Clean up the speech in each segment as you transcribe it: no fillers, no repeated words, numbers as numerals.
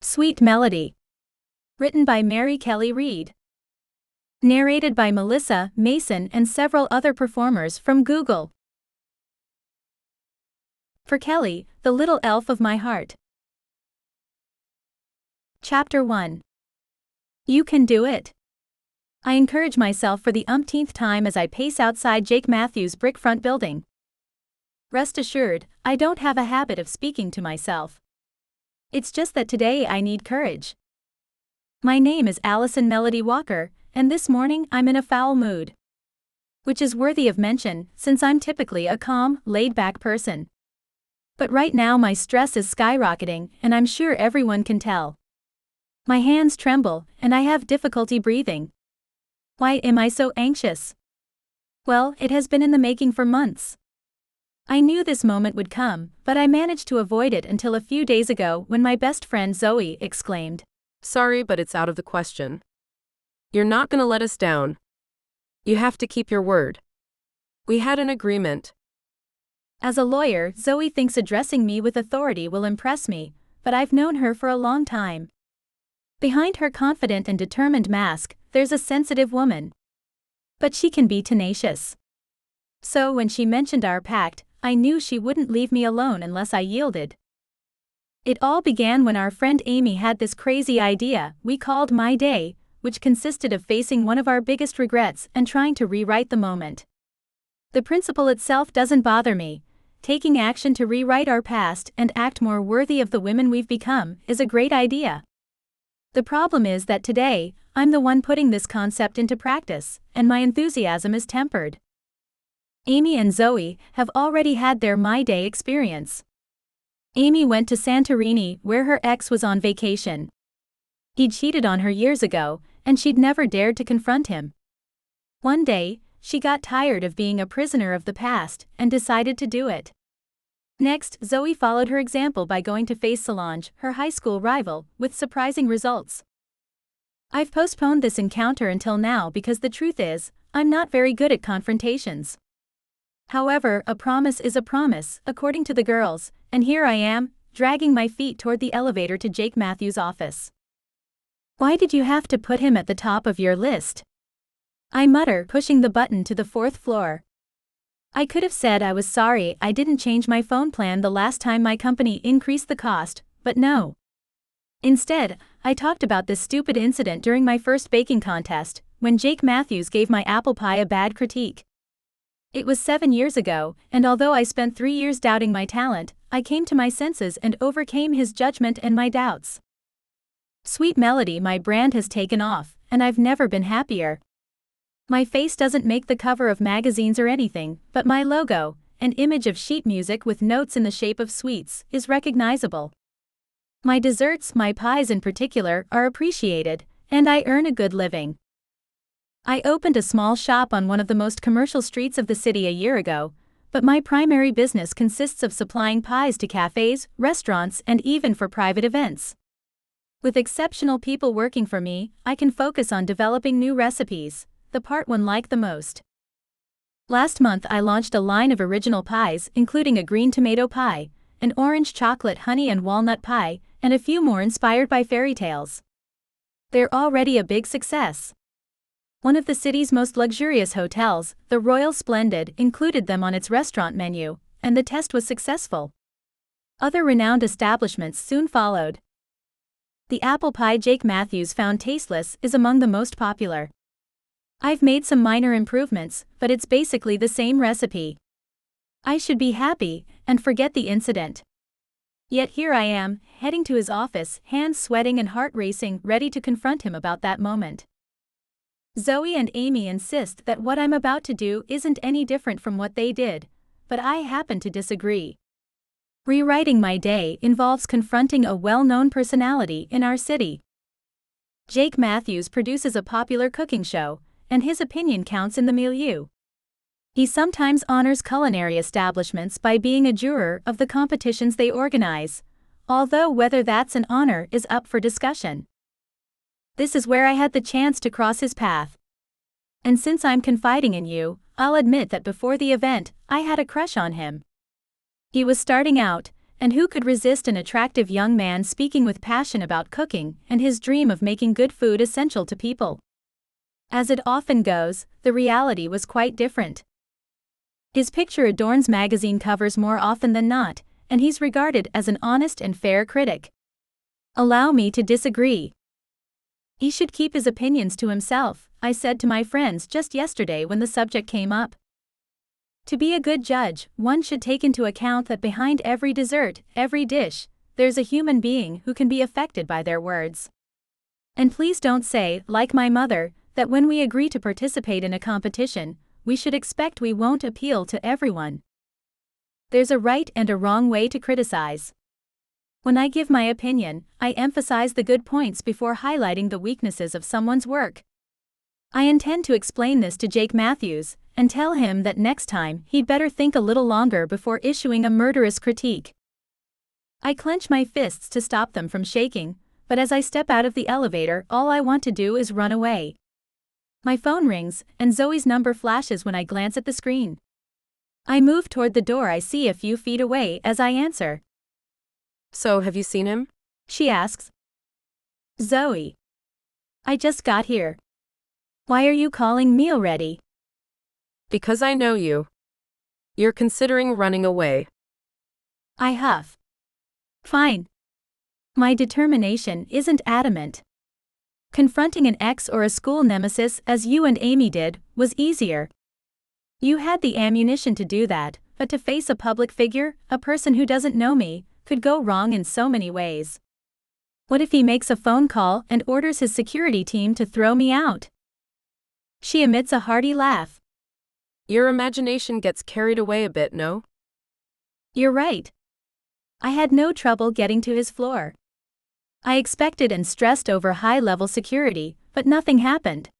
Sweet Melody. Written by Mary Kelly Reid. Narrated by Melissa, Mason and several other performers from Google. For Kelly, the little elf of my heart. Chapter 1. You can do it. I encourage myself for the umpteenth time as I pace outside Jake Matthews' brick front building. Rest assured, I don't have a habit of speaking to myself. It's just that today I need courage. My name is Allison Melody Walker, and this morning I'm in a foul mood. Which is worthy of mention, since I'm typically a calm, laid-back person. But right now my stress is skyrocketing, and I'm sure everyone can tell. My hands tremble, and I have difficulty breathing. Why am I so anxious? Well, it has been in the making for months. I knew this moment would come, but I managed to avoid it until a few days ago when my best friend Zoe exclaimed, "Sorry, but it's out of the question. You're not gonna let us down. You have to keep your word. We had an agreement." As a lawyer, Zoe thinks addressing me with authority will impress me, but I've known her for a long time. Behind her confident and determined mask, there's a sensitive woman. But she can be tenacious. So when she mentioned our pact, I knew she wouldn't leave me alone unless I yielded. It all began when our friend Amy had this crazy idea we called My Day, which consisted of facing one of our biggest regrets and trying to rewrite the moment. The principle itself doesn't bother me. Taking action to rewrite our past and act more worthy of the women we've become is a great idea. The problem is that today, I'm the one putting this concept into practice, and my enthusiasm is tempered. Amy and Zoe have already had their My Day experience. Amy went to Santorini where her ex was on vacation. He'd cheated on her years ago, and she'd never dared to confront him. One day, she got tired of being a prisoner of the past and decided to do it. Next, Zoe followed her example by going to face Solange, her high school rival, with surprising results. I've postponed this encounter until now because the truth is, I'm not very good at confrontations. However, a promise is a promise, according to the girls, and here I am, dragging my feet toward the elevator to Jake Matthews' office. Why did you have to put him at the top of your list? I mutter, pushing the button to the 4th floor. I could have said I was sorry I didn't change my phone plan the last time my company increased the cost, but no. Instead, I talked about this stupid incident during my first baking contest, when Jake Matthews gave my apple pie a bad critique. It was 7 years ago, and although I spent 3 years doubting my talent, I came to my senses and overcame his judgment and my doubts. Sweet Melody, my brand has taken off, and I've never been happier. My face doesn't make the cover of magazines or anything, but my logo, an image of sheet music with notes in the shape of sweets, is recognizable. My desserts, my pies in particular, are appreciated, and I earn a good living. I opened a small shop on one of the most commercial streets of the city a year ago, but my primary business consists of supplying pies to cafes, restaurants, and even for private events. With exceptional people working for me, I can focus on developing new recipes, the part one like the most. Last month I launched a line of original pies, including a green tomato pie, an orange chocolate honey and walnut pie, and a few more inspired by fairy tales. They're already a big success. One of the city's most luxurious hotels, the Royal Splendid, included them on its restaurant menu, and the test was successful. Other renowned establishments soon followed. The apple pie Jake Matthews found tasteless is among the most popular. I've made some minor improvements, but it's basically the same recipe. I should be happy and forget the incident. Yet here I am, heading to his office, hands sweating and heart racing, ready to confront him about that moment. Zoe and Amy insist that what I'm about to do isn't any different from what they did, but I happen to disagree. Rewriting My Day involves confronting a well-known personality in our city. Jake Matthews produces a popular cooking show, and his opinion counts in the milieu. He sometimes honors culinary establishments by being a juror of the competitions they organize, although whether that's an honor is up for discussion. This is where I had the chance to cross his path. And since I'm confiding in you, I'll admit that before the event, I had a crush on him. He was starting out, and who could resist an attractive young man speaking with passion about cooking and his dream of making good food essential to people? As it often goes, the reality was quite different. His picture adorns magazine covers more often than not, and he's regarded as an honest and fair critic. Allow me to disagree. He should keep his opinions to himself, I said to my friends just yesterday when the subject came up. To be a good judge, one should take into account that behind every dessert, every dish, there's a human being who can be affected by their words. And please don't say, like my mother, that when we agree to participate in a competition, we should expect we won't appeal to everyone. There's a right and a wrong way to criticize. When I give my opinion, I emphasize the good points before highlighting the weaknesses of someone's work. I intend to explain this to Jake Matthews, and tell him that next time he'd better think a little longer before issuing a murderous critique. I clench my fists to stop them from shaking, but as I step out of the elevator, all I want to do is run away. My phone rings, and Zoe's number flashes when I glance at the screen. I move toward the door I see a few feet away as I answer. So, have you seen him? She asks. Zoe. I just got here. Why are you calling me already? Because I know you. You're considering running away. I huff. Fine. My determination isn't adamant. Confronting an ex or a school nemesis as you and Amy did was easier. You had the ammunition to do that, but to face a public figure, a person who doesn't know me, could go wrong in so many ways. What if he makes a phone call and orders his security team to throw me out? She emits a hearty laugh. Your imagination gets carried away a bit, no? You're right. I had no trouble getting to his floor. I expected and stressed over high-level security, but nothing happened.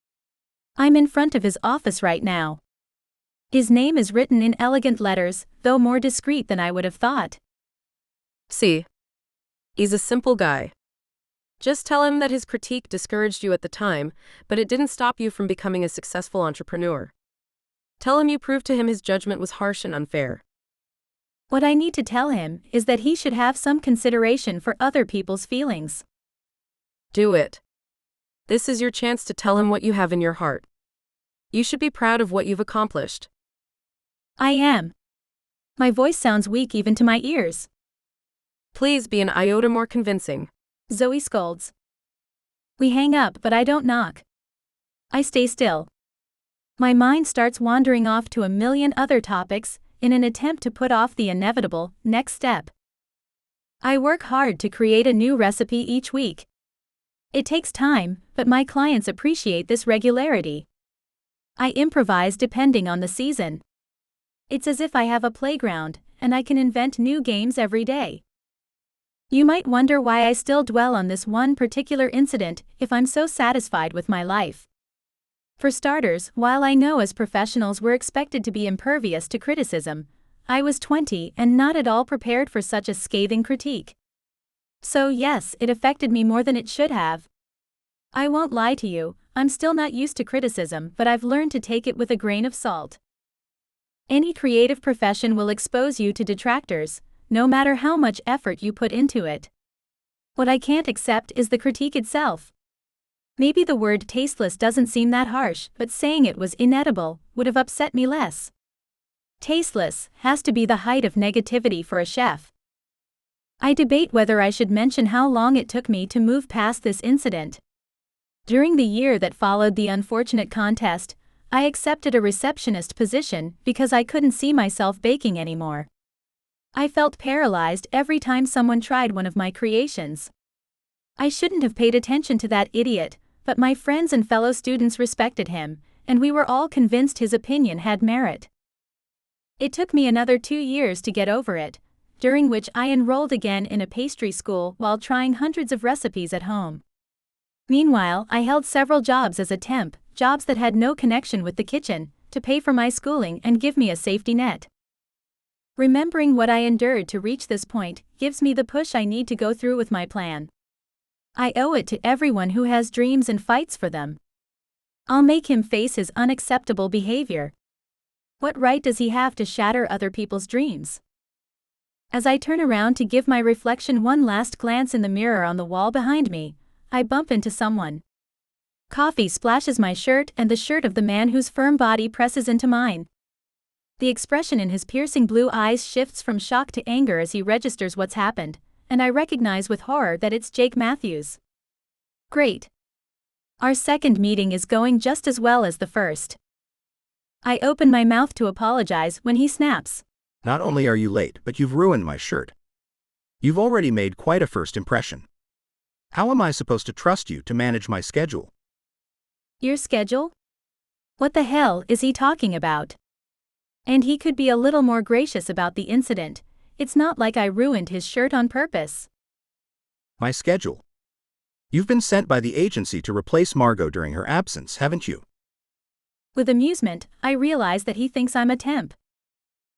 I'm in front of his office right now. His name is written in elegant letters, though more discreet than I would have thought. See. He's a simple guy. Just tell him that his critique discouraged you at the time, but it didn't stop you from becoming a successful entrepreneur. Tell him you proved to him his judgment was harsh and unfair. What I need to tell him is that he should have some consideration for other people's feelings. Do it. This is your chance to tell him what you have in your heart. You should be proud of what you've accomplished. I am. My voice sounds weak even to my ears. Please be an iota more convincing. Zoe scolds. We hang up, but I don't knock. I stay still. My mind starts wandering off to a million other topics, in an attempt to put off the inevitable next step. I work hard to create a new recipe each week. It takes time, but my clients appreciate this regularity. I improvise depending on the season. It's as if I have a playground, and I can invent new games every day. You might wonder why I still dwell on this one particular incident if I'm so satisfied with my life. For starters, while I know as professionals we're expected to be impervious to criticism, I was 20 and not at all prepared for such a scathing critique. So yes, it affected me more than it should have. I won't lie to you, I'm still not used to criticism, but I've learned to take it with a grain of salt. Any creative profession will expose you to detractors, no matter how much effort you put into it. What I can't accept is the critique itself. Maybe the word tasteless doesn't seem that harsh, but saying it was inedible would have upset me less. Tasteless has to be the height of negativity for a chef. I debate whether I should mention how long it took me to move past this incident. During the year that followed the unfortunate contest, I accepted a receptionist position because I couldn't see myself baking anymore. I felt paralyzed every time someone tried one of my creations. I shouldn't have paid attention to that idiot, but my friends and fellow students respected him, and we were all convinced his opinion had merit. It took me another 2 years to get over it, during which I enrolled again in a pastry school while trying hundreds of recipes at home. Meanwhile, I held several jobs as a temp, jobs that had no connection with the kitchen, to pay for my schooling and give me a safety net. Remembering what I endured to reach this point gives me the push I need to go through with my plan. I owe it to everyone who has dreams and fights for them. I'll make him face his unacceptable behavior. What right does he have to shatter other people's dreams? As I turn around to give my reflection one last glance in the mirror on the wall behind me, I bump into someone. Coffee splashes my shirt and the shirt of the man whose firm body presses into mine. The expression in his piercing blue eyes shifts from shock to anger as he registers what's happened, and I recognize with horror that it's Jake Matthews. Great. Our second meeting is going just as well as the first. I open my mouth to apologize when he snaps. Not only are you late, but you've ruined my shirt. You've already made quite a first impression. How am I supposed to trust you to manage my schedule? Your schedule? What the hell is he talking about? And he could be a little more gracious about the incident. It's not like I ruined his shirt on purpose. My schedule. You've been sent by the agency to replace Margot during her absence, haven't you? With amusement, I realize that he thinks I'm a temp.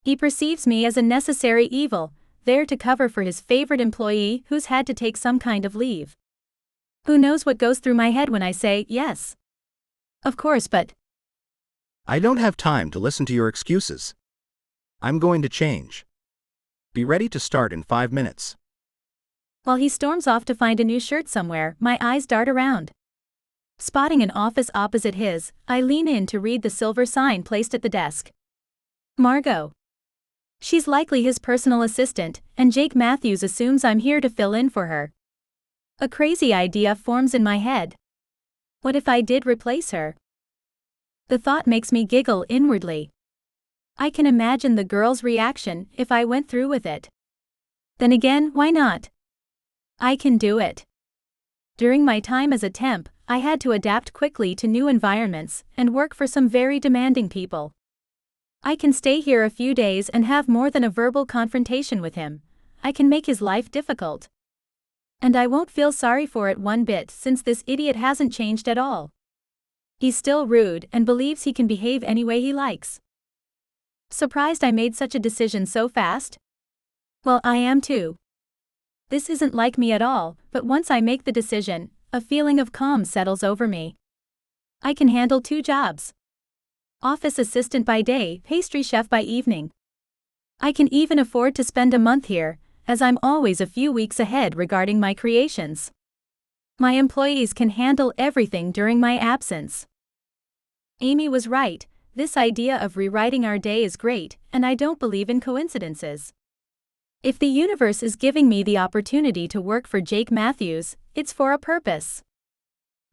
He perceives me as a necessary evil, there to cover for his favorite employee who's had to take some kind of leave. Who knows what goes through my head when I say yes? Of course, but I don't have time to listen to your excuses. I'm going to change. Be ready to start in 5 minutes. While he storms off to find a new shirt somewhere, my eyes dart around. Spotting an office opposite his, I lean in to read the silver sign placed at the desk. Margot. She's likely his personal assistant, and Jake Matthews assumes I'm here to fill in for her. A crazy idea forms in my head. What if I did replace her? The thought makes me giggle inwardly. I can imagine the girl's reaction if I went through with it. Then again, why not? I can do it. During my time as a temp, I had to adapt quickly to new environments and work for some very demanding people. I can stay here a few days and have more than a verbal confrontation with him. I can make his life difficult. And I won't feel sorry for it one bit since this idiot hasn't changed at all. He's still rude and believes he can behave any way he likes. Surprised I made such a decision so fast? Well, I am too. This isn't like me at all, but once I make the decision, a feeling of calm settles over me. I can handle 2 jobs. Office assistant by day, pastry chef by evening. I can even afford to spend a month here, as I'm always a few weeks ahead regarding my creations. My employees can handle everything during my absence. Amy was right, this idea of rewriting our day is great, and I don't believe in coincidences. If the universe is giving me the opportunity to work for Jake Matthews, it's for a purpose.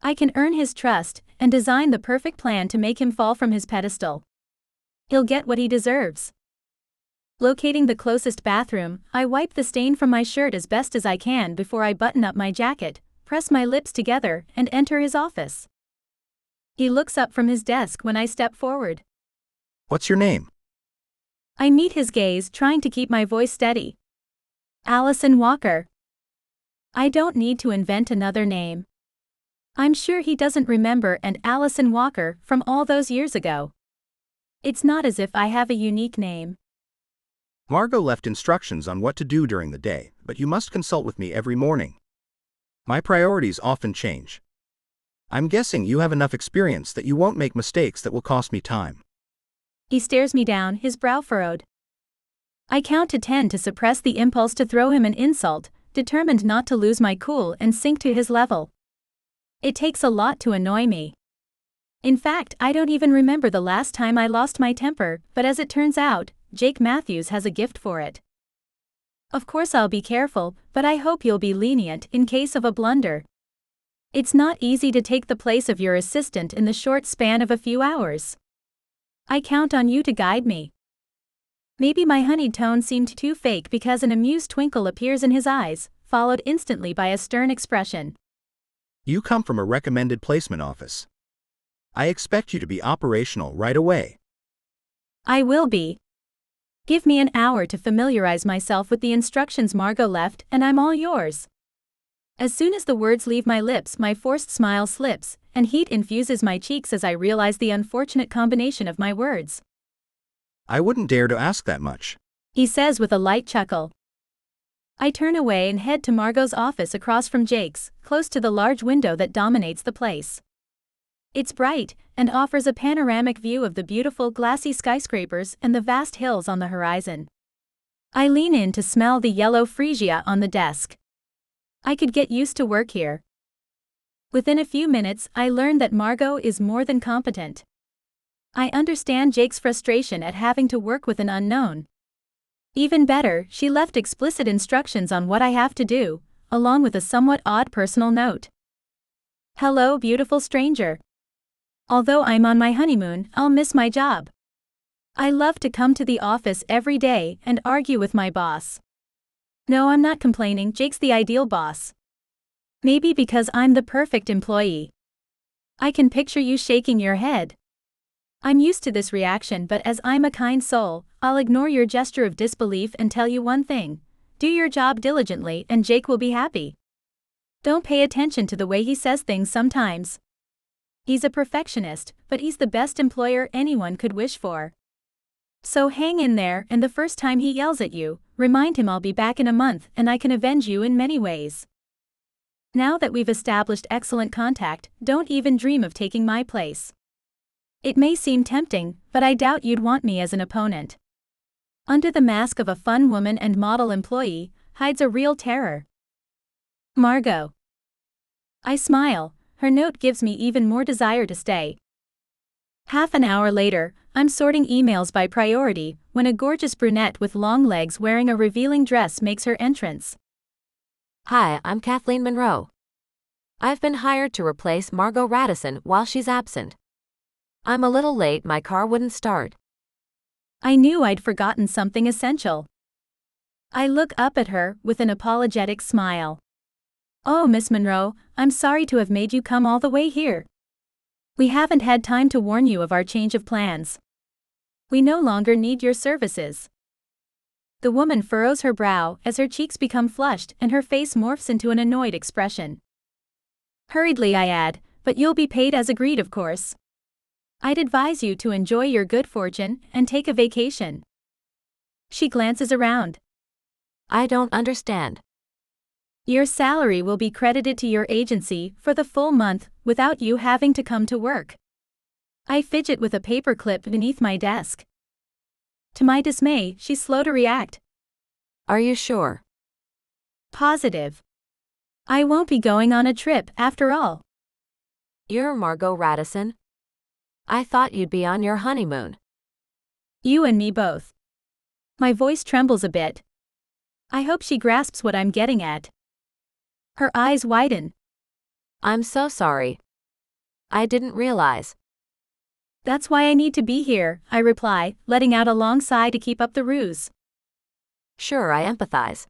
I can earn his trust and design the perfect plan to make him fall from his pedestal. He'll get what he deserves. Locating the closest bathroom, I wipe the stain from my shirt as best as I can before I button up my jacket, press my lips together, and enter his office. He looks up from his desk when I step forward. What's your name? I meet his gaze, trying to keep my voice steady. Allison Walker. I don't need to invent another name. I'm sure he doesn't remember an Allison Walker from all those years ago. It's not as if I have a unique name. Margot left instructions on what to do during the day, but you must consult with me every morning. My priorities often change. I'm guessing you have enough experience that you won't make mistakes that will cost me time. He stares me down, his brow furrowed. I count to 10 to suppress the impulse to throw him an insult, determined not to lose my cool and sink to his level. It takes a lot to annoy me. In fact, I don't even remember the last time I lost my temper, but as it turns out, Jake Matthews has a gift for it. Of course I'll be careful, but I hope you'll be lenient in case of a blunder. It's not easy to take the place of your assistant in the short span of a few hours. I count on you to guide me. Maybe my honeyed tone seemed too fake because an amused twinkle appears in his eyes, followed instantly by a stern expression. You come from a recommended placement office. I expect you to be operational right away. I will be. Give me an hour to familiarize myself with the instructions Margot left, and I'm all yours. As soon as the words leave my lips, my forced smile slips, and heat infuses my cheeks as I realize the unfortunate combination of my words. I wouldn't dare to ask that much, he says with a light chuckle. I turn away and head to Margot's office across from Jake's, close to the large window that dominates the place. It's bright, and offers a panoramic view of the beautiful glassy skyscrapers and the vast hills on the horizon. I lean in to smell the yellow freesia on the desk. I could get used to work here. Within a few minutes, I learn that Margot is more than competent. I understand Jake's frustration at having to work with an unknown. Even better, she left explicit instructions on what I have to do, along with a somewhat odd personal note. Hello, beautiful stranger. Although I'm on my honeymoon, I'll miss my job. I love to come to the office every day and argue with my boss. No, I'm not complaining, Jake's the ideal boss. Maybe because I'm the perfect employee. I can picture you shaking your head. I'm used to this reaction, but as I'm a kind soul, I'll ignore your gesture of disbelief and tell you one thing. Do your job diligently and Jake will be happy. Don't pay attention to the way he says things sometimes. He's a perfectionist, but he's the best employer anyone could wish for. So hang in there, and the first time he yells at you, remind him I'll be back in a month and I can avenge you in many ways. Now that we've established excellent contact, don't even dream of taking my place. It may seem tempting, but I doubt you'd want me as an opponent. Under the mask of a fun woman and model employee, hides a real terror. Margot. I smile, her note gives me even more desire to stay. Half an hour later, I'm sorting emails by priority, when a gorgeous brunette with long legs wearing a revealing dress makes her entrance. Hi, I'm Kathleen Monroe. I've been hired to replace Margot Radisson while she's absent. I'm a little late, my car wouldn't start. I knew I'd forgotten something essential. I look up at her with an apologetic smile. Oh, Miss Monroe, I'm sorry to have made you come all the way here. We haven't had time to warn you of our change of plans. We no longer need your services. The woman furrows her brow as her cheeks become flushed and her face morphs into an annoyed expression. Hurriedly I add, but you'll be paid as agreed, of course. I'd advise you to enjoy your good fortune and take a vacation. She glances around. I don't understand. Your salary will be credited to your agency for the full month without you having to come to work. I fidget with a paperclip beneath my desk. To my dismay, she's slow to react. Are you sure? Positive. I won't be going on a trip after all. You're Margot Radisson? I thought you'd be on your honeymoon. You and me both. My voice trembles a bit. I hope she grasps what I'm getting at. Her eyes widen. I'm so sorry. I didn't realize. That's why I need to be here, I reply, letting out a long sigh to keep up the ruse. Sure, I empathize.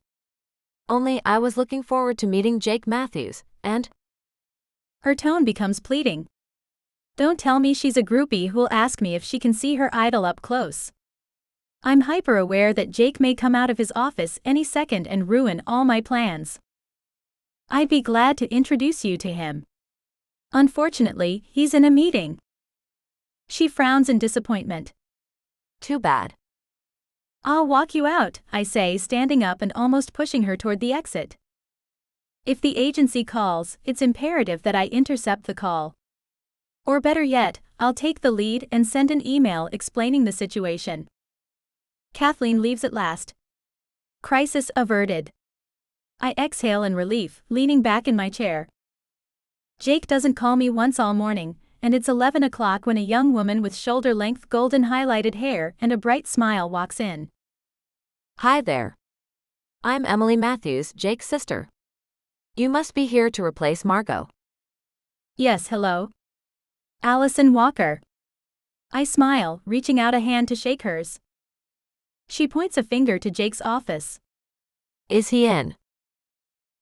Only I was looking forward to meeting Jake Matthews, and… Her tone becomes pleading. Don't tell me she's a groupie who'll ask me if she can see her idol up close. I'm hyper-aware that Jake may come out of his office any second and ruin all my plans. I'd be glad to introduce you to him. Unfortunately, he's in a meeting. She frowns in disappointment. Too bad. I'll walk you out, I say, standing up and almost pushing her toward the exit. If the agency calls, it's imperative that I intercept the call. Or better yet, I'll take the lead and send an email explaining the situation. Kathleen leaves at last. Crisis averted. I exhale in relief, leaning back in my chair. Jake doesn't call me once all morning, and it's 11 o'clock when a young woman with shoulder-length golden highlighted hair and a bright smile walks in. Hi there. I'm Emily Matthews, Jake's sister. You must be here to replace Margot. Yes, hello. Allison Walker. I smile, reaching out a hand to shake hers. She points a finger to Jake's office. Is he in?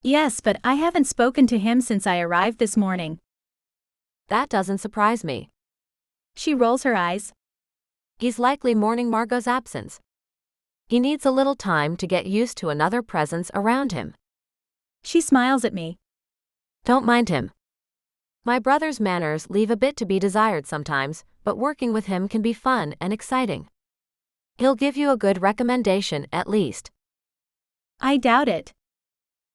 Yes, but I haven't spoken to him since I arrived this morning. That doesn't surprise me. She rolls her eyes. He's likely mourning Margot's absence. He needs a little time to get used to another presence around him. She smiles at me. Don't mind him. My brother's manners leave a bit to be desired sometimes, but working with him can be fun and exciting. He'll give you a good recommendation at least. I doubt it.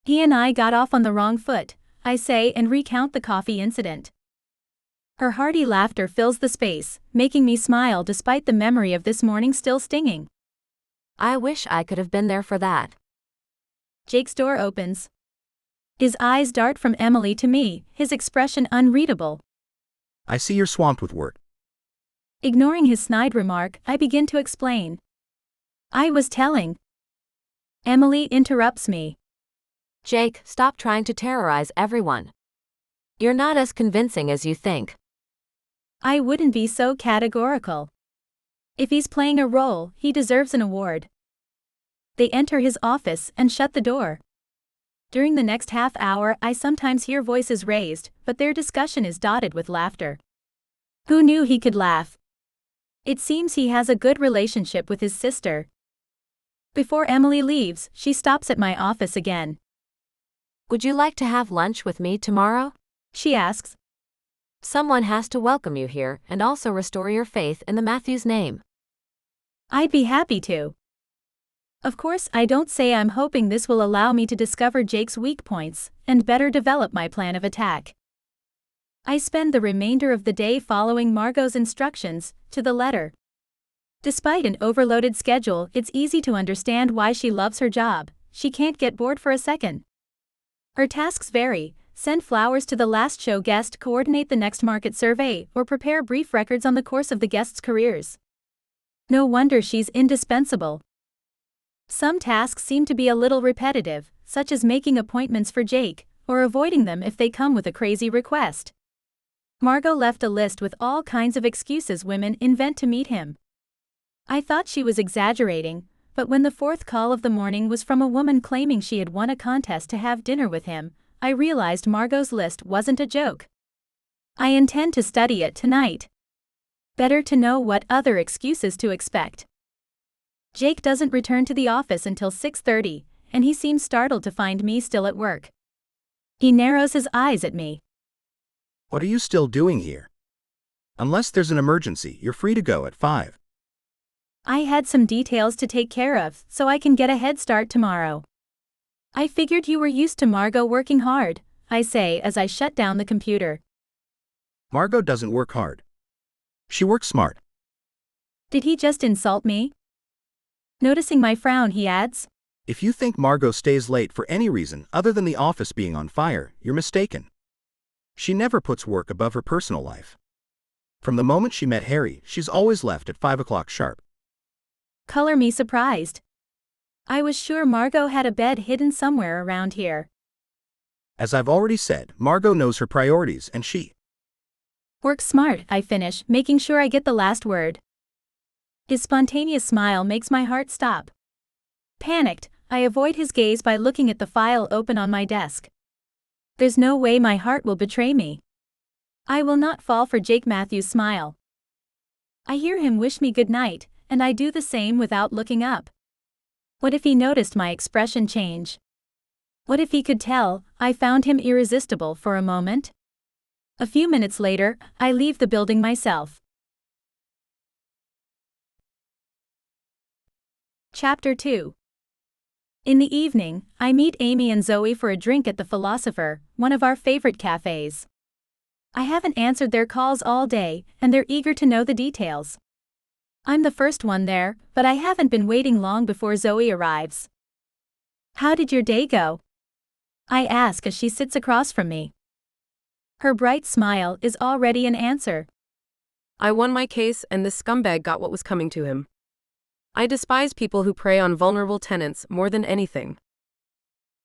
He and I got off on the wrong foot, I say, and recount the coffee incident. Her hearty laughter fills the space, making me smile despite the memory of this morning still stinging. I wish I could have been there for that. Jake's door opens. His eyes dart from Emily to me, his expression unreadable. I see you're swamped with work. Ignoring his snide remark, I begin to explain. I was telling. Emily interrupts me. Jake, stop trying to terrorize everyone. You're not as convincing as you think. I wouldn't be so categorical. If he's playing a role, he deserves an award. They enter his office and shut the door. During the next half hour, I sometimes hear voices raised, but their discussion is dotted with laughter. Who knew he could laugh? It seems he has a good relationship with his sister. Before Emily leaves, she stops at my office again. Would you like to have lunch with me tomorrow? She asks. Someone has to welcome you here and also restore your faith in the Matthews name. I'd be happy to. Of course, I don't say I'm hoping this will allow me to discover Jake's weak points and better develop my plan of attack. I spend the remainder of the day following Margot's instructions to the letter. Despite an overloaded schedule, it's easy to understand why she loves her job. She can't get bored for a second. Her tasks vary: send flowers to the last show guest, coordinate the next market survey, or prepare brief records on the course of the guests' careers. No wonder she's indispensable. Some tasks seem to be a little repetitive, such as making appointments for Jake, or avoiding them if they come with a crazy request. Margot left a list with all kinds of excuses women invent to meet him. I thought she was exaggerating, but when the fourth call of the morning was from a woman claiming she had won a contest to have dinner with him, I realized Margot's list wasn't a joke. I intend to study it tonight. Better to know what other excuses to expect. Jake doesn't return to the office until 6:30, and he seems startled to find me still at work. He narrows his eyes at me. What are you still doing here? Unless there's an emergency, you're free to go at 5. I had some details to take care of, so I can get a head start tomorrow. I figured you were used to Margot working hard, I say as I shut down the computer. Margot doesn't work hard. She works smart. Did he just insult me? Noticing my frown, he adds. If you think Margot stays late for any reason other than the office being on fire, you're mistaken. She never puts work above her personal life. From the moment she met Harry, she's always left at 5 o'clock sharp. Color me surprised. I was sure Margot had a bed hidden somewhere around here. As I've already said, Margot knows her priorities and she works smart, I finish, making sure I get the last word. His spontaneous smile makes my heart stop. Panicked, I avoid his gaze by looking at the file open on my desk. There's no way my heart will betray me. I will not fall for Jake Matthews' smile. I hear him wish me good night, and I do the same without looking up. What if he noticed my expression change? What if he could tell I found him irresistible for a moment? A few minutes later, I leave the building myself. Chapter 2. In the evening, I meet Amy and Zoe for a drink at the Philosopher, one of our favorite cafes. I haven't answered their calls all day, and they're eager to know the details. I'm the first one there, but I haven't been waiting long before Zoe arrives. How did your day go? I ask as she sits across from me. Her bright smile is already an answer. I won my case and this scumbag got what was coming to him. I despise people who prey on vulnerable tenants more than anything.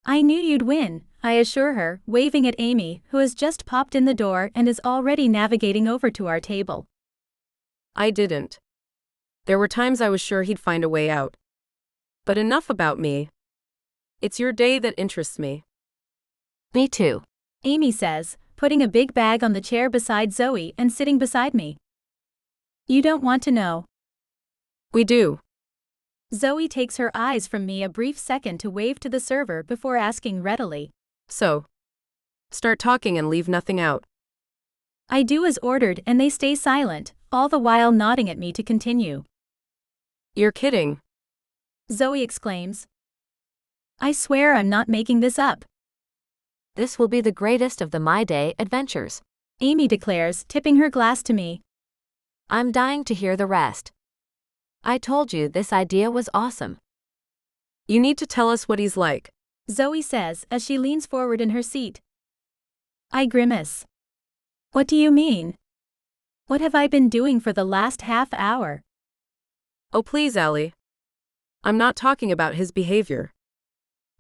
I knew you'd win, I assure her, waving at Amy, who has just popped in the door and is already navigating over to our table. I didn't. There were times I was sure he'd find a way out. But enough about me. It's your day that interests me. Me too, Amy says, putting a big bag on the chair beside Zoe and sitting beside me. You don't want to know. We do. Zoe takes her eyes from me a brief second to wave to the server before asking readily. So, start talking and leave nothing out. I do as ordered and they stay silent, all the while nodding at me to continue. You're kidding. Zoe exclaims. I swear I'm not making this up. This will be the greatest of the My Day adventures, Amy declares, tipping her glass to me. I'm dying to hear the rest. I told you this idea was awesome. You need to tell us what he's like. Zoe says as she leans forward in her seat. I grimace. What do you mean? What have I been doing for the last half hour? Oh please, Allie. I'm not talking about his behavior.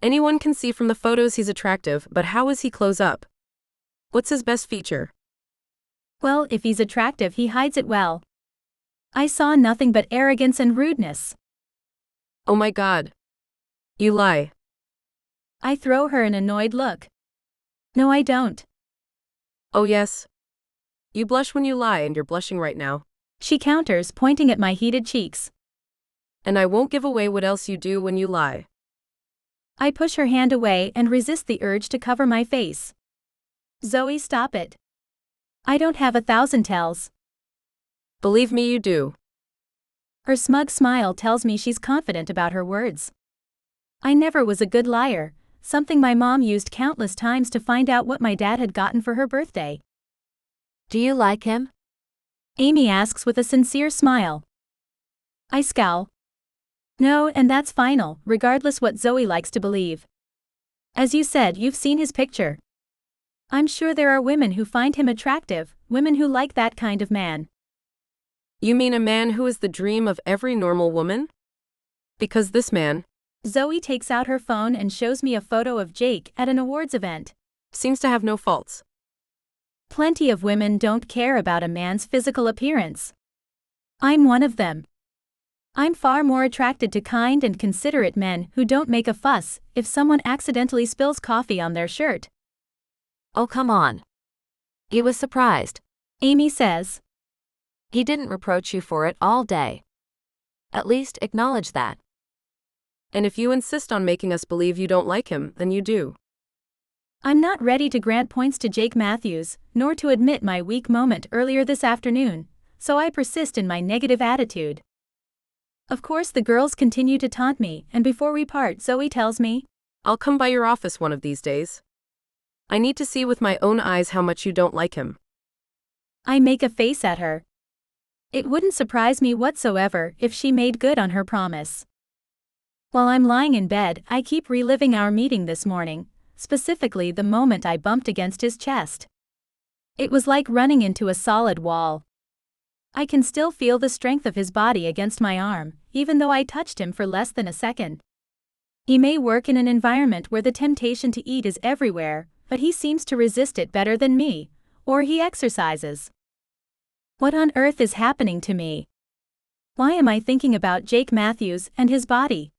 Anyone can see from the photos he's attractive, but how is he close up? What's his best feature? Well, if he's attractive, he hides it well. I saw nothing but arrogance and rudeness. Oh my God. You lie. I throw her an annoyed look. No, I don't. Oh yes. You blush when you lie, and you're blushing right now. She counters, pointing at my heated cheeks. And I won't give away what else you do when you lie. I push her hand away and resist the urge to cover my face. Zoe, stop it. I don't have 1,000 tells. Believe me, you do. Her smug smile tells me she's confident about her words. I never was a good liar, something my mom used countless times to find out what my dad had gotten for her birthday. Do you like him? Amy asks with a sincere smile. I scowl. No, and that's final, regardless what Zoe likes to believe. As you said, you've seen his picture. I'm sure there are women who find him attractive, women who like that kind of man. You mean a man who is the dream of every normal woman? Because this man, Zoe takes out her phone and shows me a photo of Jake at an awards event. seems to have no faults. Plenty of women don't care about a man's physical appearance. I'm one of them. I'm far more attracted to kind and considerate men who don't make a fuss if someone accidentally spills coffee on their shirt. Oh come on. He was surprised. Amy says. He didn't reproach you for it all day. At least acknowledge that. And if you insist on making us believe you don't like him, then you do. I'm not ready to grant points to Jake Matthews, nor to admit my weak moment earlier this afternoon, so I persist in my negative attitude. Of course, the girls continue to taunt me, and before we part, Zoe tells me, I'll come by your office one of these days. I need to see with my own eyes how much you don't like him. I make a face at her. It wouldn't surprise me whatsoever if she made good on her promise. While I'm lying in bed, I keep reliving our meeting this morning, specifically the moment I bumped against his chest. It was like running into a solid wall. I can still feel the strength of his body against my arm, even though I touched him for less than a second. He may work in an environment where the temptation to eat is everywhere, but he seems to resist it better than me, or he exercises. What on earth is happening to me? Why am I thinking about Jake Matthews and his body?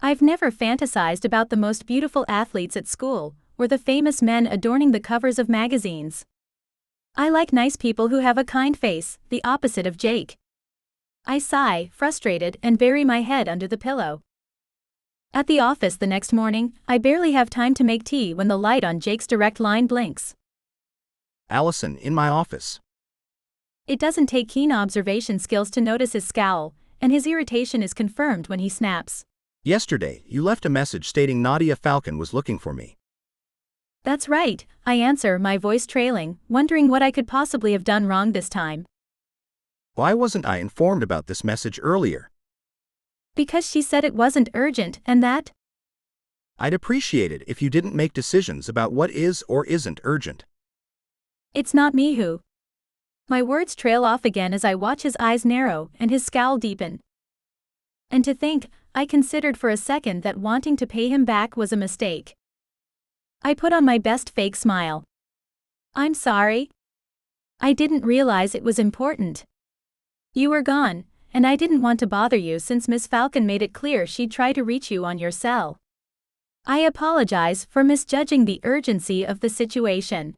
I've never fantasized about the most beautiful athletes at school, or the famous men adorning the covers of magazines. I like nice people who have a kind face, the opposite of Jake. I sigh, frustrated, and bury my head under the pillow. At the office the next morning, I barely have time to make tea when the light on Jake's direct line blinks. Allison, in my office. It doesn't take keen observation skills to notice his scowl, and his irritation is confirmed when he snaps. Yesterday, you left a message stating Nadia Falcon was looking for me. That's right, I answer, my voice trailing, wondering what I could possibly have done wrong this time. Why wasn't I informed about this message earlier? Because she said it wasn't urgent, and that? I'd appreciate it if you didn't make decisions about what is or isn't urgent. It's not me who. My words trail off again as I watch his eyes narrow and his scowl deepen. And to think, I considered for a second that wanting to pay him back was a mistake. I put on my best fake smile. I'm sorry. I didn't realize it was important. You were gone, and I didn't want to bother you since Miss Falcon made it clear she'd try to reach you on your cell. I apologize for misjudging the urgency of the situation.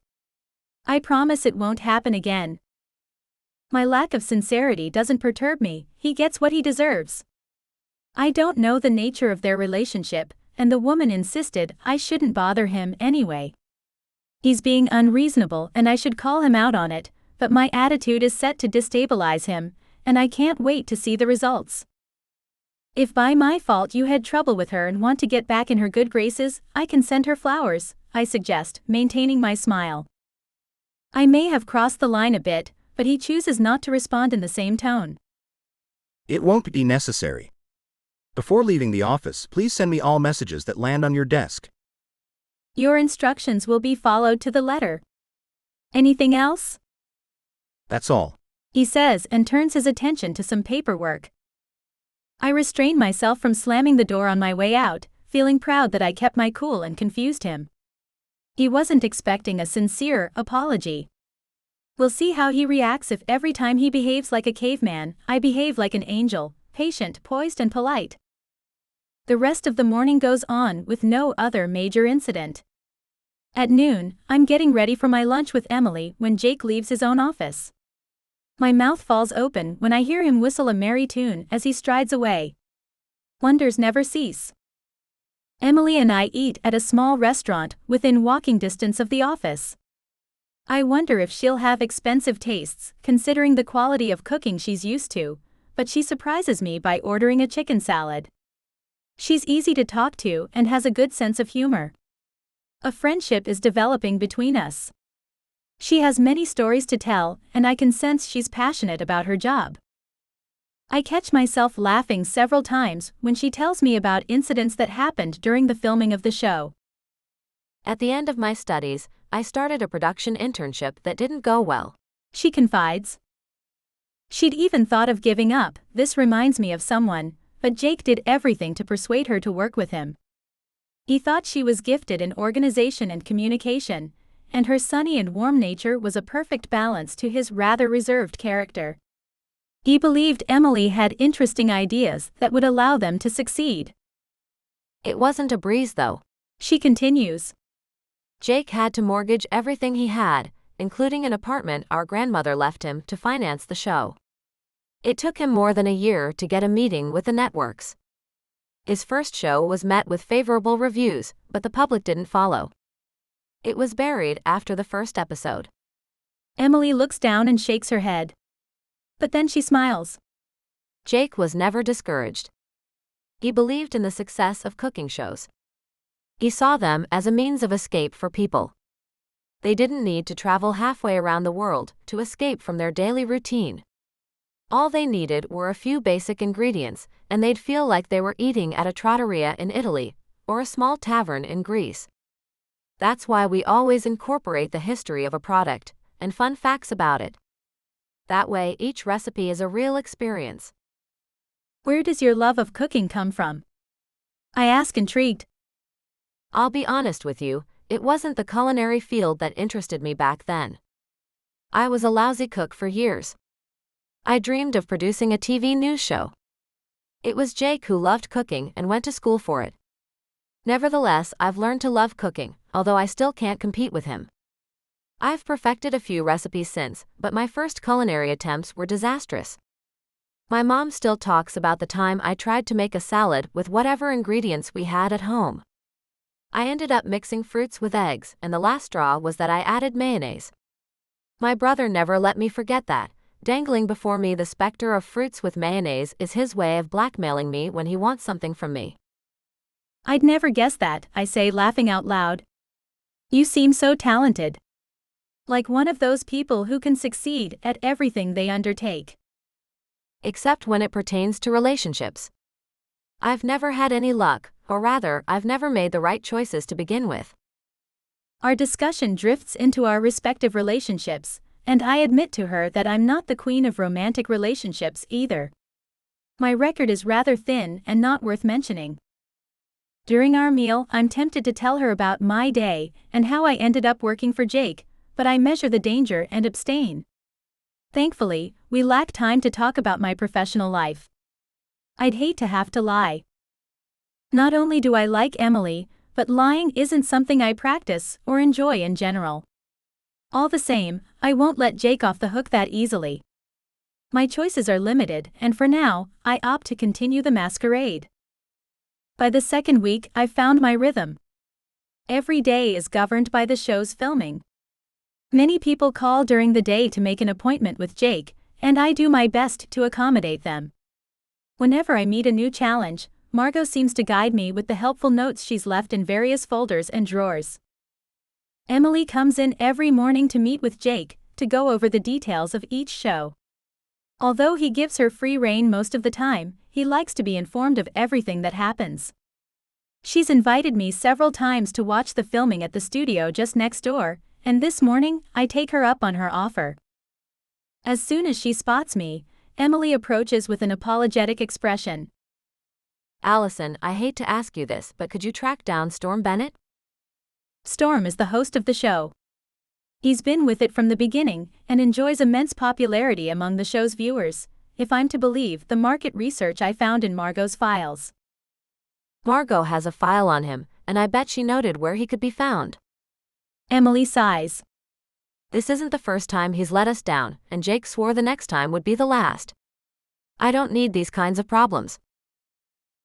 I promise it won't happen again. My lack of sincerity doesn't perturb me, he gets what he deserves. I don't know the nature of their relationship, and the woman insisted I shouldn't bother him anyway. He's being unreasonable and I should call him out on it, but my attitude is set to destabilize him, and I can't wait to see the results. If by my fault you had trouble with her and want to get back in her good graces, I can send her flowers, I suggest, maintaining my smile. I may have crossed the line a bit, but he chooses not to respond in the same tone. It won't be necessary. Before leaving the office, please send me all messages that land on your desk. Your instructions will be followed to the letter. Anything else? That's all. He says and turns his attention to some paperwork. I restrained myself from slamming the door on my way out, feeling proud that I kept my cool and confused him. He wasn't expecting a sincere apology. We'll see how he reacts if every time he behaves like a caveman, I behave like an angel, patient, poised and polite. The rest of the morning goes on with no other major incident. At noon, I'm getting ready for my lunch with Emily when Jake leaves his own office. My mouth falls open when I hear him whistle a merry tune as he strides away. Wonders never cease. Emily and I eat at a small restaurant within walking distance of the office. I wonder if she'll have expensive tastes, considering the quality of cooking she's used to, but she surprises me by ordering a chicken salad. She's easy to talk to and has a good sense of humor. A friendship is developing between us. She has many stories to tell, and I can sense she's passionate about her job. I catch myself laughing several times when she tells me about incidents that happened during the filming of the show. At the end of my studies, I started a production internship that didn't go well. She confides. She'd even thought of giving up. This reminds me of someone, but Jake did everything to persuade her to work with him. He thought she was gifted in organization and communication, and her sunny and warm nature was a perfect balance to his rather reserved character. He believed Emily had interesting ideas that would allow them to succeed. It wasn't a breeze though. She continues. Jake had to mortgage everything he had, including an apartment our grandmother left him to finance the show. It took him more than a year to get a meeting with the networks. His first show was met with favorable reviews, but the public didn't follow. It was buried after the first episode. Emily looks down and shakes her head. But then she smiles. Jake was never discouraged. He believed in the success of cooking shows. He saw them as a means of escape for people. They didn't need to travel halfway around the world to escape from their daily routine. All they needed were a few basic ingredients, and they'd feel like they were eating at a trattoria in Italy, or a small tavern in Greece. That's why we always incorporate the history of a product, and fun facts about it. That way each recipe is a real experience. Where does your love of cooking come from? I ask, intrigued. I'll be honest with you, it wasn't the culinary field that interested me back then. I was a lousy cook for years. I dreamed of producing a TV news show. It was Jake who loved cooking and went to school for it. Nevertheless, I've learned to love cooking, although I still can't compete with him. I've perfected a few recipes since, but my first culinary attempts were disastrous. My mom still talks about the time I tried to make a salad with whatever ingredients we had at home. I ended up mixing fruits with eggs, and the last straw was that I added mayonnaise. My brother never let me forget that. Dangling before me the specter of fruits with mayonnaise is his way of blackmailing me when he wants something from me. I'd never guessed that, I say, laughing out loud. You seem so talented. Like one of those people who can succeed at everything they undertake. Except when it pertains to relationships. I've never had any luck, or rather, I've never made the right choices to begin with. Our discussion drifts into our respective relationships, and I admit to her that I'm not the queen of romantic relationships either. My record is rather thin and not worth mentioning. During our meal, I'm tempted to tell her about my day and how I ended up working for Jake, but I measure the danger and abstain. Thankfully, we lack time to talk about my professional life. I'd hate to have to lie. Not only do I like Emily, but lying isn't something I practice or enjoy in general. All the same, I won't let Jake off the hook that easily. My choices are limited, and for now, I opt to continue the masquerade. By the second week, I've found my rhythm. Every day is governed by the show's filming. Many people call during the day to make an appointment with Jake, and I do my best to accommodate them. Whenever I meet a new challenge, Margot seems to guide me with the helpful notes she's left in various folders and drawers. Emily comes in every morning to meet with Jake, to go over the details of each show. Although he gives her free rein most of the time, he likes to be informed of everything that happens. She's invited me several times to watch the filming at the studio just next door, and this morning, I take her up on her offer. As soon as she spots me, Emily approaches with an apologetic expression. Allison, I hate to ask you this, but could you track down Storm Bennett? Storm is the host of the show. He's been with it from the beginning and enjoys immense popularity among the show's viewers, if I'm to believe the market research I found in Margot's files. Margot has a file on him, and I bet she noted where he could be found. Emily sighs. This isn't the first time he's let us down, and Jake swore the next time would be the last. I don't need these kinds of problems.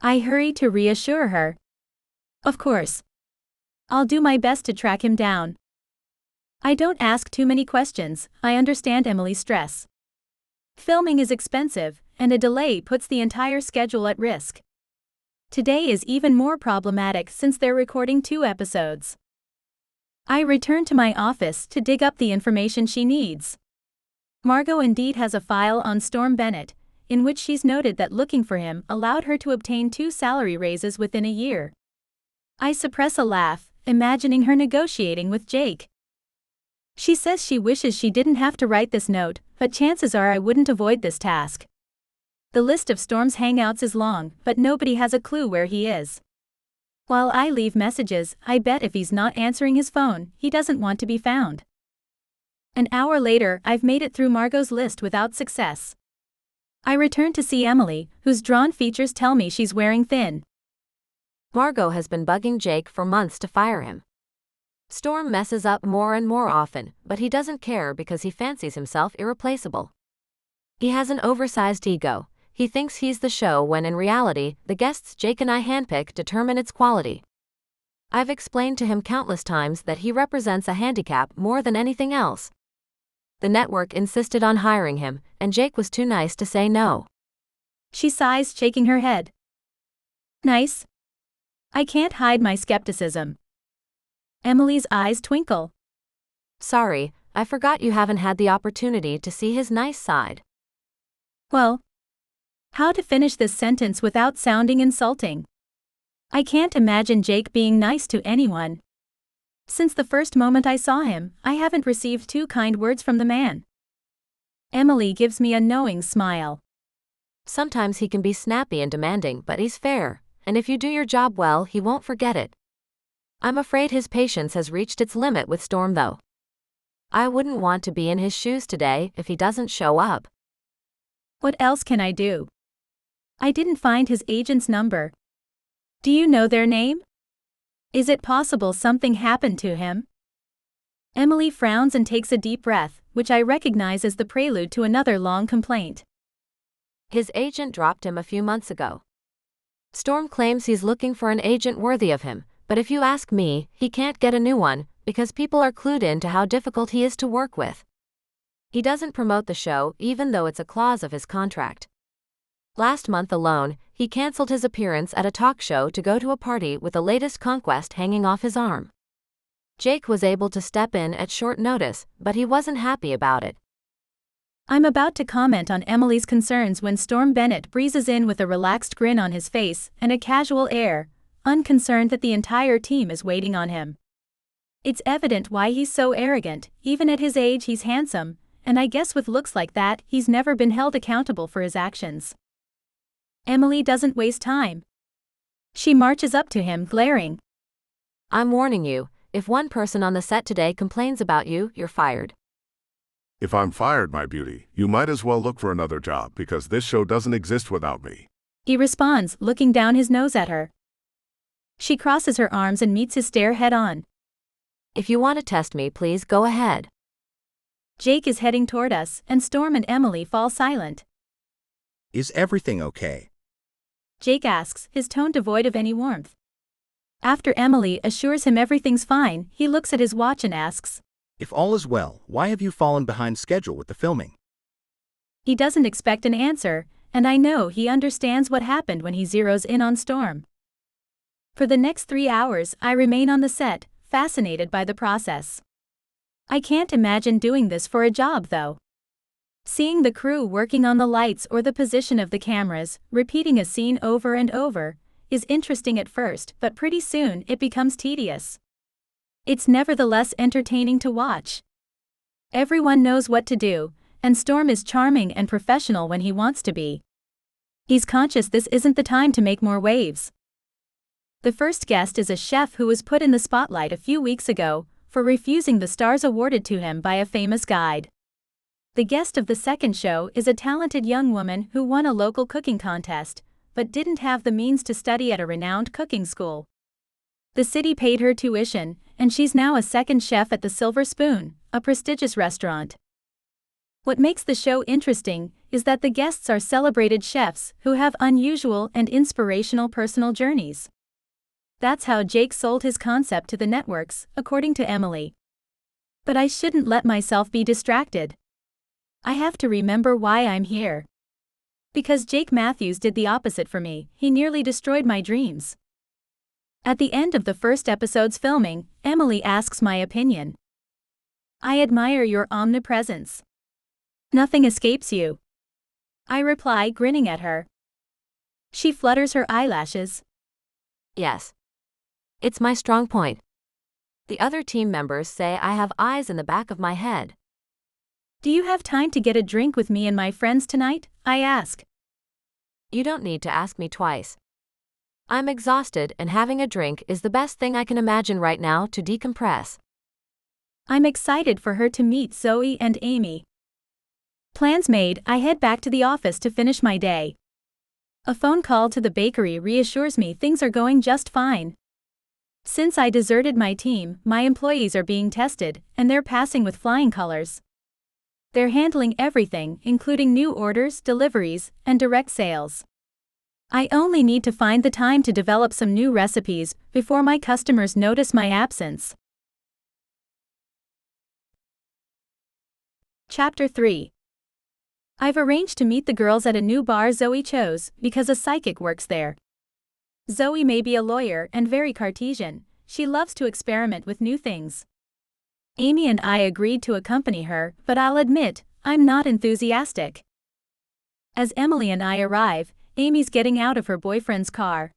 I hurry to reassure her. Of course. I'll do my best to track him down. I don't ask too many questions, I understand Emily's stress. Filming is expensive, and a delay puts the entire schedule at risk. Today is even more problematic since they're recording 2 episodes. I return to my office to dig up the information she needs. Margot indeed has a file on Storm Bennett, in which she's noted that looking for him allowed her to obtain 2 salary raises within a year. I suppress a laugh, imagining her negotiating with Jake. She says she wishes she didn't have to write this note, but chances are I wouldn't avoid this task. The list of Storm's hangouts is long, but nobody has a clue where he is. While I leave messages, I bet if he's not answering his phone, he doesn't want to be found. An hour later, I've made it through Margot's list without success. I return to see Emily, whose drawn features tell me she's wearing thin. Margot has been bugging Jake for months to fire him. Storm messes up more and more often, but he doesn't care because he fancies himself irreplaceable. He has an oversized ego. He thinks he's the show when in reality, the guests Jake and I handpick determine its quality. I've explained to him countless times that he represents a handicap more than anything else. The network insisted on hiring him, and Jake was too nice to say no. She sighs, shaking her head. Nice? I can't hide my skepticism. Emily's eyes twinkle. Sorry, I forgot you haven't had the opportunity to see his nice side. Well, how to finish this sentence without sounding insulting? I can't imagine Jake being nice to anyone. Since the first moment I saw him, I haven't received 2 kind words from the man. Emily gives me a knowing smile. Sometimes he can be snappy and demanding, but he's fair, and if you do your job well, he won't forget it. I'm afraid his patience has reached its limit with Storm though. I wouldn't want to be in his shoes today if he doesn't show up. What else can I do? I didn't find his agent's number. Do you know their name? Is it possible something happened to him? Emily frowns and takes a deep breath, which I recognize as the prelude to another long complaint. His agent dropped him a few months ago. Storm claims he's looking for an agent worthy of him, but if you ask me, he can't get a new one, because people are clued in to how difficult he is to work with. He doesn't promote the show even though it's a clause of his contract. Last month alone, he canceled his appearance at a talk show to go to a party with the latest conquest hanging off his arm. Jake was able to step in at short notice, but he wasn't happy about it. I'm about to comment on Emily's concerns when Storm Bennett breezes in with a relaxed grin on his face and a casual air, unconcerned that the entire team is waiting on him. It's evident why he's so arrogant. Even at his age he's handsome, and I guess with looks like that, he's never been held accountable for his actions. Emily doesn't waste time. She marches up to him, glaring. I'm warning you, if one person on the set today complains about you, you're fired. If I'm fired, my beauty, you might as well look for another job because this show doesn't exist without me. He responds, looking down his nose at her. She crosses her arms and meets his stare head-on. If you want to test me, please go ahead. Jake is heading toward us, and Storm and Emily fall silent. Is everything okay? Jake asks, his tone devoid of any warmth. After Emily assures him everything's fine, he looks at his watch and asks, If all is well, why have you fallen behind schedule with the filming? He doesn't expect an answer, and I know he understands what happened when he zeroes in on Storm. For the next 3 hours, I remain on the set, fascinated by the process. I can't imagine doing this for a job though. Seeing the crew working on the lights or the position of the cameras, repeating a scene over and over, is interesting at first, but pretty soon it becomes tedious. It's nevertheless entertaining to watch. Everyone knows what to do, and Storm is charming and professional when he wants to be. He's conscious this isn't the time to make more waves. The first guest is a chef who was put in the spotlight a few weeks ago for refusing the stars awarded to him by a famous guide. The guest of the second show is a talented young woman who won a local cooking contest, but didn't have the means to study at a renowned cooking school. The city paid her tuition, and she's now a second chef at the Silver Spoon, a prestigious restaurant. What makes the show interesting is that the guests are celebrated chefs who have unusual and inspirational personal journeys. That's how Jake sold his concept to the networks, according to Emily. But I shouldn't let myself be distracted. I have to remember why I'm here. Because Jake Matthews did the opposite for me, he nearly destroyed my dreams. At the end of the first episode's filming, Emily asks my opinion. I admire your omnipresence. Nothing escapes you. I reply, grinning at her. She flutters her eyelashes. Yes. It's my strong point. The other team members say I have eyes in the back of my head. Do you have time to get a drink with me and my friends tonight? I ask. You don't need to ask me twice. I'm exhausted and having a drink is the best thing I can imagine right now to decompress. I'm excited for her to meet Zoe and Amy. Plans made, I head back to the office to finish my day. A phone call to the bakery reassures me things are going just fine. Since I deserted my team, my employees are being tested, and they're passing with flying colors. They're handling everything, including new orders, deliveries, and direct sales. I only need to find the time to develop some new recipes before my customers notice my absence. Chapter 3. I've arranged to meet the girls at a new bar Zoe chose because a psychic works there. Zoe may be a lawyer and very Cartesian, she loves to experiment with new things. Amy and I agreed to accompany her, but I'll admit, I'm not enthusiastic. As Emily and I arrive, Amy's getting out of her boyfriend's car.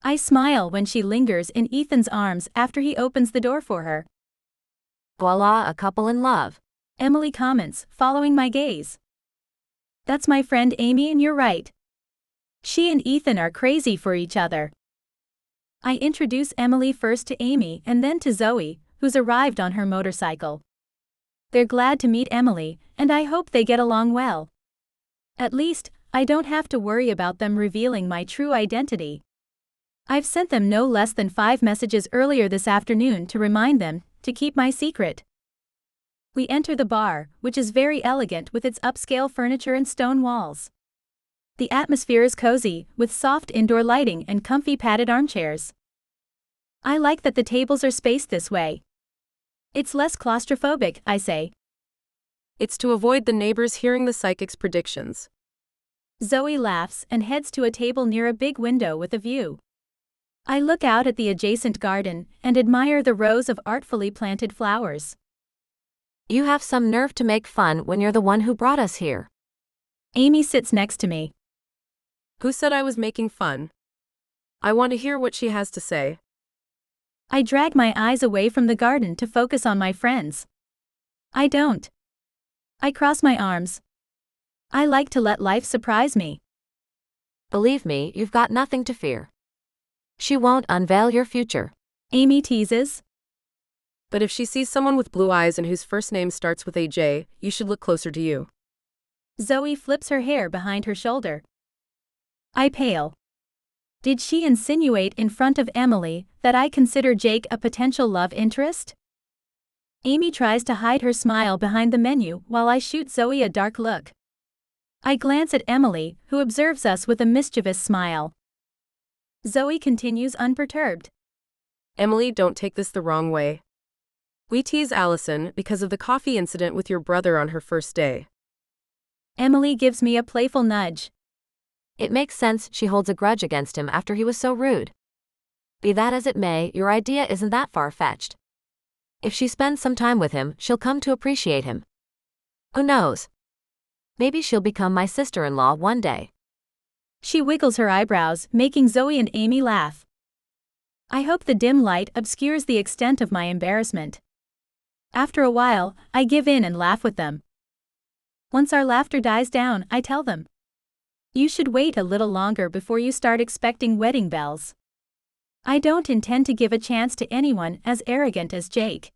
I smile when she lingers in Ethan's arms after he opens the door for her. Voila, a couple in love. Emily comments, following my gaze. That's my friend Amy, and you're right. She and Ethan are crazy for each other. I introduce Emily first to Amy and then to Zoe, who's arrived on her motorcycle. They're glad to meet Emily, and I hope they get along well. At least, I don't have to worry about them revealing my true identity. I've sent them no less than 5 messages earlier this afternoon to remind them to keep my secret. We enter the bar, which is very elegant with its upscale furniture and stone walls. The atmosphere is cozy, with soft indoor lighting and comfy padded armchairs. I like that the tables are spaced this way. It's less claustrophobic, I say. It's to avoid the neighbors hearing the psychic's predictions. Zoe laughs and heads to a table near a big window with a view. I look out at the adjacent garden and admire the rows of artfully planted flowers. You have some nerve to make fun when you're the one who brought us here. Amy sits next to me. Who said I was making fun? I want to hear what she has to say. I drag my eyes away from the garden to focus on my friends. I don't. I cross my arms. I like to let life surprise me. Believe me, you've got nothing to fear. She won't unveil your future. Amy teases. But if she sees someone with blue eyes and whose first name starts with a J, you should look closer to you. Zoe flips her hair behind her shoulder. I pale. Did she insinuate in front of Emily that I consider Jake a potential love interest? Amy tries to hide her smile behind the menu while I shoot Zoe a dark look. I glance at Emily, who observes us with a mischievous smile. Zoe continues unperturbed. Emily, don't take this the wrong way. We tease Allison because of the coffee incident with your brother on her first day. Emily gives me a playful nudge. It makes sense she holds a grudge against him after he was so rude. Be that as it may, your idea isn't that far-fetched. If she spends some time with him, she'll come to appreciate him. Who knows? Maybe she'll become my sister-in-law one day. She wiggles her eyebrows, making Zoe and Amy laugh. I hope the dim light obscures the extent of my embarrassment. After a while, I give in and laugh with them. Once our laughter dies down, I tell them. You should wait a little longer before you start expecting wedding bells. I don't intend to give a chance to anyone as arrogant as Jake.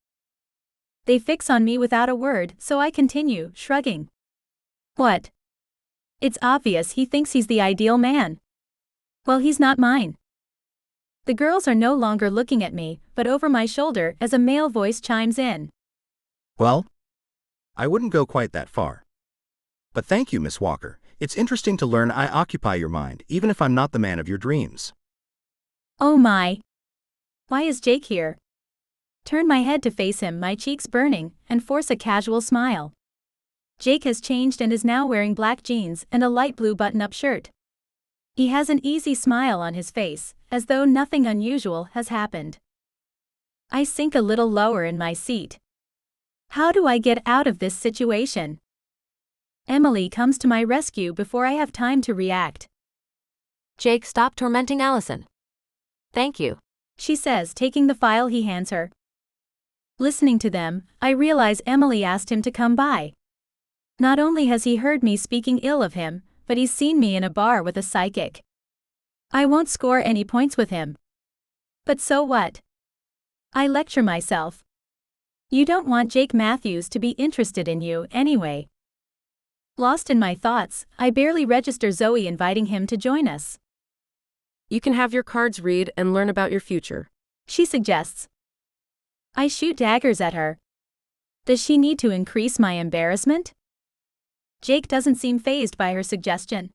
They fix on me without a word, so I continue, shrugging. What? It's obvious he thinks he's the ideal man. Well, he's not mine. The girls are no longer looking at me, but over my shoulder as a male voice chimes in. Well, I wouldn't go quite that far. But thank you, Miss Walker. It's interesting to learn I occupy your mind, even if I'm not the man of your dreams. Oh my. Why is Jake here? Turn my head to face him, my cheeks burning, and force a casual smile. Jake has changed and is now wearing black jeans and a light blue button-up shirt. He has an easy smile on his face, as though nothing unusual has happened. I sink a little lower in my seat. How do I get out of this situation? Emily comes to my rescue before I have time to react. Jake, stop tormenting Allison. Thank you, she says, taking the file he hands her. Listening to them, I realize Emily asked him to come by. Not only has he heard me speaking ill of him, but he's seen me in a bar with a psychic. I won't score any points with him. But so what? I lecture myself. You don't want Jake Matthews to be interested in you anyway. Lost in my thoughts, I barely register Zoe inviting him to join us. You can have your cards read and learn about your future, she suggests. I shoot daggers at her. Does she need to increase my embarrassment? Jake doesn't seem fazed by her suggestion.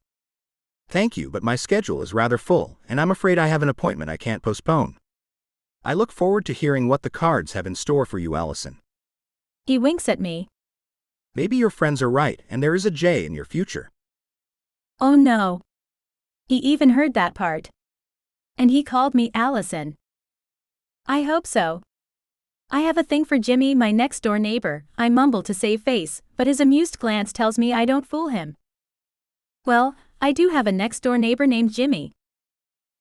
Thank you, but my schedule is rather full, and I'm afraid I have an appointment I can't postpone. I look forward to hearing what the cards have in store for you, Allison. He winks at me. Maybe your friends are right, and there is a J in your future. Oh no. He even heard that part. And he called me Allison. I hope so. I have a thing for Jimmy, my next-door neighbor, I mumble to save face, but his amused glance tells me I don't fool him. Well, I do have a next-door neighbor named Jimmy.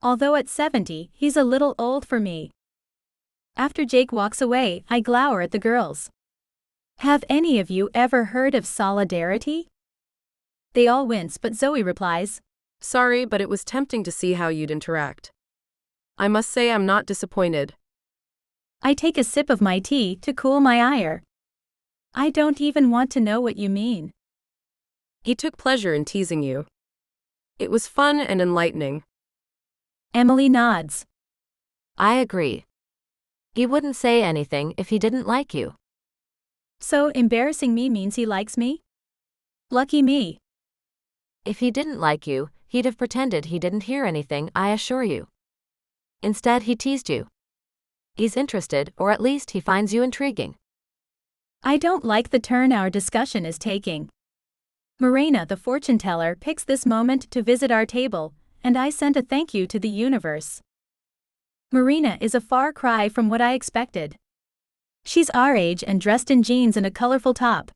Although at 70, he's a little old for me. After Jake walks away, I glower at the girls. Have any of you ever heard of solidarity? They all wince, but Zoe replies. Sorry, but it was tempting to see how you'd interact. I must say I'm not disappointed. I take a sip of my tea to cool my ire. I don't even want to know what you mean. He took pleasure in teasing you. It was fun and enlightening. Emily nods. I agree. He wouldn't say anything if he didn't like you. So embarrassing me means he likes me? Lucky me. If he didn't like you, he'd have pretended he didn't hear anything, I assure you. Instead, he teased you. He's interested, or at least he finds you intriguing. I don't like the turn our discussion is taking. Morena, the fortune teller, picks this moment to visit our table, and I send a thank you to the universe. Morena is a far cry from what I expected. She's our age and dressed in jeans and a colorful top.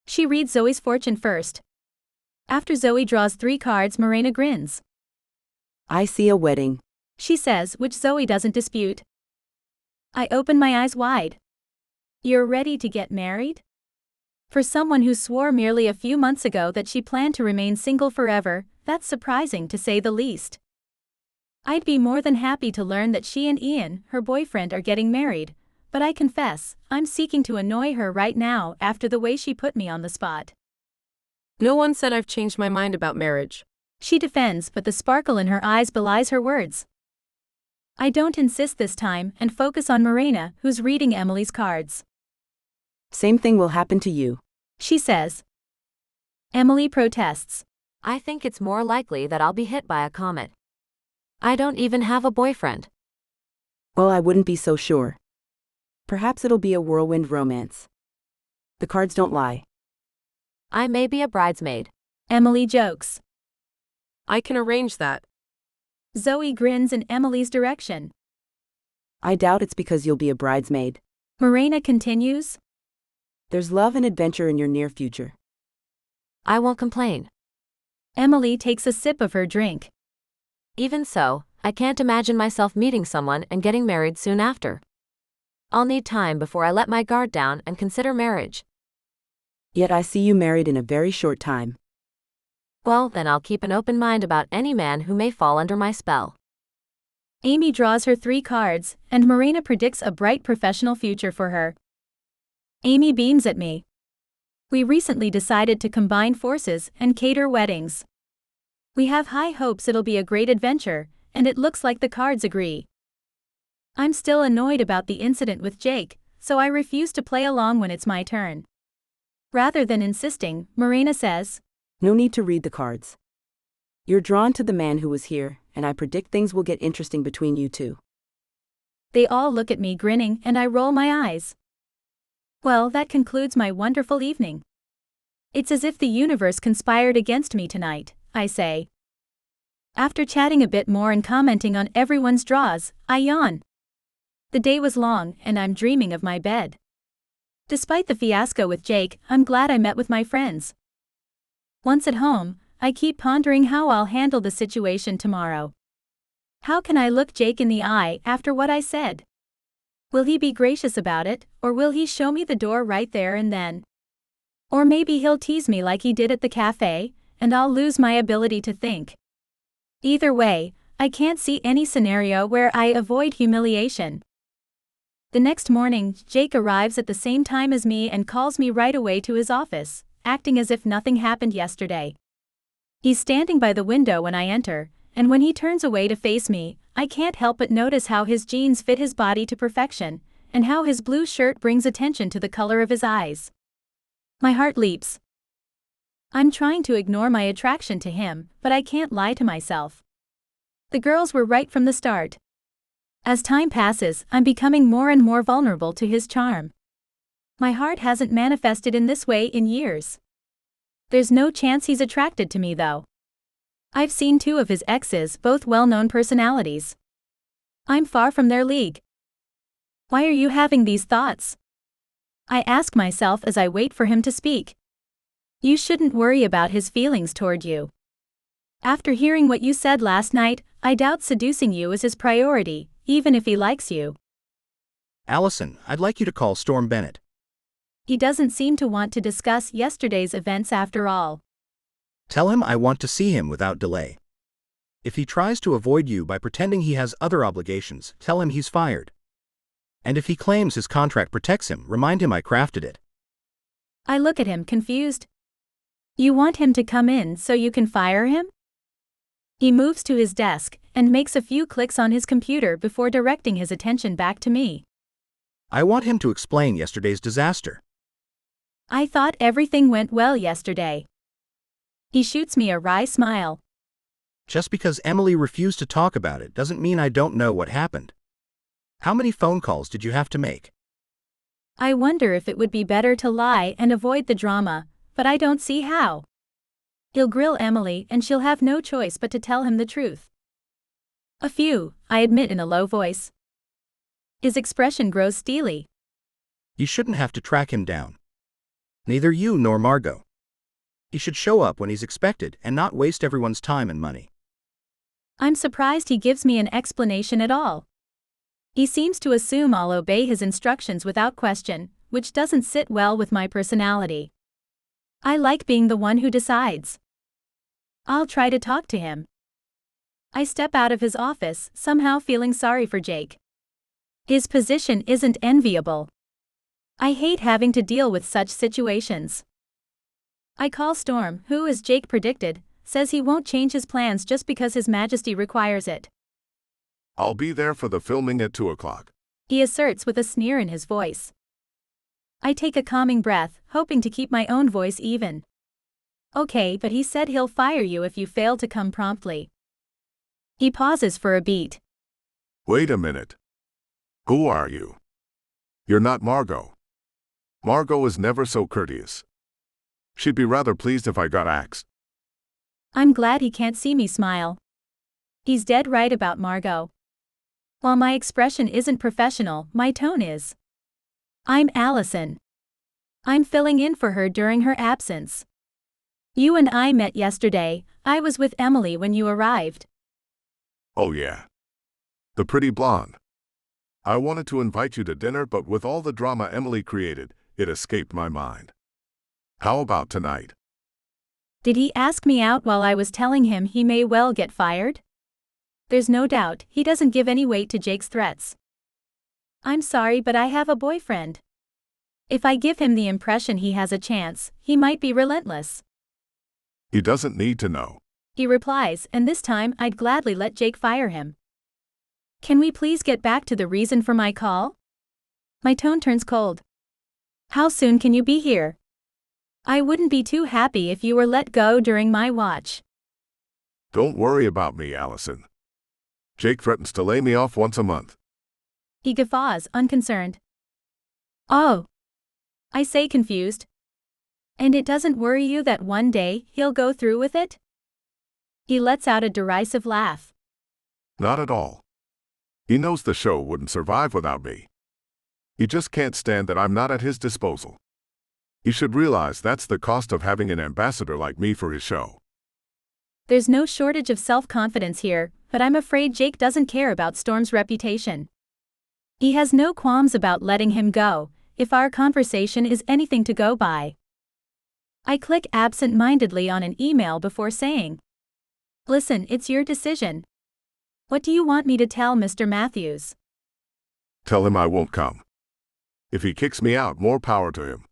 She reads Zoe's fortune first. After Zoe draws 3 cards, Morena grins. I see a wedding, she says, which Zoe doesn't dispute. I open my eyes wide. You're ready to get married? For someone who swore merely a few months ago that she planned to remain single forever, that's surprising to say the least. I'd be more than happy to learn that she and Ian, her boyfriend, are getting married, but I confess, I'm seeking to annoy her right now after the way she put me on the spot. No one said I've changed my mind about marriage, she defends, but the sparkle in her eyes belies her words. I don't insist this time and focus on Morena, who's reading Emily's cards. Same thing will happen to you, she says. Emily protests. I think it's more likely that I'll be hit by a comet. I don't even have a boyfriend. Well, I wouldn't be so sure. Perhaps it'll be a whirlwind romance. The cards don't lie. I may be a bridesmaid, Emily jokes. I can arrange that. Zoe grins in Emily's direction. I doubt it's because you'll be a bridesmaid. Morena continues. There's love and adventure in your near future. I won't complain. Emily takes a sip of her drink. Even so, I can't imagine myself meeting someone and getting married soon after. I'll need time before I let my guard down and consider marriage. Yet I see you married in a very short time. Well, then I'll keep an open mind about any man who may fall under my spell. Amy draws her 3 cards, and Marina predicts a bright professional future for her. Amy beams at me. We recently decided to combine forces and cater weddings. We have high hopes it'll be a great adventure, and it looks like the cards agree. I'm still annoyed about the incident with Jake, so I refuse to play along when it's my turn. Rather than insisting, Marina says, No need to read the cards. You're drawn to the man who was here, and I predict things will get interesting between you two. They all look at me grinning and I roll my eyes. Well, that concludes my wonderful evening. It's as if the universe conspired against me tonight, I say. After chatting a bit more and commenting on everyone's draws, I yawn. The day was long and I'm dreaming of my bed. Despite the fiasco with Jake, I'm glad I met with my friends. Once at home, I keep pondering how I'll handle the situation tomorrow. How can I look Jake in the eye after what I said? Will he be gracious about it, or will he show me the door right there and then? Or maybe he'll tease me like he did at the cafe, and I'll lose my ability to think. Either way, I can't see any scenario where I avoid humiliation. The next morning, Jake arrives at the same time as me and calls me right away to his office, acting as if nothing happened yesterday. He's standing by the window when I enter, and when he turns away to face me, I can't help but notice how his jeans fit his body to perfection, and how his blue shirt brings attention to the color of his eyes. My heart leaps. I'm trying to ignore my attraction to him, but I can't lie to myself. The girls were right from the start. As time passes, I'm becoming more and more vulnerable to his charm. My heart hasn't manifested in this way in years. There's no chance he's attracted to me though. I've seen 2 of his exes, both well-known personalities. I'm far from their league. Why are you having these thoughts? I ask myself as I wait for him to speak. You shouldn't worry about his feelings toward you. After hearing what you said last night, I doubt seducing you is his priority, even if he likes you. Allison, I'd like you to call Storm Bennett. He doesn't seem to want to discuss yesterday's events after all. Tell him I want to see him without delay. If he tries to avoid you by pretending he has other obligations, tell him he's fired. And if he claims his contract protects him, remind him I crafted it. I look at him confused. You want him to come in so you can fire him? He moves to his desk and makes a few clicks on his computer before directing his attention back to me. I want him to explain yesterday's disaster. I thought everything went well yesterday. He shoots me a wry smile. Just because Emily refused to talk about it doesn't mean I don't know what happened. How many phone calls did you have to make? I wonder if it would be better to lie and avoid the drama, but I don't see how. He'll grill Emily and she'll have no choice but to tell him the truth. A few, I admit in a low voice. His expression grows steely. You shouldn't have to track him down. Neither you nor Margot. He should show up when he's expected and not waste everyone's time and money. I'm surprised he gives me an explanation at all. He seems to assume I'll obey his instructions without question, which doesn't sit well with my personality. I like being the one who decides. I'll try to talk to him. I step out of his office, somehow feeling sorry for Jake. His position isn't enviable. I hate having to deal with such situations. I call Storm, who, as Jake predicted, says he won't change his plans just because His Majesty requires it. I'll be there for the filming at 2 o'clock. He asserts with a sneer in his voice. I take a calming breath, hoping to keep my own voice even. Okay, but he said he'll fire you if you fail to come promptly. He pauses for a beat. Wait a minute. Who are you? You're not Margot. Margot is never so courteous. She'd be rather pleased if I got axed. I'm glad he can't see me smile. He's dead right about Margot. While my expression isn't professional, my tone is. I'm Allison. I'm filling in for her during her absence. You and I met yesterday. I was with Emily when you arrived. Oh yeah. The pretty blonde. I wanted to invite you to dinner, but with all the drama Emily created, it escaped my mind. How about tonight? Did he ask me out while I was telling him he may well get fired? There's no doubt he doesn't give any weight to Jake's threats. I'm sorry, but I have a boyfriend. If I give him the impression he has a chance, he might be relentless. He doesn't need to know. He replies, and this time I'd gladly let Jake fire him. Can we please get back to the reason for my call? My tone turns cold. How soon can you be here? I wouldn't be too happy if you were let go during my watch. Don't worry about me, Allison. Jake threatens to lay me off once a month. He guffaws, unconcerned. Oh. I say, confused. And it doesn't worry you that one day he'll go through with it? He lets out a derisive laugh. Not at all. He knows the show wouldn't survive without me. He just can't stand that I'm not at his disposal. He should realize that's the cost of having an ambassador like me for his show. There's no shortage of self-confidence here, but I'm afraid Jake doesn't care about Storm's reputation. He has no qualms about letting him go, if our conversation is anything to go by. I click absent-mindedly on an email before saying, "Listen, it's your decision. What do you want me to tell Mr. Matthews?" Tell him I won't come. If he kicks me out, more power to him.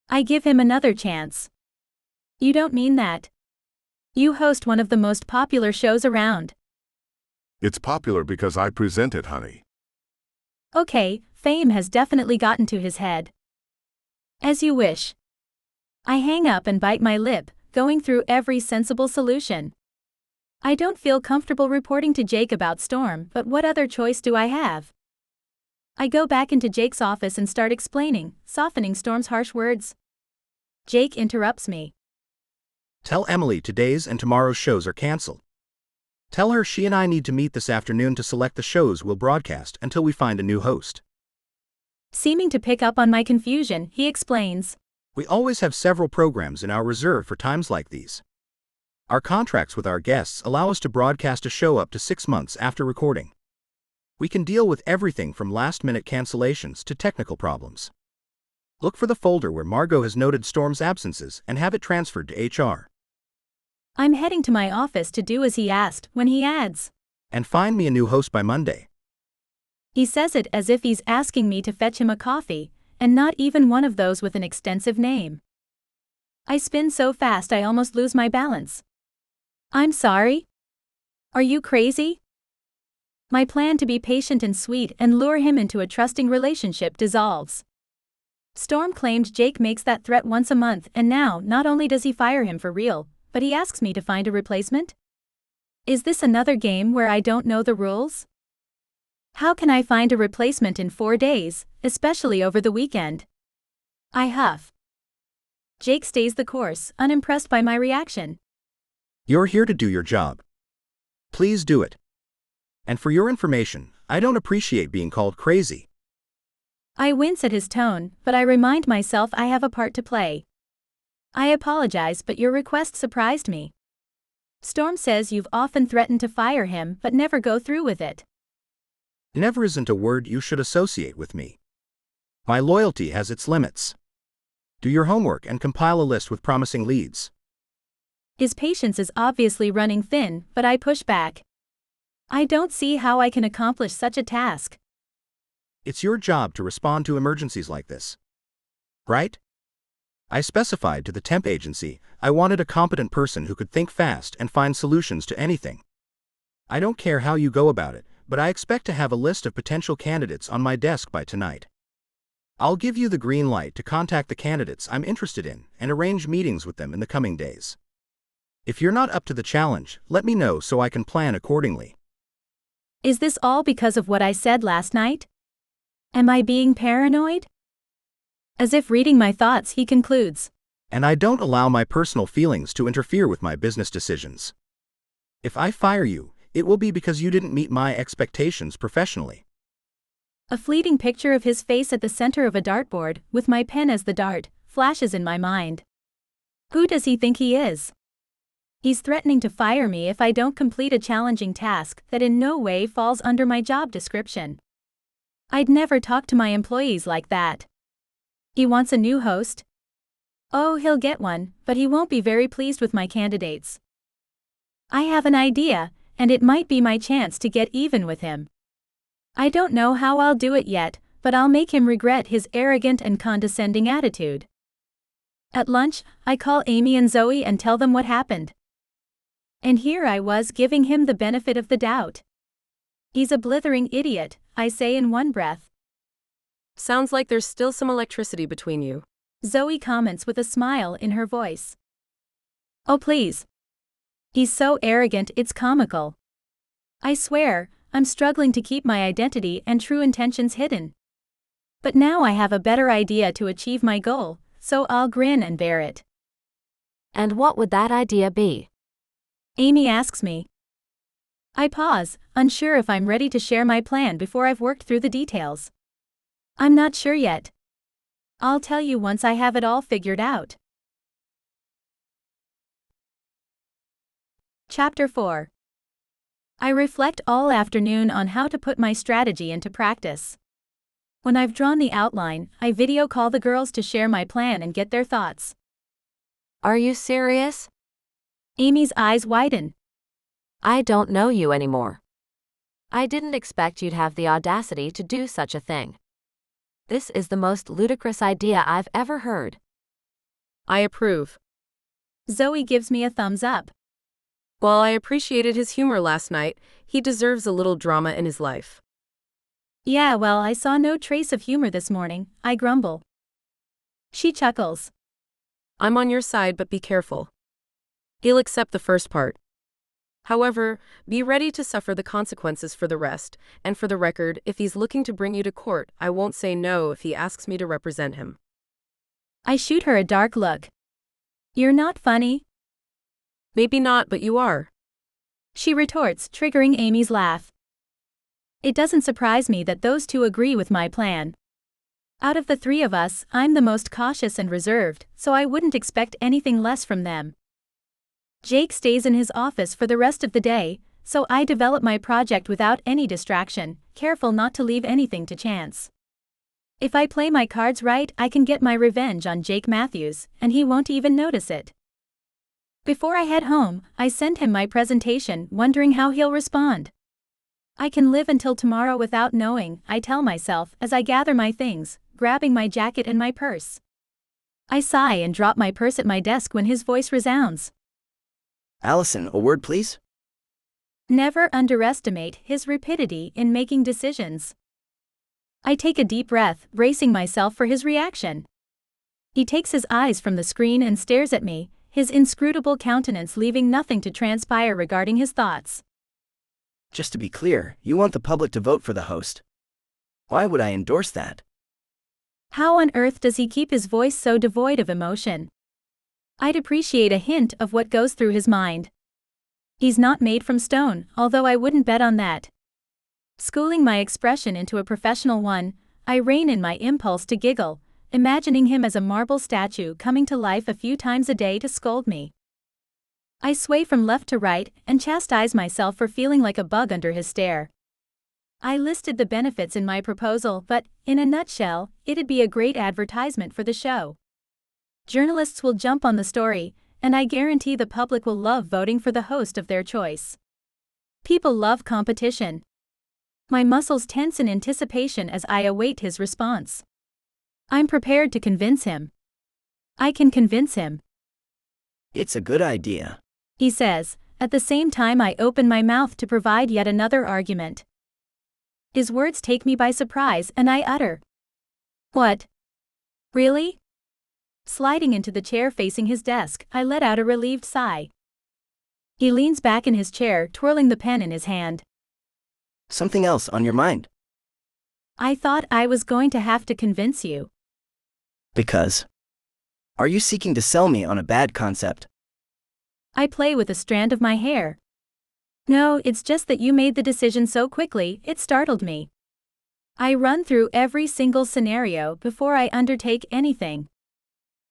I give him another chance. You don't mean that. You host one of the most popular shows around. It's popular because I present it, honey. Okay, fame has definitely gotten to his head. As you wish. I hang up and bite my lip, going through every sensible solution. I don't feel comfortable reporting to Jake about Storm, but what other choice do I have? I go back into Jake's office and start explaining, softening Storm's harsh words. Jake interrupts me. Tell Emily today's and tomorrow's shows are canceled. Tell her she and I need to meet this afternoon to select the shows we'll broadcast until we find a new host. Seeming to pick up on my confusion, he explains. We always have several programs in our reserve for times like these. Our contracts with our guests allow us to broadcast a show up to 6 months after recording. We can deal with everything from last-minute cancellations to technical problems. Look for the folder where Margot has noted Storm's absences and have it transferred to HR. I'm heading to my office to do as he asked when he adds, And find me a new host by Monday. He says it as if he's asking me to fetch him a coffee, and not even one of those with an extensive name. I spin so fast I almost lose my balance. I'm sorry? Are you crazy? My plan to be patient and sweet and lure him into a trusting relationship dissolves. Storm claimed Jake makes that threat once a month, and now not only does he fire him for real, but he asks me to find a replacement? Is this another game where I don't know the rules? How can I find a replacement in 4 days, especially over the weekend? I huff. Jake stays the course, unimpressed by my reaction. You're here to do your job. Please do it. And for your information, I don't appreciate being called crazy. I wince at his tone, but I remind myself I have a part to play. I apologize, but your request surprised me. Storm says you've often threatened to fire him but never go through with it. Never isn't a word you should associate with me. My loyalty has its limits. Do your homework and compile a list with promising leads. His patience is obviously running thin, but I push back. I don't see how I can accomplish such a task. It's your job to respond to emergencies like this. Right? I specified to the temp agency I wanted a competent person who could think fast and find solutions to anything. I don't care how you go about it, but I expect to have a list of potential candidates on my desk by tonight. I'll give you the green light to contact the candidates I'm interested in and arrange meetings with them in the coming days. If you're not up to the challenge, let me know so I can plan accordingly. Is this all because of what I said last night? Am I being paranoid? As if reading my thoughts, he concludes. And I don't allow my personal feelings to interfere with my business decisions. If I fire you, it will be because you didn't meet my expectations professionally. A fleeting picture of his face at the center of a dartboard, with my pen as the dart, flashes in my mind. Who does he think he is? He's threatening to fire me if I don't complete a challenging task that in no way falls under my job description. I'd never talk to my employees like that. He wants a new host? Oh, he'll get one, but he won't be very pleased with my candidates. I have an idea, and it might be my chance to get even with him. I don't know how I'll do it yet, but I'll make him regret his arrogant and condescending attitude. At lunch, I call Amy and Zoe and tell them what happened. And here I was giving him the benefit of the doubt. He's a blithering idiot, I say in one breath. Sounds like there's still some electricity between you. Zoe comments with a smile in her voice. Oh please. He's so arrogant it's comical. I swear, I'm struggling to keep my identity and true intentions hidden. But now I have a better idea to achieve my goal, so I'll grin and bear it. And what would that idea be? Amy asks me. I pause, unsure if I'm ready to share my plan before I've worked through the details. I'm not sure yet. I'll tell you once I have it all figured out. Chapter 4. I reflect all afternoon on how to put my strategy into practice. When I've drawn the outline, I video call the girls to share my plan and get their thoughts. Are you serious? Amy's eyes widen. I don't know you anymore. I didn't expect you'd have the audacity to do such a thing. This is the most ludicrous idea I've ever heard. I approve. Zoe gives me a thumbs up. While I appreciated his humor last night, he deserves a little drama in his life. Yeah, well, I saw no trace of humor this morning, I grumble. She chuckles. I'm on your side, but be careful. He'll accept the first part. However, be ready to suffer the consequences for the rest, and for the record, if he's looking to bring you to court, I won't say no if he asks me to represent him. I shoot her a dark look. You're not funny? Maybe not, but you are. She retorts, triggering Amy's laugh. It doesn't surprise me that those two agree with my plan. Out of the three of us, I'm the most cautious and reserved, so I wouldn't expect anything less from them. Jake stays in his office for the rest of the day, so I develop my project without any distraction, careful not to leave anything to chance. If I play my cards right, I can get my revenge on Jake Matthews, and he won't even notice it. Before I head home, I send him my presentation, wondering how he'll respond. I can live until tomorrow without knowing, I tell myself as I gather my things, grabbing my jacket and my purse. I sigh and drop my purse at my desk when his voice resounds. Allison, a word please? Never underestimate his rapidity in making decisions. I take a deep breath, bracing myself for his reaction. He takes his eyes from the screen and stares at me, his inscrutable countenance leaving nothing to transpire regarding his thoughts. Just to be clear, you want the public to vote for the host. Why would I endorse that? How on earth does he keep his voice so devoid of emotion? I'd appreciate a hint of what goes through his mind. He's not made from stone, although I wouldn't bet on that. Schooling my expression into a professional one, I rein in my impulse to giggle, imagining him as a marble statue coming to life a few times a day to scold me. I sway from left to right and chastise myself for feeling like a bug under his stare. I listed the benefits in my proposal, but, in a nutshell, it'd be a great advertisement for the show. Journalists will jump on the story, and I guarantee the public will love voting for the host of their choice. People love competition. My muscles tense in anticipation as I await his response. I'm prepared to convince him. I can convince him. It's a good idea, he says, at the same time I open my mouth to provide yet another argument. His words take me by surprise and I utter. What? Really? Sliding into the chair facing his desk, I let out a relieved sigh. He leans back in his chair, twirling the pen in his hand. Something else on your mind? I thought I was going to have to convince you. Because? Are you seeking to sell me on a bad concept? I play with a strand of my hair. No, it's just that you made the decision so quickly, it startled me. I run through every single scenario before I undertake anything.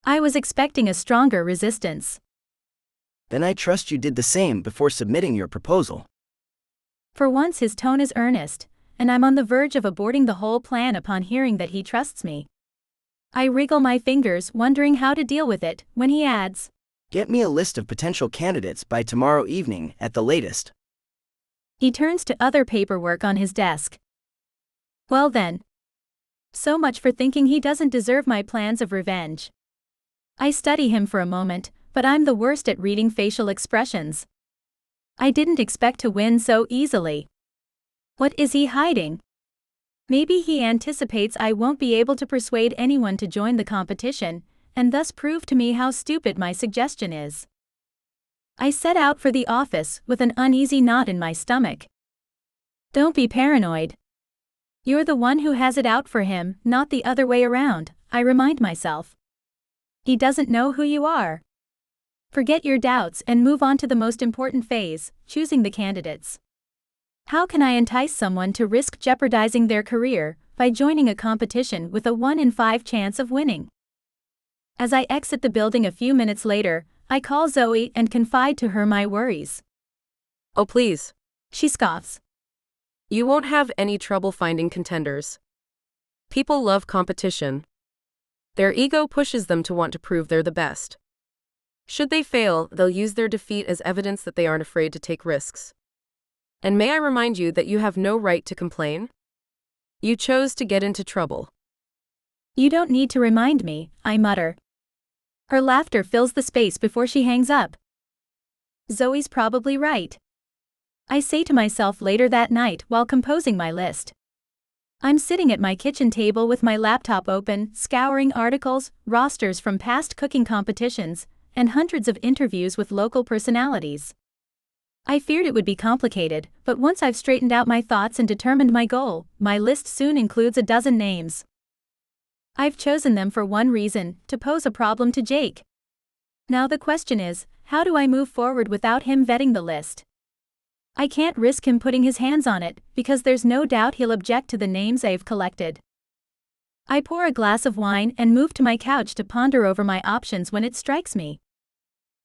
I was expecting a stronger resistance. Then I trust you did the same before submitting your proposal. For once his tone is earnest, and I'm on the verge of aborting the whole plan upon hearing that he trusts me. I wriggle my fingers, wondering how to deal with it, when he adds, Get me a list of potential candidates by tomorrow evening at the latest. He turns to other paperwork on his desk. Well then. So much for thinking he doesn't deserve my plans of revenge. I study him for a moment, but I'm the worst at reading facial expressions. I didn't expect to win so easily. What is he hiding? Maybe he anticipates I won't be able to persuade anyone to join the competition, and thus prove to me how stupid my suggestion is. I set out for the office with an uneasy knot in my stomach. Don't be paranoid. You're the one who has it out for him, not the other way around, I remind myself. He doesn't know who you are. Forget your doubts and move on to the most important phase, choosing the candidates. How can I entice someone to risk jeopardizing their career by joining a competition with a 1 in 5 chance of winning? As I exit the building a few minutes later, I call Zoe and confide to her my worries. Oh please. She scoffs. You won't have any trouble finding contenders. People love competition. Their ego pushes them to want to prove they're the best. Should they fail, they'll use their defeat as evidence that they aren't afraid to take risks. And may I remind you that you have no right to complain? You chose to get into trouble. You don't need to remind me, I mutter. Her laughter fills the space before she hangs up. Zoe's probably right. I say to myself later that night while composing my list. I'm sitting at my kitchen table with my laptop open, scouring articles, rosters from past cooking competitions, and hundreds of interviews with local personalities. I feared it would be complicated, but once I've straightened out my thoughts and determined my goal, my list soon includes a dozen names. I've chosen them for one reason, to pose a problem to Jake. Now the question is, how do I move forward without him vetting the list? I can't risk him putting his hands on it, because there's no doubt he'll object to the names I've collected. I pour a glass of wine and move to my couch to ponder over my options when it strikes me.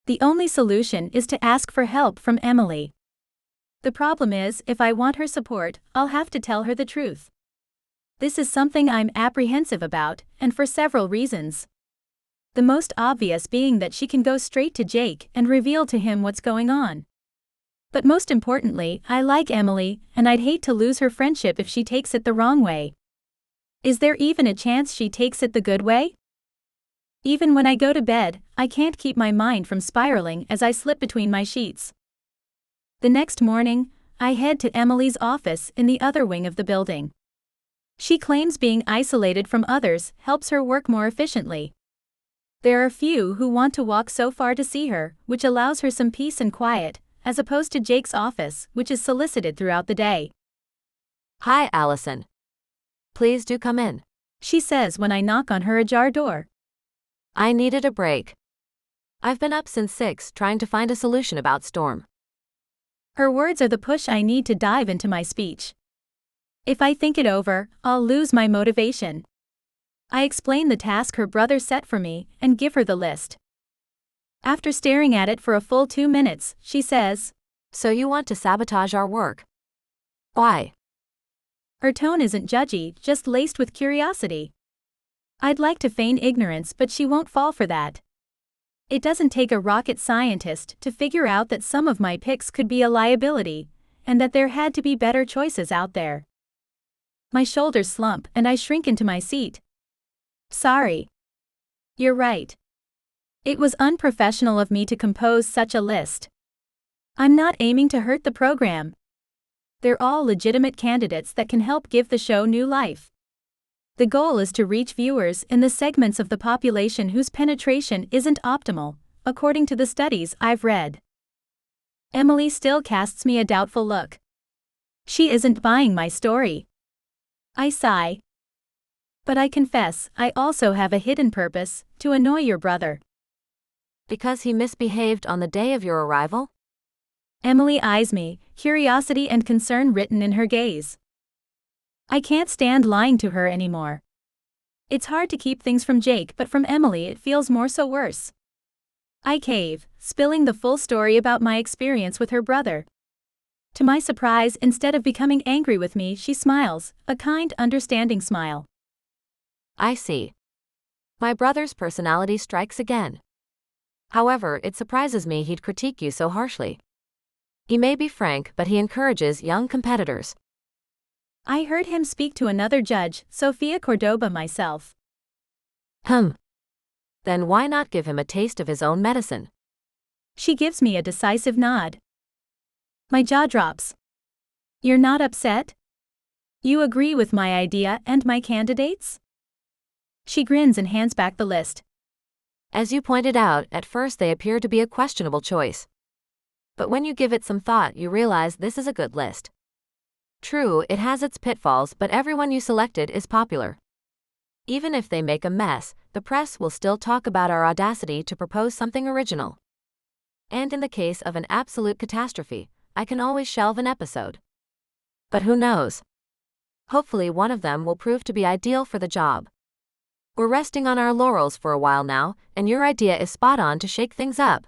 The only solution is to ask for help from Emily. The problem is, if I want her support, I'll have to tell her the truth. This is something I'm apprehensive about, and for several reasons. The most obvious being that she can go straight to Jake and reveal to him what's going on. But most importantly, I like Emily, and I'd hate to lose her friendship if she takes it the wrong way. Is there even a chance she takes it the good way? Even when I go to bed, I can't keep my mind from spiraling as I slip between my sheets. The next morning, I head to Emily's office in the other wing of the building. She claims being isolated from others helps her work more efficiently. There are few who want to walk so far to see her, which allows her some peace and quiet, as opposed to Jake's office, which is solicited throughout the day. Hi, Allison. Please do come in. She says when I knock on her ajar door. I needed a break. I've been up since 6 trying to find a solution about Storm. Her words are the push I need to dive into my speech. If I think it over, I'll lose my motivation. I explain the task her brother set for me and give her the list. After staring at it for a full 2 minutes, she says, So you want to sabotage our work? Why? Her tone isn't judgy, just laced with curiosity. I'd like to feign ignorance, but she won't fall for that. It doesn't take a rocket scientist to figure out that some of my picks could be a liability, and that there had to be better choices out there. My shoulders slump and I shrink into my seat. Sorry. You're right. It was unprofessional of me to compose such a list. I'm not aiming to hurt the program. They're all legitimate candidates that can help give the show new life. The goal is to reach viewers in the segments of the population whose penetration isn't optimal, according to the studies I've read. Emily still casts me a doubtful look. She isn't buying my story. I sigh. But I confess, I also have a hidden purpose, to annoy your brother. Because he misbehaved on the day of your arrival? Emily eyes me, curiosity and concern written in her gaze. I can't stand lying to her anymore. It's hard to keep things from Jake, but from Emily it feels more so worse. I cave, spilling the full story about my experience with her brother. To my surprise, instead of becoming angry with me, she smiles, a kind, understanding smile. I see. My brother's personality strikes again. However, it surprises me he'd critique you so harshly. He may be frank, but he encourages young competitors. I heard him speak to another judge, Sofia Cordoba myself. Then why not give him a taste of his own medicine? She gives me a decisive nod. My jaw drops. You're not upset? You agree with my idea and my candidates? She grins and hands back the list. As you pointed out, at first they appear to be a questionable choice. But when you give it some thought, you realize this is a good list. True, it has its pitfalls, but everyone you selected is popular. Even if they make a mess, the press will still talk about our audacity to propose something original. And in the case of an absolute catastrophe, I can always shelve an episode. But who knows? Hopefully one of them will prove to be ideal for the job. We're resting on our laurels for a while now, and your idea is spot on to shake things up.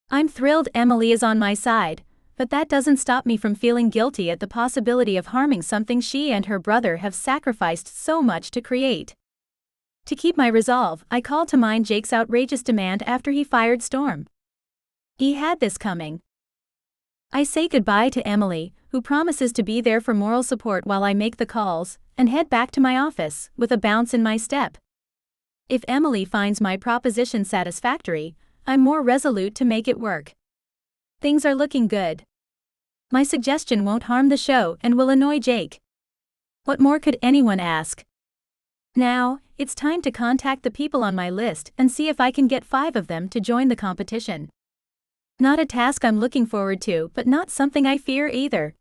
I'm thrilled Emily is on my side, but that doesn't stop me from feeling guilty at the possibility of harming something she and her brother have sacrificed so much to create. To keep my resolve, I call to mind Jake's outrageous demand after he fired Storm. He had this coming. I say goodbye to Emily, who promises to be there for moral support while I make the calls, and head back to my office, with a bounce in my step. If Emily finds my proposition satisfactory, I'm more resolute to make it work. Things are looking good. My suggestion won't harm the show and will annoy Jake. What more could anyone ask? Now, it's time to contact the people on my list and see if I can get 5 of them to join the competition. Not a task I'm looking forward to, but not something I fear either.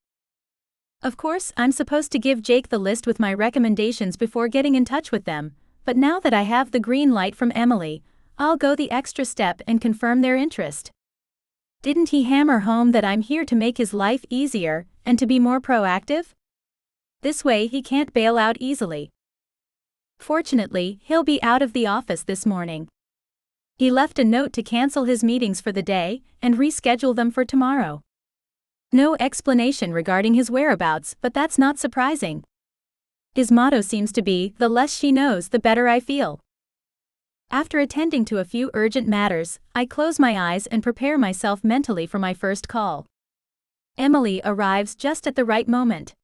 Of course, I'm supposed to give Jake the list with my recommendations before getting in touch with them, but now that I have the green light from Emily, I'll go the extra step and confirm their interest. Didn't he hammer home that I'm here to make his life easier and to be more proactive? This way he can't bail out easily. Fortunately, he'll be out of the office this morning. He left a note to cancel his meetings for the day and reschedule them for tomorrow. No explanation regarding his whereabouts, but that's not surprising. His motto seems to be, the less she knows, the better I feel. After attending to a few urgent matters, I close my eyes and prepare myself mentally for my first call. Emily arrives just at the right moment.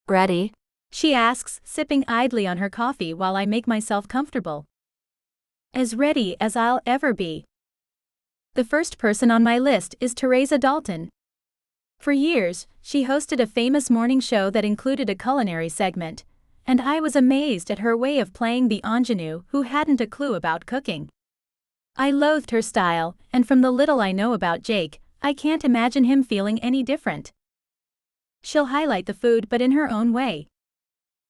Ready? She asks, sipping idly on her coffee while I make myself comfortable. As ready as I'll ever be. The first person on my list is Teresa Dalton. For years, she hosted a famous morning show that included a culinary segment, and I was amazed at her way of playing the ingenue who hadn't a clue about cooking. I loathed her style, and from the little I know about Jake, I can't imagine him feeling any different. She'll highlight the food but in her own way.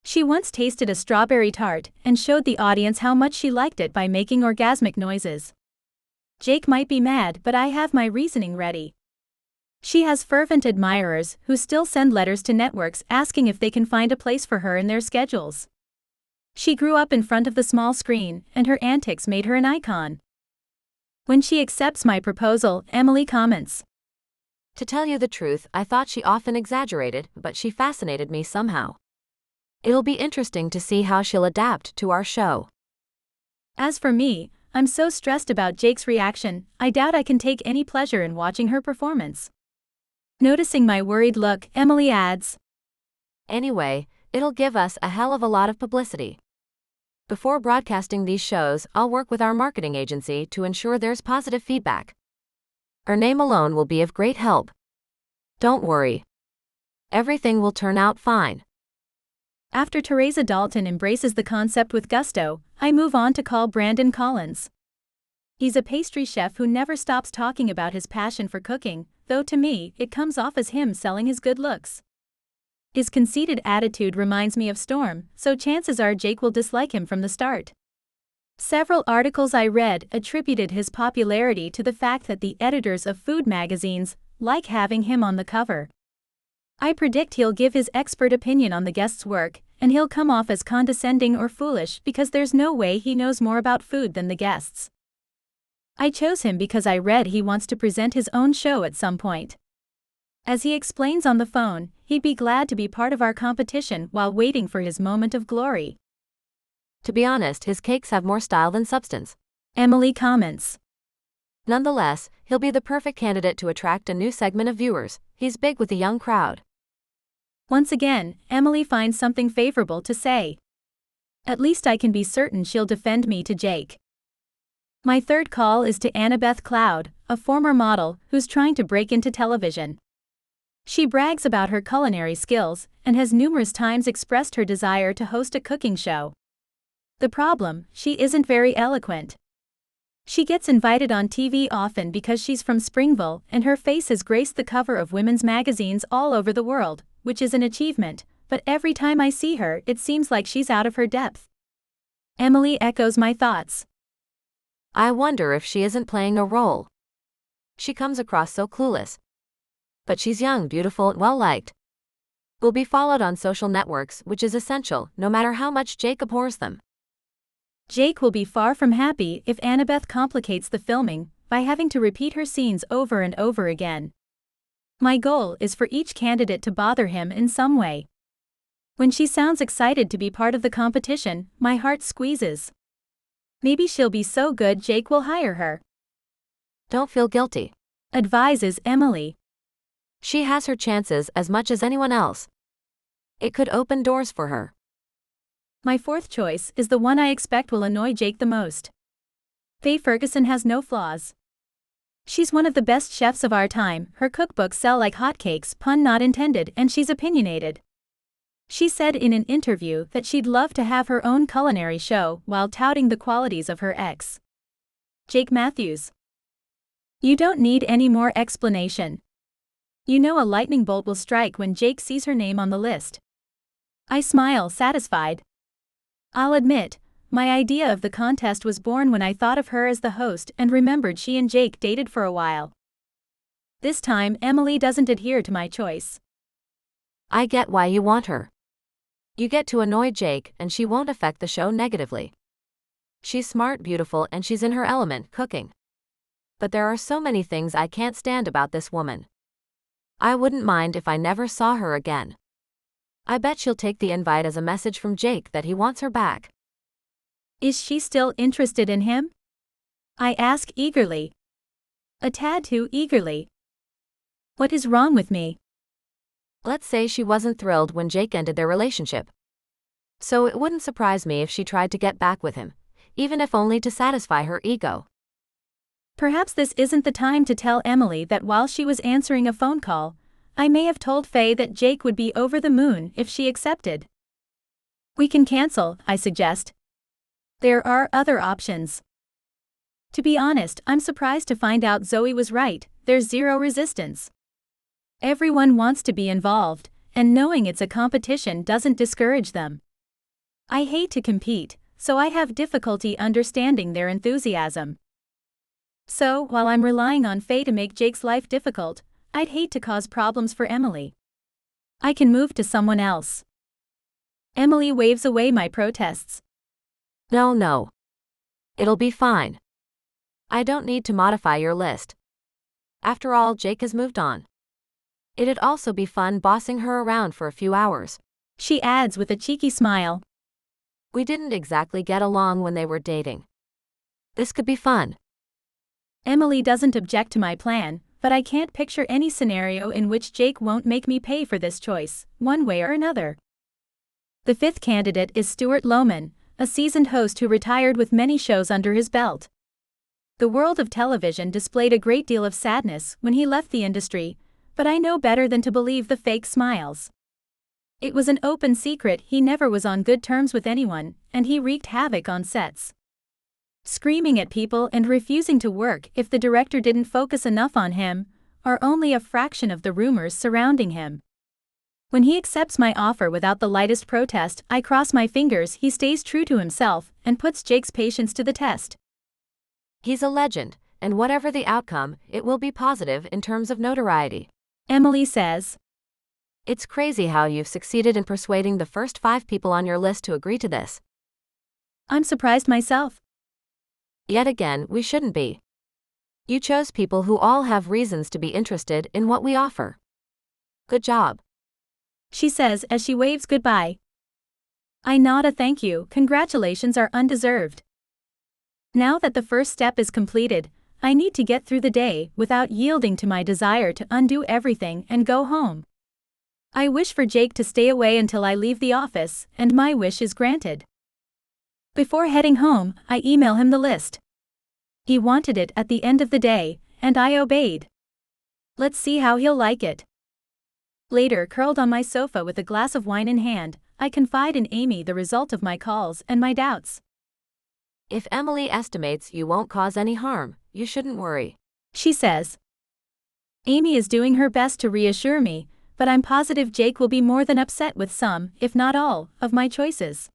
She once tasted a strawberry tart and showed the audience how much she liked it by making orgasmic noises. Jake might be mad, but I have my reasoning ready. She has fervent admirers who still send letters to networks asking if they can find a place for her in their schedules. She grew up in front of the small screen, and her antics made her an icon. When she accepts my proposal, Emily comments, To tell you the truth, I thought she often exaggerated, but she fascinated me somehow. It'll be interesting to see how she'll adapt to our show. As for me, I'm so stressed about Jake's reaction, I doubt I can take any pleasure in watching her performance. Noticing my worried look, Emily adds, Anyway, it'll give us a hell of a lot of publicity. Before broadcasting these shows, I'll work with our marketing agency to ensure there's positive feedback. Her name alone will be of great help. Don't worry. Everything will turn out fine. After Teresa Dalton embraces the concept with gusto, I move on to call Brandon Collins. He's a pastry chef who never stops talking about his passion for cooking, though to me, it comes off as him selling his good looks. His conceited attitude reminds me of Storm, so chances are Jake will dislike him from the start. Several articles I read attributed his popularity to the fact that the editors of food magazines like having him on the cover. I predict he'll give his expert opinion on the guest's work and he'll come off as condescending or foolish because there's no way he knows more about food than the guests. I chose him because I read he wants to present his own show at some point. As he explains on the phone, he'd be glad to be part of our competition while waiting for his moment of glory. To be honest, his cakes have more style than substance. Emily comments. Nonetheless, he'll be the perfect candidate to attract a new segment of viewers. He's big with the young crowd. Once again, Emily finds something favorable to say. At least I can be certain she'll defend me to Jake. My third call is to Annabeth Cloud, a former model who's trying to break into television. She brags about her culinary skills and has numerous times expressed her desire to host a cooking show. The problem, she isn't very eloquent. She gets invited on TV often because she's from Springville and her face has graced the cover of women's magazines all over the world, which is an achievement, but every time I see her it seems like she's out of her depth. Emily echoes my thoughts. I wonder if she isn't playing a role. She comes across so clueless. But she's young, beautiful, and well-liked. Will be followed on social networks, which is essential, no matter how much Jake abhors them. Jake will be far from happy if Annabeth complicates the filming by having to repeat her scenes over and over again. My goal is for each candidate to bother him in some way. When she sounds excited to be part of the competition, my heart squeezes. Maybe she'll be so good Jake will hire her. Don't feel guilty, advises Emily. She has her chances as much as anyone else. It could open doors for her. My fourth choice is the one I expect will annoy Jake the most. Faye Ferguson has no flaws. She's one of the best chefs of our time, her cookbooks sell like hotcakes, pun not intended, and she's opinionated. She said in an interview that she'd love to have her own culinary show while touting the qualities of her ex. Jake Matthews. You don't need any more explanation. You know a lightning bolt will strike when Jake sees her name on the list. I smile, satisfied. I'll admit, my idea of the contest was born when I thought of her as the host and remembered she and Jake dated for a while. This time, Emily doesn't adhere to my choice. I get why you want her. You get to annoy Jake and she won't affect the show negatively. She's smart, beautiful, and she's in her element, cooking. But there are so many things I can't stand about this woman. I wouldn't mind if I never saw her again. I bet she'll take the invite as a message from Jake that he wants her back. Is she still interested in him? I ask eagerly. A tad too eagerly. What is wrong with me? Let's say she wasn't thrilled when Jake ended their relationship. So it wouldn't surprise me if she tried to get back with him, even if only to satisfy her ego. Perhaps this isn't the time to tell Emily that while she was answering a phone call, I may have told Faye that Jake would be over the moon if she accepted. We can cancel, I suggest. There are other options. To be honest, I'm surprised to find out Zoe was right, there's zero resistance. Everyone wants to be involved, and knowing it's a competition doesn't discourage them. I hate to compete, so I have difficulty understanding their enthusiasm. So, while I'm relying on Faye to make Jake's life difficult, I'd hate to cause problems for Emily. I can move to someone else. Emily waves away my protests. No. It'll be fine. I don't need to modify your list. After all, Jake has moved on. It'd also be fun bossing her around for a few hours. She adds with a cheeky smile. We didn't exactly get along when they were dating. This could be fun. Emily doesn't object to my plan, but I can't picture any scenario in which Jake won't make me pay for this choice, one way or another. The fifth candidate is Stuart Lohman, a seasoned host who retired with many shows under his belt. The world of television displayed a great deal of sadness when he left the industry, but I know better than to believe the fake smiles. It was an open secret he never was on good terms with anyone, and he wreaked havoc on sets. Screaming at people and refusing to work if the director didn't focus enough on him are only a fraction of the rumors surrounding him. When he accepts my offer without the lightest protest, I cross my fingers he stays true to himself and puts Jake's patience to the test. He's a legend, and whatever the outcome, it will be positive in terms of notoriety. Emily says. It's crazy how you've succeeded in persuading the first 5 people on your list to agree to this. I'm surprised myself. Yet again, we shouldn't be. You chose people who all have reasons to be interested in what we offer. Good job. She says as she waves goodbye. I nod a thank you, congratulations are undeserved. Now that the first step is completed, I need to get through the day without yielding to my desire to undo everything and go home. I wish for Jake to stay away until I leave the office, and my wish is granted. Before heading home, I email him the list. He wanted it at the end of the day, and I obeyed. Let's see how he'll like it. Later, curled on my sofa with a glass of wine in hand, I confide in Amy the result of my calls and my doubts. If Emily estimates you won't cause any harm, you shouldn't worry. She says. Amy is doing her best to reassure me, but I'm positive Jake will be more than upset with some, if not all, of my choices.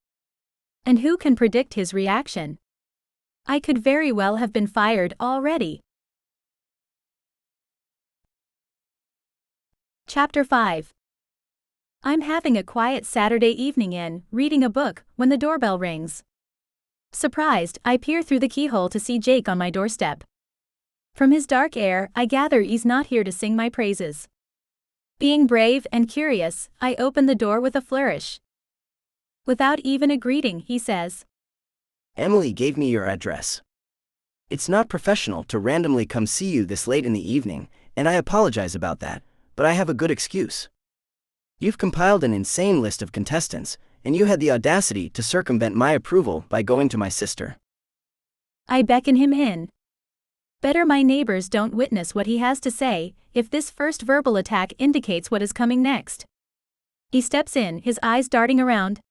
And who can predict his reaction? I could very well have been fired already. Chapter 5. I'm having a quiet Saturday evening reading a book, when the doorbell rings. Surprised, I peer through the keyhole to see Jake on my doorstep. From his dark air, I gather he's not here to sing my praises. Being brave and curious, I open the door with a flourish. Without even a greeting, he says. Emily gave me your address. It's not professional to randomly come see you this late in the evening, and I apologize about that, but I have a good excuse. You've compiled an insane list of contestants, and you had the audacity to circumvent my approval by going to my sister. I beckon him in. Better my neighbors don't witness what he has to say, if this first verbal attack indicates what is coming next. He steps in, his eyes darting around.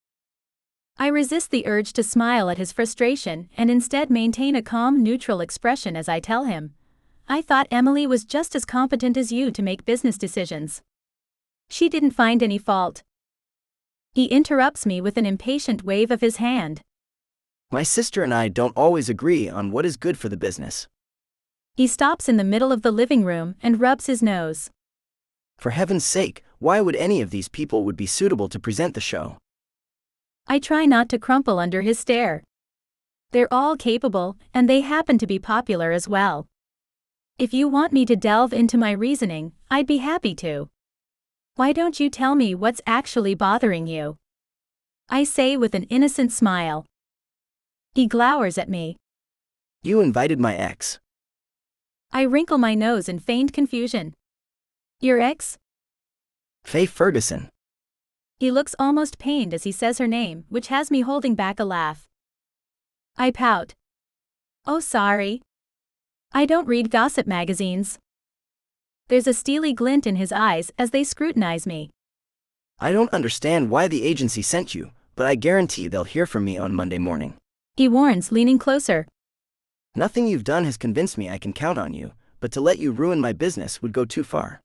I resist the urge to smile at his frustration and instead maintain a calm, neutral expression as I tell him, I thought Emily was just as competent as you to make business decisions. She didn't find any fault. He interrupts me with an impatient wave of his hand. My sister and I don't always agree on what is good for the business. He stops in the middle of the living room and rubs his nose. For heaven's sake, why would any of these people would be suitable to present the show? I try not to crumple under his stare. They're all capable, and they happen to be popular as well. If you want me to delve into my reasoning, I'd be happy to. Why don't you tell me what's actually bothering you? I say with an innocent smile. He glowers at me. You invited my ex. I wrinkle my nose in feigned confusion. Your ex? Faye Ferguson. He looks almost pained as he says her name, which has me holding back a laugh. I pout. Oh, sorry. I don't read gossip magazines. There's a steely glint in his eyes as they scrutinize me. I don't understand why the agency sent you, but I guarantee they'll hear from me on Monday morning. He warns, leaning closer. Nothing you've done has convinced me I can count on you, but to let you ruin my business would go too far.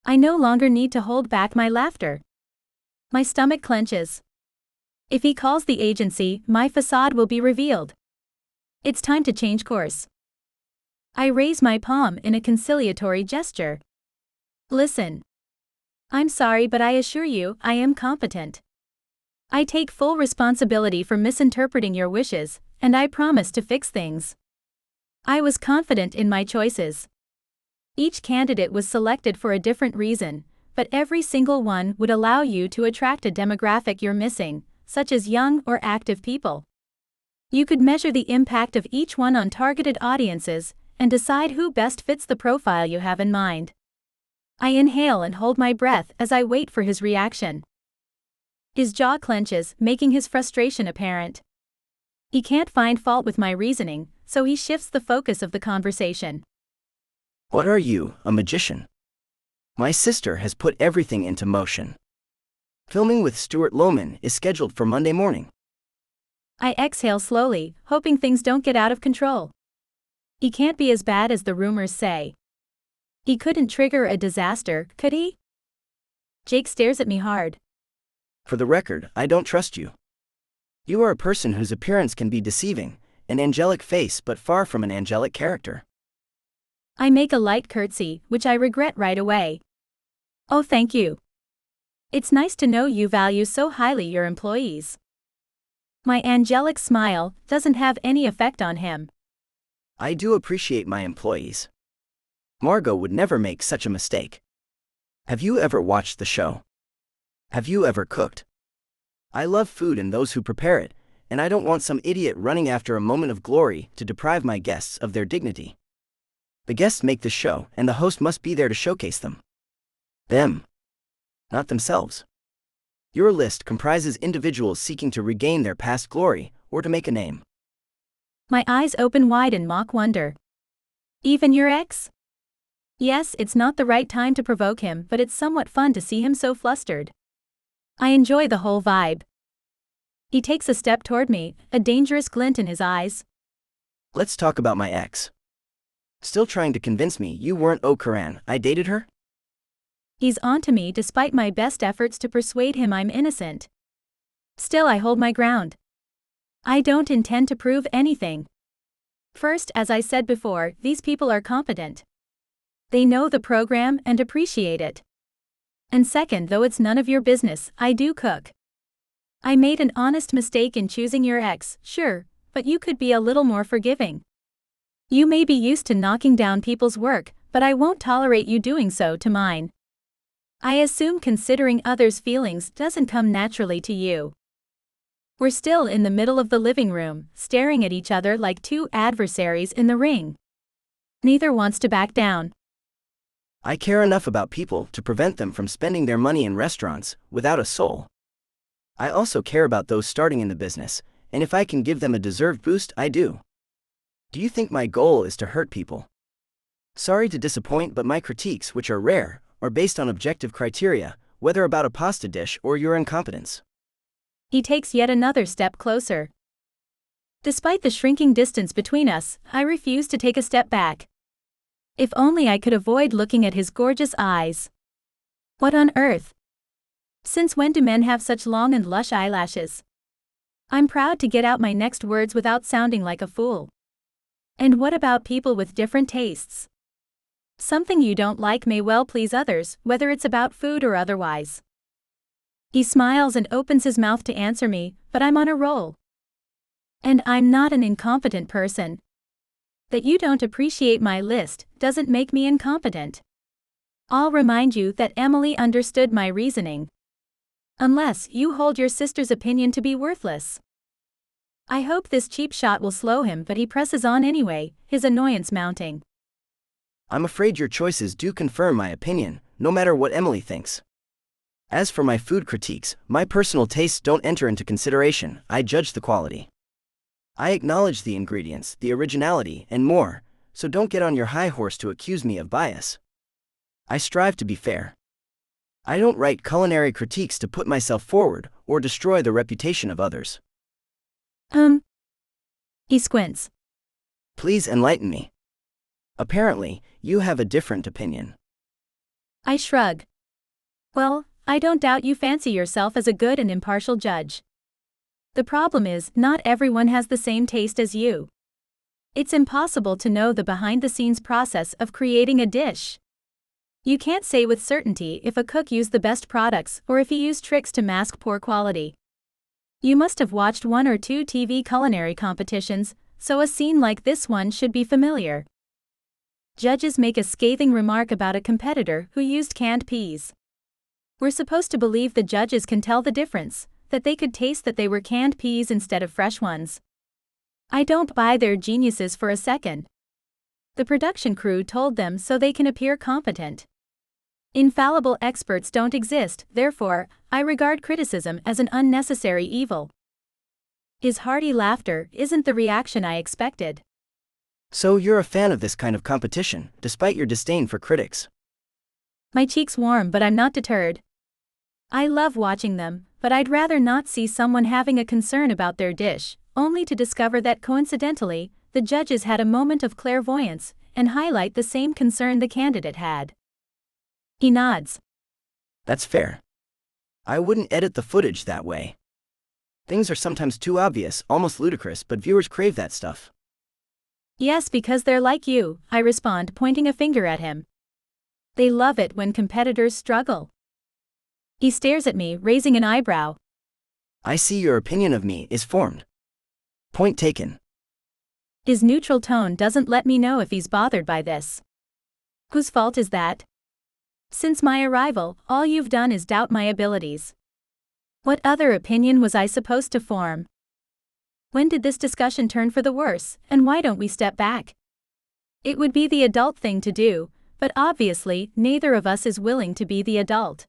I no longer need to hold back my laughter. My stomach clenches. If he calls the agency, my facade will be revealed. It's time to change course. I raise my palm in a conciliatory gesture. Listen. I'm sorry, but I assure you, I am competent. I take full responsibility for misinterpreting your wishes, and I promise to fix things. I was confident in my choices. Each candidate was selected for a different reason, but every single one would allow you to attract a demographic you're missing, such as young or active people. You could measure the impact of each one on targeted audiences and decide who best fits the profile you have in mind. I inhale and hold my breath as I wait for his reaction. His jaw clenches, making his frustration apparent. He can't find fault with my reasoning, so he shifts the focus of the conversation. What are you, a magician? My sister has put everything into motion. Filming with Stuart Lohman is scheduled for Monday morning. I exhale slowly, hoping things don't get out of control. He can't be as bad as the rumors say. He couldn't trigger a disaster, could he? Jake stares at me hard. For the record, I don't trust you. You are a person whose appearance can be deceiving, an angelic face but far from an angelic character. I make a light curtsy, which I regret right away. Oh, thank you. It's nice to know you value so highly your employees. My angelic smile doesn't have any effect on him. I do appreciate my employees. Margot would never make such a mistake. Have you ever watched the show? Have you ever cooked? I love food and those who prepare it, and I don't want some idiot running after a moment of glory to deprive my guests of their dignity. The guests make the show, and the host must be there to showcase them. Them. Not themselves. Your list comprises individuals seeking to regain their past glory, or to make a name. My eyes open wide in mock wonder. Even your ex? Yes, it's not the right time to provoke him, but it's somewhat fun to see him so flustered. I enjoy the whole vibe. He takes a step toward me, a dangerous glint in his eyes. Let's talk about my ex. Still trying to convince me you weren't Karan, I dated her? He's onto me despite my best efforts to persuade him I'm innocent. Still, I hold my ground. I don't intend to prove anything. First, as I said before, these people are competent. They know the program and appreciate it. And second, though it's none of your business, I do cook. I made an honest mistake in choosing your ex, sure, but you could be a little more forgiving. You may be used to knocking down people's work, but I won't tolerate you doing so to mine. I assume considering others' feelings doesn't come naturally to you. We're still in the middle of the living room, staring at each other like two adversaries in the ring. Neither wants to back down. I care enough about people to prevent them from spending their money in restaurants without a soul. I also care about those starting in the business, and if I can give them a deserved boost, I do. Do you think my goal is to hurt people? Sorry to disappoint, but my critiques, which are rare, are based on objective criteria, whether about a pasta dish or your incompetence. He takes yet another step closer. Despite the shrinking distance between us, I refuse to take a step back. If only I could avoid looking at his gorgeous eyes. What on earth? Since when do men have such long and lush eyelashes? I'm proud to get out my next words without sounding like a fool. And what about people with different tastes? Something you don't like may well please others, whether it's about food or otherwise. He smiles and opens his mouth to answer me, but I'm on a roll. And I'm not an incompetent person. That you don't appreciate my list doesn't make me incompetent. I'll remind you that Emily understood my reasoning. Unless you hold your sister's opinion to be worthless. I hope this cheap shot will slow him, but he presses on anyway, his annoyance mounting. I'm afraid your choices do confirm my opinion, no matter what Emily thinks. As for my food critiques, my personal tastes don't enter into consideration, I judge the quality. I acknowledge the ingredients, the originality, and more, so don't get on your high horse to accuse me of bias. I strive to be fair. I don't write culinary critiques to put myself forward or destroy the reputation of others. He squints. Please enlighten me. Apparently, you have a different opinion. I shrug. Well, I don't doubt you fancy yourself as a good and impartial judge. The problem is, not everyone has the same taste as you. It's impossible to know the behind-the-scenes process of creating a dish. You can't say with certainty if a cook used the best products or if he used tricks to mask poor quality. You must have watched one or two TV culinary competitions, so a scene like this one should be familiar. Judges make a scathing remark about a competitor who used canned peas. We're supposed to believe the judges can tell the difference, that they could taste that they were canned peas instead of fresh ones. I don't buy their geniuses for a second. The production crew told them so they can appear competent. Infallible experts don't exist, therefore, I regard criticism as an unnecessary evil. His hearty laughter isn't the reaction I expected. So you're a fan of this kind of competition, despite your disdain for critics. My cheeks warm, but I'm not deterred. I love watching them, but I'd rather not see someone having a concern about their dish, only to discover that coincidentally, the judges had a moment of clairvoyance and highlight the same concern the candidate had. He nods. That's fair. I wouldn't edit the footage that way. Things are sometimes too obvious, almost ludicrous, but viewers crave that stuff. Yes, because they're like you, I respond, pointing a finger at him. They love it when competitors struggle. He stares at me, raising an eyebrow. I see your opinion of me is formed. Point taken. His neutral tone doesn't let me know if he's bothered by this. Whose fault is that? Since my arrival, all you've done is doubt my abilities. What other opinion was I supposed to form? When did this discussion turn for the worse, and why don't we step back? It would be the adult thing to do, but obviously, neither of us is willing to be the adult.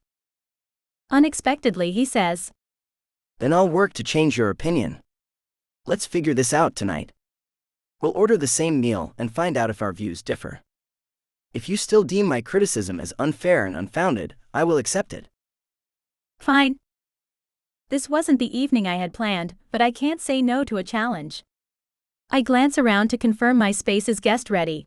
Unexpectedly, he says. Then I'll work to change your opinion. Let's figure this out tonight. We'll order the same meal and find out if our views differ. If you still deem my criticism as unfair and unfounded, I will accept it. Fine. This wasn't the evening I had planned, but I can't say no to a challenge. I glance around to confirm my space is guest ready.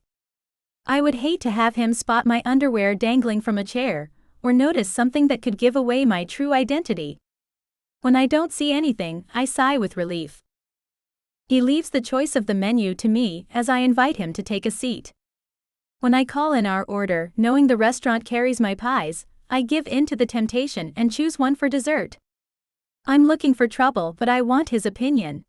I would hate to have him spot my underwear dangling from a chair, or notice something that could give away my true identity. When I don't see anything, I sigh with relief. He leaves the choice of the menu to me as I invite him to take a seat. When I call in our order, knowing the restaurant carries my pies, I give in to the temptation and choose one for dessert. I'm looking for trouble, but I want his opinion.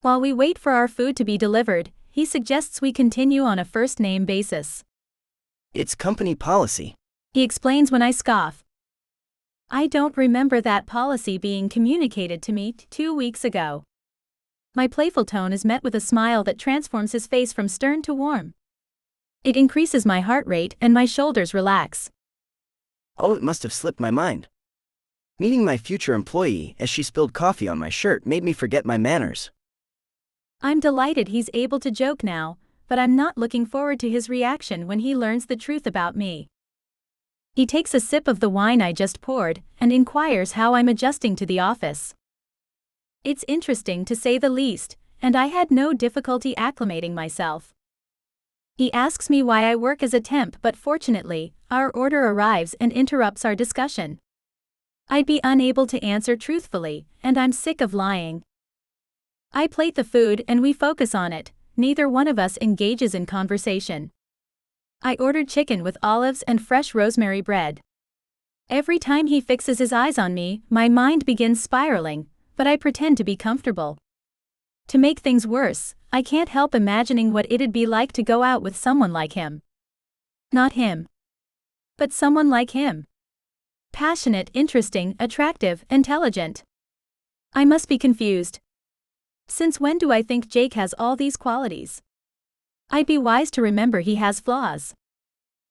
While we wait for our food to be delivered, he suggests we continue on a first-name basis. It's company policy. He explains when I scoff. I don't remember that policy being communicated to me 2 weeks ago. My playful tone is met with a smile that transforms his face from stern to warm. It increases my heart rate and my shoulders relax. Oh, it must have slipped my mind. Meeting my future employee as she spilled coffee on my shirt made me forget my manners. I'm delighted he's able to joke now, but I'm not looking forward to his reaction when he learns the truth about me. He takes a sip of the wine I just poured and inquires how I'm adjusting to the office. It's interesting to say the least, and I had no difficulty acclimating myself. He asks me why I work as a temp, but fortunately, our order arrives and interrupts our discussion. I'd be unable to answer truthfully, and I'm sick of lying. I plate the food and we focus on it, neither one of us engages in conversation. I ordered chicken with olives and fresh rosemary bread. Every time he fixes his eyes on me, my mind begins spiraling, but I pretend to be comfortable. To make things worse, I can't help imagining what it'd be like to go out with someone like him. Not him. But someone like him. Passionate, interesting, attractive, intelligent. I must be confused. Since when do I think Jake has all these qualities? I'd be wise to remember he has flaws.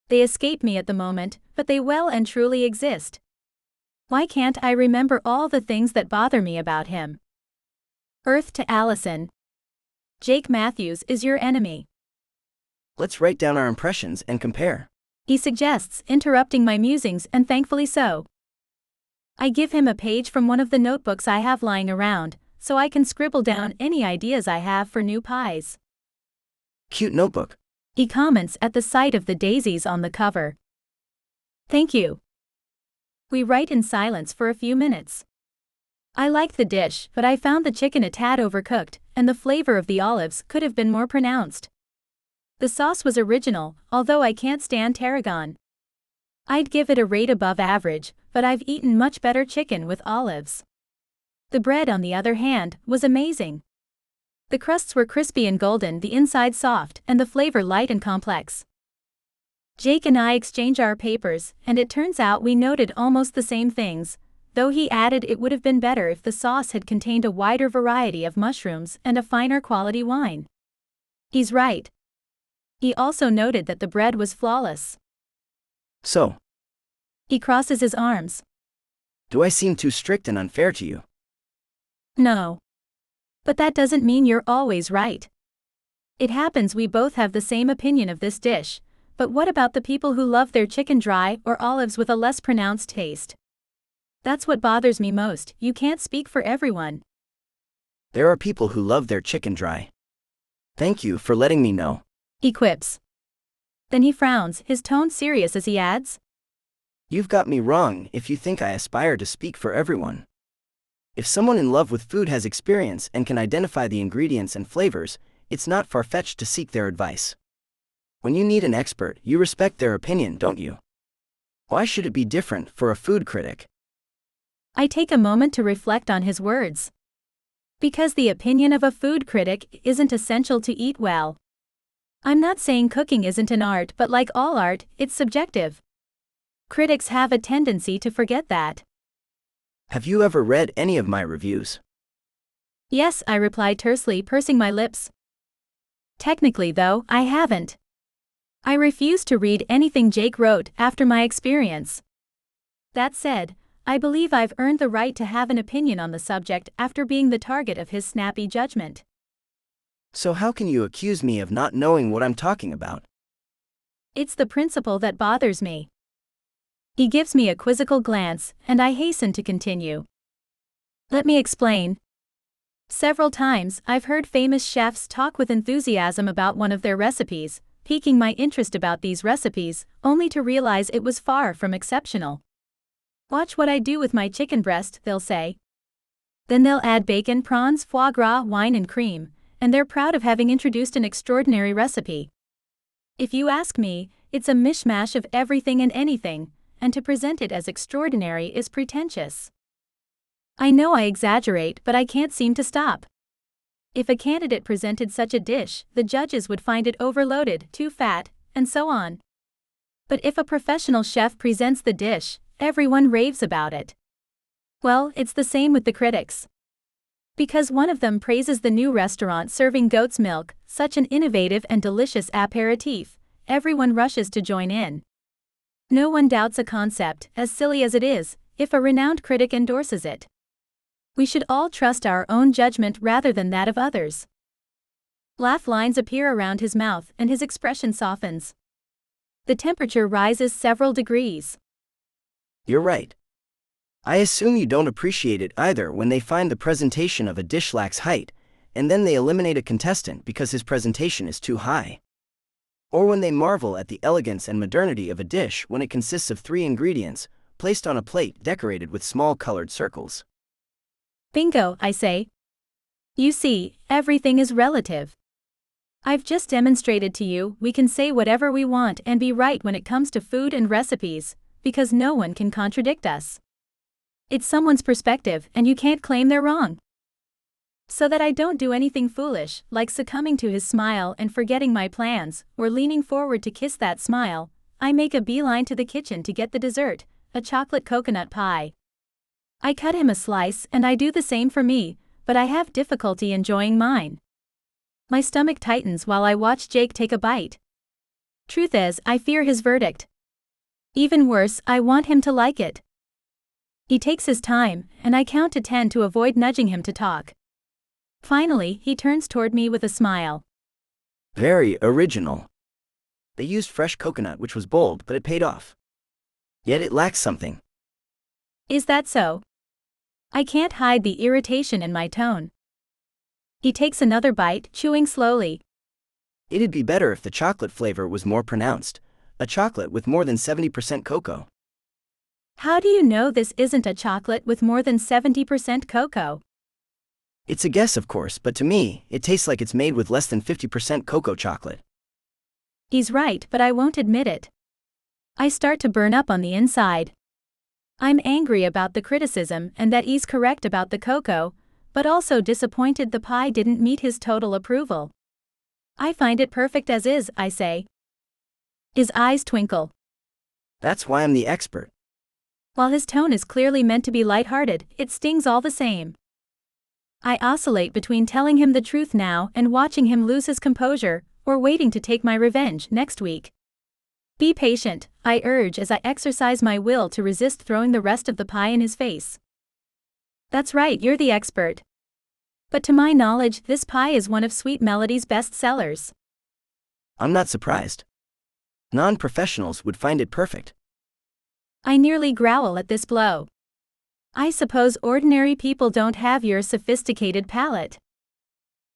They escape me at the moment, but they well and truly exist. Why can't I remember all the things that bother me about him? Earth to Allison. Jake Matthews is your enemy. Let's write down our impressions and compare. He suggests, interrupting my musings, and thankfully so. I give him a page from one of the notebooks I have lying around, so I can scribble down any ideas I have for new pies. Cute notebook. He comments at the sight of the daisies on the cover. Thank you. We write in silence for a few minutes. I liked the dish, but I found the chicken a tad overcooked, and the flavor of the olives could have been more pronounced. The sauce was original, although I can't stand tarragon. I'd give it a rate above average, but I've eaten much better chicken with olives. The bread, on the other hand, was amazing. The crusts were crispy and golden, the inside soft, and the flavor light and complex. Jake and I exchange our papers, and it turns out we noted almost the same things, though he added it would have been better if the sauce had contained a wider variety of mushrooms and a finer quality wine. He's right. He also noted that the bread was flawless. So, He crosses his arms. do I seem too strict and unfair to you? No. But that doesn't mean you're always right. It happens we both have the same opinion of this dish, but what about the people who love their chicken dry or olives with a less pronounced taste? That's what bothers me most. You can't speak for everyone. There are people who love their chicken dry. Thank you for letting me know. He quips. Then he frowns, his tone serious as he adds, You've got me wrong if you think I aspire to speak for everyone. If someone in love with food has experience and can identify the ingredients and flavors, it's not far-fetched to seek their advice. When you need an expert, you respect their opinion, don't you? Why should it be different for a food critic? I take a moment to reflect on his words. Because the opinion of a food critic isn't essential to eat well. I'm not saying cooking isn't an art, but like all art, it's subjective. Critics have a tendency to forget that. Have you ever read any of my reviews? Yes, I replied tersely, pursing my lips. Technically, though, I haven't. I refuse to read anything Jake wrote after my experience. That said, I believe I've earned the right to have an opinion on the subject after being the target of his snappy judgment. So how can you accuse me of not knowing what I'm talking about? It's the principle that bothers me. He gives me a quizzical glance, and I hasten to continue. Let me explain. Several times, I've heard famous chefs talk with enthusiasm about one of their recipes, piquing my interest about these recipes, only to realize it was far from exceptional. Watch what I do with my chicken breast, they'll say. Then they'll add bacon, prawns, foie gras, wine and cream, and they're proud of having introduced an extraordinary recipe. If you ask me, it's a mishmash of everything and anything, and to present it as extraordinary is pretentious. I know I exaggerate, but I can't seem to stop. If a candidate presented such a dish, the judges would find it overloaded, too fat, and so on. But if a professional chef presents the dish, everyone raves about it. Well, it's the same with the critics. Because one of them praises the new restaurant serving goat's milk, such an innovative and delicious aperitif, everyone rushes to join in. No one doubts a concept, as silly as it is, if a renowned critic endorses it. We should all trust our own judgment rather than that of others. Laugh lines appear around his mouth and his expression softens. The temperature rises several degrees. You're right. I assume you don't appreciate it either when they find the presentation of a dish lacks height, and then they eliminate a contestant because his presentation is too high. Or when they marvel at the elegance and modernity of a dish when it consists of 3 ingredients, placed on a plate decorated with small colored circles. Bingo, I say. You see, everything is relative. I've just demonstrated to you we can say whatever we want and be right when it comes to food and recipes, because no one can contradict us. It's someone's perspective, and you can't claim they're wrong. So that I don't do anything foolish, like succumbing to his smile and forgetting my plans, or leaning forward to kiss that smile, I make a beeline to the kitchen to get the dessert, a chocolate coconut pie. I cut him a slice, and I do the same for me, but I have difficulty enjoying mine. My stomach tightens while I watch Jake take a bite. Truth is, I fear his verdict. Even worse, I want him to like it. He takes his time, and I count to 10 to avoid nudging him to talk. Finally, he turns toward me with a smile. Very original. They used fresh coconut, which was bold, but it paid off. Yet it lacks something. Is that so? I can't hide the irritation in my tone. He takes another bite, chewing slowly. It'd be better if the chocolate flavor was more pronounced, a chocolate with more than 70% cocoa. How do you know this isn't a chocolate with more than 70% cocoa? It's a guess, of course, but to me, it tastes like it's made with less than 50% cocoa chocolate. He's right, but I won't admit it. I start to burn up on the inside. I'm angry about the criticism and that he's correct about the cocoa, but also disappointed the pie didn't meet his total approval. I find it perfect as is, I say. His eyes twinkle. That's why I'm the expert. While his tone is clearly meant to be lighthearted, it stings all the same. I oscillate between telling him the truth now and watching him lose his composure, or waiting to take my revenge next week. Be patient, I urge as I exercise my will to resist throwing the rest of the pie in his face. That's right, you're the expert. But to my knowledge, this pie is one of Sweet Melody's best sellers. I'm not surprised. Non-professionals would find it perfect. I nearly growl at this blow. I suppose ordinary people don't have your sophisticated palate.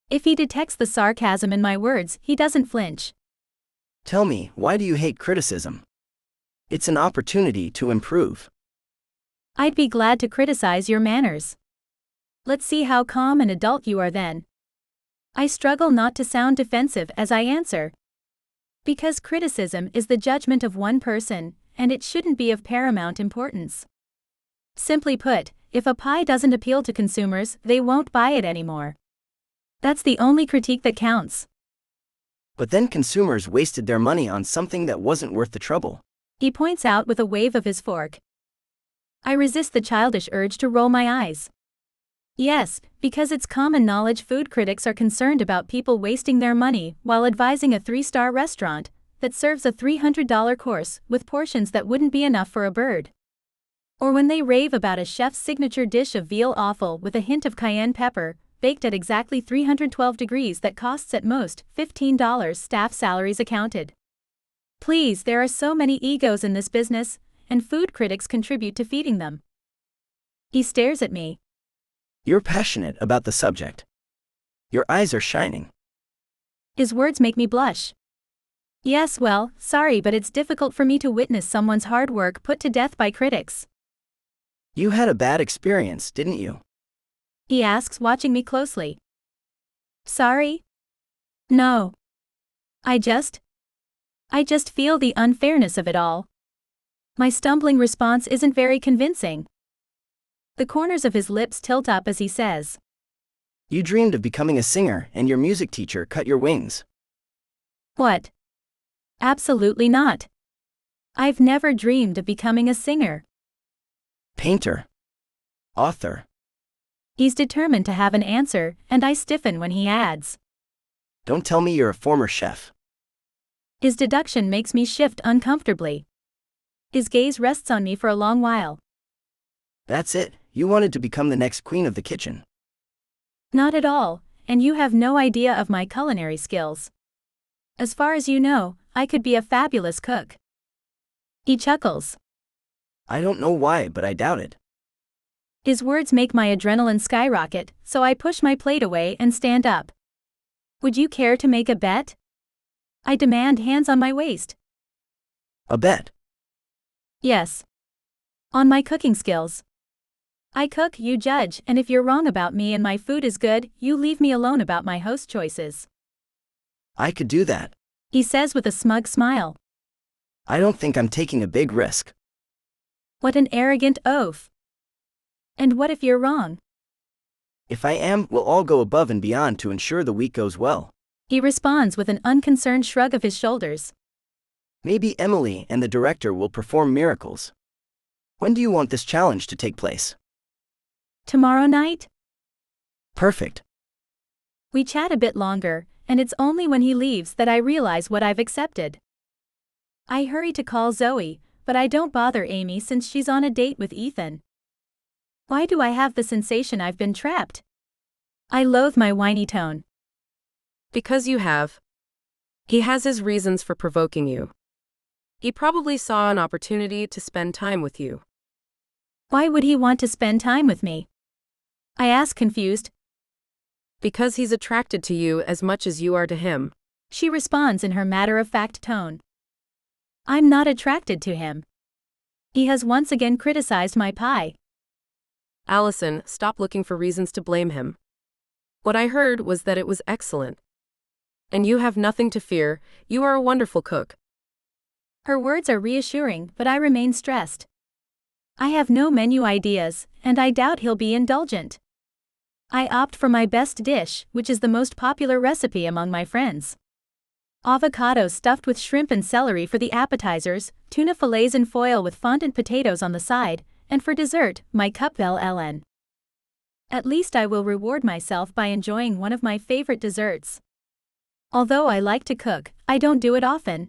If he detects the sarcasm in my words, he doesn't flinch. Tell me, why do you hate criticism? It's an opportunity to improve. I'd be glad to criticize your manners. Let's see how calm and adult you are then. I struggle not to sound defensive as I answer. Because criticism is the judgment of one person, and it shouldn't be of paramount importance. Simply put, If a pie doesn't appeal to consumers, they won't buy it anymore. That's the only critique that counts. But then consumers wasted their money on something that wasn't worth the trouble. He points out with a wave of his fork. I resist the childish urge to roll my eyes. Yes, because it's common knowledge food critics are concerned about people wasting their money while advising a 3-star restaurant that serves a $300 course with portions that wouldn't be enough for a bird. Or when they rave about a chef's signature dish of veal offal with a hint of cayenne pepper, baked at exactly 312 degrees that costs at most $15, staff salaries accounted. Please, there are so many egos in this business, and food critics contribute to feeding them. He stares at me. You're passionate about the subject. Your eyes are shining. His words make me blush. Yes, well, sorry, but it's difficult for me to witness someone's hard work put to death by critics. You had a bad experience, didn't you? He asks, watching me closely. Sorry? No. I just feel the unfairness of it all. My stumbling response isn't very convincing. The corners of his lips tilt up as he says, You dreamed of becoming a singer, and your music teacher cut your wings. What? Absolutely not. I've never dreamed of becoming a singer. Painter. Author. He's determined to have an answer, and I stiffen when he adds, Don't tell me you're a former chef. His deduction makes me shift uncomfortably. His gaze rests on me for a long while. That's it, you wanted to become the next queen of the kitchen. Not at all, and you have no idea of my culinary skills. As far as you know, I could be a fabulous cook. He chuckles. I don't know why, but I doubt it. His words make my adrenaline skyrocket, so I push my plate away and stand up. Would you care to make a bet? I demand, hands on my waist. A bet? Yes. On my cooking skills. I cook, you judge, and if you're wrong about me and my food is good, you leave me alone about my host choices. I could do that. He says with a smug smile. I don't think I'm taking a big risk. What an arrogant oaf. And what if you're wrong? If I am, we'll all go above and beyond to ensure the week goes well. He responds with an unconcerned shrug of his shoulders. Maybe Emily and the director will perform miracles. When do you want this challenge to take place? Tomorrow night? Perfect. We chat a bit longer, and it's only when he leaves that I realize what I've accepted. I hurry to call Zoe, but I don't bother Amy since she's on a date with Ethan. Why do I have the sensation I've been trapped? I loathe my whiny tone. Because you have. He has his reasons for provoking you. He probably saw an opportunity to spend time with you. Why would he want to spend time with me? I ask, confused. Because he's attracted to you as much as you are to him. She responds in her matter-of-fact tone. I'm not attracted to him. He has once again criticized my pie. Allison, stop looking for reasons to blame him. What I heard was that it was excellent. And you have nothing to fear, you are a wonderful cook. Her words are reassuring, but I remain stressed. I have no menu ideas, and I doubt he'll be indulgent. I opt for my best dish, which is the most popular recipe among my friends. Avocado stuffed with shrimp and celery for the appetizers, tuna fillets in foil with fondant potatoes on the side, and for dessert, my cup belle Ellen. At least I will reward myself by enjoying one of my favorite desserts. Although I like to cook, I don't do it often.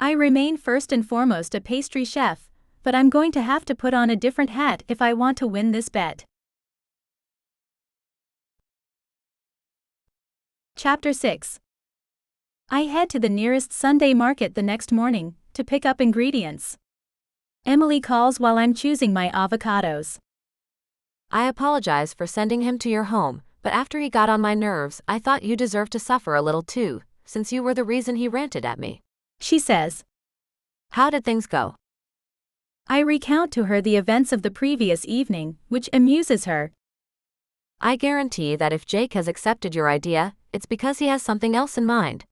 I remain first and foremost a pastry chef, but I'm going to have to put on a different hat if I want to win this bet. Chapter 6. I head to the nearest Sunday market the next morning to pick up ingredients. Emily calls while I'm choosing my avocados. I apologize for sending him to your home, but after he got on my nerves, I thought you deserved to suffer a little too, since you were the reason he ranted at me. She says. How did things go? I recount to her the events of the previous evening, which amuses her. I guarantee that if Jake has accepted your idea, it's because he has something else in mind.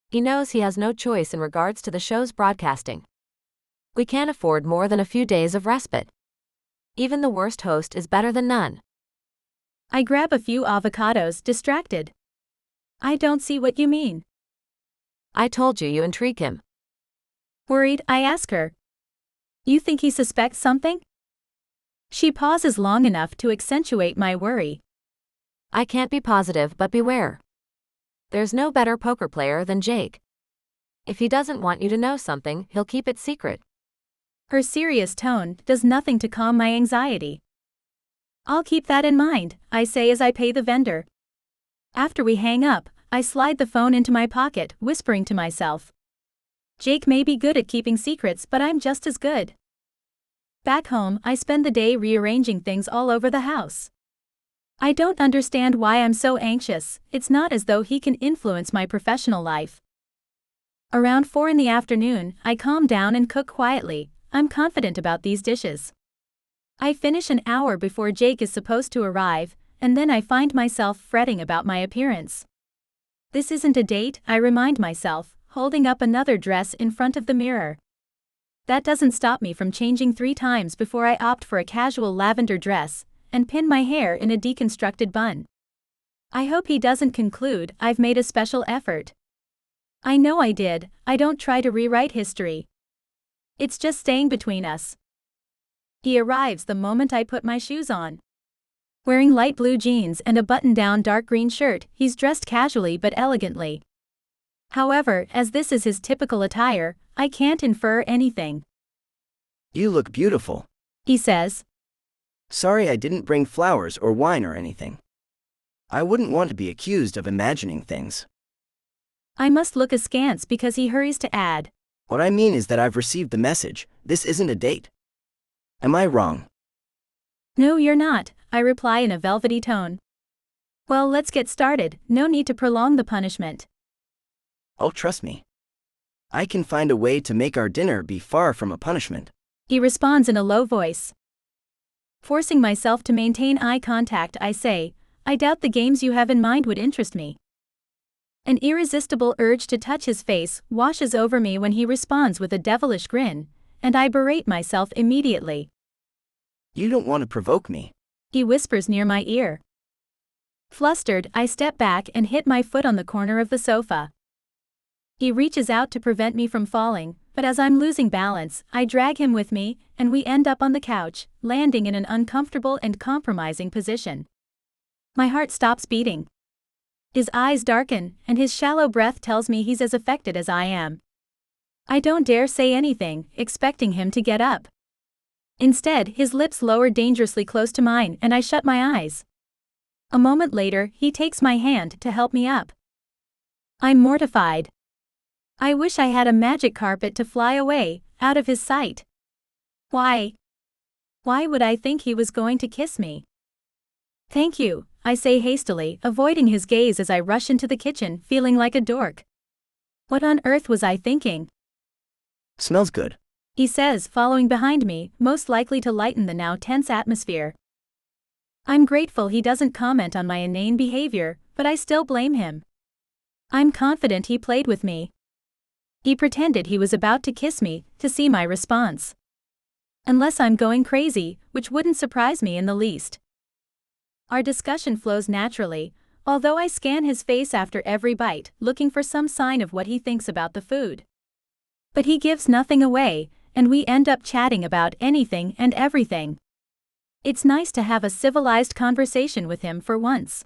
He knows he has no choice in regards to the show's broadcasting. We can't afford more than a few days of respite. Even the worst host is better than none. I grab a few avocados, distracted. I don't see what you mean. I told you you intrigue him. Worried, I ask her. You think he suspects something? She pauses long enough to accentuate my worry. I can't be positive, but beware. There's no better poker player than Jake. If he doesn't want you to know something, he'll keep it secret. Her serious tone does nothing to calm my anxiety. I'll keep that in mind, I say as I pay the vendor. After we hang up, I slide the phone into my pocket, whispering to myself. Jake may be good at keeping secrets, but I'm just as good. Back home, I spend the day rearranging things all over the house. I don't understand why I'm so anxious. It's not as though he can influence my professional life. Around 4 in the afternoon, I calm down and cook quietly. I'm confident about these dishes. I finish an hour before Jake is supposed to arrive, and then I find myself fretting about my appearance. This isn't a date, I remind myself, holding up another dress in front of the mirror. That doesn't stop me from changing 3 times before I opt for a casual lavender dress and pin my hair in a deconstructed bun. I hope he doesn't conclude I've made a special effort. I know I did. I don't try to rewrite history. It's just staying between us. He arrives the moment I put my shoes on. Wearing light blue jeans and a button-down dark green shirt, he's dressed casually but elegantly. However, as this is his typical attire, I can't infer anything. You look beautiful, He says. Sorry I didn't bring flowers or wine or anything. I wouldn't want to be accused of imagining things. I must look askance because he hurries to add. What I mean is that I've received the message. This isn't a date. Am I wrong? No, you're not, I reply in a velvety tone. Well, let's get started. No need to prolong the punishment. Oh, trust me. I can find a way to make our dinner be far from a punishment. He responds in a low voice. Forcing myself to maintain eye contact, I say, I doubt the games you have in mind would interest me. An irresistible urge to touch his face washes over me when he responds with a devilish grin, and I berate myself immediately. You don't want to provoke me, He whispers near my ear. Flustered, I step back and hit my foot on the corner of the sofa. He reaches out to prevent me from falling, but as I'm losing balance, I drag him with me, and we end up on the couch, landing in an uncomfortable and compromising position. My heart stops beating. His eyes darken, and his shallow breath tells me he's as affected as I am. I don't dare say anything, expecting him to get up. Instead, his lips lower dangerously close to mine, and I shut my eyes. A moment later, he takes my hand to help me up. I'm mortified. I wish I had a magic carpet to fly away, out of his sight. Why? Why would I think he was going to kiss me? Thank you, I say hastily, avoiding his gaze as I rush into the kitchen, feeling like a dork. What on earth was I thinking? Smells good, He says, following behind me, most likely to lighten the now tense atmosphere. I'm grateful he doesn't comment on my inane behavior, but I still blame him. I'm confident he played with me. He pretended he was about to kiss me, to see my response. Unless I'm going crazy, which wouldn't surprise me in the least. Our discussion flows naturally, although I scan his face after every bite, looking for some sign of what he thinks about the food. But he gives nothing away, and we end up chatting about anything and everything. It's nice to have a civilized conversation with him for once.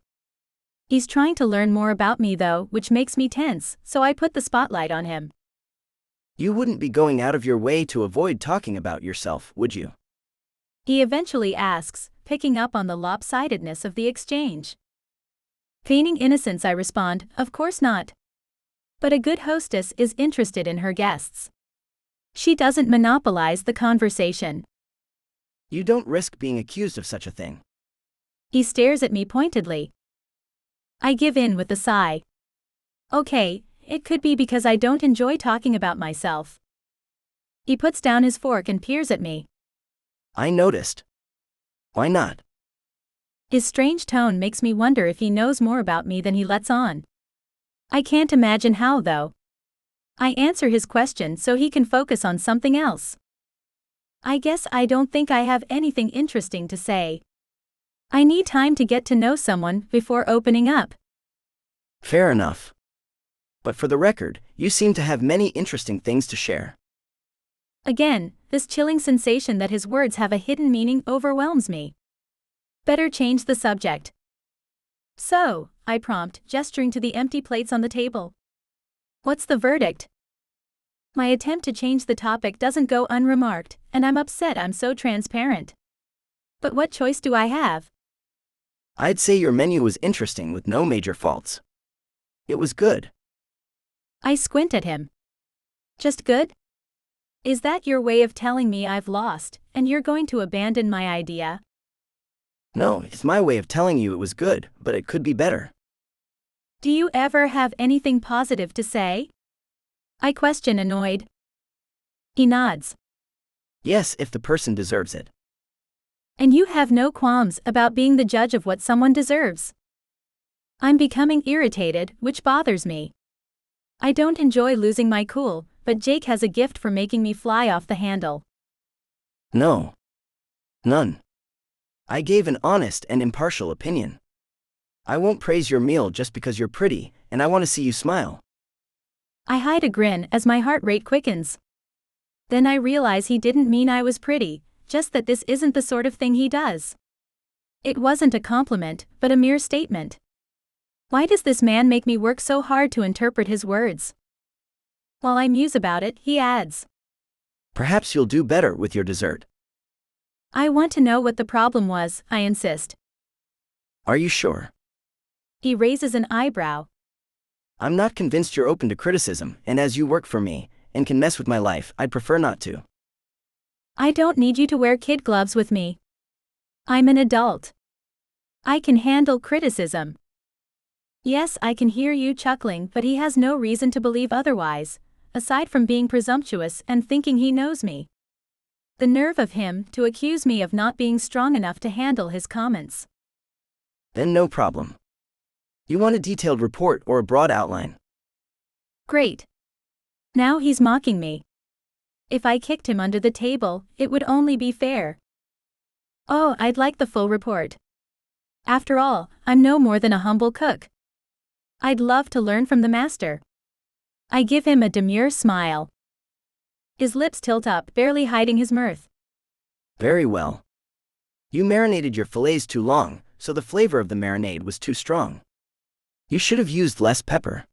He's trying to learn more about me though, which makes me tense, so I put the spotlight on him. You wouldn't be going out of your way to avoid talking about yourself, would you? He eventually asks, picking up on the lopsidedness of the exchange. Feigning innocence, I respond, of course not. But a good hostess is interested in her guests. She doesn't monopolize the conversation. You don't risk being accused of such a thing. He stares at me pointedly. I give in with a sigh. Okay, it could be because I don't enjoy talking about myself. He puts down his fork and peers at me. I noticed. Why not? His strange tone makes me wonder if he knows more about me than he lets on. I can't imagine how though. I answer his question so he can focus on something else. I guess I don't think I have anything interesting to say. I need time to get to know someone before opening up. Fair enough. But for the record, you seem to have many interesting things to share. Again, this chilling sensation that his words have a hidden meaning overwhelms me. Better change the subject. So, I prompt, gesturing to the empty plates on the table. What's the verdict? My attempt to change the topic doesn't go unremarked, and I'm upset I'm so transparent. But what choice do I have? I'd say your menu was interesting with no major faults. It was good. I squint at him. Just good? Is that your way of telling me I've lost, and you're going to abandon my idea? No, it's my way of telling you it was good, but it could be better. Do you ever have anything positive to say? I question, annoyed. He nods. Yes, if the person deserves it. And you have no qualms about being the judge of what someone deserves. I'm becoming irritated, which bothers me. I don't enjoy losing my cool, but Jake has a gift for making me fly off the handle. No. None. I gave an honest and impartial opinion. I won't praise your meal just because you're pretty, and I want to see you smile. I hide a grin as my heart rate quickens. Then I realize he didn't mean I was pretty, just that this isn't the sort of thing he does. It wasn't a compliment, but a mere statement. Why does this man make me work so hard to interpret his words? While I muse about it, he adds. Perhaps you'll do better with your dessert. I want to know what the problem was, I insist. Are you sure? He raises an eyebrow. I'm not convinced you're open to criticism, and as you work for me, and can mess with my life, I'd prefer not to. I don't need you to wear kid gloves with me. I'm an adult. I can handle criticism. Yes, I can hear you chuckling, but he has no reason to believe otherwise, aside from being presumptuous and thinking he knows me. The nerve of him to accuse me of not being strong enough to handle his comments. Then no problem. You want a detailed report or a broad outline? Great. Now he's mocking me. If I kicked him under the table, it would only be fair. Oh, I'd like the full report. After all, I'm no more than a humble cook. I'd love to learn from the master. I give him a demure smile. His lips tilt up, barely hiding his mirth. Very well. You marinated your fillets too long, so the flavor of the marinade was too strong. You should have used less pepper.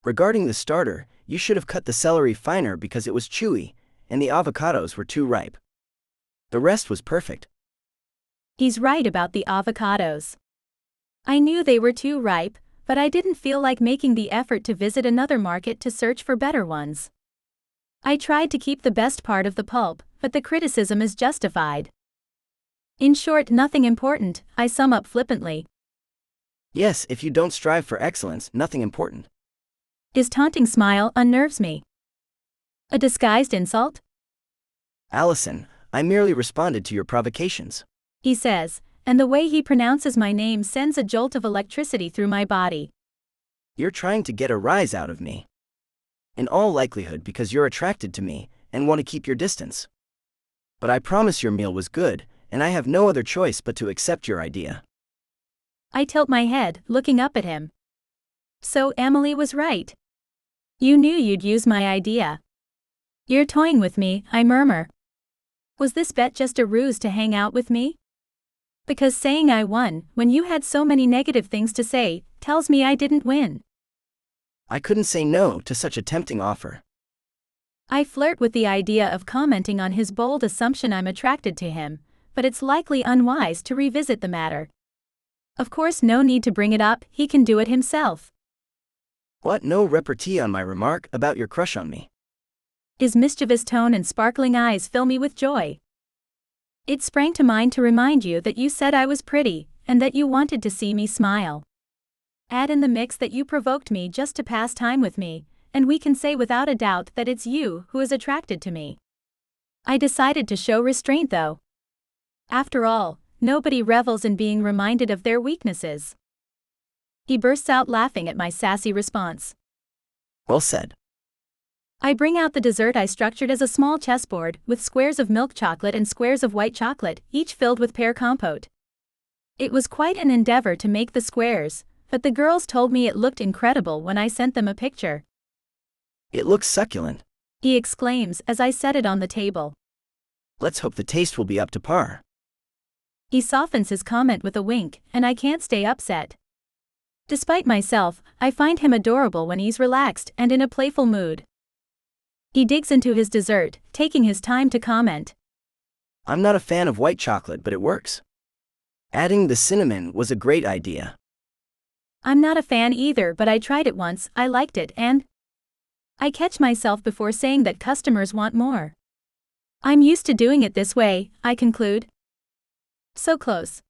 Regarding the starter, you should have cut the celery finer because it was chewy, and the avocados were too ripe. The rest was perfect. He's right about the avocados. I knew they were too ripe, but I didn't feel like making the effort to visit another market to search for better ones. I tried to keep the best part of the pulp, but the criticism is justified. In short, nothing important, I sum up flippantly. Yes, if you don't strive for excellence, nothing important. His taunting smile unnerves me. A disguised insult? Allison, I merely responded to your provocations. He says, and the way he pronounces my name sends a jolt of electricity through my body. You're trying to get a rise out of me. In all likelihood because you're attracted to me and want to keep your distance. But I promise your meal was good, and I have no other choice but to accept your idea. I tilt my head, looking up at him. So Emily was right. You knew you'd use my idea. You're toying with me, I murmur. Was this bet just a ruse to hang out with me? Because saying I won, when you had so many negative things to say, tells me I didn't win. I couldn't say no to such a tempting offer. I flirt with the idea of commenting on his bold assumption I'm attracted to him, but it's likely unwise to revisit the matter. Of course, no need to bring it up, he can do it himself. What? No repartee on my remark about your crush on me? His mischievous tone and sparkling eyes fill me with joy. It sprang to mind to remind you that you said I was pretty, and that you wanted to see me smile. Add in the mix that you provoked me just to pass time with me, and we can say without a doubt that it's you who is attracted to me. I decided to show restraint though. After all, nobody revels in being reminded of their weaknesses. He bursts out laughing at my sassy response. Well said. I bring out the dessert I structured as a small chessboard, with squares of milk chocolate and squares of white chocolate, each filled with pear compote. It was quite an endeavor to make the squares, but the girls told me it looked incredible when I sent them a picture. It looks succulent. He exclaims as I set it on the table. Let's hope the taste will be up to par. He softens his comment with a wink, and I can't stay upset. Despite myself, I find him adorable when he's relaxed and in a playful mood. He digs into his dessert, taking his time to comment. I'm not a fan of white chocolate, but it works. Adding the cinnamon was a great idea. I'm not a fan either, but I tried it once, I liked it, and I catch myself before saying that customers want more. I'm used to doing it this way, I conclude. So close.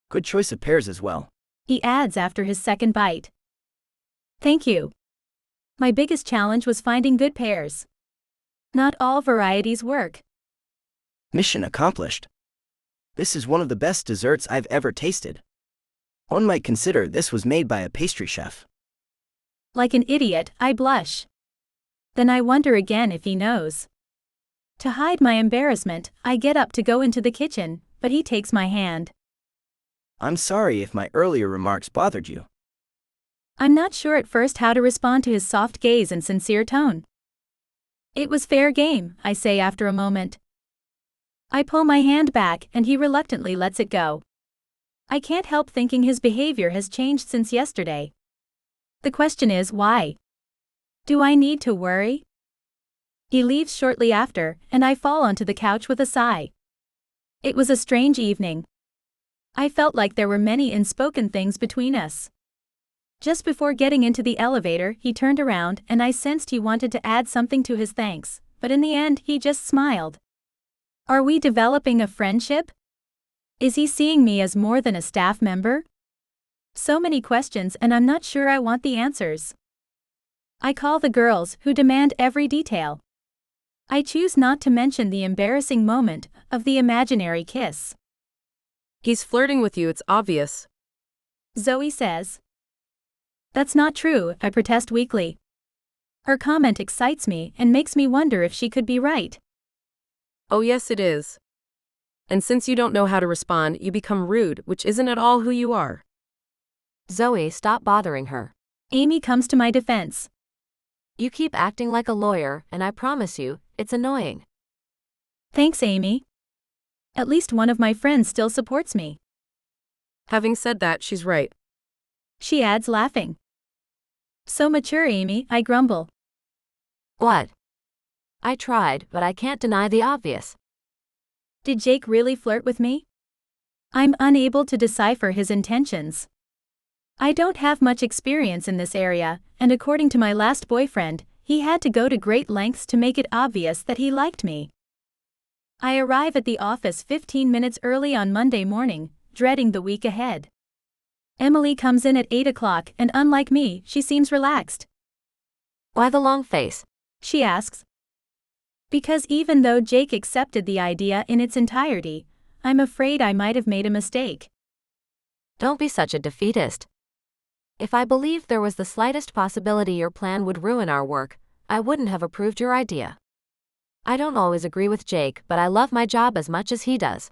Good choice of pears as well. He adds after his second bite. Thank you. My biggest challenge was finding good pears. Not all varieties work. Mission accomplished. This is one of the best desserts I've ever tasted. One might consider this was made by a pastry chef. Like an idiot, I blush. Then I wonder again if he knows. To hide my embarrassment, I get up to go into the kitchen, but he takes my hand. I'm sorry if my earlier remarks bothered you. I'm not sure at first how to respond to his soft gaze and sincere tone. It was fair game, I say after a moment. I pull my hand back and he reluctantly lets it go. I can't help thinking his behavior has changed since yesterday. The question is why? Do I need to worry? He leaves shortly after, and I fall onto the couch with a sigh. It was a strange evening. I felt like there were many unspoken things between us. Just before getting into the elevator, he turned around and I sensed he wanted to add something to his thanks, but in the end he just smiled. Are we developing a friendship? Is he seeing me as more than a staff member? So many questions and I'm not sure I want the answers. I call the girls, who demand every detail. I choose not to mention the embarrassing moment of the imaginary kiss. He's flirting with you, it's obvious. Zoe says. That's not true, I protest weakly. Her comment excites me and makes me wonder if she could be right. Oh yes it is. And since you don't know how to respond, you become rude, which isn't at all who you are. Zoe, stop bothering her. Amy comes to my defense. You keep acting like a lawyer, and I promise you, it's annoying. Thanks, Amy. At least one of my friends still supports me. Having said that, she's right. She adds, laughing. So mature, Amy, I grumble. What? I tried, but I can't deny the obvious. Did Jake really flirt with me? I'm unable to decipher his intentions. I don't have much experience in this area, and according to my last boyfriend, he had to go to great lengths to make it obvious that he liked me. I arrive at the office 15 minutes early on Monday morning, dreading the week ahead. Emily comes in at 8 o'clock and unlike me, she seems relaxed. Why the long face? She asks. Because even though Jake accepted the idea in its entirety, I'm afraid I might have made a mistake. Don't be such a defeatist. If I believed there was the slightest possibility your plan would ruin our work, I wouldn't have approved your idea. I don't always agree with Jake, but I love my job as much as he does.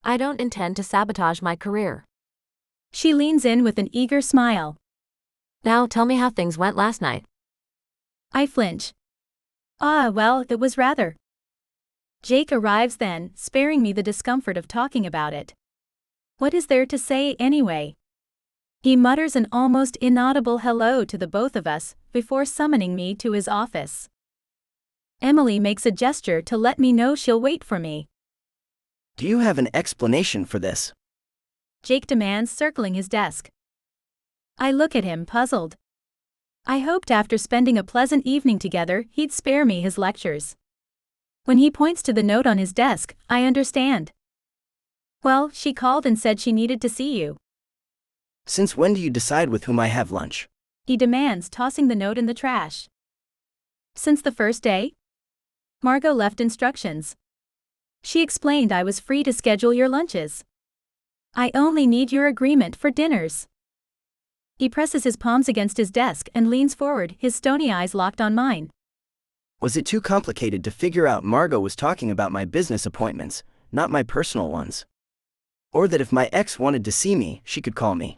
I don't intend to sabotage my career. She leans in with an eager smile. Now tell me how things went last night. I flinch. Well, it was rather. Jake arrives then, sparing me the discomfort of talking about it. What is there to say anyway? He mutters an almost inaudible hello to the both of us, before summoning me to his office. Emily makes a gesture to let me know she'll wait for me. Do you have an explanation for this? Jake demands, circling his desk. I look at him, puzzled. I hoped after spending a pleasant evening together, he'd spare me his lectures. When he points to the note on his desk, I understand. Well, she called and said she needed to see you. Since when do you decide with whom I have lunch? He demands, tossing the note in the trash. Since the first day? Margot left instructions. She explained I was free to schedule your lunches. I only need your agreement for dinners. He presses his palms against his desk and leans forward, his stony eyes locked on mine. Was it too complicated to figure out Margot was talking about my business appointments, not my personal ones? Or that if my ex wanted to see me, she could call me?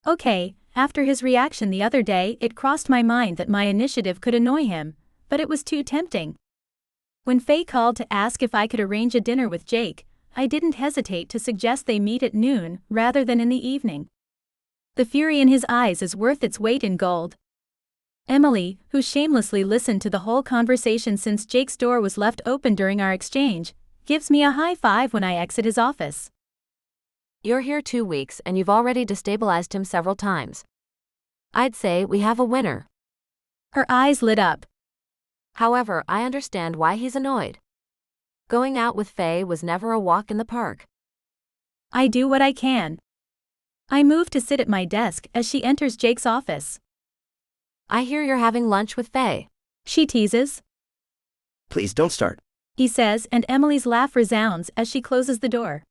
Okay, after his reaction the other day, it crossed my mind that my initiative could annoy him, but it was too tempting. When Faye called to ask if I could arrange a dinner with Jake, I didn't hesitate to suggest they meet at noon rather than in the evening. The fury in his eyes is worth its weight in gold. Emily, who shamelessly listened to the whole conversation since Jake's door was left open during our exchange, gives me a high five when I exit his office. You're here 2 weeks and you've already destabilized him several times. I'd say we have a winner. Her eyes lit up. However, I understand why he's annoyed. Going out with Faye was never a walk in the park. I do what I can. I move to sit at my desk as she enters Jake's office. I hear you're having lunch with Faye. She teases. Please don't start, He says, and Emily's laugh resounds as she closes the door.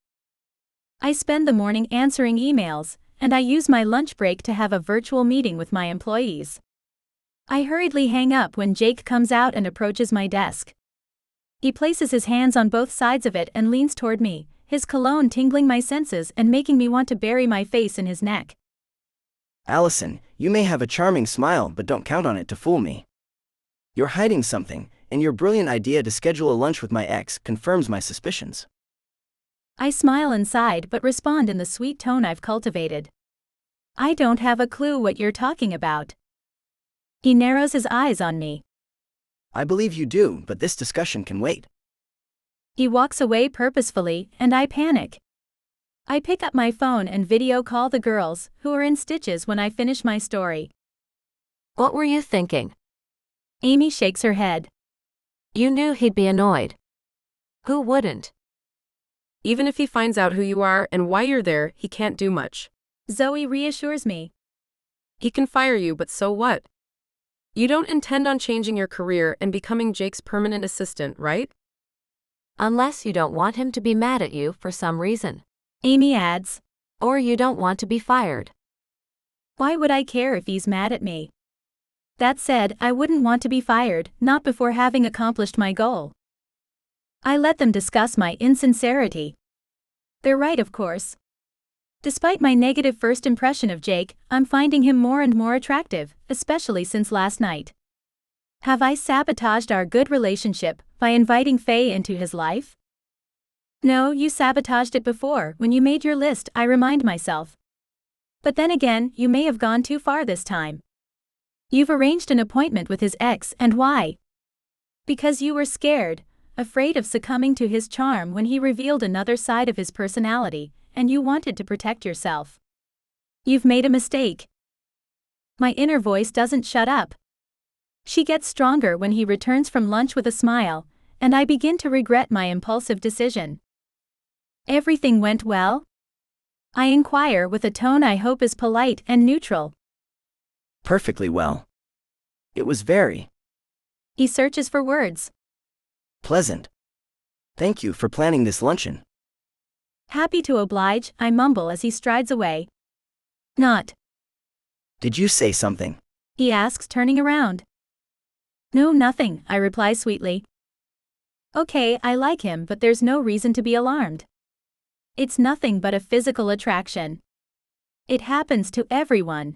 I spend the morning answering emails, and I use my lunch break to have a virtual meeting with my employees. I hurriedly hang up when Jake comes out and approaches my desk. He places his hands on both sides of it and leans toward me, his cologne tingling my senses and making me want to bury my face in his neck. Allison, you may have a charming smile, but don't count on it to fool me. You're hiding something, and your brilliant idea to schedule a lunch with my ex confirms my suspicions. I smile inside but respond in the sweet tone I've cultivated. I don't have a clue what you're talking about. He narrows his eyes on me. I believe you do, but this discussion can wait. He walks away purposefully, and I panic. I pick up my phone and video call the girls, who are in stitches when I finish my story. What were you thinking? Amy shakes her head. You knew he'd be annoyed. Who wouldn't? Even if he finds out who you are and why you're there, he can't do much. Zoe reassures me. He can fire you, but so what? You don't intend on changing your career and becoming Jake's permanent assistant, right? Unless you don't want him to be mad at you for some reason. Amy adds. Or you don't want to be fired. Why would I care if he's mad at me? That said, I wouldn't want to be fired, not before having accomplished my goal. I let them discuss my insincerity. They're right, of course. Despite my negative first impression of Jake, I'm finding him more and more attractive, especially since last night. Have I sabotaged our good relationship by inviting Faye into his life? No, you sabotaged it before when you made your list, I remind myself. But then again, you may have gone too far this time. You've arranged an appointment with his ex, and why? Because you were scared, afraid of succumbing to his charm when he revealed another side of his personality, and you wanted to protect yourself. You've made a mistake. My inner voice doesn't shut up. She gets stronger when he returns from lunch with a smile, and I begin to regret my impulsive decision. Everything went well? I inquire with a tone I hope is polite and neutral. Perfectly well. It was very He searches for words. pleasant. Thank you for planning this luncheon. Happy to oblige, I mumble as he strides away. Not. Did you say something? He asks, turning around. No, nothing, I reply sweetly. Okay, I like him, but there's no reason to be alarmed. It's nothing but a physical attraction. It happens to everyone.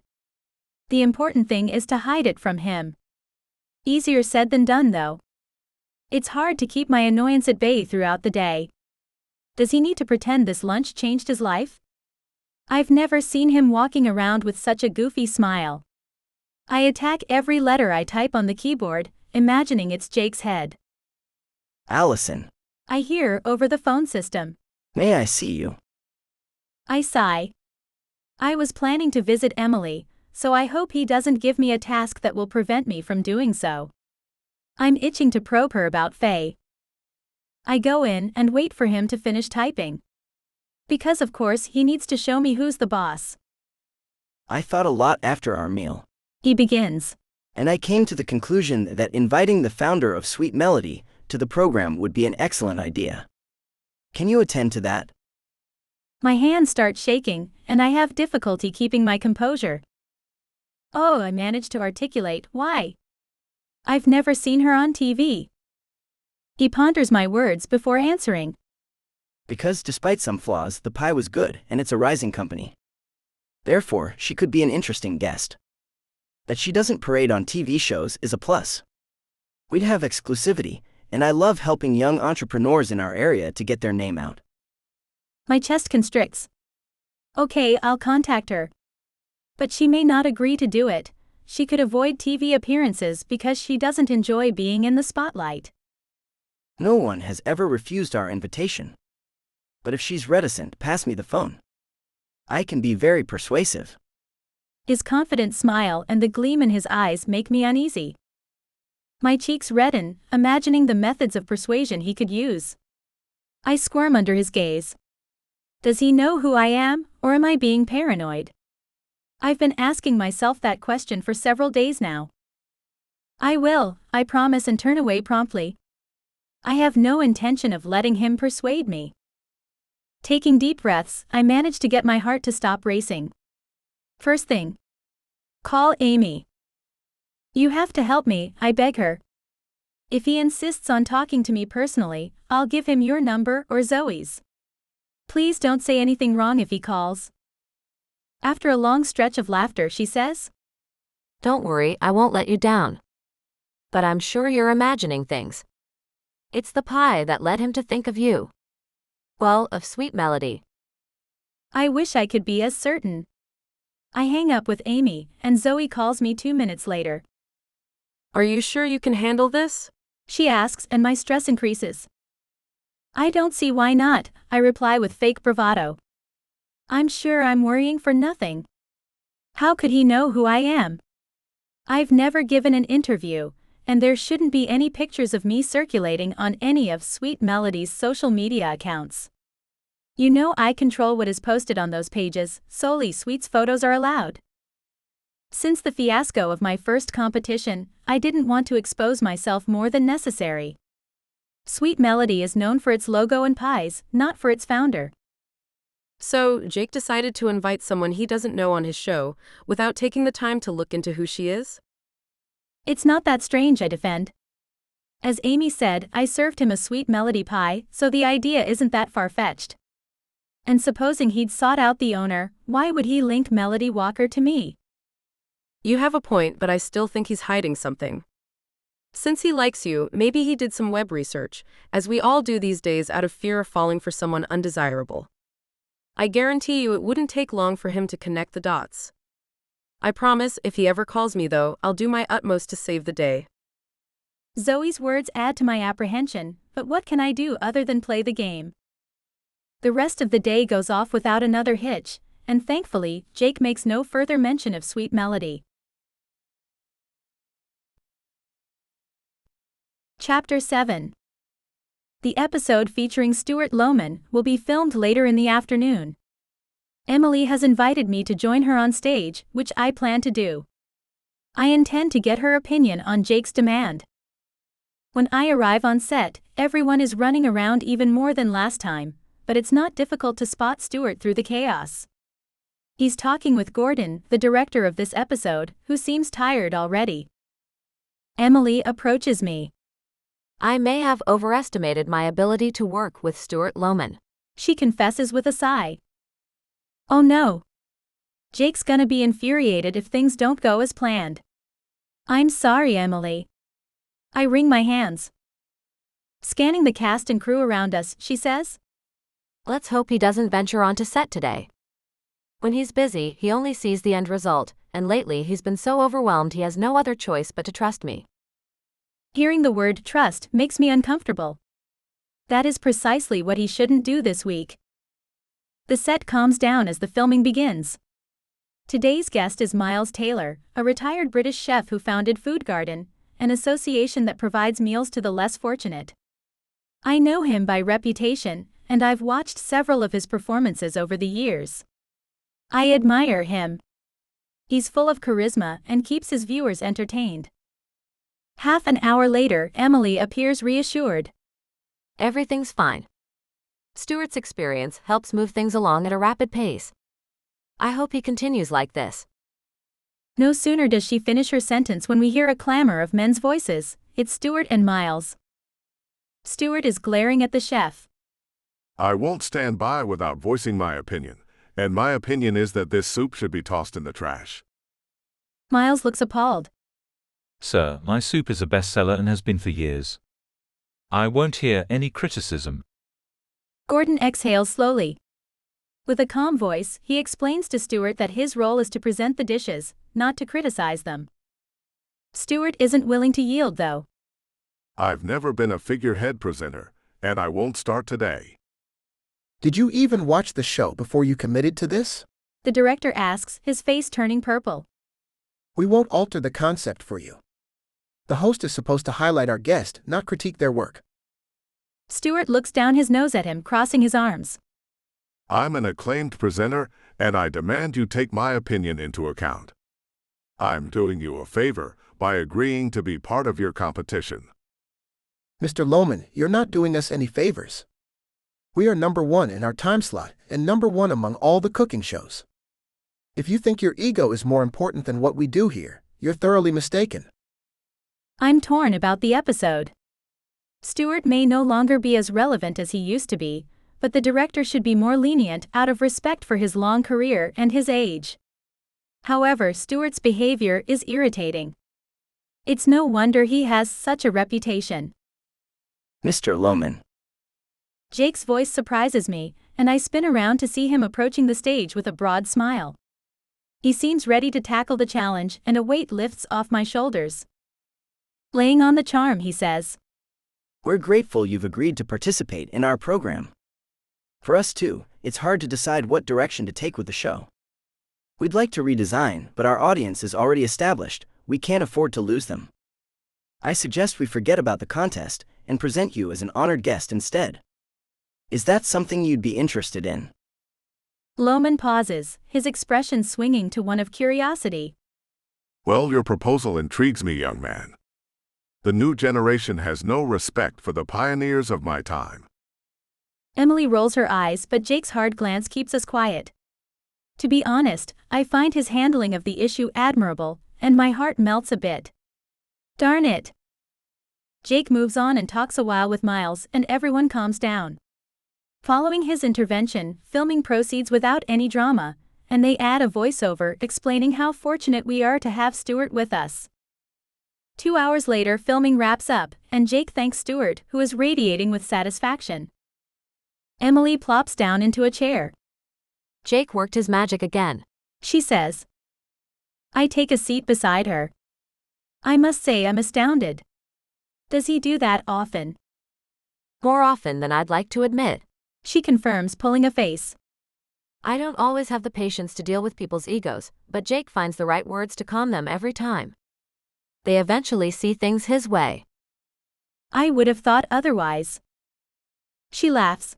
The important thing is to hide it from him. Easier said than done, though. It's hard to keep my annoyance at bay throughout the day. Does he need to pretend this lunch changed his life? I've never seen him walking around with such a goofy smile. I attack every letter I type on the keyboard, imagining it's Jake's head. Allison, I hear over the phone system. may I see you? I sigh. I was planning to visit Emily, so I hope he doesn't give me a task that will prevent me from doing so. I'm itching to probe her about Faye. I go in and wait for him to finish typing. Because of course he needs to show me who's the boss. I thought a lot after our meal, He begins. and I came to the conclusion that inviting the founder of Sweet Melody to the program would be an excellent idea. Can you attend to that? My hands start shaking, and I have difficulty keeping my composure. Oh, I manage to articulate, why? I've never seen her on TV. He ponders my words before answering. Because despite some flaws, the pie was good and it's a rising company. Therefore, she could be an interesting guest. That she doesn't parade on TV shows is a plus. We'd have exclusivity, and I love helping young entrepreneurs in our area to get their name out. My chest constricts. Okay, I'll contact her. But she may not agree to do it. She could avoid TV appearances because she doesn't enjoy being in the spotlight. No one has ever refused our invitation. But if she's reticent, pass me the phone. I can be very persuasive. His confident smile and the gleam in his eyes make me uneasy. My cheeks redden, imagining the methods of persuasion he could use. I squirm under his gaze. Does he know who I am, or am I being paranoid? I've been asking myself that question for several days now. I promise, and turn away promptly. I have no intention of letting him persuade me. Taking deep breaths, I manage to get my heart to stop racing. First thing. Call Amy. You have to help me, I beg her. If he insists on talking to me personally, I'll give him your number or Zoe's. Please don't say anything wrong if he calls. After a long stretch of laughter, she says, Don't worry, I won't let you down. But I'm sure you're imagining things. It's the pie that led him to think of you. Well, of Sweet Melody. I wish I could be as certain. I hang up with Amy, and Zoe calls me 2 minutes later. Are you sure you can handle this? She asks, and my stress increases. I don't see why not, I reply with fake bravado. I'm sure I'm worrying for nothing. How could he know who I am? I've never given an interview, and there shouldn't be any pictures of me circulating on any of Sweet Melody's social media accounts. You know I control what is posted on those pages, solely Sweet's photos are allowed. Since the fiasco of my first competition, I didn't want to expose myself more than necessary. Sweet Melody is known for its logo and pies, not for its founder. So, Jake decided to invite someone he doesn't know on his show, without taking the time to look into who she is? It's not that strange, I defend. As Amy said, I served him a Sweet Melody pie, so the idea isn't that far-fetched. And supposing he'd sought out the owner, why would he link Melody Walker to me? You have a point, but I still think he's hiding something. Since he likes you, maybe he did some web research, as we all do these days out of fear of falling for someone undesirable. I guarantee you it wouldn't take long for him to connect the dots. I promise, if he ever calls me though, I'll do my utmost to save the day. Zoe's words add to my apprehension, but what can I do other than play the game? The rest of the day goes off without another hitch, and thankfully, Jake makes no further mention of Sweet Melody. Chapter 7. The episode featuring Stuart Lohman will be filmed later in the afternoon. Emily has invited me to join her on stage, which I plan to do. I intend to get her opinion on Jake's demand. When I arrive on set, everyone is running around even more than last time, but it's not difficult to spot Stuart through the chaos. He's talking with Gordon, the director of this episode, who seems tired already. Emily approaches me. I may have overestimated my ability to work with Stuart Lohman. She confesses with a sigh. Oh no. Jake's gonna be infuriated if things don't go as planned. I'm sorry, Emily. I wring my hands. Scanning the cast and crew around us, she says. Let's hope he doesn't venture onto set today. When he's busy, he only sees the end result, and lately he's been so overwhelmed he has no other choice but to trust me. Hearing the word trust makes me uncomfortable. That is precisely what he shouldn't do this week. The set calms down as the filming begins. Today's guest is Miles Taylor, a retired British chef who founded Food Garden, an association that provides meals to the less fortunate. I know him by reputation, and I've watched several of his performances over the years. I admire him. He's full of charisma and keeps his viewers entertained. Half an hour later, Emily appears reassured. Everything's fine. Stuart's experience helps move things along at a rapid pace. I hope he continues like this. No sooner does she finish her sentence when we hear a clamor of men's voices. It's Stuart and Miles. Stuart is glaring at the chef. I won't stand by without voicing my opinion, and my opinion is that this soup should be tossed in the trash. Miles looks appalled. Sir, my soup is a bestseller and has been for years. I won't hear any criticism. Gordon exhales slowly. With a calm voice, he explains to Stuart that his role is to present the dishes, not to criticize them. Stuart isn't willing to yield, though. I've never been a figurehead presenter, and I won't start today. Did you even watch the show before you committed to this? The director asks, his face turning purple. We won't alter the concept for you. The host is supposed to highlight our guest, not critique their work. Stuart looks down his nose at him, crossing his arms. I'm an acclaimed presenter, and I demand you take my opinion into account. I'm doing you a favor by agreeing to be part of your competition. Mr. Lohman, you're not doing us any favors. We are number one in our time slot and number one among all the cooking shows. If you think your ego is more important than what we do here, you're thoroughly mistaken. I'm torn about the episode. Stuart may no longer be as relevant as he used to be, but the director should be more lenient out of respect for his long career and his age. However, Stuart's behavior is irritating. It's no wonder he has such a reputation. Mr. Lohman. Jake's voice surprises me, and I spin around to see him approaching the stage with a broad smile. He seems ready to tackle the challenge, and a weight lifts off my shoulders. Laying on the charm, he says. We're grateful you've agreed to participate in our program. For us too, it's hard to decide what direction to take with the show. We'd like to redesign, but our audience is already established. We can't afford to lose them. I suggest we forget about the contest and present you as an honored guest instead. Is that something you'd be interested in? Lohman pauses, his expression swinging to one of curiosity. Well, your proposal intrigues me, young man. The new generation has no respect for the pioneers of my time. Emily rolls her eyes, but Jake's hard glance keeps us quiet. To be honest, I find his handling of the issue admirable, and my heart melts a bit. Darn it. Jake moves on and talks a while with Miles, and everyone calms down. Following his intervention, filming proceeds without any drama, and they add a voiceover explaining how fortunate we are to have Stuart with us. 2 hours later, filming wraps up, and Jake thanks Stuart, who is radiating with satisfaction. Emily plops down into a chair. Jake worked his magic again, she says. I take a seat beside her. I must say I'm astounded. Does he do that often? More often than I'd like to admit, she confirms, pulling a face. I don't always have the patience to deal with people's egos, but Jake finds the right words to calm them every time. They eventually see things his way. I would have thought otherwise. She laughs.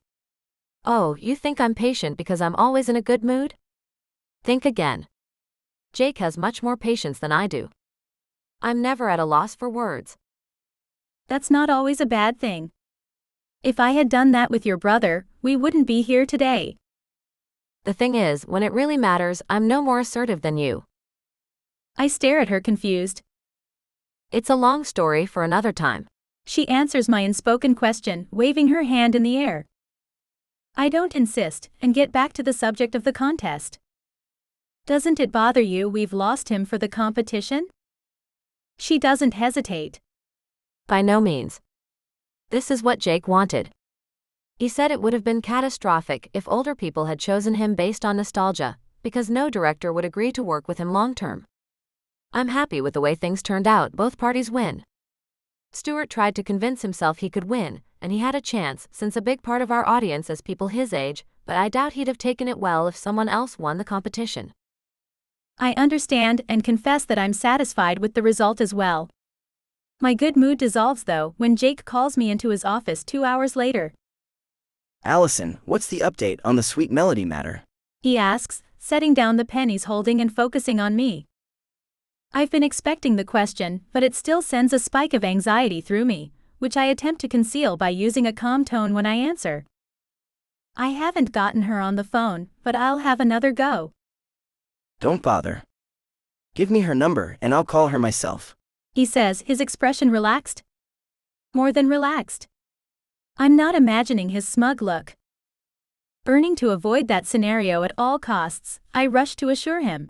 Oh, you think I'm patient because I'm always in a good mood? Think again. Jake has much more patience than I do. I'm never at a loss for words. That's not always a bad thing. If I had done that with your brother, we wouldn't be here today. The thing is, when it really matters, I'm no more assertive than you. I stare at her confused. It's a long story for another time. She answers my unspoken question, waving her hand in the air. I don't insist, and get back to the subject of the contest. Doesn't it bother you we've lost him for the competition? She doesn't hesitate. By no means. This is what Jake wanted. He said it would have been catastrophic if older people had chosen him based on nostalgia, because no director would agree to work with him long term. I'm happy with the way things turned out, both parties win. Stuart tried to convince himself he could win, and he had a chance since a big part of our audience is people his age, but I doubt he'd have taken it well if someone else won the competition. I understand and confess that I'm satisfied with the result as well. My good mood dissolves though when Jake calls me into his office 2 hours later. Allison, what's the update on the Sweet Melody matter? He asks, setting down the pen he's holding and focusing on me. I've been expecting the question, but it still sends a spike of anxiety through me, which I attempt to conceal by using a calm tone when I answer. I haven't gotten her on the phone, but I'll have another go. Don't bother. Give me her number and I'll call her myself. he says, his expression relaxed. More than relaxed. I'm not imagining his smug look. Burning to avoid that scenario at all costs, I rush to assure him.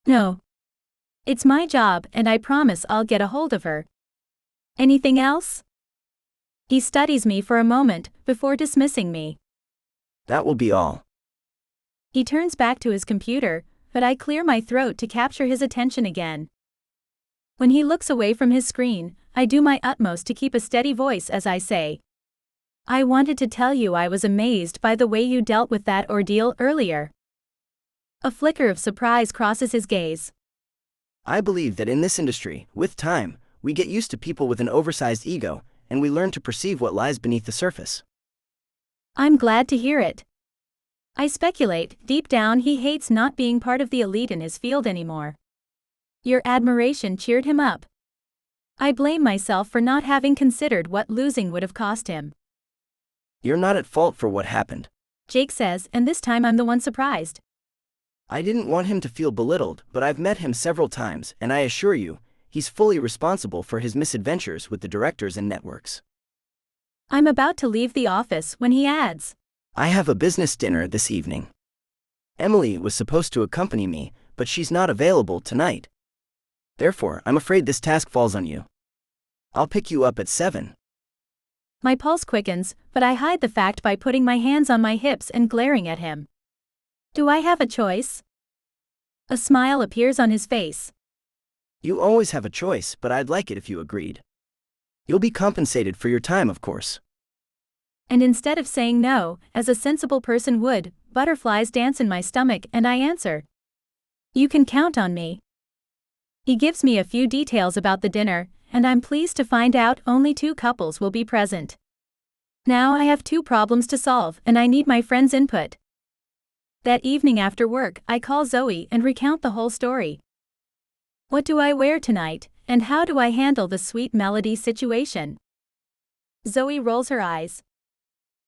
No. It's my job and I promise I'll get a hold of her. Anything else? He studies me for a moment before dismissing me. That will be all. He turns back to his computer, but I clear my throat to capture his attention again. When he looks away from his screen, I do my utmost to keep a steady voice as I say, I wanted to tell you I was amazed by the way you dealt with that ordeal earlier. A flicker of surprise crosses his gaze. I believe that in this industry, with time, we get used to people with an oversized ego, and we learn to perceive what lies beneath the surface. I'm glad to hear it. I speculate, deep down he hates not being part of the elite in his field anymore. Your admiration cheered him up. I blame myself for not having considered what losing would have cost him. You're not at fault for what happened. Jake says, and this time I'm the one surprised. I didn't want him to feel belittled, but I've met him several times, and I assure you, he's fully responsible for his misadventures with the directors and networks. I'm about to leave the office when he adds, I have a business dinner this evening. Emily was supposed to accompany me, but she's not available tonight. Therefore, I'm afraid this task falls on you. I'll pick you up at 7. My pulse quickens, but I hide the fact by putting my hands on my hips and glaring at him. Do I have a choice? A smile appears on his face. You always have a choice, but I'd like it if you agreed. You'll be compensated for your time, of course. And instead of saying no, as a sensible person would, butterflies dance in my stomach and I answer. You can count on me. He gives me a few details about the dinner, and I'm pleased to find out only 2 couples will be present. Now I have 2 problems to solve and I need my friend's input. That evening after work, I call Zoe and recount the whole story. What do I wear tonight, and how do I handle the sweet melody situation? Zoe rolls her eyes.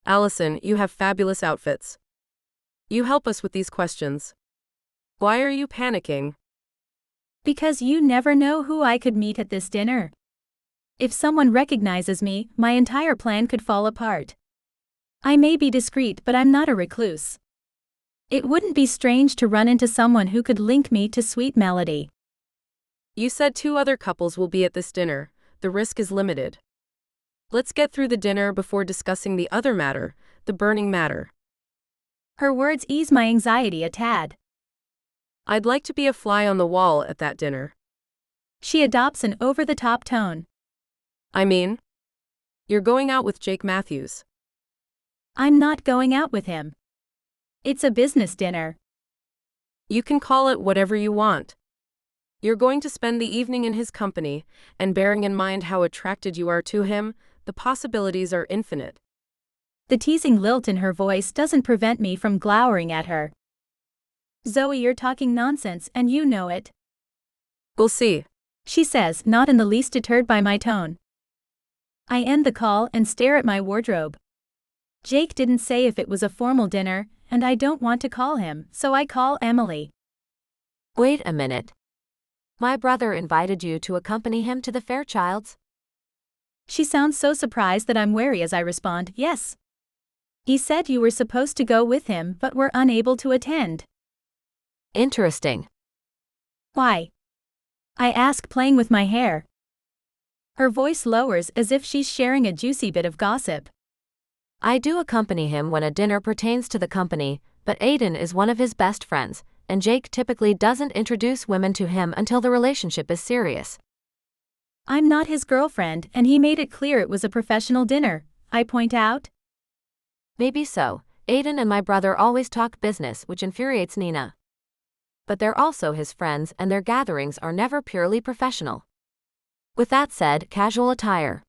Allison, you have fabulous outfits. You help us with these questions. Why are you panicking? Because you never know who I could meet at this dinner. If someone recognizes me, my entire plan could fall apart. I may be discreet, but I'm not a recluse. It wouldn't be strange to run into someone who could link me to sweet melody. You said 2 other couples will be at this dinner. The risk is limited. Let's get through the dinner before discussing the other matter, the burning matter. Her words ease my anxiety a tad. I'd like to be a fly on the wall at that dinner. She adopts an over-the-top tone. I mean, you're going out with Jake Matthews. I'm not going out with him. It's a business dinner. You can call it whatever you want. You're going to spend the evening in his company, and bearing in mind how attracted you are to him, the possibilities are infinite. The teasing lilt in her voice doesn't prevent me from glowering at her. Zoe, you're talking nonsense and you know it. We'll see, she says, not in the least deterred by my tone. I end the call and stare at my wardrobe. Jake didn't say if it was a formal dinner, and I don't want to call him, so I call Emily. Wait a minute. My brother invited you to accompany him to the Fairchilds? She sounds so surprised that I'm wary as I respond, yes. He said you were supposed to go with him but were unable to attend. Interesting. Why? I ask, playing with my hair. Her voice lowers as if she's sharing a juicy bit of gossip. I do accompany him when a dinner pertains to the company, but Aiden is one of his best friends, and Jake typically doesn't introduce women to him until the relationship is serious. I'm not his girlfriend, and he made it clear it was a professional dinner, I point out. Maybe so. Aiden and my brother always talk business, which infuriates Nina. But they're also his friends, and their gatherings are never purely professional. With that said, casual attire.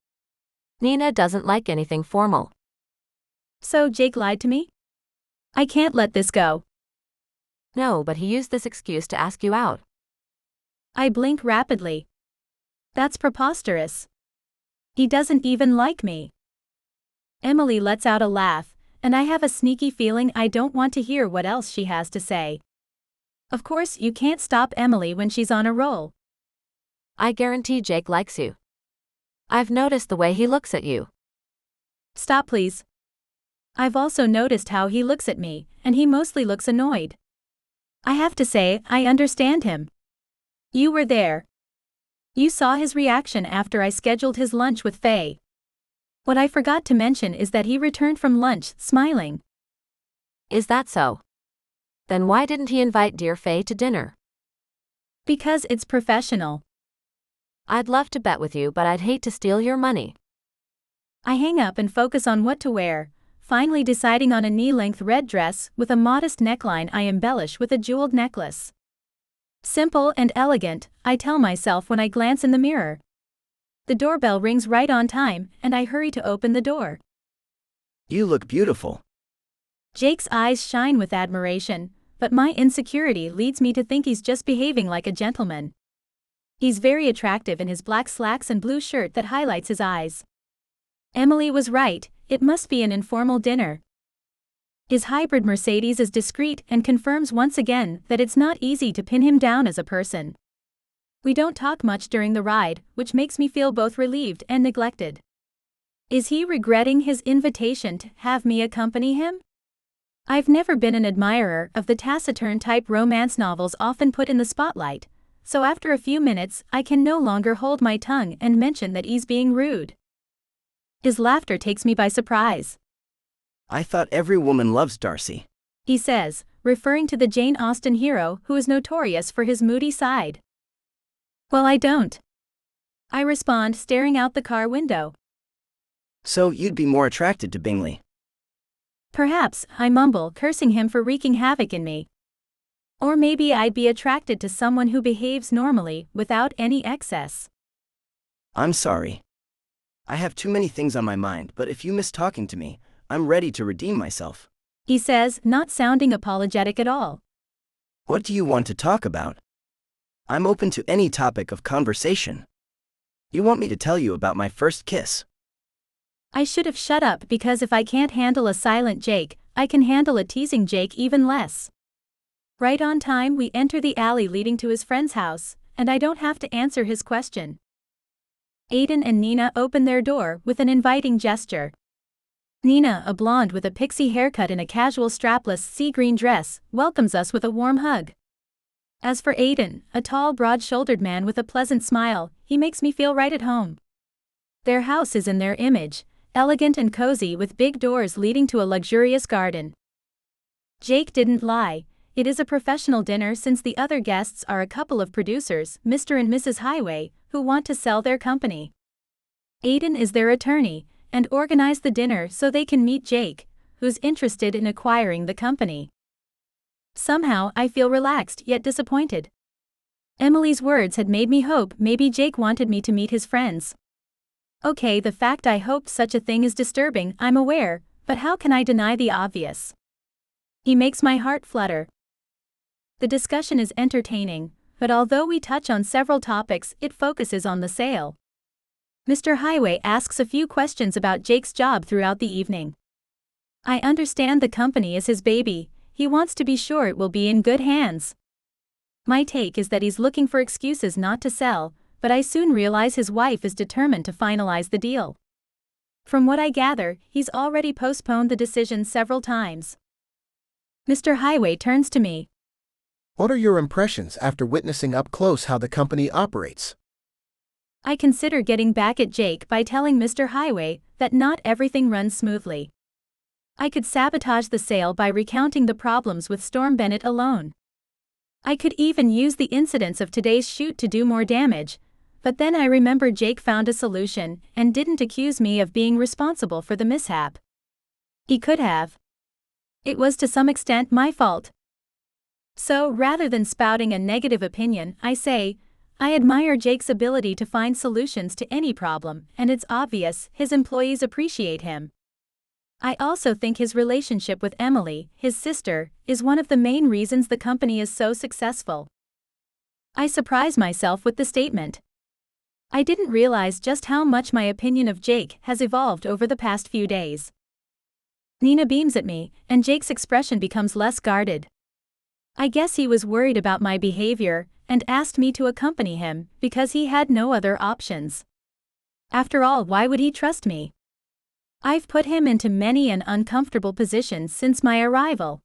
Nina doesn't like anything formal. So Jake lied to me? I can't let this go. No, but he used this excuse to ask you out. I blink rapidly. That's preposterous. He doesn't even like me. Emily lets out a laugh, and I have a sneaky feeling I don't want to hear what else she has to say. Of course, you can't stop Emily when she's on a roll. I guarantee Jake likes you. I've noticed the way he looks at you. Stop, please. I've also noticed how he looks at me, and he mostly looks annoyed. I have to say, I understand him. You were there. You saw his reaction after I scheduled his lunch with Faye. What I forgot to mention is that he returned from lunch, smiling. Is that so? Then why didn't he invite dear Faye to dinner? Because it's professional. I'd love to bet with you, but I'd hate to steal your money. I hang up and focus on what to wear, finally deciding on a knee-length red dress with a modest neckline I embellish with a jeweled necklace. Simple and elegant, I tell myself when I glance in the mirror. The doorbell rings right on time, and I hurry to open the door. You look beautiful. Jake's eyes shine with admiration, but my insecurity leads me to think he's just behaving like a gentleman. He's very attractive in his black slacks and blue shirt that highlights his eyes. Emily was right, it must be an informal dinner. His hybrid Mercedes is discreet and confirms once again that it's not easy to pin him down as a person. We don't talk much during the ride, which makes me feel both relieved and neglected. Is he regretting his invitation to have me accompany him? I've never been an admirer of the taciturn type romance novels often put in the spotlight, so after a few minutes I can no longer hold my tongue and mention that he's being rude. His laughter takes me by surprise. I thought every woman loves Darcy, he says, referring to the Jane Austen hero who is notorious for his moody side. Well, I don't. I respond, staring out the car window. So you'd be more attracted to Bingley. Perhaps, I mumble, cursing him for wreaking havoc in me. Or maybe I'd be attracted to someone who behaves normally, without any excess. I'm sorry. I have too many things on my mind, but if you miss talking to me, I'm ready to redeem myself, he says, not sounding apologetic at all. What do you want to talk about? I'm open to any topic of conversation. You want me to tell you about my first kiss? I should have shut up because if I can't handle a silent Jake, I can handle a teasing Jake even less. Right on time we enter the alley leading to his friend's house, and I don't have to answer his question. Aiden and Nina open their door with an inviting gesture. Nina, a blonde with a pixie haircut and a casual strapless sea-green dress, welcomes us with a warm hug. As for Aiden, a tall, broad-shouldered man with a pleasant smile, he makes me feel right at home. Their house is in their image, elegant and cozy with big doors leading to a luxurious garden. Jake didn't lie, it is a professional dinner since the other guests are a couple of producers, Mr. and Mrs. Highway, who want to sell their company. Aiden is their attorney, and organized the dinner so they can meet Jake, who's interested in acquiring the company. Somehow I feel relaxed yet disappointed. Emily's words had made me hope maybe Jake wanted me to meet his friends. Okay, the fact I hoped such a thing is disturbing, I'm aware, but how can I deny the obvious? He makes my heart flutter. The discussion is entertaining, but although we touch on several topics, it focuses on the sale. Mr. Highway asks a few questions about Jake's job throughout the evening. I understand the company is his baby, he wants to be sure it will be in good hands. My take is that he's looking for excuses not to sell, but I soon realize his wife is determined to finalize the deal. From what I gather, he's already postponed the decision several times. Mr. Highway turns to me. What are your impressions after witnessing up close how the company operates? I consider getting back at Jake by telling Mr. Highway that not everything runs smoothly. I could sabotage the sale by recounting the problems with Storm Bennett alone. I could even use the incidents of today's shoot to do more damage, but then I remember Jake found a solution and didn't accuse me of being responsible for the mishap. He could have. It was to some extent my fault. So rather than spouting a negative opinion, I say, I admire Jake's ability to find solutions to any problem, and it's obvious his employees appreciate him. I also think his relationship with Emily, his sister, is one of the main reasons the company is so successful. I surprise myself with the statement. I didn't realize just how much my opinion of Jake has evolved over the past few days. Nina beams at me, and Jake's expression becomes less guarded. I guess he was worried about my behavior and asked me to accompany him because he had no other options. After all, why would he trust me? I've put him into many an uncomfortable position since my arrival.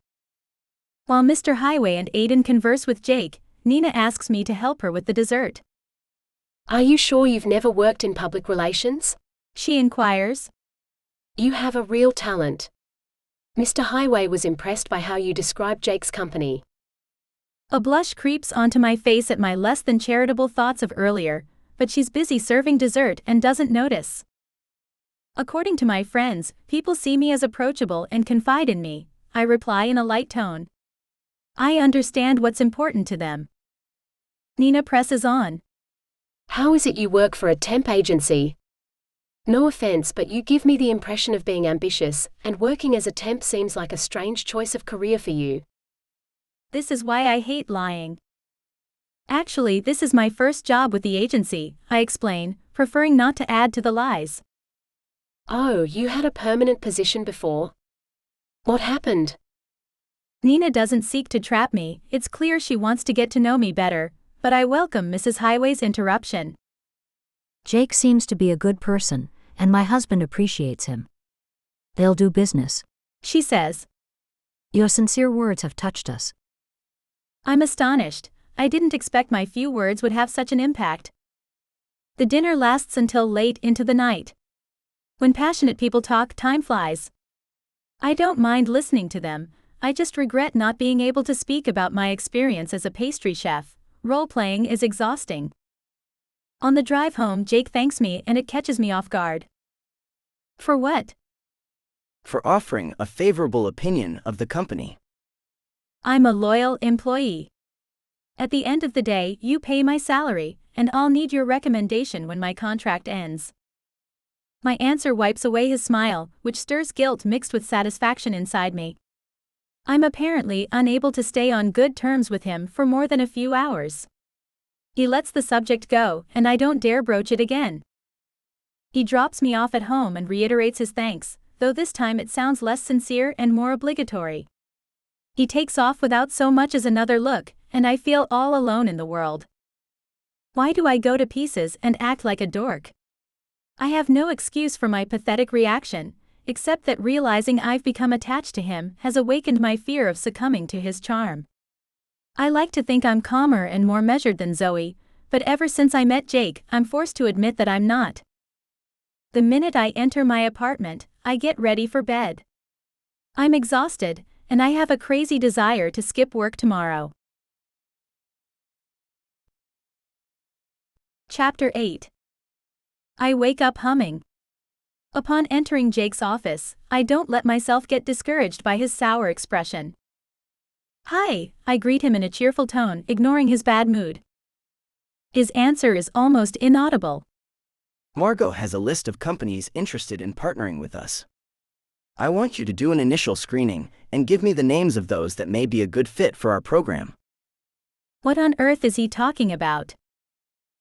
While Mr. Highway and Aiden converse with Jake, Nina asks me to help her with the dessert. Are you sure you've never worked in public relations? She inquires. You have a real talent. Mr. Highway was impressed by how you described Jake's company. A blush creeps onto my face at my less than charitable thoughts of earlier, but she's busy serving dessert and doesn't notice. According to my friends, people see me as approachable and confide in me, I reply in a light tone. I understand what's important to them. Nina presses on. How is it you work for a temp agency? No offense, but you give me the impression of being ambitious, and working as a temp seems like a strange choice of career for you. This is why I hate lying. Actually, this is my first job with the agency, I explain, preferring not to add to the lies. Oh, you had a permanent position before? What happened? Nina doesn't seek to trap me, it's clear she wants to get to know me better, but I welcome Mrs. Highway's interruption. Jake seems to be a good person, and my husband appreciates him. They'll do business, she says. Your sincere words have touched us. I'm astonished. I didn't expect my few words would have such an impact. The dinner lasts until late into the night. When passionate people talk, time flies. I don't mind listening to them, I just regret not being able to speak about my experience as a pastry chef. Role-playing is exhausting. On the drive home, Jake thanks me and it catches me off guard. For what? For offering a favorable opinion of the company. I'm a loyal employee. At the end of the day, you pay my salary, and I'll need your recommendation when my contract ends. My answer wipes away his smile, which stirs guilt mixed with satisfaction inside me. I'm apparently unable to stay on good terms with him for more than a few hours. He lets the subject go, and I don't dare broach it again. He drops me off at home and reiterates his thanks, though this time it sounds less sincere and more obligatory. He takes off without so much as another look, and I feel all alone in the world. Why do I go to pieces and act like a dork? I have no excuse for my pathetic reaction, except that realizing I've become attached to him has awakened my fear of succumbing to his charm. I like to think I'm calmer and more measured than Zoe, but ever since I met Jake, I'm forced to admit that I'm not. The minute I enter my apartment, I get ready for bed. I'm exhausted, and I have a crazy desire to skip work tomorrow. Chapter 8. I wake up humming. Upon entering Jake's office, I don't let myself get discouraged by his sour expression. Hi, I greet him in a cheerful tone, ignoring his bad mood. His answer is almost inaudible. Margot has a list of companies interested in partnering with us. I want you to do an initial screening and give me the names of those that may be a good fit for our program. What on earth is he talking about?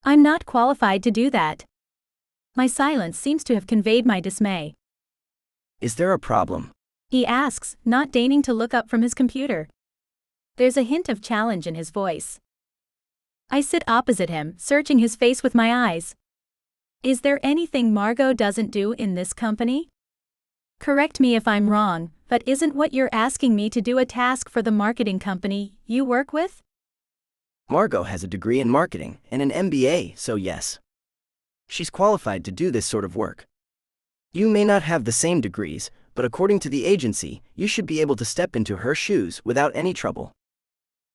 I'm not qualified to do that. My silence seems to have conveyed my dismay. Is there a problem? He asks, not deigning to look up from his computer. There's a hint of challenge in his voice. I sit opposite him, searching his face with my eyes. Is there anything Margot doesn't do in this company? Correct me if I'm wrong, but isn't what you're asking me to do a task for the marketing company you work with? Margot has a degree in marketing and an MBA, so yes. She's qualified to do this sort of work. You may not have the same degrees, but according to the agency, you should be able to step into her shoes without any trouble.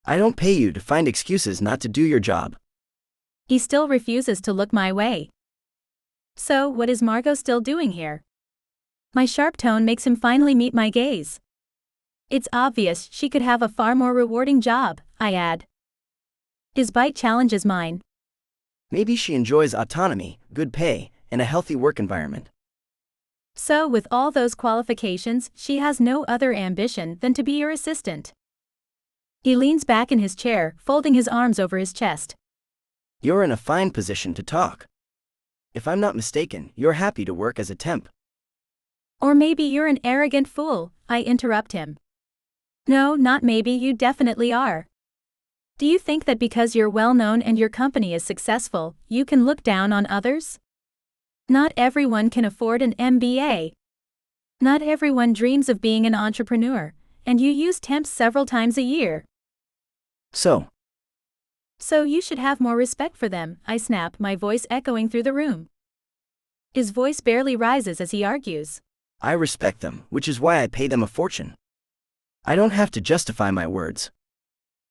I don't pay you to find excuses not to do your job. He still refuses to look my way. So, what is Margot still doing here? My sharp tone makes him finally meet my gaze. It's obvious she could have a far more rewarding job, I add. His bite challenges mine. Maybe she enjoys autonomy, good pay, and a healthy work environment. So, with all those qualifications, she has no other ambition than to be your assistant. He leans back in his chair, folding his arms over his chest. You're in a fine position to talk. If I'm not mistaken, you're happy to work as a temp. Or maybe you're an arrogant fool, I interrupt him. No, not maybe, you definitely are. Do you think that because you're well known and your company is successful, you can look down on others? Not everyone can afford an MBA. Not everyone dreams of being an entrepreneur, and you use temps several times a year. So You should have more respect for them, I snap, my voice echoing through the room. His voice barely rises as he argues. I respect them, which is why I pay them a fortune. I don't have to justify my words.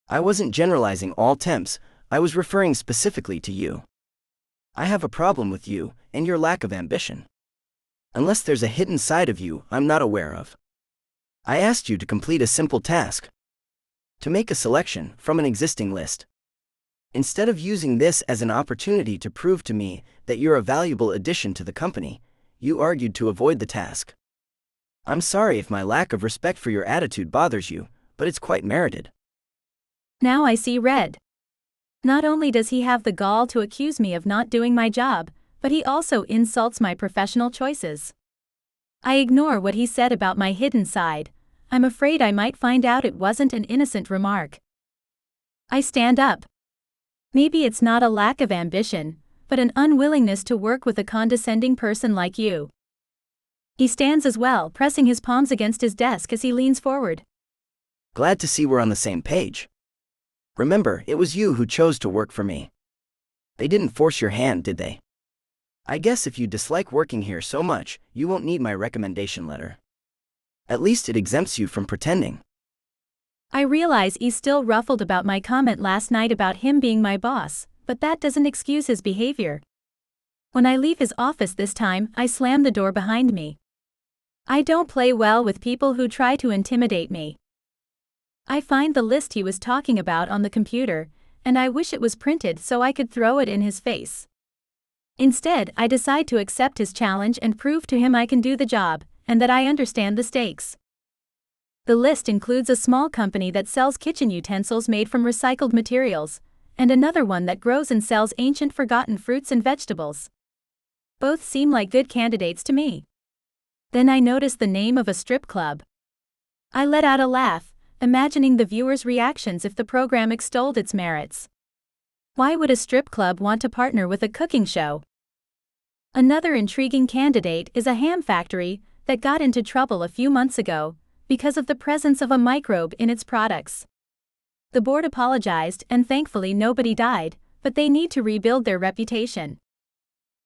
I wasn't generalizing all temps, I was referring specifically to you. I have a problem with you and your lack of ambition. Unless there's a hidden side of you I'm not aware of. I asked you to complete a simple task. To make a selection from an existing list. Instead of using this as an opportunity to prove to me that you're a valuable addition to the company, you argued to avoid the task. I'm sorry if my lack of respect for your attitude bothers you, but it's quite merited. Now I see red. Not only does he have the gall to accuse me of not doing my job, but he also insults my professional choices. I ignore what he said about my hidden side. I'm afraid I might find out it wasn't an innocent remark. I stand up. Maybe it's not a lack of ambition, but an unwillingness to work with a condescending person like you. He stands as well, pressing his palms against his desk as he leans forward. Glad to see we're on the same page. Remember, it was you who chose to work for me. They didn't force your hand, did they? I guess if you dislike working here so much, you won't need my recommendation letter. At least it exempts you from pretending. I realize he's still ruffled about my comment last night about him being my boss, but that doesn't excuse his behavior. When I leave his office this time, I slam the door behind me. I don't play well with people who try to intimidate me. I find the list he was talking about on the computer, and I wish it was printed so I could throw it in his face. Instead, I decide to accept his challenge and prove to him I can do the job, and that I understand the stakes. The list includes a small company that sells kitchen utensils made from recycled materials, and another one that grows and sells ancient forgotten fruits and vegetables. Both seem like good candidates to me. Then I notice the name of a strip club. I let out a laugh, imagining the viewers' reactions if the program extolled its merits. Why would a strip club want to partner with a cooking show? Another intriguing candidate is a ham factory that got into trouble a few months ago because of the presence of a microbe in its products. The board apologized and thankfully nobody died, but they need to rebuild their reputation.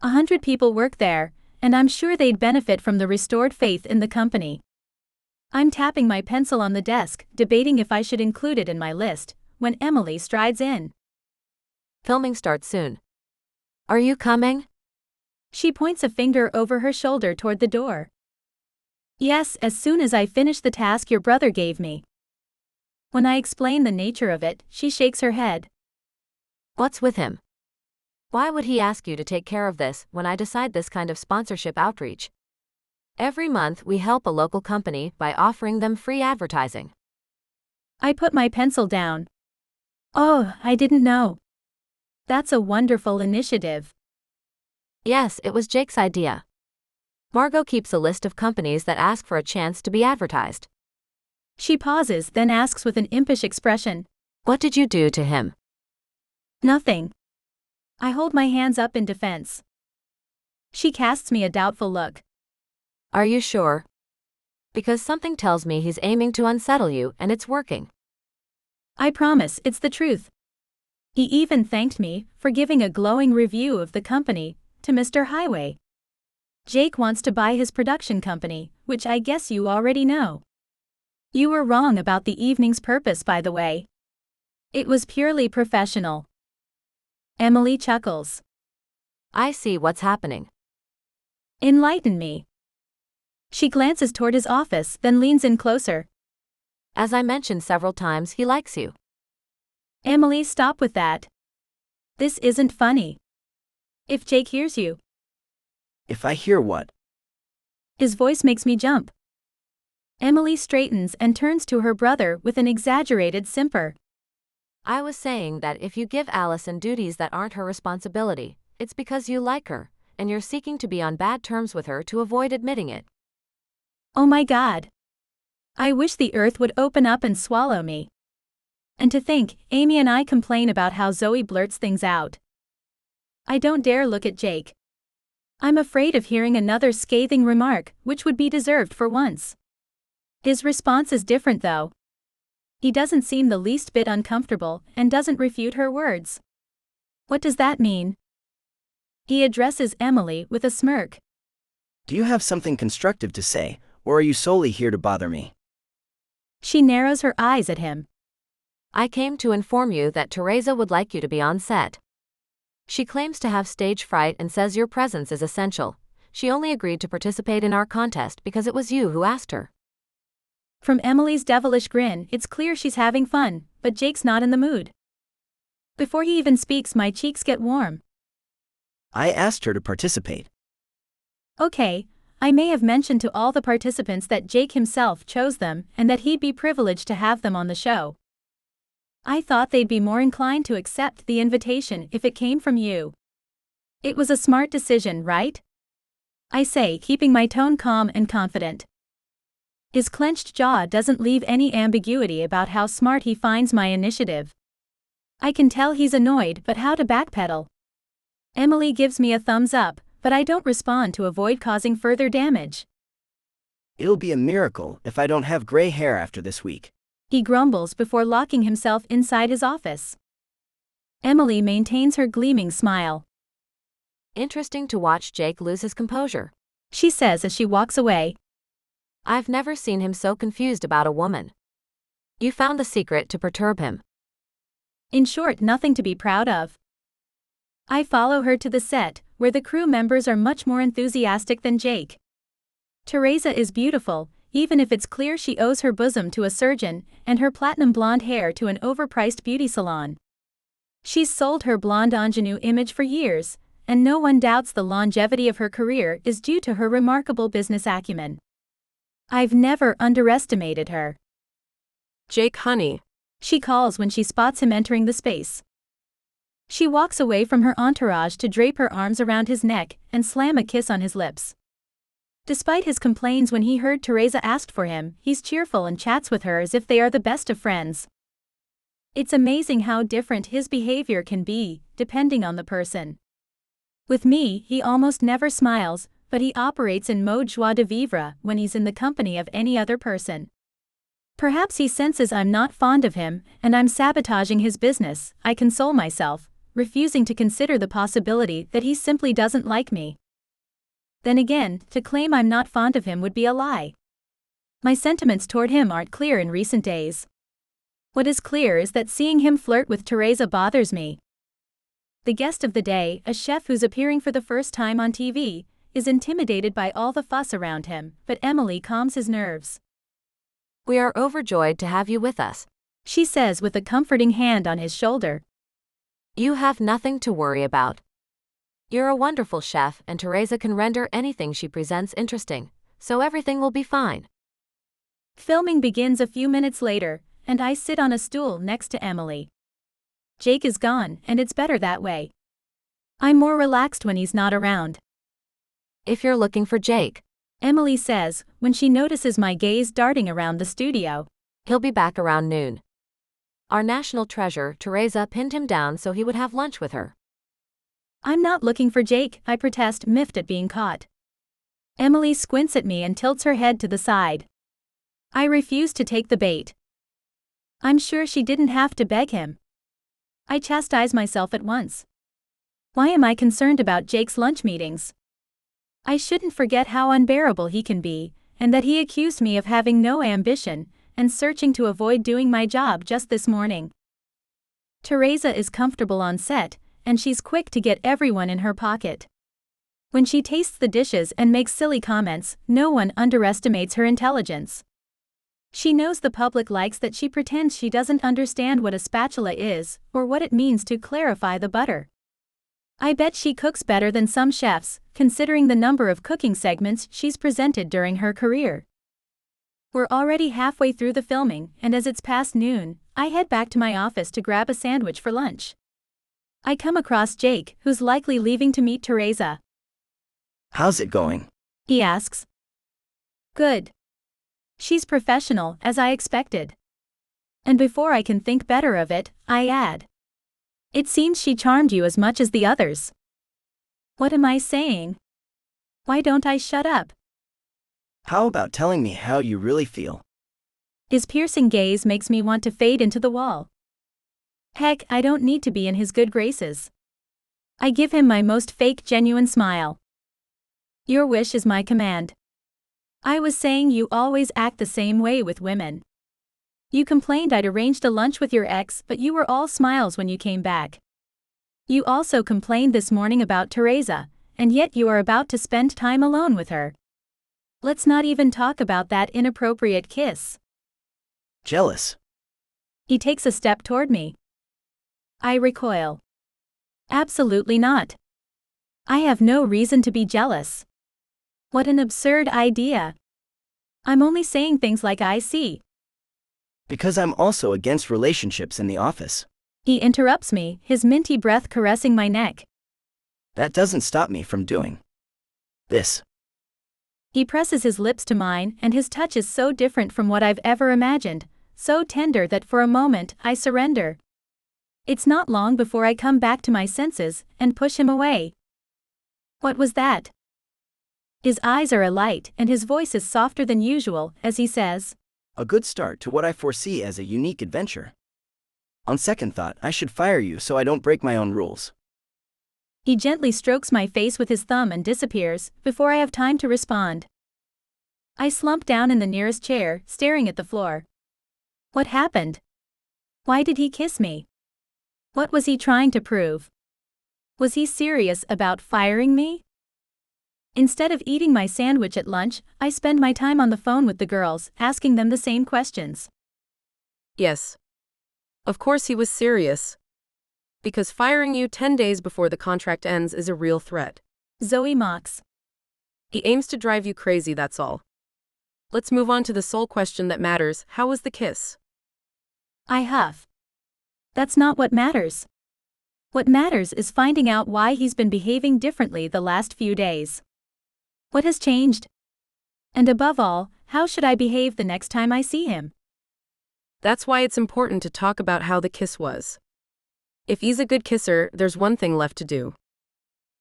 100 people work there, and I'm sure they'd benefit from the restored faith in the company. I'm tapping my pencil on the desk, debating if I should include it in my list, when Emily strides in. Filming starts soon. Are you coming? She points a finger over her shoulder toward the door. Yes, as soon as I finish the task your brother gave me. When I explain the nature of it, she shakes her head. What's with him? Why would he ask you to take care of this when I decide this kind of sponsorship outreach? Every month we help a local company by offering them free advertising. I put my pencil down. Oh, I didn't know. That's a wonderful initiative. Yes, it was Jake's idea. Margot keeps a list of companies that ask for a chance to be advertised. She pauses, then asks with an impish expression. What did you do to him? Nothing. I hold my hands up in defense. She casts me a doubtful look. Are you sure? Because something tells me he's aiming to unsettle you and it's working. I promise, it's the truth. He even thanked me for giving a glowing review of the company to Mr. Highway. Jake wants to buy his production company, which I guess you already know. You were wrong about the evening's purpose, by the way. It was purely professional. Emily chuckles. I see what's happening. Enlighten me. She glances toward his office, then leans in closer. As I mentioned several times, he likes you. Emily, stop with that. This isn't funny. If Jake hears you. If I hear what? His voice makes me jump. Emily straightens and turns to her brother with an exaggerated simper. I was saying that if you give Allison duties that aren't her responsibility, it's because you like her, and you're seeking to be on bad terms with her to avoid admitting it. Oh my God. I wish the earth would open up and swallow me. And to think, Amy and I complain about how Zoe blurts things out. I don't dare look at Jake. I'm afraid of hearing another scathing remark, which would be deserved for once. His response is different though. He doesn't seem the least bit uncomfortable and doesn't refute her words. What does that mean? He addresses Emily with a smirk. Do you have something constructive to say, or are you solely here to bother me? She narrows her eyes at him. I came to inform you that Teresa would like you to be on set. She claims to have stage fright and says your presence is essential. She only agreed to participate in our contest because it was you who asked her. From Emily's devilish grin, it's clear she's having fun, but Jake's not in the mood. Before he even speaks, my cheeks get warm. I asked her to participate. Okay, I may have mentioned to all the participants that Jake himself chose them and that he'd be privileged to have them on the show. I thought they'd be more inclined to accept the invitation if it came from you. It was a smart decision, right? I say, keeping my tone calm and confident. His clenched jaw doesn't leave any ambiguity about how smart he finds my initiative. I can tell he's annoyed, but how to backpedal? Emily gives me a thumbs up, but I don't respond to avoid causing further damage. It'll be a miracle if I don't have gray hair after this week. He grumbles before locking himself inside his office. Emily maintains her gleaming smile. Interesting to watch Jake lose his composure, she says as she walks away. I've never seen him so confused about a woman. You found the secret to perturb him. In short, nothing to be proud of. I follow her to the set, where the crew members are much more enthusiastic than Jake. Teresa is beautiful, even if it's clear she owes her bosom to a surgeon and her platinum blonde hair to an overpriced beauty salon. She's sold her blonde ingenue image for years, and no one doubts the longevity of her career is due to her remarkable business acumen. I've never underestimated her. Jake, honey, she calls when she spots him entering the space. She walks away from her entourage to drape her arms around his neck and slam a kiss on his lips. Despite his complaints when he heard Teresa asked for him, he's cheerful and chats with her as if they are the best of friends. It's amazing how different his behavior can be, depending on the person. With me, he almost never smiles, but he operates in mode joie de vivre when he's in the company of any other person. Perhaps he senses I'm not fond of him, and I'm sabotaging his business, I console myself, refusing to consider the possibility that he simply doesn't like me. Then again, to claim I'm not fond of him would be a lie. My sentiments toward him aren't clear in recent days. What is clear is that seeing him flirt with Teresa bothers me. The guest of the day, a chef who's appearing for the first time on TV, is intimidated by all the fuss around him, but Emily calms his nerves. We are overjoyed to have you with us, she says with a comforting hand on his shoulder. You have nothing to worry about. You're a wonderful chef and Teresa can render anything she presents interesting, so everything will be fine. Filming begins a few minutes later, and I sit on a stool next to Emily. Jake is gone, and it's better that way. I'm more relaxed when he's not around. If you're looking for Jake, Emily says, when she notices my gaze darting around the studio. He'll be back around noon. Our national treasure, Teresa, pinned him down so he would have lunch with her. I'm not looking for Jake, I protest, miffed at being caught. Emily squints at me and tilts her head to the side. I refuse to take the bait. I'm sure she didn't have to beg him. I chastise myself at once. Why am I concerned about Jake's lunch meetings? I shouldn't forget how unbearable he can be, and that he accused me of having no ambition and searching to avoid doing my job just this morning. Teresa is comfortable on set, and she's quick to get everyone in her pocket. When she tastes the dishes and makes silly comments, no one underestimates her intelligence. She knows the public likes that she pretends she doesn't understand what a spatula is, or what it means to clarify the butter. I bet she cooks better than some chefs, considering the number of cooking segments she's presented during her career. We're already halfway through the filming, and as it's past noon, I head back to my office to grab a sandwich for lunch. I come across Jake, who's likely leaving to meet Teresa. How's it going? He asks. Good. She's professional, as I expected. And before I can think better of it, I add. It seems she charmed you as much as the others. What am I saying? Why don't I shut up? How about telling me how you really feel? His piercing gaze makes me want to fade into the wall. Heck, I don't need to be in his good graces. I give him my most fake genuine smile. Your wish is my command. I was saying you always act the same way with women. You complained I'd arranged a lunch with your ex, but you were all smiles when you came back. You also complained this morning about Teresa, and yet you are about to spend time alone with her. Let's not even talk about that inappropriate kiss. Jealous. He takes a step toward me. I recoil. Absolutely not. I have no reason to be jealous. What an absurd idea. I'm only saying things like I see. Because I'm also against relationships in the office. He interrupts me, his minty breath caressing my neck. That doesn't stop me from doing this. He presses his lips to mine, and his touch is so different from what I've ever imagined, so tender that for a moment I surrender. It's not long before I come back to my senses and push him away. What was that? His eyes are alight and his voice is softer than usual as he says, A good start to what I foresee as a unique adventure. On second thought, I should fire you so I don't break my own rules. He gently strokes my face with his thumb and disappears before I have time to respond. I slump down in the nearest chair, staring at the floor. What happened? Why did he kiss me? What was he trying to prove? Was he serious about firing me? Instead of eating my sandwich at lunch, I spend my time on the phone with the girls, asking them the same questions. Yes. Of course he was serious. Because firing you 10 days before the contract ends is a real threat. Zoe mocks. He aims to drive you crazy, that's all. Let's move on to the sole question that matters. How was the kiss? I huff. That's not what matters. What matters is finding out why he's been behaving differently the last few days. What has changed? And above all, how should I behave the next time I see him? That's why it's important to talk about how the kiss was. If he's a good kisser, there's one thing left to do.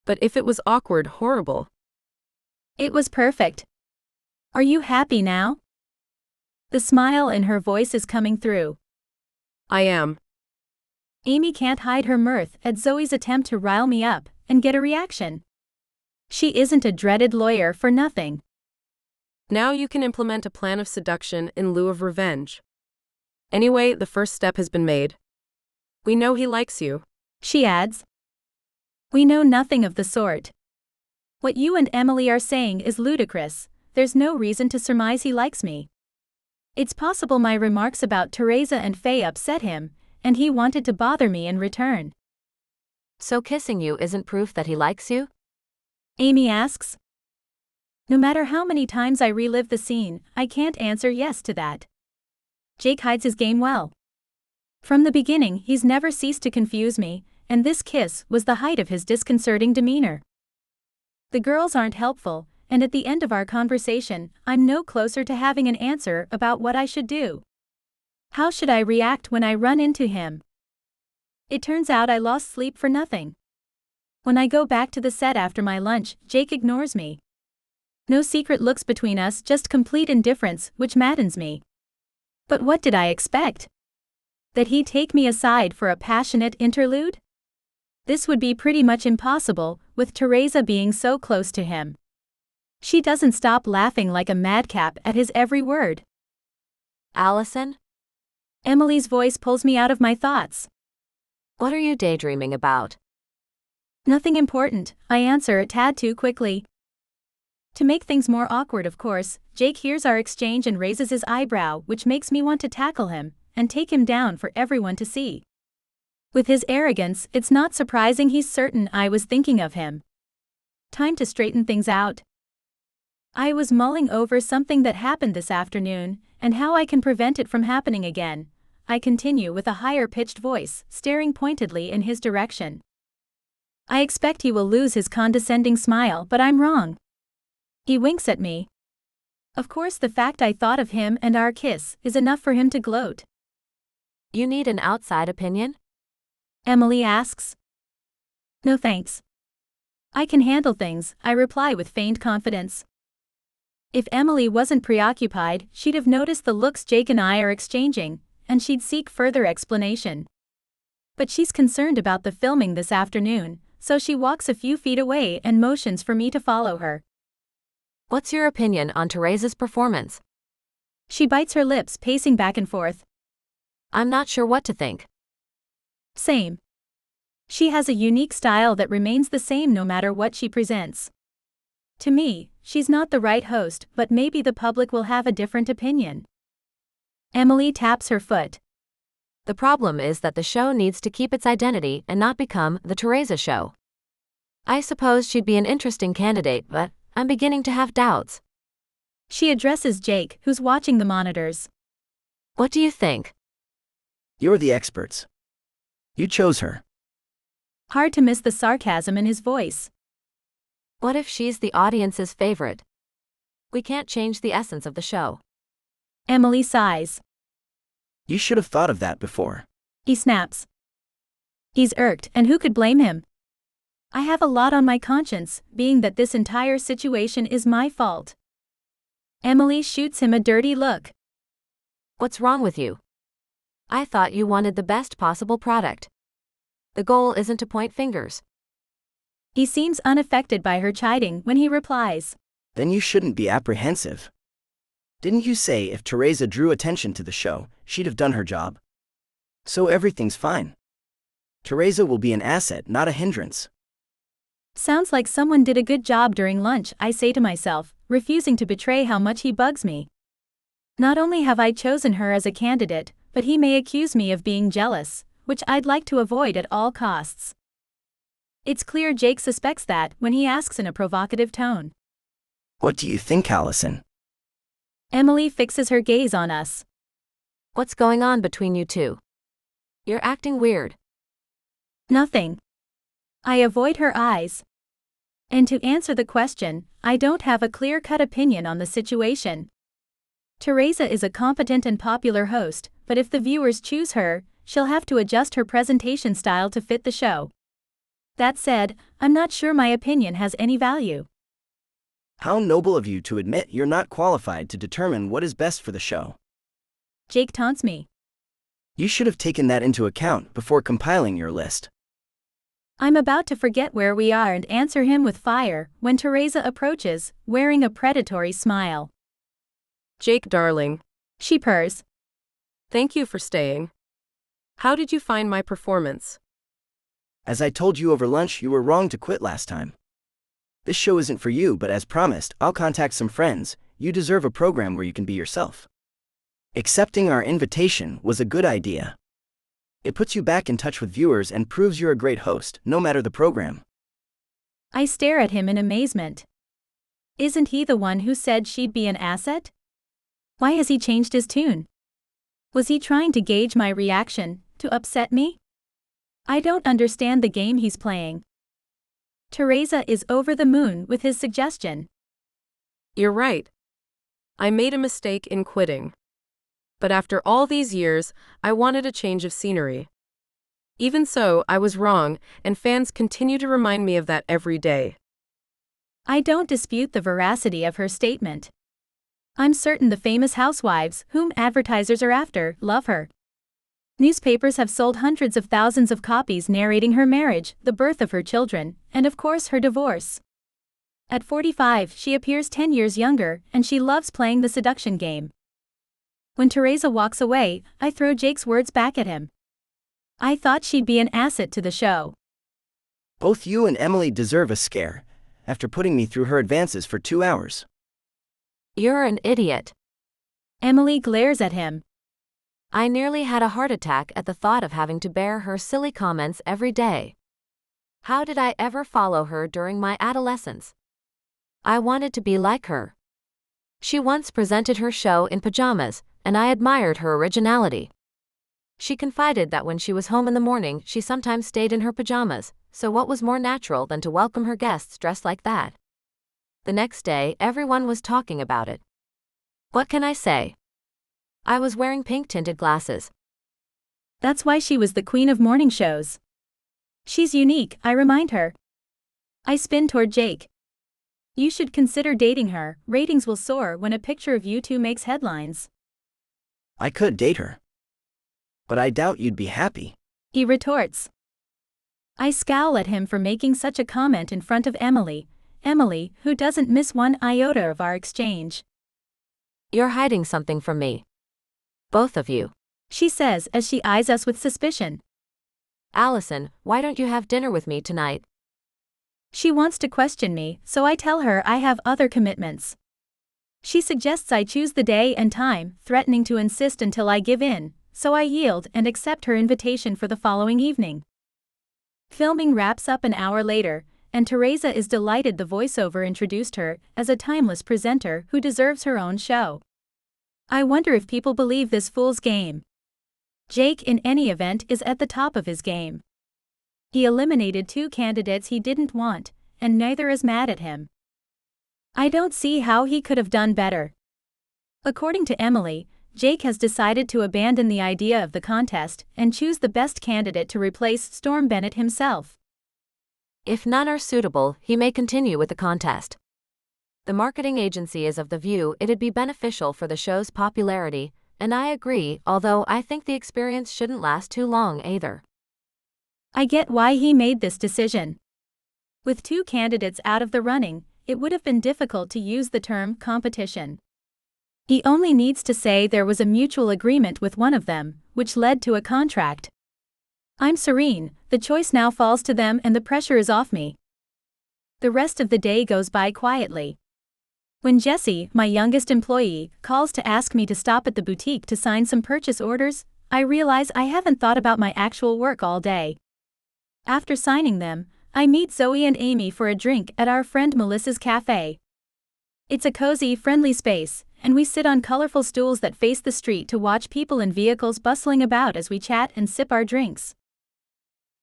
But if it was awkward, horrible. It was perfect. Are you happy now? The smile in her voice is coming through. I am. Amy can't hide her mirth at Zoe's attempt to rile me up and get a reaction. She isn't a dreaded lawyer for nothing. Now you can implement a plan of seduction in lieu of revenge. Anyway, the first step has been made. We know he likes you. She adds. We know nothing of the sort. What you and Emily are saying is ludicrous. There's no reason to surmise he likes me. It's possible my remarks about Teresa and Faye upset him, and he wanted to bother me in return. So kissing you isn't proof that he likes you? Amy asks. No matter how many times I relive the scene, I can't answer yes to that. Jake hides his game well. From the beginning, he's never ceased to confuse me, and this kiss was the height of his disconcerting demeanor. The girls aren't helpful, and at the end of our conversation, I'm no closer to having an answer about what I should do. How should I react when I run into him? It turns out I lost sleep for nothing. When I go back to the set after my lunch, Jake ignores me. No secret looks between us, just complete indifference, which maddens me. But what did I expect? That he'd take me aside for a passionate interlude? This would be pretty much impossible, with Teresa being so close to him. She doesn't stop laughing like a madcap at his every word. Allison? Emily's voice pulls me out of my thoughts. What are you daydreaming about? Nothing important, I answer a tad too quickly. To make things more awkward, of course, Jake hears our exchange and raises his eyebrow, which makes me want to tackle him and take him down for everyone to see. With his arrogance, it's not surprising he's certain I was thinking of him. Time to straighten things out. I was mulling over something that happened this afternoon, and how I can prevent it from happening again. I continue with a higher-pitched voice, staring pointedly in his direction. I expect he will lose his condescending smile, but I'm wrong. He winks at me. Of course, the fact I thought of him and our kiss is enough for him to gloat. You need an outside opinion? Emily asks. No thanks. I can handle things, I reply with feigned confidence. If Emily wasn't preoccupied, she'd have noticed the looks Jake and I are exchanging, and she'd seek further explanation. But she's concerned about the filming this afternoon, so she walks a few feet away and motions for me to follow her. What's your opinion on Teresa's performance? She bites her lips, pacing back and forth. I'm not sure what to think. Same. She has a unique style that remains the same no matter what she presents. To me, she's not the right host, but maybe the public will have a different opinion. Emily taps her foot. The problem is that the show needs to keep its identity and not become the Teresa Show. I suppose she'd be an interesting candidate, but I'm beginning to have doubts. She addresses Jake, who's watching the monitors. What do you think? You're the experts. You chose her. Hard to miss the sarcasm in his voice. What if she's the audience's favorite? We can't change the essence of the show. Emily sighs. You should have thought of that before. He snaps. He's irked, and who could blame him? I have a lot on my conscience, being that this entire situation is my fault. Emily shoots him a dirty look. What's wrong with you? I thought you wanted the best possible product. The goal isn't to point fingers. He seems unaffected by her chiding when he replies. Then you shouldn't be apprehensive. Didn't you say if Teresa drew attention to the show, she'd have done her job? So everything's fine. Teresa will be an asset, not a hindrance. Sounds like someone did a good job during lunch, I say to myself, refusing to betray how much he bugs me. Not only have I chosen her as a candidate, but he may accuse me of being jealous, which I'd like to avoid at all costs. It's clear Jake suspects that when he asks in a provocative tone. What do you think, Allison? Emily fixes her gaze on us. What's going on between you two? You're acting weird. Nothing. I avoid her eyes. And to answer the question, I don't have a clear-cut opinion on the situation. Teresa is a competent and popular host, but if the viewers choose her, she'll have to adjust her presentation style to fit the show. That said, I'm not sure my opinion has any value. How noble of you to admit you're not qualified to determine what is best for the show. Jake taunts me. You should have taken that into account before compiling your list. I'm about to forget where we are and answer him with fire when Teresa approaches, wearing a predatory smile. Jake, darling. She purrs. Thank you for staying. How did you find my performance? As I told you over lunch, you were wrong to quit last time. This show isn't for you, but as promised, I'll contact some friends. You deserve a program where you can be yourself. Accepting our invitation was a good idea. It puts you back in touch with viewers and proves you're a great host, no matter the program. I stare at him in amazement. Isn't he the one who said she'd be an asset? Why has he changed his tune? Was he trying to gauge my reaction, to upset me? I don't understand the game he's playing. Teresa is over the moon with his suggestion. You're right. I made a mistake in quitting. But after all these years, I wanted a change of scenery. Even so, I was wrong, and fans continue to remind me of that every day. I don't dispute the veracity of her statement. I'm certain the famous housewives, whom advertisers are after, love her. Newspapers have sold hundreds of thousands of copies narrating her marriage, the birth of her children, and of course her divorce. At 45, she appears 10 years younger, and she loves playing the seduction game. When Teresa walks away, I throw Jake's words back at him. I thought she'd be an asset to the show. Both you and Emily deserve a scare, after putting me through her advances for 2 hours. You're an idiot. Emily glares at him. I nearly had a heart attack at the thought of having to bear her silly comments every day. How did I ever follow her during my adolescence? I wanted to be like her. She once presented her show in pajamas, and I admired her originality. She confided that when she was home in the morning, she sometimes stayed in her pajamas, so what was more natural than to welcome her guests dressed like that? The next day, everyone was talking about it. What can I say? I was wearing pink-tinted glasses. That's why she was the queen of morning shows. She's unique, I remind her. I spin toward Jake. You should consider dating her, ratings will soar when a picture of you two makes headlines. I could date her. But I doubt you'd be happy. He retorts. I scowl at him for making such a comment in front of Emily, who doesn't miss one iota of our exchange. You're hiding something from me. Both of you. She says as she eyes us with suspicion. Allison, why don't you have dinner with me tonight? She wants to question me, so I tell her I have other commitments. She suggests I choose the day and time, threatening to insist until I give in, so I yield and accept her invitation for the following evening. Filming wraps up an hour later, and Teresa is delighted the voiceover introduced her as a timeless presenter who deserves her own show. I wonder if people believe this fool's game. Jake, in any event, is at the top of his game. He eliminated 2 candidates he didn't want, and neither is mad at him. I don't see how he could have done better. According to Emily, Jake has decided to abandon the idea of the contest and choose the best candidate to replace Storm Bennett himself. If none are suitable, he may continue with the contest. The marketing agency is of the view it'd be beneficial for the show's popularity, and I agree, although I think the experience shouldn't last too long either. I get why he made this decision. With 2 candidates out of the running, it would have been difficult to use the term competition. He only needs to say there was a mutual agreement with one of them, which led to a contract. I'm serene, the choice now falls to them and the pressure is off me. The rest of the day goes by quietly. When Jessie, my youngest employee, calls to ask me to stop at the boutique to sign some purchase orders, I realize I haven't thought about my actual work all day. After signing them, I meet Zoe and Amy for a drink at our friend Melissa's cafe. It's a cozy, friendly space, and we sit on colorful stools that face the street to watch people in vehicles bustling about as we chat and sip our drinks.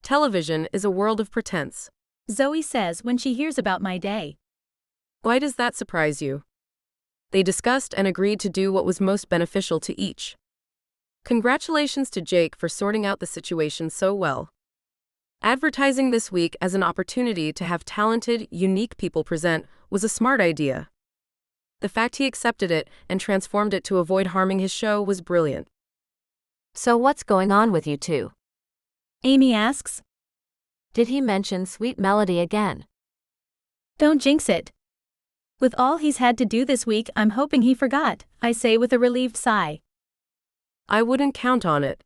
Television is a world of pretense, Zoe says when she hears about my day. Why does that surprise you? They discussed and agreed to do what was most beneficial to each. Congratulations to Jake for sorting out the situation so well. Advertising this week as an opportunity to have talented, unique people present was a smart idea. The fact he accepted it and transformed it to avoid harming his show was brilliant. So what's going on with you two? Amy asks. Did he mention Sweet Melody again? Don't jinx it. With all he's had to do this week, I'm hoping he forgot, I say with a relieved sigh. I wouldn't count on it.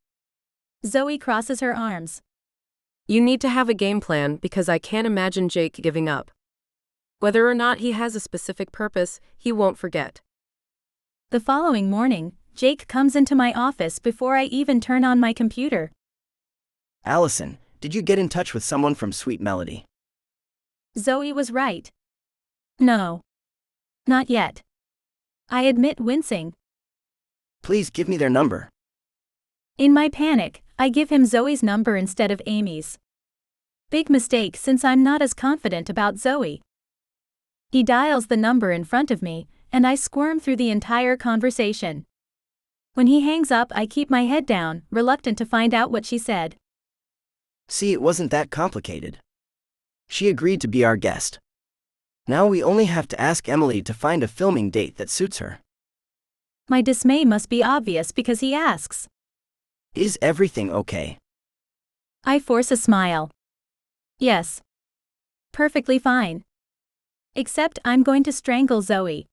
Zoe crosses her arms. You need to have a game plan because I can't imagine Jake giving up. Whether or not he has a specific purpose, he won't forget. The following morning, Jake comes into my office before I even turn on my computer. Allison, did you get in touch with someone from Sweet Melody? Zoe was right. No. Not yet. I admit, wincing. Please give me their number. In my panic, I give him Zoe's number instead of Amy's. Big mistake since I'm not as confident about Zoe. He dials the number in front of me, and I squirm through the entire conversation. When he hangs up, I keep my head down, reluctant to find out what she said. See, it wasn't that complicated. She agreed to be our guest. Now we only have to ask Emily to find a filming date that suits her. My dismay must be obvious because he asks. Is everything okay? I force a smile. Yes. Perfectly fine. Except I'm going to strangle Zoe.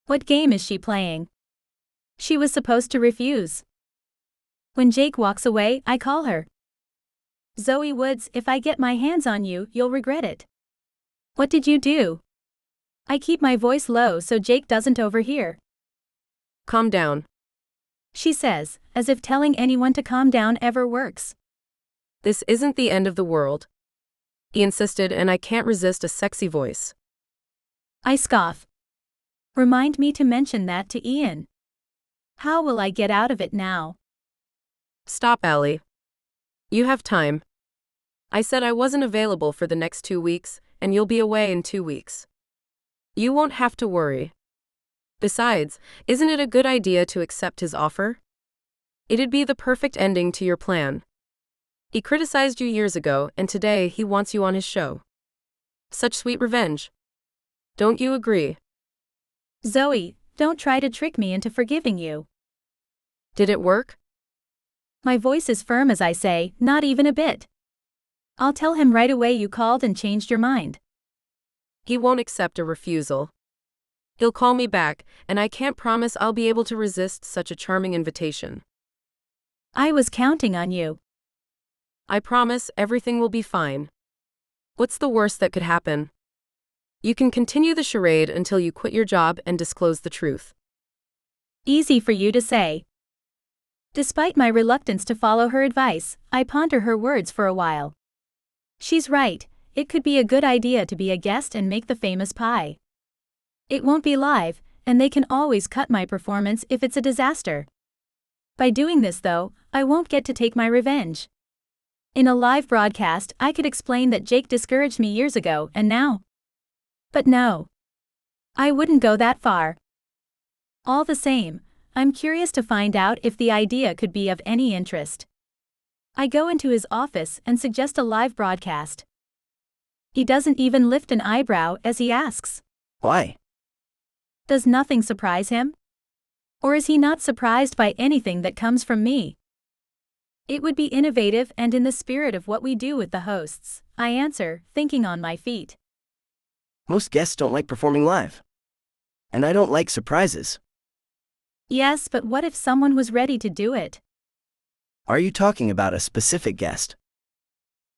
What game is she playing? She was supposed to refuse. When Jake walks away, I call her. Zoe Woods, if I get my hands on you, you'll regret it. What did you do? I keep my voice low so Jake doesn't overhear. Calm down, she says, as if telling anyone to calm down ever works. This isn't the end of the world. He insisted, and I can't resist a sexy voice. I scoff. Remind me to mention that to Ian. How will I get out of it now? Stop, Allie. You have time. I said I wasn't available for the next 2 weeks, and you'll be away in 2 weeks. You won't have to worry. Besides, isn't it a good idea to accept his offer? It'd be the perfect ending to your plan. He criticized you years ago, and today he wants you on his show. Such sweet revenge. Don't you agree? Zoe, don't try to trick me into forgiving you. Did it work? My voice is firm as I say, not even a bit. I'll tell him right away you called and changed your mind. He won't accept a refusal. He'll call me back, and I can't promise I'll be able to resist such a charming invitation. I was counting on you. I promise everything will be fine. What's the worst that could happen? You can continue the charade until you quit your job and disclose the truth. Easy for you to say. Despite my reluctance to follow her advice, I ponder her words for a while. She's right, it could be a good idea to be a guest and make the famous pie. It won't be live, and they can always cut my performance if it's a disaster. By doing this though, I won't get to take my revenge. In a live broadcast, I could explain that Jake discouraged me years ago and now. But no. I wouldn't go that far. All the same, I'm curious to find out if the idea could be of any interest. I go into his office and suggest a live broadcast. He doesn't even lift an eyebrow as he asks. Why? Does nothing surprise him? Or is he not surprised by anything that comes from me? It would be innovative and in the spirit of what we do with the hosts, I answer, thinking on my feet. Most guests don't like performing live. And I don't like surprises. Yes, but what if someone was ready to do it? Are you talking about a specific guest?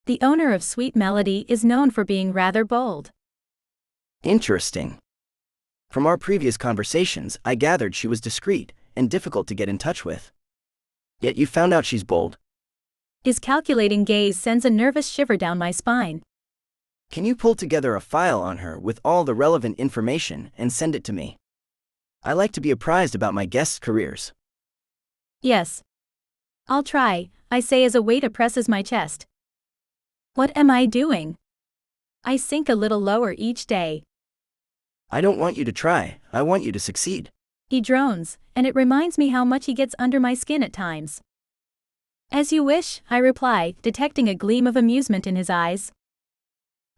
The owner of Sweet Melody is known for being rather bold. Interesting. From our previous conversations, I gathered she was discreet and difficult to get in touch with. Yet you found out she's bold. His calculating gaze sends a nervous shiver down my spine. Can you pull together a file on her with all the relevant information and send it to me? I like to be apprised about my guests' careers. Yes. I'll try, I say as a weight oppresses my chest. What am I doing? I sink a little lower each day. I don't want you to try, I want you to succeed. He drones, and it reminds me how much he gets under my skin at times. As you wish, I reply, detecting a gleam of amusement in his eyes.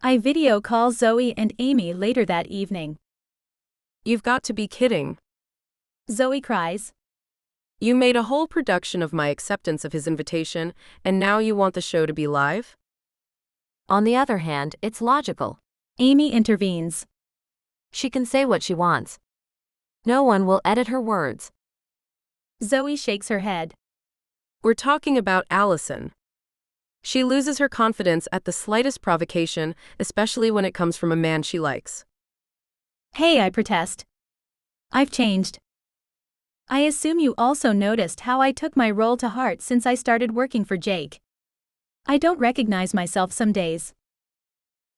I video call Zoe and Amy later that evening. You've got to be kidding. Zoe cries. You made a whole production of my acceptance of his invitation, and now you want the show to be live? On the other hand, it's logical. Amy intervenes. She can say what she wants. No one will edit her words. Zoe shakes her head. We're talking about Allison. She loses her confidence at the slightest provocation, especially when it comes from a man she likes. Hey, I protest. I've changed. I assume you also noticed how I took my role to heart since I started working for Jake. I don't recognize myself some days.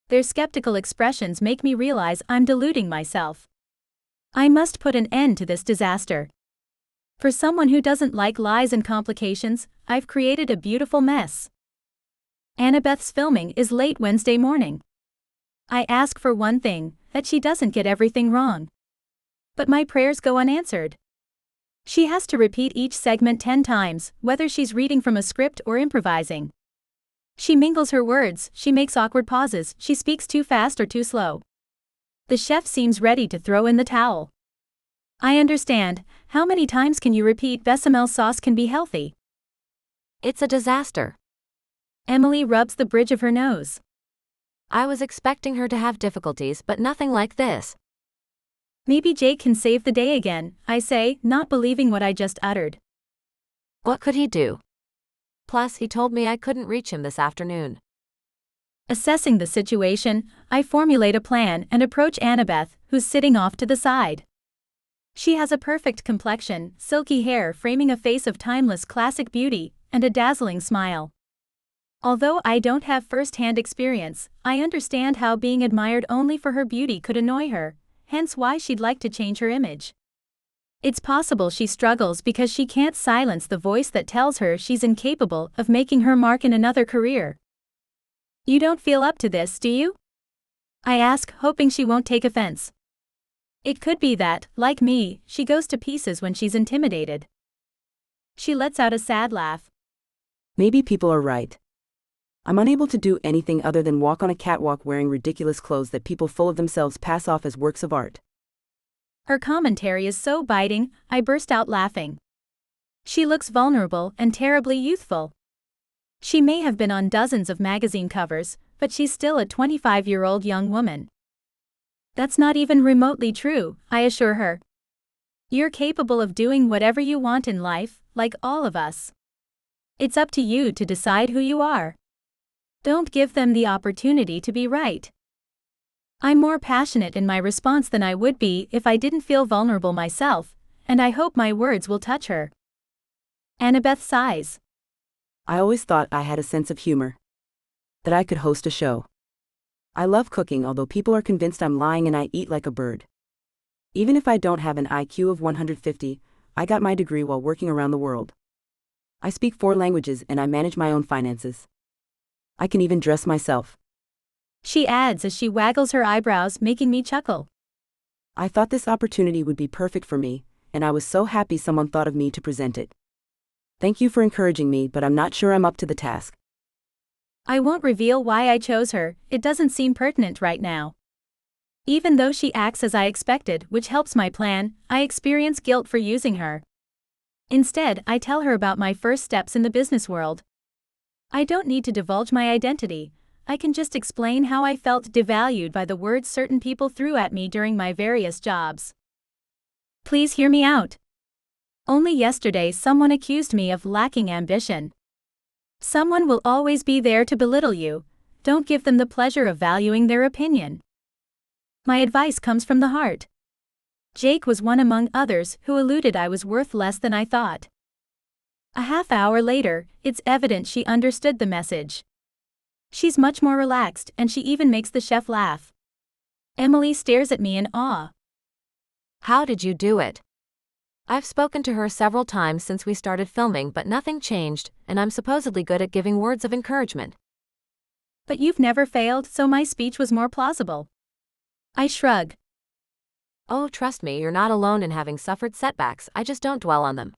Their skeptical expressions make me realize I'm deluding myself. I must put an end to this disaster. For someone who doesn't like lies and complications, I've created a beautiful mess. Annabeth's filming is late Wednesday morning. I ask for one thing, that she doesn't get everything wrong. But my prayers go unanswered. She has to repeat each segment 10 times, whether she's reading from a script or improvising. She mingles her words, she makes awkward pauses, she speaks too fast or too slow. The chef seems ready to throw in the towel. I understand, how many times can you repeat bechamel sauce can be healthy? It's a disaster. Emily rubs the bridge of her nose. I was expecting her to have difficulties, but nothing like this. Maybe Jake can save the day again, I say, not believing what I just uttered. What could he do? Plus, he told me I couldn't reach him this afternoon. Assessing the situation, I formulate a plan and approach Annabeth, who's sitting off to the side. She has a perfect complexion, silky hair framing a face of timeless classic beauty, and a dazzling smile. Although I don't have first-hand experience, I understand how being admired only for her beauty could annoy her, hence why she'd like to change her image. It's possible she struggles because she can't silence the voice that tells her she's incapable of making her mark in another career. You don't feel up to this, do you? I ask, hoping she won't take offense. It could be that, like me, she goes to pieces when she's intimidated. She lets out a sad laugh. Maybe people are right. I'm unable to do anything other than walk on a catwalk wearing ridiculous clothes that people full of themselves pass off as works of art. Her commentary is so biting, I burst out laughing. She looks vulnerable and terribly youthful. She may have been on dozens of magazine covers, but she's still a 25-year-old young woman. That's not even remotely true, I assure her. You're capable of doing whatever you want in life, like all of us. It's up to you to decide who you are. Don't give them the opportunity to be right. I'm more passionate in my response than I would be if I didn't feel vulnerable myself, and I hope my words will touch her. Annabeth sighs. I always thought I had a sense of humor. That I could host a show. I love cooking, although people are convinced I'm lying and I eat like a bird. Even if I don't have an IQ of 150, I got my degree while working around the world. I speak 4 languages and I manage my own finances. I can even dress myself. She adds as she waggles her eyebrows, making me chuckle. I thought this opportunity would be perfect for me, and I was so happy someone thought of me to present it. Thank you for encouraging me, but I'm not sure I'm up to the task. I won't reveal why I chose her, it doesn't seem pertinent right now. Even though she acts as I expected, which helps my plan, I experience guilt for using her. Instead, I tell her about my first steps in the business world. I don't need to divulge my identity, I can just explain how I felt devalued by the words certain people threw at me during my various jobs. Please hear me out. Only yesterday someone accused me of lacking ambition. Someone will always be there to belittle you, don't give them the pleasure of valuing their opinion. My advice comes from the heart. Jake was one among others who alluded I was worth less than I thought. A half hour later, it's evident she understood the message. She's much more relaxed and she even makes the chef laugh. Emily stares at me in awe. How did you do it? I've spoken to her several times since we started filming, but nothing changed, and I'm supposedly good at giving words of encouragement. But you've never failed, so my speech was more plausible. I shrug. Oh, trust me, you're not alone in having suffered setbacks, I just don't dwell on them.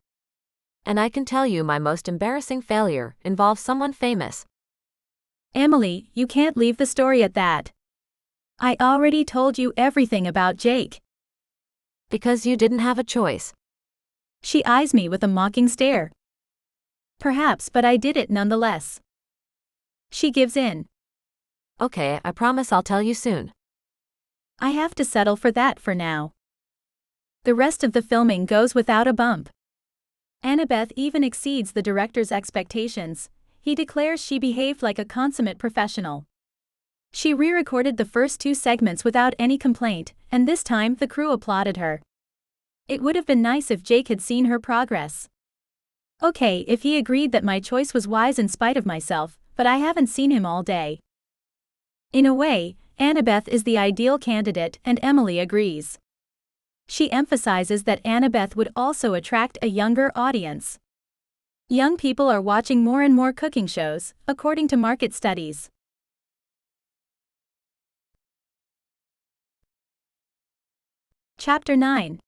And I can tell you my most embarrassing failure involves someone famous. Emily, you can't leave the story at that. I already told you everything about Jake. Because you didn't have a choice. She eyes me with a mocking stare. Perhaps, but I did it nonetheless. She gives in. Okay, I promise I'll tell you soon. I have to settle for that for now. The rest of the filming goes without a bump. Annabeth even exceeds the director's expectations. He declares she behaved like a consummate professional. She re-recorded the first 2 segments without any complaint, and this time the crew applauded her. It would have been nice if Jake had seen her progress. Okay, if he agreed that my choice was wise in spite of myself, but I haven't seen him all day. In a way, Annabeth is the ideal candidate and Emily agrees. She emphasizes that Annabeth would also attract a younger audience. Young people are watching more and more cooking shows, according to market studies. Chapter 9.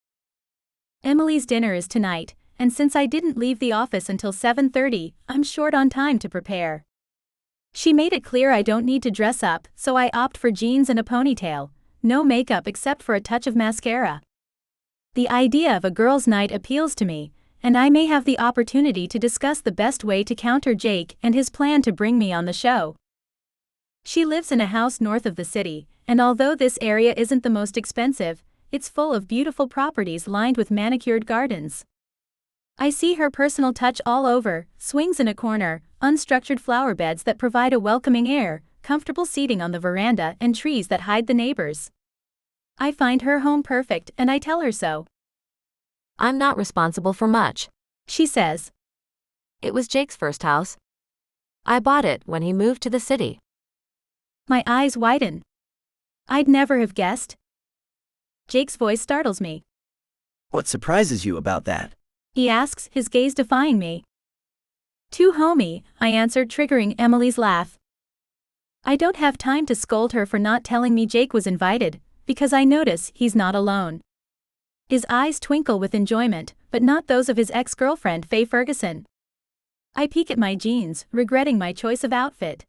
Emily's dinner is tonight, and since I didn't leave the office until 7:30, I'm short on time to prepare. She made it clear I don't need to dress up, so I opt for jeans and a ponytail, no makeup except for a touch of mascara. The idea of a girls' night appeals to me, and I may have the opportunity to discuss the best way to counter Jake and his plan to bring me on the show. She lives in a house north of the city, and although this area isn't the most expensive, it's full of beautiful properties lined with manicured gardens. I see her personal touch all over, swings in a corner, unstructured flower beds that provide a welcoming air, comfortable seating on the veranda, and trees that hide the neighbors. I find her home perfect and I tell her so. I'm not responsible for much, she says. It was Jake's first house. I bought it when he moved to the city. My eyes widen. I'd never have guessed. Jake's voice startles me. What surprises you about that? He asks, his gaze defying me. Too homey, I answered, triggering Emily's laugh. I don't have time to scold her for not telling me Jake was invited, because I notice he's not alone. His eyes twinkle with enjoyment, but not those of his ex-girlfriend Faye Ferguson. I peek at my jeans, regretting my choice of outfit.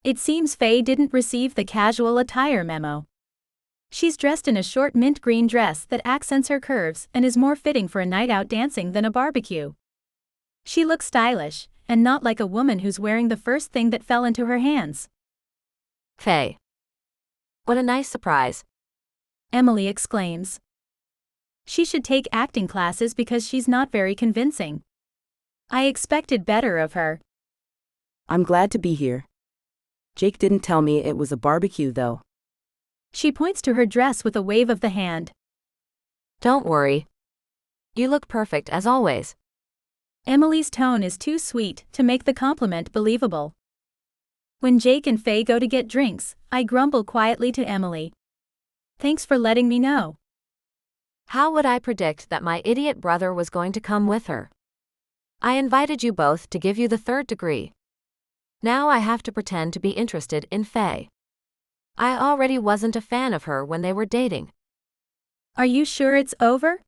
It seems Faye didn't receive the casual attire memo. She's dressed in a short mint green dress that accents her curves and is more fitting for a night out dancing than a barbecue. She looks stylish, and not like a woman who's wearing the first thing that fell into her hands. Faye. What a nice surprise. Emily exclaims. She should take acting classes because she's not very convincing. I expected better of her. I'm glad to be here. Jake didn't tell me it was a barbecue though. She points to her dress with a wave of the hand. Don't worry. You look perfect as always. Emily's tone is too sweet to make the compliment believable. When Jake and Faye go to get drinks, I grumble quietly to Emily. Thanks for letting me know. How would I predict that my idiot brother was going to come with her? I invited you both to give you the third degree. Now I have to pretend to be interested in Faye. I already wasn't a fan of her when they were dating. Are you sure it's over?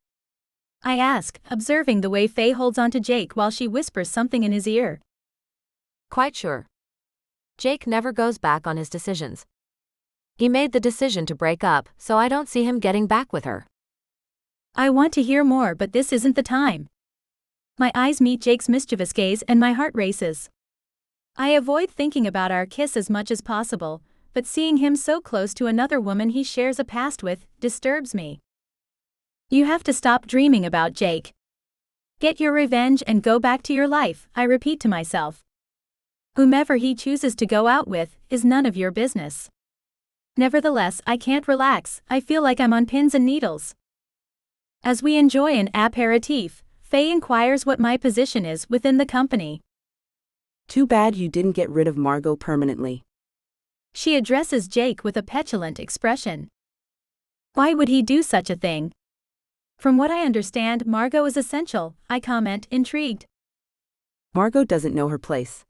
I ask, observing the way Faye holds onto Jake while she whispers something in his ear. Quite sure. Jake never goes back on his decisions. He made the decision to break up, so I don't see him getting back with her. I want to hear more, but this isn't the time. My eyes meet Jake's mischievous gaze and my heart races. I avoid thinking about our kiss as much as possible, but seeing him so close to another woman he shares a past with disturbs me. You have to stop dreaming about Jake. Get your revenge and go back to your life, I repeat to myself. Whomever he chooses to go out with is none of your business. Nevertheless, I can't relax, I feel like I'm on pins and needles. As we enjoy an aperitif, Faye inquires what my position is within the company. Too bad you didn't get rid of Margot permanently. She addresses Jake with a petulant expression. Why would he do such a thing? From what I understand, Margot is essential, I comment, intrigued. Margot doesn't know her place.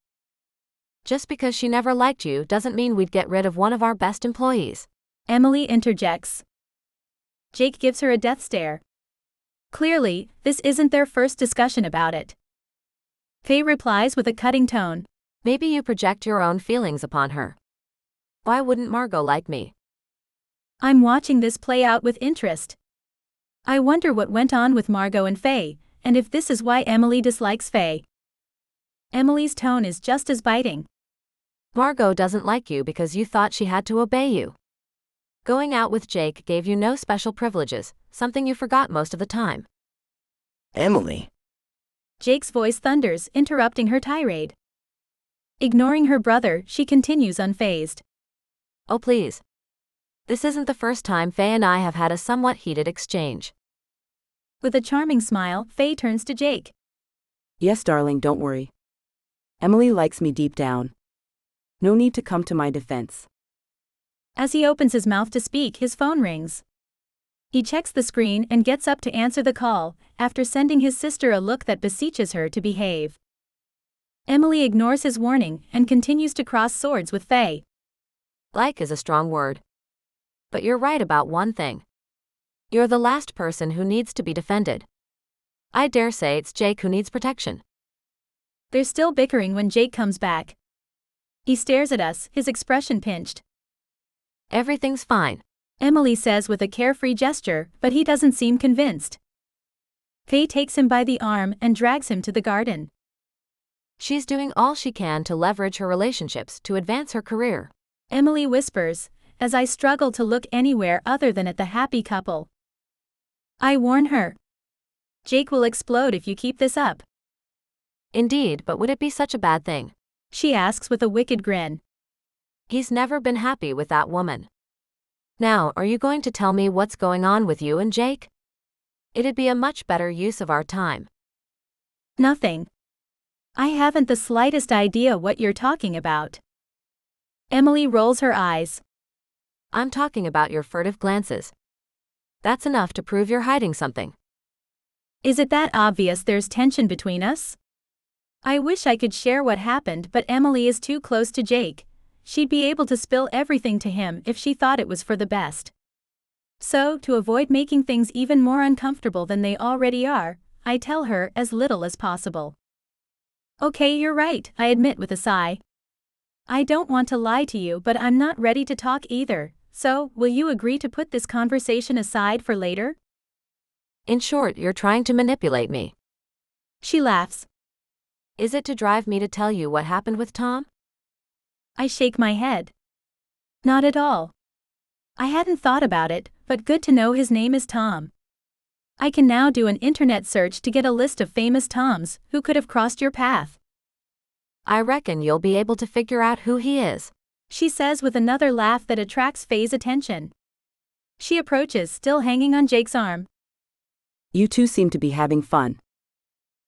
Just because she never liked you doesn't mean we'd get rid of one of our best employees. Emily interjects. Jake gives her a death stare. Clearly, this isn't their first discussion about it. Faye replies with a cutting tone. Maybe you project your own feelings upon her. Why wouldn't Margot like me? I'm watching this play out with interest. I wonder what went on with Margot and Faye, and if this is why Emily dislikes Faye. Emily's tone is just as biting. Margot doesn't like you because you thought she had to obey you. Going out with Jake gave you no special privileges, something you forgot most of the time. Emily. Jake's voice thunders, interrupting her tirade. Ignoring her brother, she continues unfazed. Oh please. This isn't the first time Faye and I have had a somewhat heated exchange. With a charming smile, Faye turns to Jake. Yes, darling, don't worry. Emily likes me deep down. No need to come to my defense. As he opens his mouth to speak, his phone rings. He checks the screen and gets up to answer the call, after sending his sister a look that beseeches her to behave. Emily ignores his warning and continues to cross swords with Faye. Like is a strong word. But you're right about one thing. You're the last person who needs to be defended. I dare say it's Jake who needs protection. They're still bickering when Jake comes back. He stares at us, his expression pinched. Everything's fine, Emily says with a carefree gesture, but he doesn't seem convinced. Faye takes him by the arm and drags him to the garden. She's doing all she can to leverage her relationships to advance her career, Emily whispers, as I struggle to look anywhere other than at the happy couple. I warn her. Jake will explode if you keep this up. Indeed, but would it be such a bad thing? She asks with a wicked grin. He's never been happy with that woman. Now, are you going to tell me what's going on with you and Jake? It'd be a much better use of our time. Nothing. I haven't the slightest idea what you're talking about. Emily rolls her eyes. I'm talking about your furtive glances. That's enough to prove you're hiding something. Is it that obvious there's tension between us? I wish I could share what happened, but Emily is too close to Jake. She'd be able to spill everything to him if she thought it was for the best. So, to avoid making things even more uncomfortable than they already are, I tell her as little as possible. Okay, you're right, I admit with a sigh. I don't want to lie to you, but I'm not ready to talk either, so will you agree to put this conversation aside for later? In short, you're trying to manipulate me. She laughs. Is it to drive me to tell you what happened with Tom? I shake my head. Not at all. I hadn't thought about it, but good to know his name is Tom. I can now do an internet search to get a list of famous Toms who could have crossed your path. I reckon you'll be able to figure out who he is, she says with another laugh that attracts Faye's attention. She approaches, still hanging on Jake's arm. You two seem to be having fun.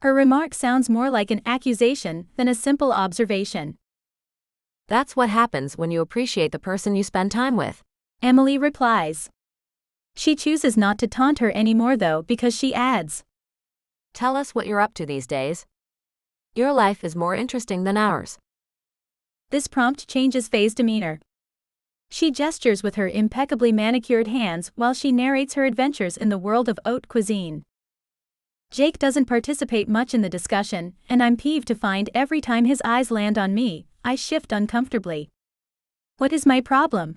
Her remark sounds more like an accusation than a simple observation. That's what happens when you appreciate the person you spend time with, Emily replies. She chooses not to taunt her anymore though, because she adds, Tell us what you're up to these days. Your life is more interesting than ours. This prompt changes Faye's demeanor. She gestures with her impeccably manicured hands while she narrates her adventures in the world of haute cuisine. Jake doesn't participate much in the discussion, and I'm peeved to find every time his eyes land on me, I shift uncomfortably. What is my problem?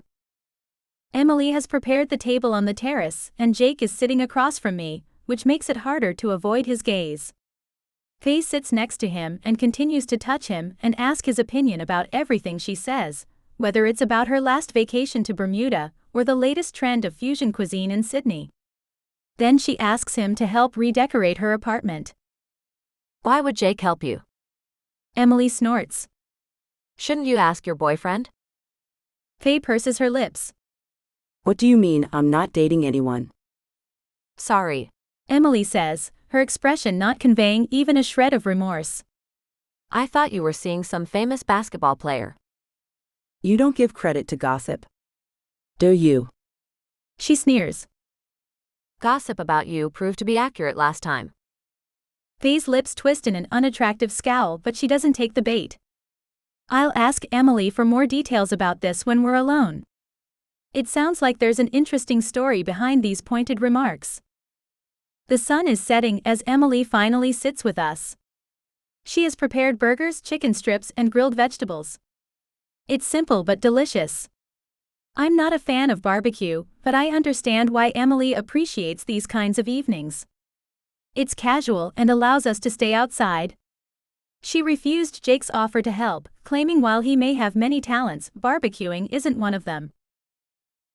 Emily has prepared the table on the terrace, and Jake is sitting across from me, which makes it harder to avoid his gaze. Faye sits next to him and continues to touch him and ask his opinion about everything she says, whether it's about her last vacation to Bermuda or the latest trend of fusion cuisine in Sydney. Then she asks him to help redecorate her apartment. Why would Jake help you? Emily snorts. Shouldn't you ask your boyfriend? Faye purses her lips. What do you mean I'm not dating anyone? Sorry, Emily says, her expression not conveying even a shred of remorse. I thought you were seeing some famous basketball player. You don't give credit to gossip. Do you? She sneers. Gossip about you proved to be accurate last time. Faye's lips twist in an unattractive scowl, but she doesn't take the bait. I'll ask Emily for more details about this when we're alone. It sounds like there's an interesting story behind these pointed remarks. The sun is setting as Emily finally sits with us. She has prepared burgers, chicken strips, and grilled vegetables. It's simple but delicious. I'm not a fan of barbecue, but I understand why Emily appreciates these kinds of evenings. It's casual and allows us to stay outside. She refused Jake's offer to help, claiming while he may have many talents, barbecuing isn't one of them.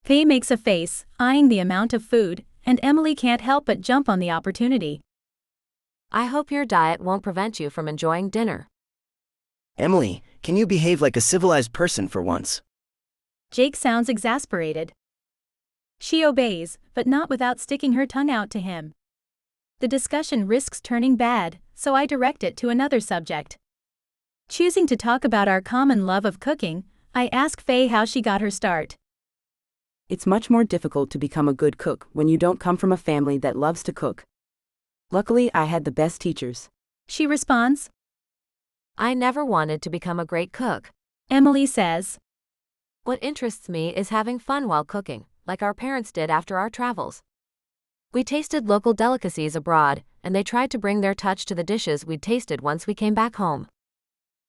Faye makes a face, eyeing the amount of food, and Emily can't help but jump on the opportunity. I hope your diet won't prevent you from enjoying dinner. Emily, can you behave like a civilized person for once? Jake sounds exasperated. She obeys, but not without sticking her tongue out to him. The discussion risks turning bad, so I direct it to another subject. Choosing to talk about our common love of cooking, I ask Faye how she got her start. It's much more difficult to become a good cook when you don't come from a family that loves to cook. Luckily, I had the best teachers. She responds. I never wanted to become a great cook, Emily says. What interests me is having fun while cooking, like our parents did after our travels. We tasted local delicacies abroad, and they tried to bring their touch to the dishes we'd tasted once we came back home.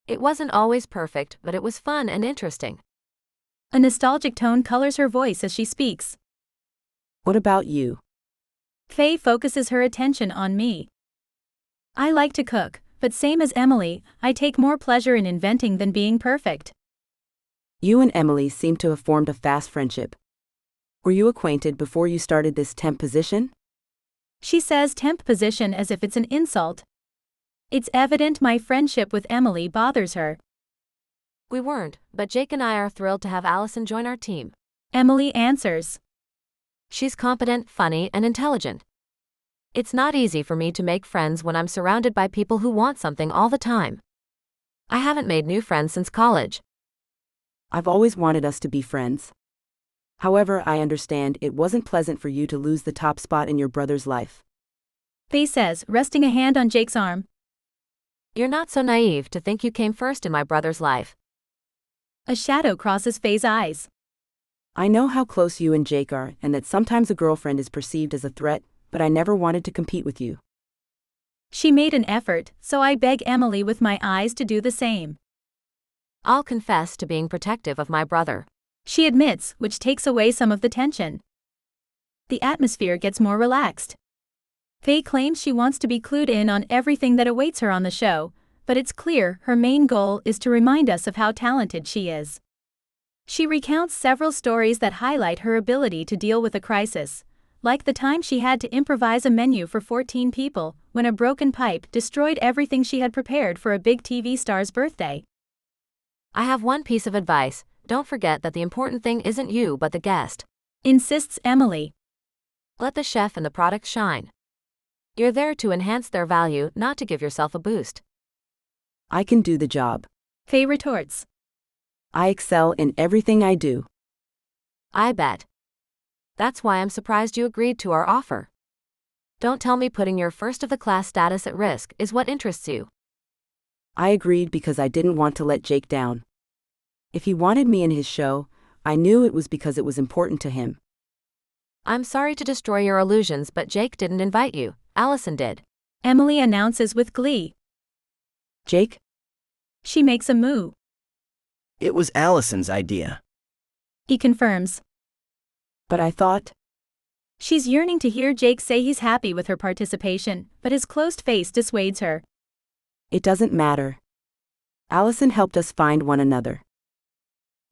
It wasn't always perfect, but it was fun and interesting. A nostalgic tone colors her voice as she speaks. What about you? Faye focuses her attention on me. I like to cook, but same as Emily, I take more pleasure in inventing than being perfect. You and Emily seem to have formed a fast friendship. Were you acquainted before you started this temp position? She says temp position as if it's an insult. It's evident my friendship with Emily bothers her. We weren't, but Jake and I are thrilled to have Allison join our team. Emily answers. She's competent, funny, and intelligent. It's not easy for me to make friends when I'm surrounded by people who want something all the time. I haven't made new friends since college. I've always wanted us to be friends. However, I understand it wasn't pleasant for you to lose the top spot in your brother's life. Faye says, resting a hand on Jake's arm. You're not so naive to think you came first in my brother's life. A shadow crosses Faye's eyes. I know how close you and Jake are and that sometimes a girlfriend is perceived as a threat, but I never wanted to compete with you. She made an effort, so I beg Emily with my eyes to do the same. I'll confess to being protective of my brother. She admits, which takes away some of the tension. The atmosphere gets more relaxed. Faye claims she wants to be clued in on everything that awaits her on the show, but it's clear her main goal is to remind us of how talented she is. She recounts several stories that highlight her ability to deal with a crisis, like the time she had to improvise a menu for 14 people when a broken pipe destroyed everything she had prepared for a big TV star's birthday. I have one piece of advice: don't forget that the important thing isn't you but the guest, insists Emily. Let the chef and the product shine. You're there to enhance their value, not to give yourself a boost. I can do the job. Faye retorts. I excel in everything I do. I bet. That's why I'm surprised you agreed to our offer. Don't tell me putting your first-of-the-class status at risk is what interests you. I agreed because I didn't want to let Jake down. If he wanted me in his show, I knew it was because it was important to him. I'm sorry to destroy your illusions, but Jake didn't invite you. Allison did. Emily announces with glee. Jake? She makes a moo. It was Allison's idea. He confirms. But I thought. She's yearning to hear Jake say he's happy with her participation, but his closed face dissuades her. It doesn't matter. Allison helped us find one another.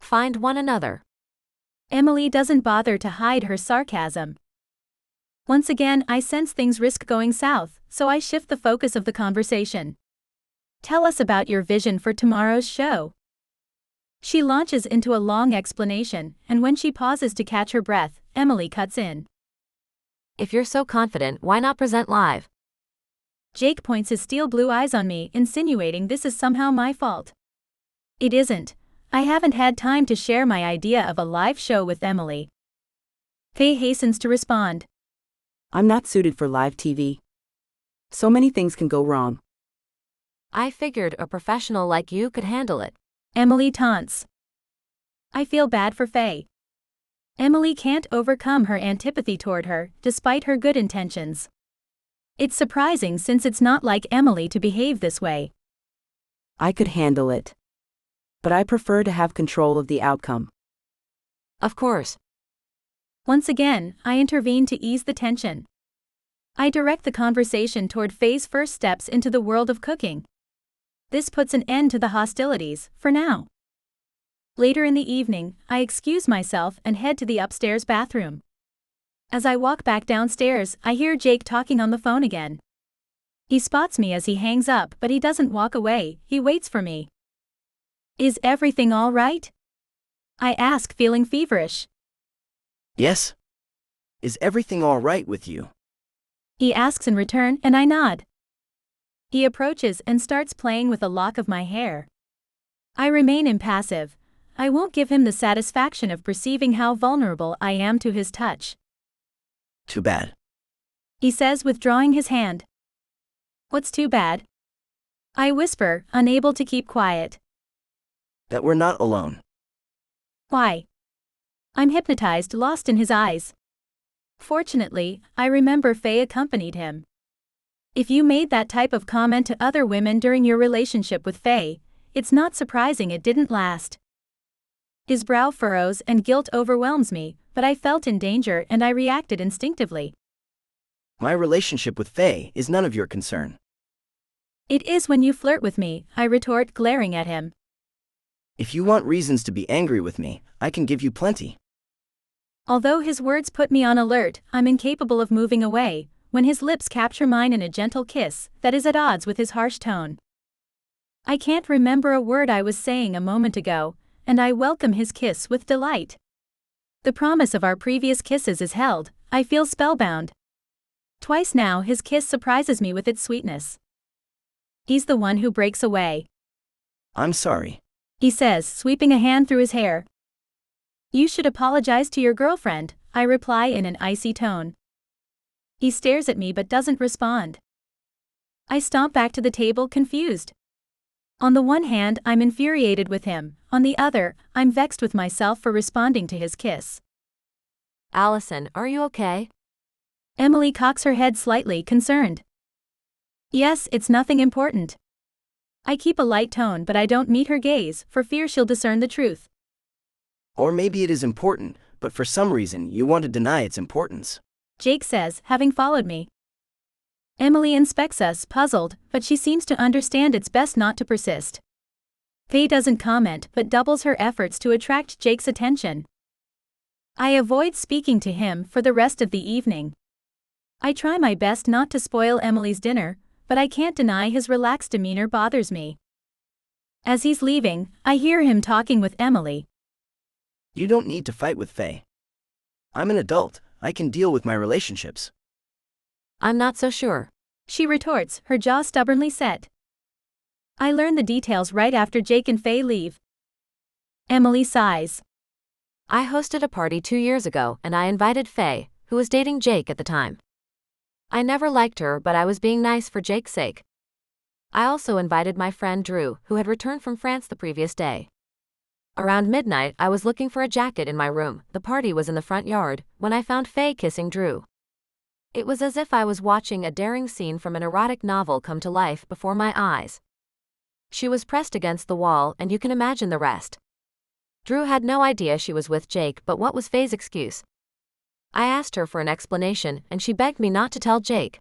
Find one another. Emily doesn't bother to hide her sarcasm. Once again, I sense things risk going south, so I shift the focus of the conversation. Tell us about your vision for tomorrow's show. She launches into a long explanation, and when she pauses to catch her breath, Emily cuts in. If you're so confident, why not present live? Jake points his steel blue eyes on me, insinuating this is somehow my fault. It isn't. I haven't had time to share my idea of a live show with Emily. Faye hastens to respond. I'm not suited for live TV. So many things can go wrong. I figured a professional like you could handle it. Emily taunts. I feel bad for Faye. Emily can't overcome her antipathy toward her, despite her good intentions. It's surprising since it's not like Emily to behave this way. I could handle it. But I prefer to have control of the outcome. Of course. Once again, I intervene to ease the tension. I direct the conversation toward Faye's first steps into the world of cooking. This puts an end to the hostilities, for now. Later in the evening, I excuse myself and head to the upstairs bathroom. As I walk back downstairs, I hear Jake talking on the phone again. He spots me as he hangs up, but he doesn't walk away, he waits for me. Is everything all right? I ask, feeling feverish. Yes? Is everything all right with you? He asks in return, and I nod. He approaches and starts playing with a lock of my hair. I remain impassive. I won't give him the satisfaction of perceiving how vulnerable I am to his touch. Too bad. He says, withdrawing his hand. What's too bad? I whisper, unable to keep quiet. That we're not alone. Why? I'm hypnotized, lost in his eyes. Fortunately, I remember Faye accompanied him. If you made that type of comment to other women during your relationship with Faye, it's not surprising it didn't last. His brow furrows and guilt overwhelms me, but I felt in danger and I reacted instinctively. My relationship with Faye is none of your concern. It is when you flirt with me, I retort, glaring at him. If you want reasons to be angry with me, I can give you plenty. Although his words put me on alert, I'm incapable of moving away, when his lips capture mine in a gentle kiss that is at odds with his harsh tone. I can't remember a word I was saying a moment ago, and I welcome his kiss with delight. The promise of our previous kisses is held, I feel spellbound. Twice now his kiss surprises me with its sweetness. He's the one who breaks away. I'm sorry. He says, sweeping a hand through his hair. You should apologize to your girlfriend, I reply in an icy tone. He stares at me but doesn't respond. I stomp back to the table, confused. On the one hand, I'm infuriated with him, on the other, I'm vexed with myself for responding to his kiss. Allison, are you okay? Emily cocks her head slightly, concerned. Yes, it's nothing important. I keep a light tone, but I don't meet her gaze, for fear she'll discern the truth. Or maybe it is important, but for some reason you want to deny its importance. Jake says, having followed me. Emily inspects us, puzzled, but she seems to understand it's best not to persist. Faye doesn't comment, but doubles her efforts to attract Jake's attention. I avoid speaking to him for the rest of the evening. I try my best not to spoil Emily's dinner, but I can't deny his relaxed demeanor bothers me. As he's leaving, I hear him talking with Emily. You don't need to fight with Faye. I'm an adult, I can deal with my relationships. I'm not so sure. She retorts, her jaw stubbornly set. I learn the details right after Jake and Faye leave. Emily sighs. I hosted a party 2 years ago and I invited Faye, who was dating Jake at the time. I never liked her, but I was being nice for Jake's sake. I also invited my friend Drew, who had returned from France the previous day. Around midnight, I was looking for a jacket in my room. The party was in the front yard when I found Faye kissing Drew. It was as if I was watching a daring scene from an erotic novel come to life before my eyes. She was pressed against the wall, and you can imagine the rest. Drew had no idea she was with Jake, but what was Faye's excuse? I asked her for an explanation, and she begged me not to tell Jake.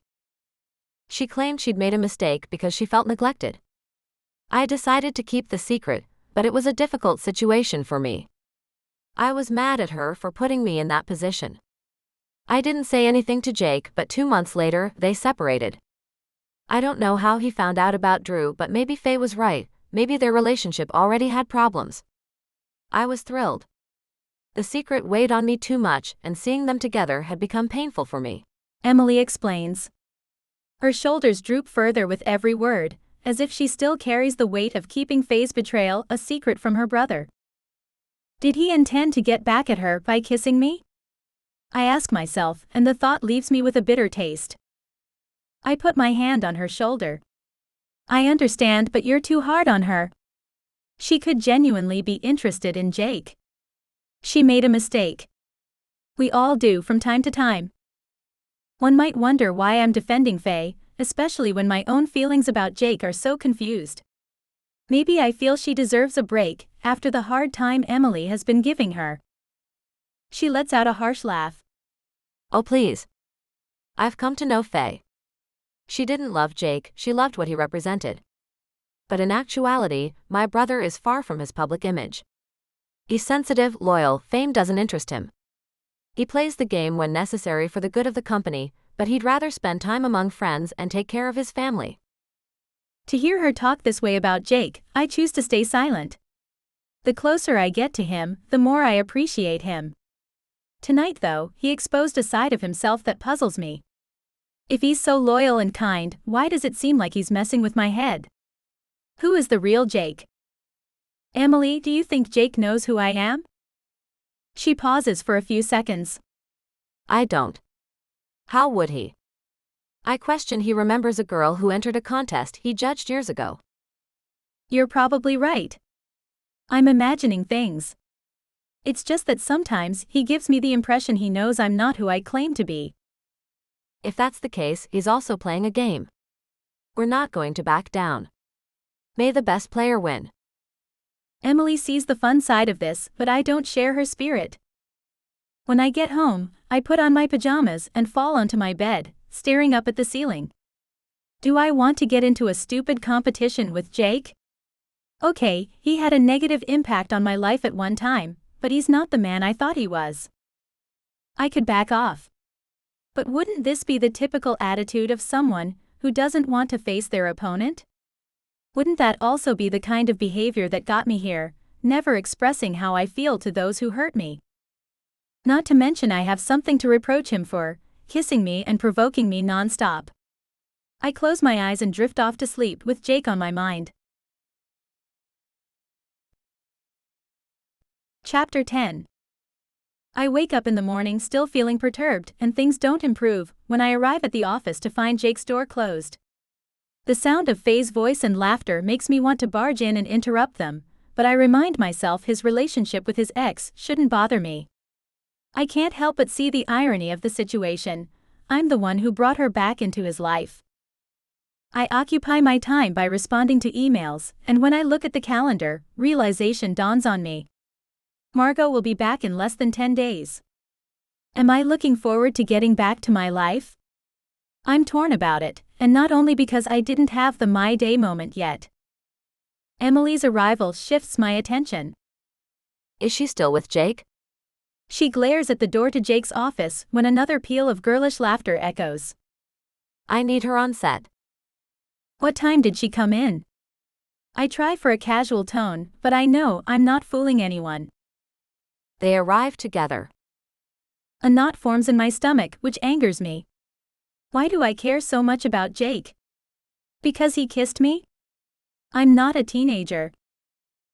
She claimed she'd made a mistake because she felt neglected. I decided to keep the secret, but it was a difficult situation for me. I was mad at her for putting me in that position. I didn't say anything to Jake, but 2 months later, they separated. I don't know how he found out about Drew, but maybe Faye was right, maybe their relationship already had problems. I was thrilled. The secret weighed on me too much, and seeing them together had become painful for me. Emily explains. Her shoulders droop further with every word, as if she still carries the weight of keeping Faye's betrayal a secret from her brother. Did he intend to get back at her by kissing me? I ask myself, and the thought leaves me with a bitter taste. I put my hand on her shoulder. I understand, but you're too hard on her. She could genuinely be interested in Jake. She made a mistake. We all do from time to time. One might wonder why I'm defending Faye, especially when my own feelings about Jake are so confused. Maybe I feel she deserves a break after the hard time Emily has been giving her. She lets out a harsh laugh. Oh please. I've come to know Faye. She didn't love Jake, she loved what he represented. But in actuality, my brother is far from his public image. He's sensitive, loyal, fame doesn't interest him. He plays the game when necessary for the good of the company, but he'd rather spend time among friends and take care of his family. To hear her talk this way about Jake, I choose to stay silent. The closer I get to him, the more I appreciate him. Tonight though, he exposed a side of himself that puzzles me. If he's so loyal and kind, why does it seem like he's messing with my head? Who is the real Jake? Emily, do you think Jake knows who I am? She pauses for a few seconds. I don't. How would he? I question he remembers a girl who entered a contest he judged years ago. You're probably right. I'm imagining things. It's just that sometimes he gives me the impression he knows I'm not who I claim to be. If that's the case, he's also playing a game. We're not going to back down. May the best player win. Emily sees the fun side of this, but I don't share her spirit. When I get home, I put on my pajamas and fall onto my bed, staring up at the ceiling. Do I want to get into a stupid competition with Jake? Okay, he had a negative impact on my life at one time, but he's not the man I thought he was. I could back off. But wouldn't this be the typical attitude of someone who doesn't want to face their opponent? Wouldn't that also be the kind of behavior that got me here, never expressing how I feel to those who hurt me? Not to mention I have something to reproach him for, kissing me and provoking me non-stop. I close my eyes and drift off to sleep with Jake on my mind. Chapter 10. I wake up in the morning still feeling perturbed, and things don't improve when I arrive at the office to find Jake's door closed. The sound of Faye's voice and laughter makes me want to barge in and interrupt them, but I remind myself his relationship with his ex shouldn't bother me. I can't help but see the irony of the situation. I'm the one who brought her back into his life. I occupy my time by responding to emails, and when I look at the calendar, realization dawns on me. Margot will be back in less than 10 days. Am I looking forward to getting back to my life? I'm torn about it, and not only because I didn't have the my day moment yet. Emily's arrival shifts my attention. Is she still with Jake? She glares at the door to Jake's office when another peal of girlish laughter echoes. I need her on set. What time did she come in? I try for a casual tone, but I know I'm not fooling anyone. They arrive together. A knot forms in my stomach, which angers me. Why do I care so much about Jake? Because he kissed me? I'm not a teenager.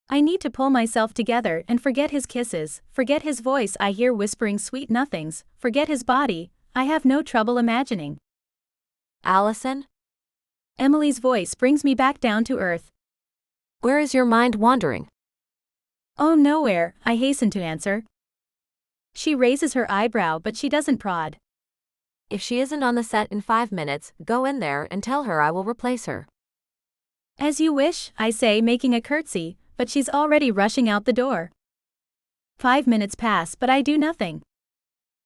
I need to pull myself together and forget his kisses, forget his voice I hear whispering sweet nothings, forget his body, I have no trouble imagining. Allison? Emily's voice brings me back down to earth. Where is your mind wandering? Oh, nowhere, I hasten to answer. She raises her eyebrow, but she doesn't prod. If she isn't on the set in 5 minutes, go in there and tell her I will replace her. As you wish, I say, making a curtsy, but she's already rushing out the door. 5 minutes pass, but I do nothing.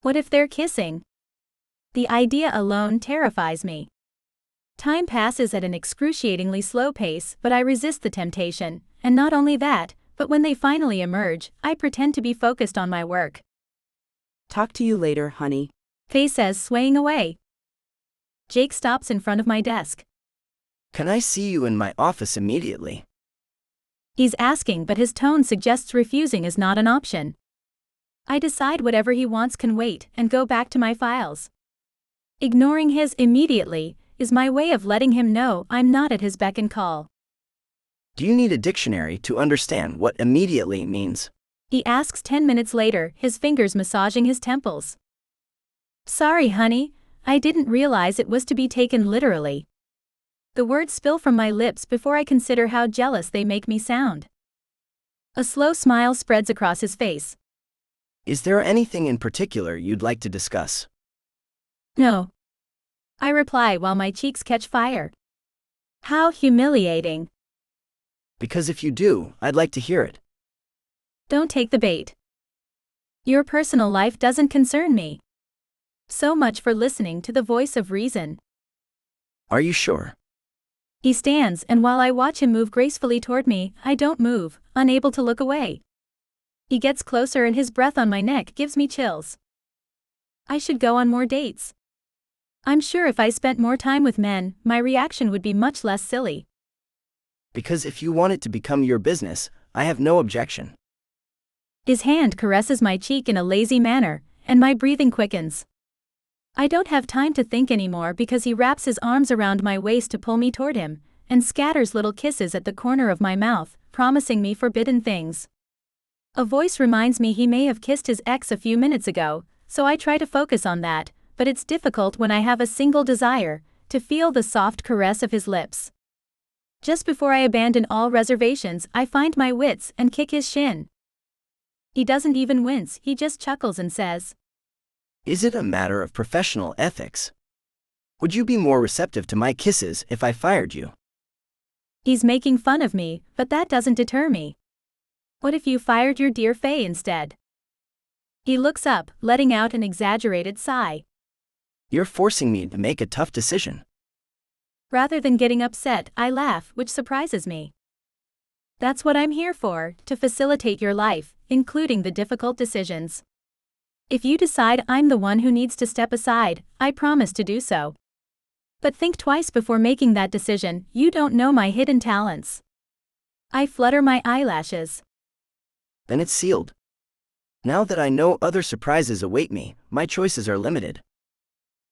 What if they're kissing? The idea alone terrifies me. Time passes at an excruciatingly slow pace, but I resist the temptation, and not only that, but when they finally emerge, I pretend to be focused on my work. Talk to you later, honey. Faye says, swaying away. Jake stops in front of my desk. Can I see you in my office immediately? He's asking, but his tone suggests refusing is not an option. I decide whatever he wants can wait and go back to my files. Ignoring his immediately is my way of letting him know I'm not at his beck and call. Do you need a dictionary to understand what immediately means? He asks 10 minutes later, his fingers massaging his temples. Sorry, honey, I didn't realize it was to be taken literally. The words spill from my lips before I consider how jealous they make me sound. A slow smile spreads across his face. Is there anything in particular you'd like to discuss? No. I reply while my cheeks catch fire. How humiliating. Because if you do, I'd like to hear it. Don't take the bait. Your personal life doesn't concern me. So much for listening to the voice of reason. Are you sure? He stands, and while I watch him move gracefully toward me, I don't move, unable to look away. He gets closer and his breath on my neck gives me chills. I should go on more dates. I'm sure if I spent more time with men, my reaction would be much less silly. Because if you want it to become your business, I have no objection. His hand caresses my cheek in a lazy manner, and my breathing quickens. I don't have time to think anymore because he wraps his arms around my waist to pull me toward him, and scatters little kisses at the corner of my mouth, promising me forbidden things. A voice reminds me he may have kissed his ex a few minutes ago, so I try to focus on that, but it's difficult when I have a single desire, to feel the soft caress of his lips. Just before I abandon all reservations, I find my wits and kick his shin. He doesn't even wince, he just chuckles and says, Is it a matter of professional ethics? Would you be more receptive to my kisses if I fired you? He's making fun of me, but that doesn't deter me. What if you fired your dear Faye instead? He looks up, letting out an exaggerated sigh. You're forcing me to make a tough decision. Rather than getting upset, I laugh, which surprises me. That's what I'm here for, to facilitate your life, including the difficult decisions. If you decide I'm the one who needs to step aside, I promise to do so. But think twice before making that decision, you don't know my hidden talents. I flutter my eyelashes. Then it's sealed. Now that I know other surprises await me, my choices are limited.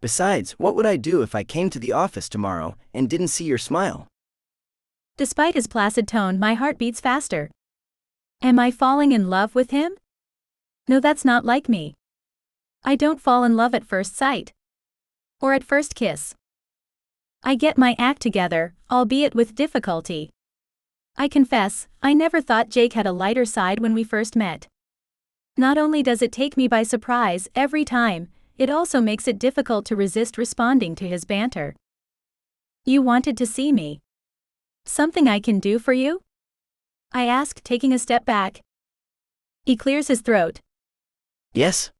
Besides, what would I do if I came to the office tomorrow and didn't see your smile? Despite his placid tone, my heart beats faster. Am I falling in love with him? No, that's not like me. I don't fall in love at first sight. Or at first kiss. I get my act together, albeit with difficulty. I confess, I never thought Jake had a lighter side when we first met. Not only does it take me by surprise every time, it also makes it difficult to resist responding to his banter. You wanted to see me. Something I can do for you? I ask, taking a step back. He clears his throat. Yes.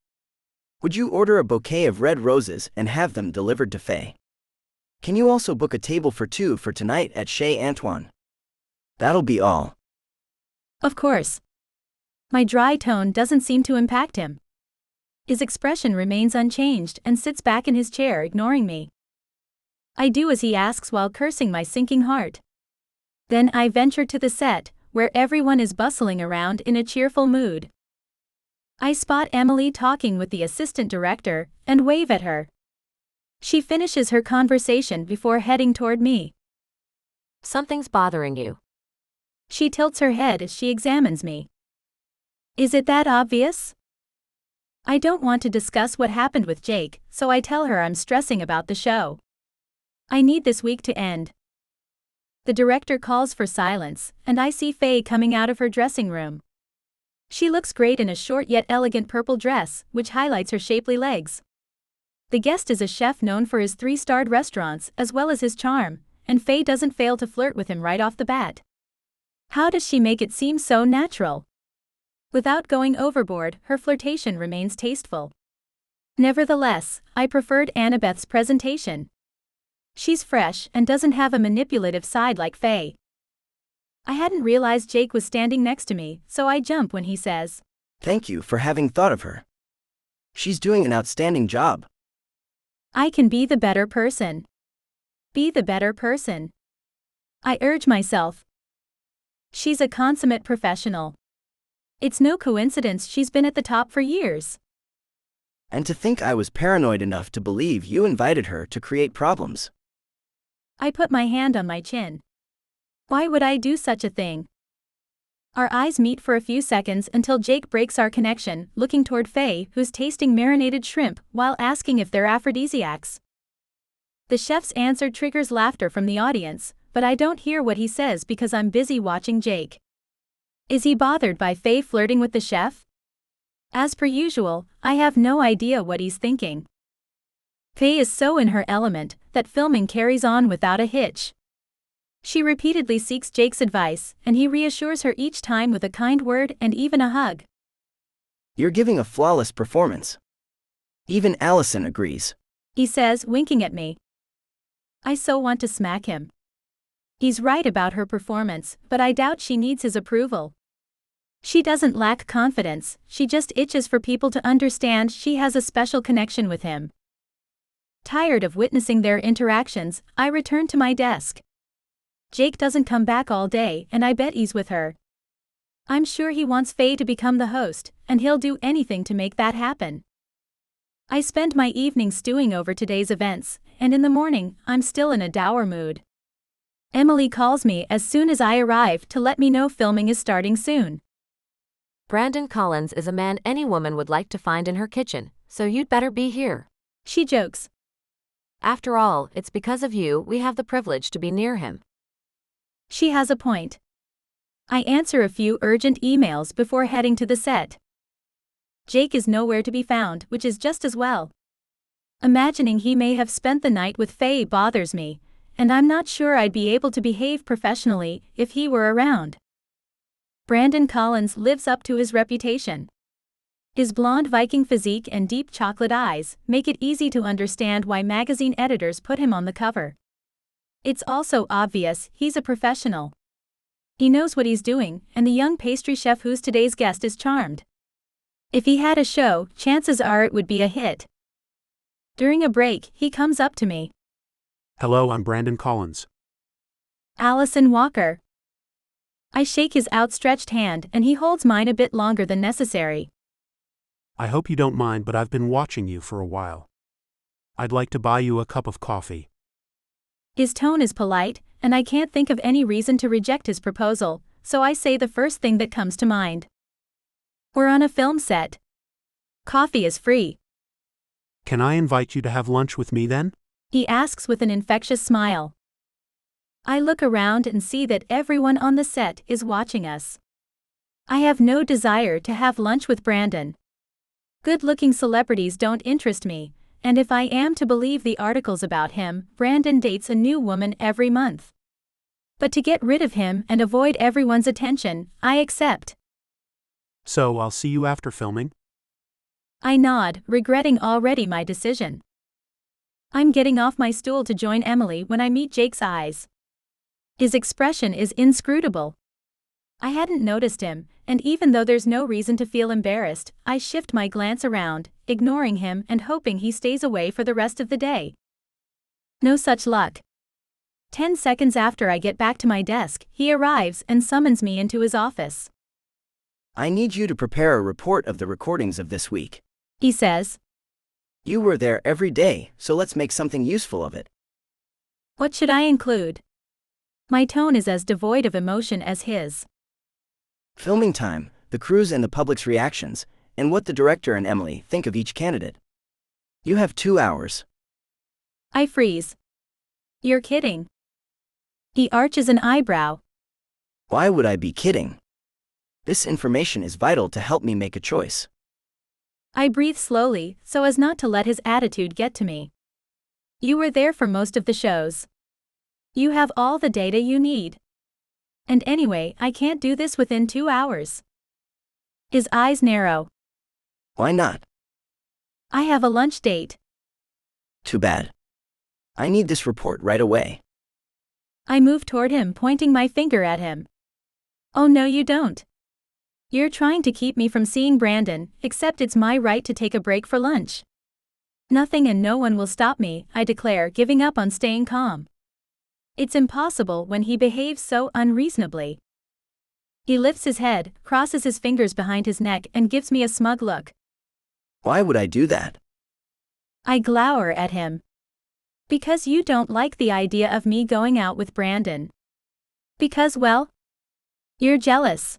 Would you order a bouquet of red roses and have them delivered to Faye? Can you also book a table for two for tonight at Chez Antoine? That'll be all. Of course. My dry tone doesn't seem to impact him. His expression remains unchanged and sits back in his chair, ignoring me. I do as he asks while cursing my sinking heart. Then I venture to the set, where everyone is bustling around in a cheerful mood. I spot Emily talking with the assistant director and wave at her. She finishes her conversation before heading toward me. Something's bothering you. She tilts her head as she examines me. Is it that obvious? I don't want to discuss what happened with Jake, so I tell her I'm stressing about the show. I need this week to end. The director calls for silence, and I see Faye coming out of her dressing room. She looks great in a short yet elegant purple dress, which highlights her shapely legs. The guest is a chef known for his 3-starred restaurants as well as his charm, and Faye doesn't fail to flirt with him right off the bat. How does she make it seem so natural? Without going overboard, her flirtation remains tasteful. Nevertheless, I preferred Annabeth's presentation. She's fresh and doesn't have a manipulative side like Faye. I hadn't realized Jake was standing next to me, so I jump when he says, Thank you for having thought of her. She's doing an outstanding job. I can be the better person. Be the better person. I urge myself. She's a consummate professional. It's no coincidence she's been at the top for years. And to think I was paranoid enough to believe you invited her to create problems. I put my hand on my chin. Why would I do such a thing? Our eyes meet for a few seconds until Jake breaks our connection, looking toward Faye, who's tasting marinated shrimp, while asking if they're aphrodisiacs. The chef's answer triggers laughter from the audience, but I don't hear what he says because I'm busy watching Jake. Is he bothered by Faye flirting with the chef? As per usual, I have no idea what he's thinking. Faye is so in her element that filming carries on without a hitch. She repeatedly seeks Jake's advice, and he reassures her each time with a kind word and even a hug. You're giving a flawless performance. Even Allison agrees. He says, winking at me. I so want to smack him. He's right about her performance, but I doubt she needs his approval. She doesn't lack confidence, she just itches for people to understand she has a special connection with him. Tired of witnessing their interactions, I return to my desk. Jake doesn't come back all day, and I bet he's with her. I'm sure he wants Faye to become the host, and he'll do anything to make that happen. I spend my evening stewing over today's events, and in the morning, I'm still in a dour mood. Emily calls me as soon as I arrive to let me know filming is starting soon. Brandon Collins is a man any woman would like to find in her kitchen, so you'd better be here. She jokes. After all, it's because of you we have the privilege to be near him. She has a point. I answer a few urgent emails before heading to the set. Jake is nowhere to be found, which is just as well. Imagining he may have spent the night with Faye bothers me, and I'm not sure I'd be able to behave professionally if he were around. Brandon Collins lives up to his reputation. His blonde Viking physique and deep chocolate eyes make it easy to understand why magazine editors put him on the cover. It's also obvious he's a professional. He knows what he's doing, and the young pastry chef who's today's guest is charmed. If he had a show, chances are it would be a hit. During a break, he comes up to me. Hello, I'm Brandon Collins. Allison Walker. I shake his outstretched hand and he holds mine a bit longer than necessary. I hope you don't mind, but I've been watching you for a while. I'd like to buy you a cup of coffee. His tone is polite, and I can't think of any reason to reject his proposal, so I say the first thing that comes to mind. We're on a film set. Coffee is free. Can I invite you to have lunch with me then? He asks with an infectious smile. I look around and see that everyone on the set is watching us. I have no desire to have lunch with Brandon. Good-looking celebrities don't interest me, and if I am to believe the articles about him, Brandon dates a new woman every month. But to get rid of him and avoid everyone's attention, I accept. So I'll see you after filming? I nod, regretting already my decision. I'm getting off my stool to join Emily when I meet Jake's eyes. His expression is inscrutable. I hadn't noticed him, and even though there's no reason to feel embarrassed, I shift my glance around, ignoring him and hoping he stays away for the rest of the day. No such luck. 10 seconds after I get back to my desk, he arrives and summons me into his office. I need you to prepare a report of the recordings of this week. He says. You were there every day, so let's make something useful of it. What should I include? My tone is as devoid of emotion as his. Filming time, the crew's and the public's reactions, and what the director and Emily think of each candidate. You have 2 hours. I freeze. You're kidding. He arches an eyebrow. Why would I be kidding? This information is vital to help me make a choice. I breathe slowly, so as not to let his attitude get to me. You were there for most of the shows. You have all the data you need. And anyway, I can't do this within 2 hours. His eyes narrow. Why not? I have a lunch date. Too bad. I need this report right away. I move toward him, pointing my finger at him. Oh no, you don't. You're trying to keep me from seeing Brandon, except it's my right to take a break for lunch. Nothing and no one will stop me, I declare, giving up on staying calm. It's impossible when he behaves so unreasonably. He lifts his head, crosses his fingers behind his neck, and gives me a smug look. Why would I do that? I glower at him. Because you don't like the idea of me going out with Brandon. Because, well, you're jealous.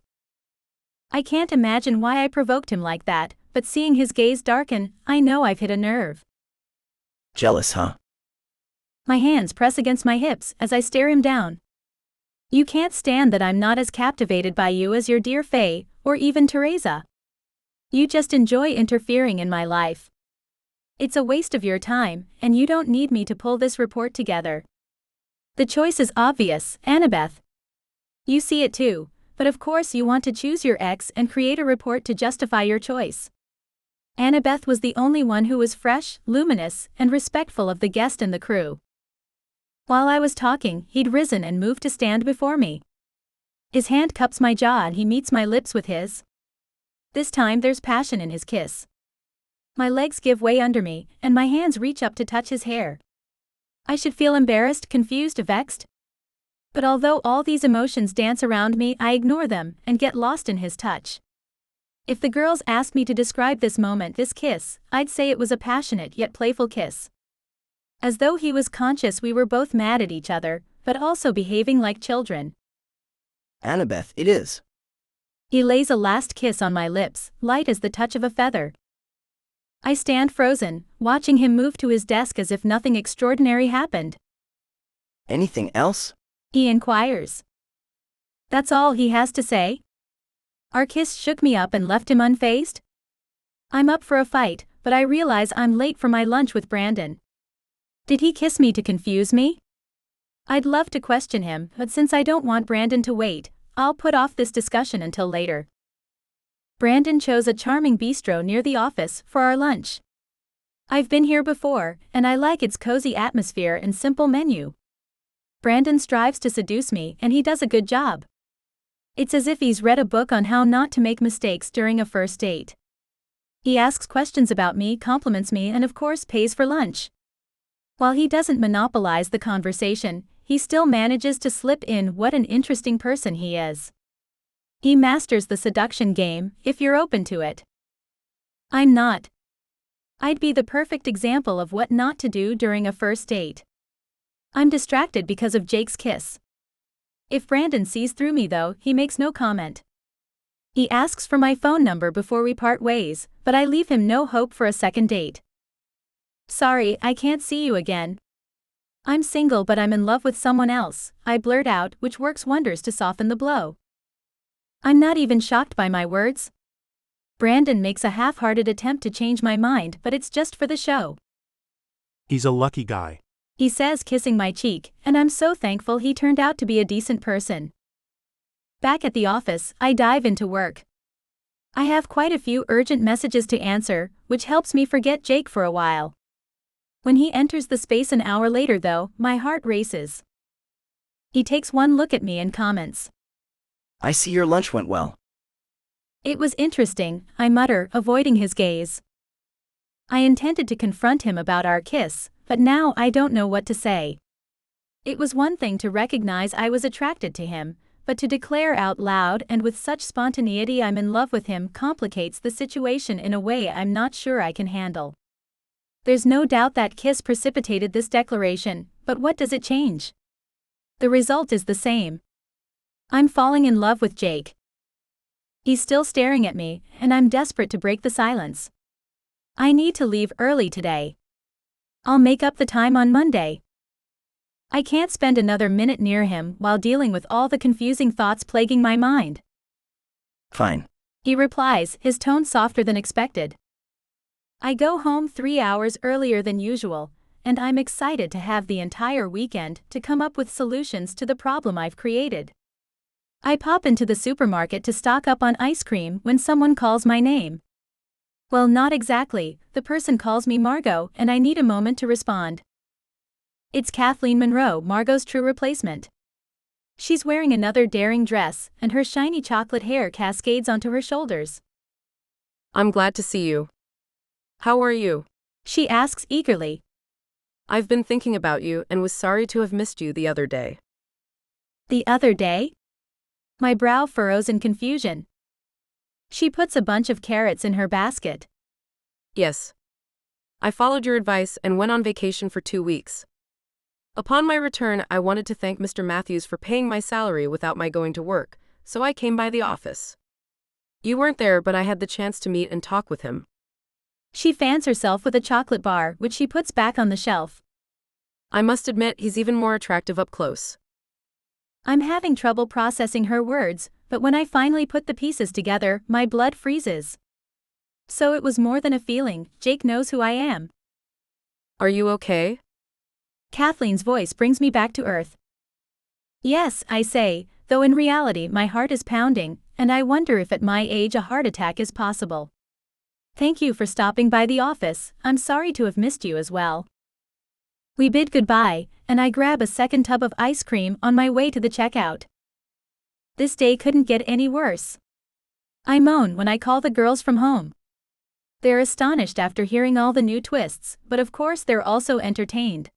I can't imagine why I provoked him like that, but seeing his gaze darken, I know I've hit a nerve. Jealous, huh? My hands press against my hips as I stare him down. You can't stand that I'm not as captivated by you as your dear Faye, or even Teresa. You just enjoy interfering in my life. It's a waste of your time, and you don't need me to pull this report together. The choice is obvious, Annabeth. You see it too, but of course you want to choose your ex and create a report to justify your choice. Annabeth was the only one who was fresh, luminous, and respectful of the guest and the crew. While I was talking, he'd risen and moved to stand before me. His hand cups my jaw and he meets my lips with his. This time there's passion in his kiss. My legs give way under me, and my hands reach up to touch his hair. I should feel embarrassed, confused, vexed. But although all these emotions dance around me, I ignore them and get lost in his touch. If the girls asked me to describe this moment, this kiss, I'd say it was a passionate yet playful kiss. As though he was conscious we were both mad at each other, but also behaving like children. Annabeth, it is. He lays a last kiss on my lips, light as the touch of a feather. I stand frozen, watching him move to his desk as if nothing extraordinary happened. Anything else? He inquires. That's all he has to say? Our kiss shook me up and left him unfazed? I'm up for a fight, but I realize I'm late for my lunch with Brandon. Did he kiss me to confuse me? I'd love to question him, but since I don't want Brandon to wait, I'll put off this discussion until later. Brandon chose a charming bistro near the office for our lunch. I've been here before, and I like its cozy atmosphere and simple menu. Brandon strives to seduce me, and he does a good job. It's as if he's read a book on how not to make mistakes during a first date. He asks questions about me, compliments me, and of course pays for lunch. While he doesn't monopolize the conversation, he still manages to slip in what an interesting person he is. He masters the seduction game, if you're open to it. I'm not. I'd be the perfect example of what not to do during a first date. I'm distracted because of Jake's kiss. If Brandon sees through me though, he makes no comment. He asks for my phone number before we part ways, but I leave him no hope for a second date. Sorry, I can't see you again. I'm single but I'm in love with someone else, I blurt out, which works wonders to soften the blow. I'm not even shocked by my words. Brandon makes a half-hearted attempt to change my mind, but it's just for the show. He's a lucky guy. He says, kissing my cheek, and I'm so thankful he turned out to be a decent person. Back at the office, I dive into work. I have quite a few urgent messages to answer, which helps me forget Jake for a while. When he enters the space an hour later though, my heart races. He takes one look at me and comments. I see your lunch went well. It was interesting, I mutter, avoiding his gaze. I intended to confront him about our kiss, but now I don't know what to say. It was one thing to recognize I was attracted to him, but to declare out loud and with such spontaneity I'm in love with him complicates the situation in a way I'm not sure I can handle. There's no doubt that kiss precipitated this declaration, but what does it change? The result is the same. I'm falling in love with Jake. He's still staring at me, and I'm desperate to break the silence. I need to leave early today. I'll make up the time on Monday. I can't spend another minute near him while dealing with all the confusing thoughts plaguing my mind. Fine. He replies, his tone softer than expected. I go home 3 hours earlier than usual, and I'm excited to have the entire weekend to come up with solutions to the problem I've created. I pop into the supermarket to stock up on ice cream when someone calls my name. Well, not exactly, the person calls me Margot and I need a moment to respond. It's Kathleen Monroe, Margot's true replacement. She's wearing another daring dress, and her shiny chocolate hair cascades onto her shoulders. I'm glad to see you. How are you? She asks eagerly. I've been thinking about you and was sorry to have missed you the other day. The other day? My brow furrows in confusion. She puts a bunch of carrots in her basket. Yes. I followed your advice and went on vacation for 2 weeks. Upon my return, I wanted to thank Mr. Matthews for paying my salary without my going to work, so I came by the office. You weren't there, but I had the chance to meet and talk with him. She fans herself with a chocolate bar, which she puts back on the shelf. I must admit, he's even more attractive up close. I'm having trouble processing her words, but when I finally put the pieces together, my blood freezes. So it was more than a feeling, Jake knows who I am. Are you okay? Kathleen's voice brings me back to earth. Yes, I say, though in reality my heart is pounding, and I wonder if at my age a heart attack is possible. Thank you for stopping by the office, I'm sorry to have missed you as well. We bid goodbye, and I grab a second tub of ice cream on my way to the checkout. This day couldn't get any worse. I moan when I call the girls from home. They're astonished after hearing all the new twists, but of course they're also entertained.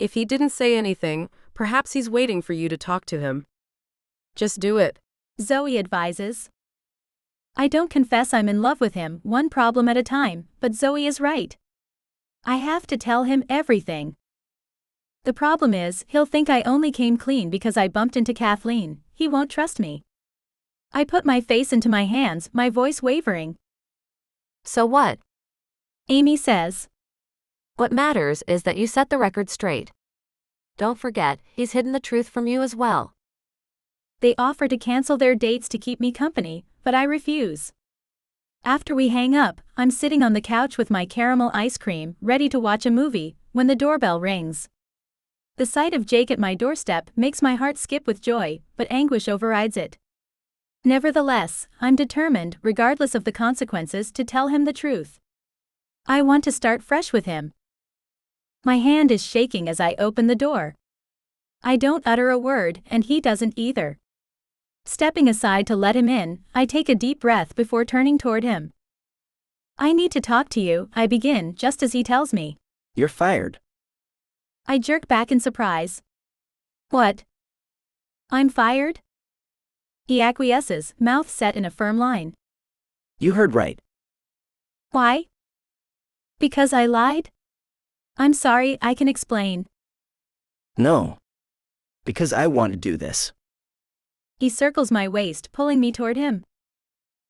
If he didn't say anything, perhaps he's waiting for you to talk to him. Just do it, Zoe advises. I don't confess I'm in love with him, one problem at a time, but Zoe is right. I have to tell him everything. The problem is, he'll think I only came clean because I bumped into Kathleen. He won't trust me. I put my face into my hands, my voice wavering. So what? Amy says. What matters is that you set the record straight. Don't forget, he's hidden the truth from you as well. They offer to cancel their dates to keep me company, but I refuse. After we hang up, I'm sitting on the couch with my caramel ice cream, ready to watch a movie, when the doorbell rings. The sight of Jake at my doorstep makes my heart skip with joy, but anguish overrides it. Nevertheless, I'm determined, regardless of the consequences, to tell him the truth. I want to start fresh with him. My hand is shaking as I open the door. I don't utter a word, and he doesn't either. Stepping aside to let him in, I take a deep breath before turning toward him. I need to talk to you, I begin, just as he tells me. You're fired. I jerk back in surprise. What? I'm fired? He acquiesces, mouth set in a firm line. You heard right. Why? Because I lied? I'm sorry, I can explain. No. Because I want to do this. He circles my waist, pulling me toward him.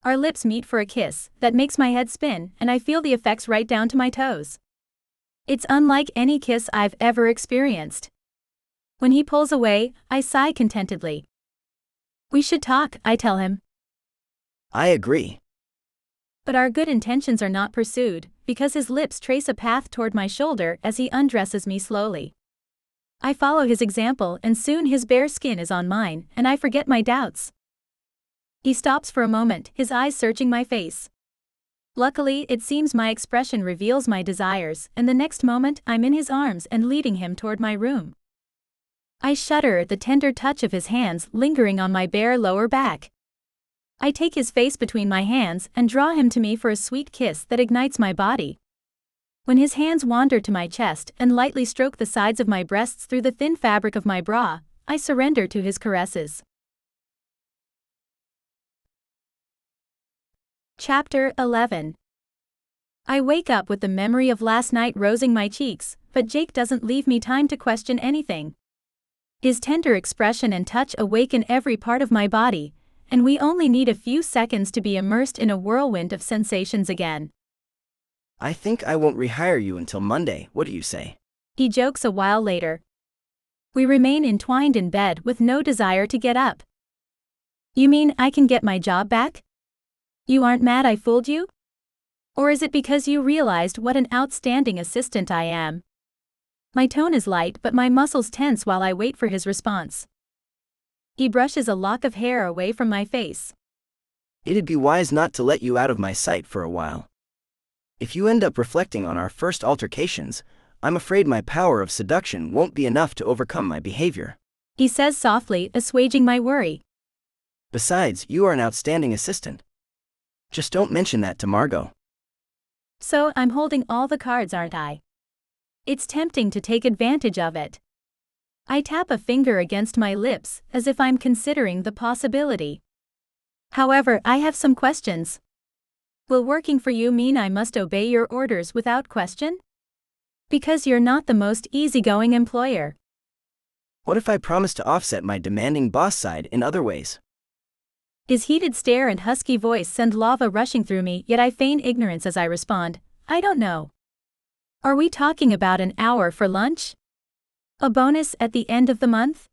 Our lips meet for a kiss that makes my head spin, and I feel the effects right down to my toes. It's unlike any kiss I've ever experienced. When he pulls away, I sigh contentedly. We should talk, I tell him. I agree. But our good intentions are not pursued, because his lips trace a path toward my shoulder as he undresses me slowly. I follow his example and soon his bare skin is on mine, and I forget my doubts. He stops for a moment, his eyes searching my face. Luckily, it seems my expression reveals my desires, and the next moment I'm in his arms and leading him toward my room. I shudder at the tender touch of his hands lingering on my bare lower back. I take his face between my hands and draw him to me for a sweet kiss that ignites my body. When his hands wander to my chest and lightly stroke the sides of my breasts through the thin fabric of my bra, I surrender to his caresses. Chapter 11. I wake up with the memory of last night rosing my cheeks, but Jake doesn't leave me time to question anything. His tender expression and touch awaken every part of my body, and we only need a few seconds to be immersed in a whirlwind of sensations again. I think I won't rehire you until Monday, what do you say? He jokes a while later. We remain entwined in bed with no desire to get up. You mean I can get my job back? You aren't mad I fooled you? Or is it because you realized what an outstanding assistant I am? My tone is light but my muscles tense while I wait for his response. He brushes a lock of hair away from my face. It'd be wise not to let you out of my sight for a while. If you end up reflecting on our first altercations, I'm afraid my power of seduction won't be enough to overcome my behavior. He says softly, assuaging my worry. Besides, you are an outstanding assistant. Just don't mention that to Margot. So I'm holding all the cards, aren't I? It's tempting to take advantage of it. I tap a finger against my lips, as if I'm considering the possibility. However, I have some questions. Will working for you mean I must obey your orders without question? Because you're not the most easygoing employer. What if I promise to offset my demanding boss side in other ways? His heated stare and husky voice send lava rushing through me, yet I feign ignorance as I respond, I don't know. Are we talking about an hour for lunch? A bonus at the end of the month?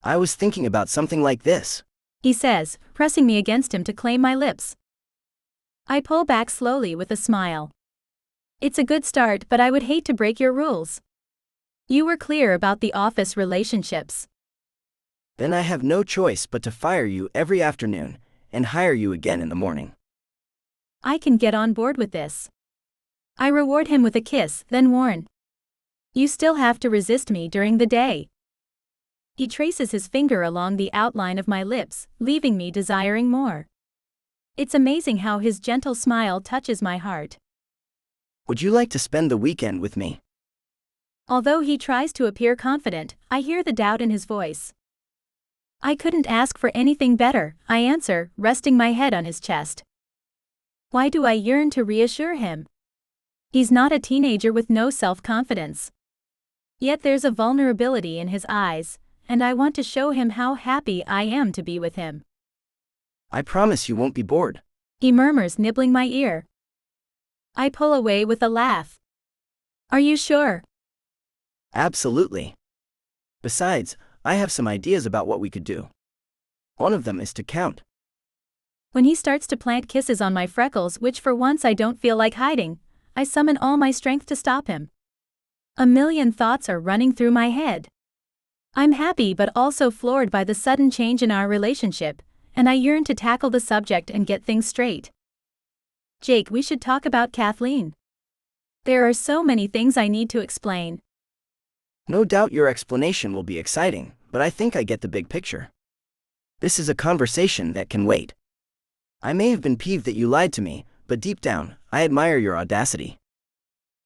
I was thinking about something like this, he says, pressing me against him to claim my lips. I pull back slowly with a smile. It's a good start, but I would hate to break your rules. You were clear about the office relationships. Then I have no choice but to fire you every afternoon and hire you again in the morning. I can get on board with this. I reward him with a kiss, then warn. You still have to resist me during the day. He traces his finger along the outline of my lips, leaving me desiring more. It's amazing how his gentle smile touches my heart. Would you like to spend the weekend with me? Although he tries to appear confident, I hear the doubt in his voice. I couldn't ask for anything better, I answer, resting my head on his chest. Why do I yearn to reassure him? He's not a teenager with no self-confidence. Yet there's a vulnerability in his eyes, and I want to show him how happy I am to be with him. I promise you won't be bored, he murmurs, nibbling my ear. I pull away with a laugh. Are you sure? Absolutely. Besides, I have some ideas about what we could do. One of them is to count. When he starts to plant kisses on my freckles, which for once I don't feel like hiding, I summon all my strength to stop him. A million thoughts are running through my head. I'm happy but also floored by the sudden change in our relationship, and I yearn to tackle the subject and get things straight. Jake, we should talk about Kathleen. There are so many things I need to explain. No doubt your explanation will be exciting, but I think I get the big picture. This is a conversation that can wait. I may have been peeved that you lied to me, but deep down, I admire your audacity.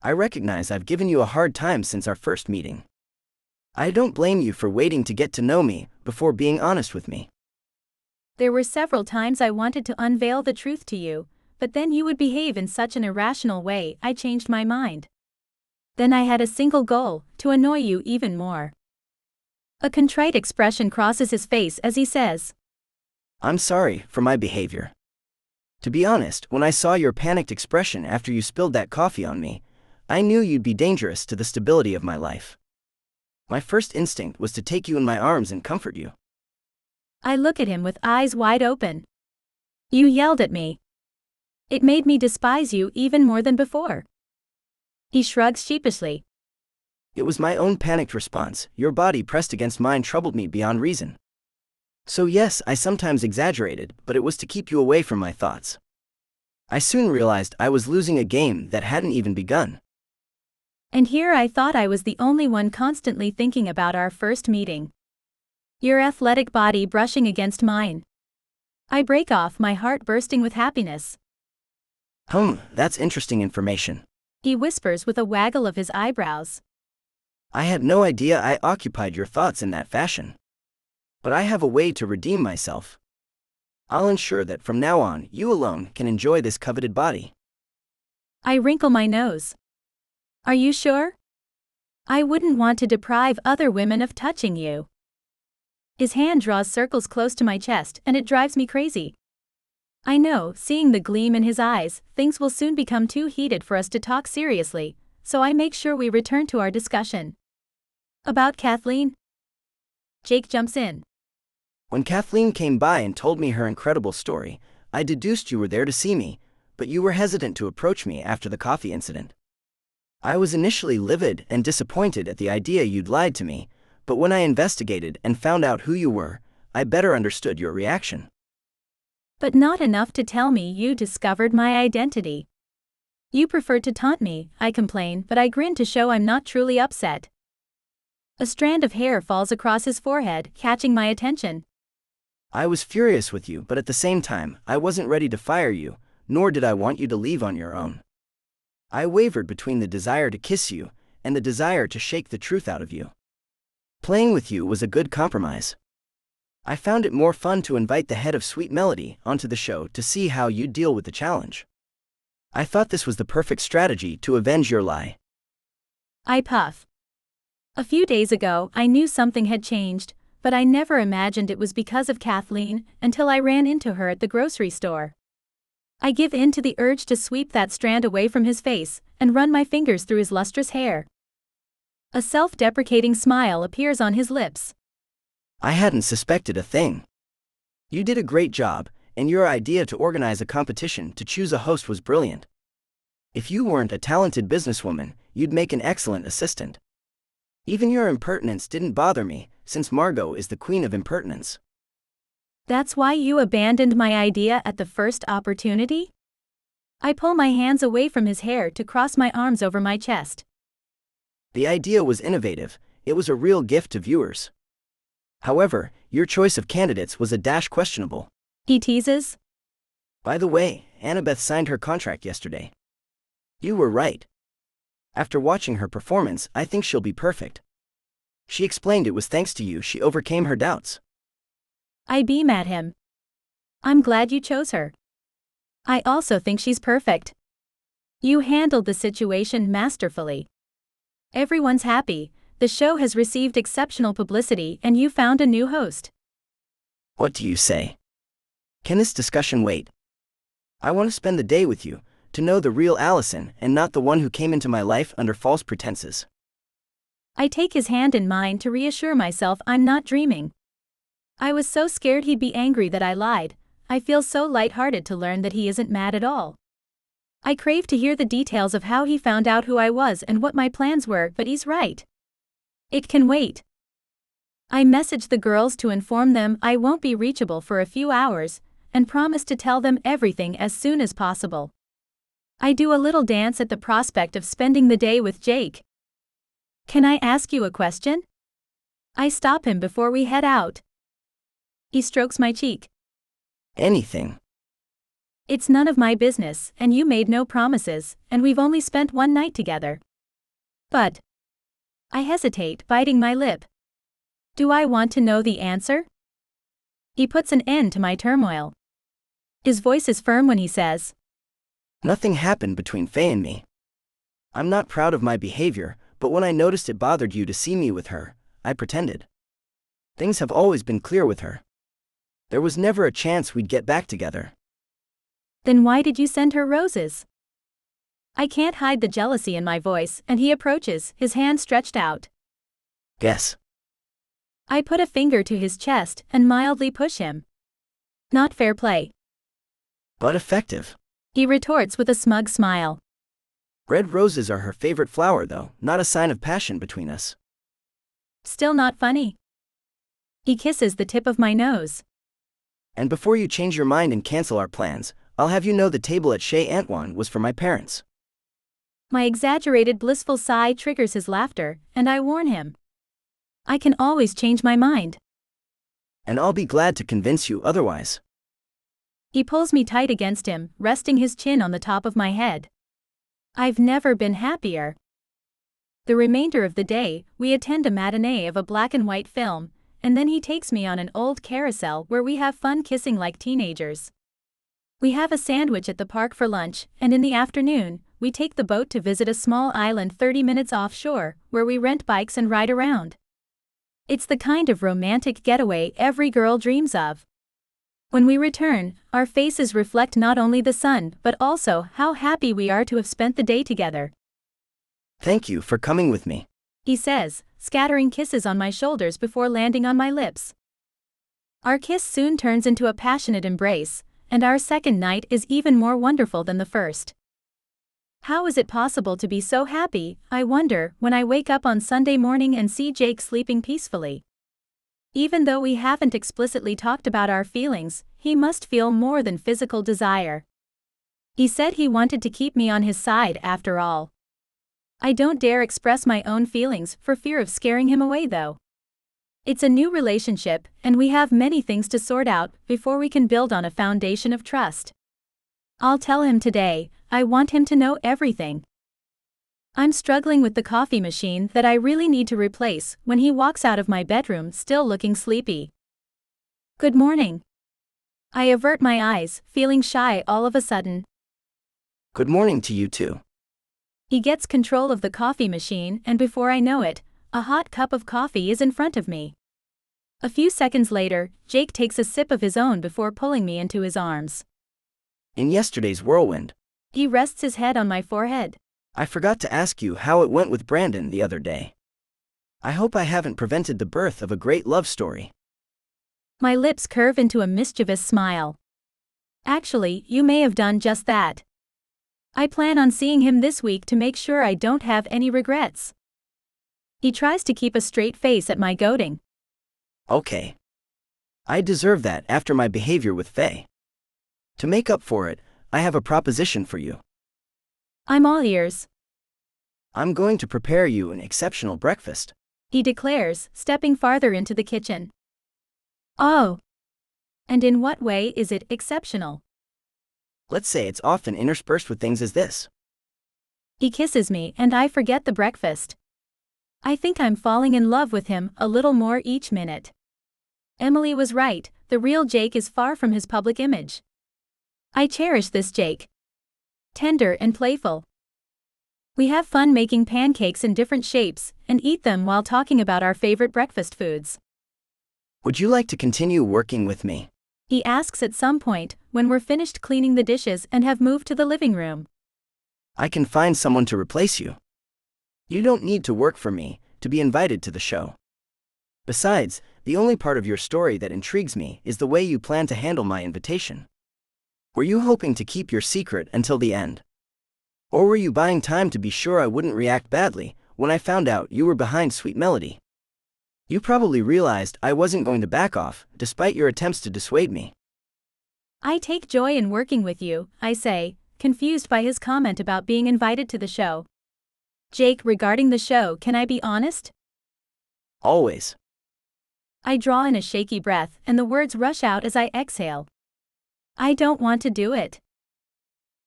I recognize I've given you a hard time since our first meeting. I don't blame you for waiting to get to know me before being honest with me. There were several times I wanted to unveil the truth to you, but then you would behave in such an irrational way I changed my mind. Then I had a single goal, to annoy you even more. A contrite expression crosses his face as he says, I'm sorry for my behavior. To be honest, when I saw your panicked expression after you spilled that coffee on me, I knew you'd be dangerous to the stability of my life. My first instinct was to take you in my arms and comfort you. I look at him with eyes wide open. You yelled at me. It made me despise you even more than before. He shrugs sheepishly. It was my own panicked response. Your body pressed against mine troubled me beyond reason. So yes, I sometimes exaggerated, but it was to keep you away from my thoughts. I soon realized I was losing a game that hadn't even begun. And here I thought I was the only one constantly thinking about our first meeting. Your athletic body brushing against mine. I break off, my heart bursting with happiness. That's interesting information. He whispers with a waggle of his eyebrows. I had no idea I occupied your thoughts in that fashion. But I have a way to redeem myself. I'll ensure that from now on, you alone can enjoy this coveted body. I wrinkle my nose. Are you sure? I wouldn't want to deprive other women of touching you. His hand draws circles close to my chest, and it drives me crazy. I know, seeing the gleam in his eyes, things will soon become too heated for us to talk seriously, so I make sure we return to our discussion. About Kathleen? Jake jumps in. When Kathleen came by and told me her incredible story, I deduced you were there to see me, but you were hesitant to approach me after the coffee incident. I was initially livid and disappointed at the idea you'd lied to me, but when I investigated and found out who you were, I better understood your reaction. But not enough to tell me you discovered my identity. You prefer to taunt me, I complain, but I grin to show I'm not truly upset. A strand of hair falls across his forehead, catching my attention. I was furious with you, but at the same time, I wasn't ready to fire you, nor did I want you to leave on your own. I wavered between the desire to kiss you and the desire to shake the truth out of you. Playing with you was a good compromise. I found it more fun to invite the head of Sweet Melody onto the show to see how you'd deal with the challenge. I thought this was the perfect strategy to avenge your lie. I puff. A few days ago, I knew something had changed, but I never imagined it was because of Kathleen until I ran into her at the grocery store. I give in to the urge to sweep that strand away from his face and run my fingers through his lustrous hair. A self-deprecating smile appears on his lips. I hadn't suspected a thing. You did a great job, and your idea to organize a competition to choose a host was brilliant. If you weren't a talented businesswoman, you'd make an excellent assistant. Even your impertinence didn't bother me, since Margot is the queen of impertinence. That's why you abandoned my idea at the first opportunity? I pull my hands away from his hair to cross my arms over my chest. The idea was innovative, it was a real gift to viewers. However, your choice of candidates was a dash questionable. He teases. By the way, Annabeth signed her contract yesterday. You were right. After watching her performance, I think she'll be perfect. She explained it was thanks to you she overcame her doubts. I beam at him. I'm glad you chose her. I also think she's perfect. You handled the situation masterfully. Everyone's happy, the show has received exceptional publicity, and you found a new host. What do you say? Can this discussion wait? I want to spend the day with you, to know the real Allison and not the one who came into my life under false pretenses. I take his hand in mine to reassure myself I'm not dreaming. I was so scared he'd be angry that I lied. I feel so lighthearted to learn that he isn't mad at all. I crave to hear the details of how he found out who I was and what my plans were, but he's right. It can wait. I message the girls to inform them I won't be reachable for a few hours, and promise to tell them everything as soon as possible. I do a little dance at the prospect of spending the day with Jake. Can I ask you a question? I stop him before we head out. He strokes my cheek. Anything. It's none of my business, and you made no promises, and we've only spent one night together. But I hesitate, biting my lip. Do I want to know the answer? He puts an end to my turmoil. His voice is firm when he says, Nothing happened between Faye and me. I'm not proud of my behavior, but when I noticed it bothered you to see me with her, I pretended. Things have always been clear with her. There was never a chance we'd get back together. Then why did you send her roses? I can't hide the jealousy in my voice, and he approaches, his hand stretched out. Guess. I put a finger to his chest and mildly push him. Not fair play. But effective. He retorts with a smug smile. Red roses are her favorite flower, though, not a sign of passion between us. Still not funny. He kisses the tip of my nose. And before you change your mind and cancel our plans, I'll have you know the table at Chez Antoine was for my parents. My exaggerated blissful sigh triggers his laughter, and I warn him. I can always change my mind. And I'll be glad to convince you otherwise. He pulls me tight against him, resting his chin on the top of my head. I've never been happier. The remainder of the day, we attend a matinee of a black and white film, and then he takes me on an old carousel where we have fun kissing like teenagers. We have a sandwich at the park for lunch, and in the afternoon, we take the boat to visit a small island 30 minutes offshore, where we rent bikes and ride around. It's the kind of romantic getaway every girl dreams of. When we return, our faces reflect not only the sun, but also how happy we are to have spent the day together. Thank you for coming with me, he says, scattering kisses on my shoulders before landing on my lips. Our kiss soon turns into a passionate embrace, and our second night is even more wonderful than the first. How is it possible to be so happy, I wonder, when I wake up on Sunday morning and see Jake sleeping peacefully? Even though we haven't explicitly talked about our feelings, he must feel more than physical desire. He said he wanted to keep me on his side after all. I don't dare express my own feelings for fear of scaring him away though. It's a new relationship, and we have many things to sort out before we can build on a foundation of trust. I'll tell him today. I want him to know everything. I'm struggling with the coffee machine that I really need to replace when he walks out of my bedroom still looking sleepy. Good morning. I avert my eyes, feeling shy all of a sudden. Good morning to you too. He gets control of the coffee machine, and before I know it, a hot cup of coffee is in front of me. A few seconds later, Jake takes a sip of his own before pulling me into his arms. In yesterday's whirlwind, he rests his head on my forehead. I forgot to ask you how it went with Brandon the other day. I hope I haven't prevented the birth of a great love story. My lips curve into a mischievous smile. Actually, you may have done just that. I plan on seeing him this week to make sure I don't have any regrets. He tries to keep a straight face at my goading. Okay. I deserve that after my behavior with Faye. To make up for it, I have a proposition for you. I'm all ears. I'm going to prepare you an exceptional breakfast, he declares, stepping farther into the kitchen. Oh. And in what way is it exceptional? Let's say it's often interspersed with things as this. He kisses me and I forget the breakfast. I think I'm falling in love with him a little more each minute. Emily was right, the real Jake is far from his public image. I cherish this Jake. Tender and playful. We have fun making pancakes in different shapes and eat them while talking about our favorite breakfast foods. Would you like to continue working with me? He asks at some point when we're finished cleaning the dishes and have moved to the living room. I can find someone to replace you. You don't need to work for me to be invited to the show. Besides, the only part of your story that intrigues me is the way you plan to handle my invitation. Were you hoping to keep your secret until the end? Or were you buying time to be sure I wouldn't react badly when I found out you were behind Sweet Melody? You probably realized I wasn't going to back off, despite your attempts to dissuade me. I take joy in working with you, I say, confused by his comment about being invited to the show. Jake, regarding the show, can I be honest? Always. I draw in a shaky breath, and the words rush out as I exhale. I don't want to do it.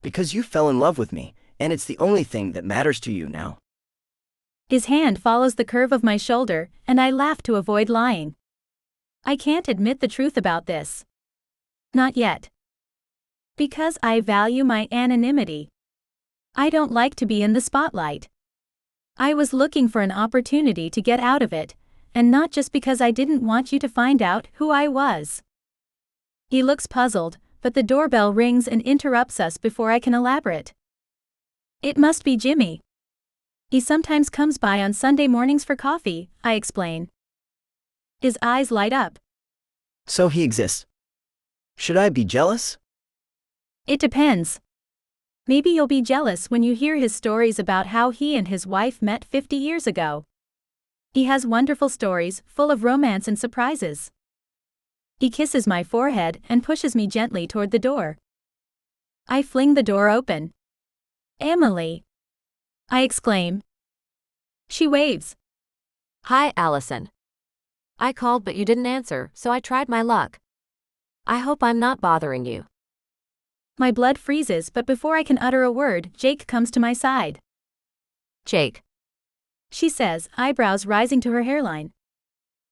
Because you fell in love with me, and it's the only thing that matters to you now. His hand follows the curve of my shoulder, and I laugh to avoid lying. I can't admit the truth about this. Not yet. Because I value my anonymity. I don't like to be in the spotlight. I was looking for an opportunity to get out of it, and not just because I didn't want you to find out who I was. He looks puzzled, but the doorbell rings and interrupts us before I can elaborate. It must be Jimmy. He sometimes comes by on Sunday mornings for coffee, I explain. His eyes light up. So he exists. Should I be jealous? It depends. Maybe you'll be jealous when you hear his stories about how he and his wife met 50 years ago. He has wonderful stories, full of romance and surprises. He kisses my forehead and pushes me gently toward the door. I fling the door open. Emily! I exclaim. She waves. Hi, Allison. I called but you didn't answer, so I tried my luck. I hope I'm not bothering you. My blood freezes, but before I can utter a word, Jake comes to my side. Jake. She says, eyebrows rising to her hairline.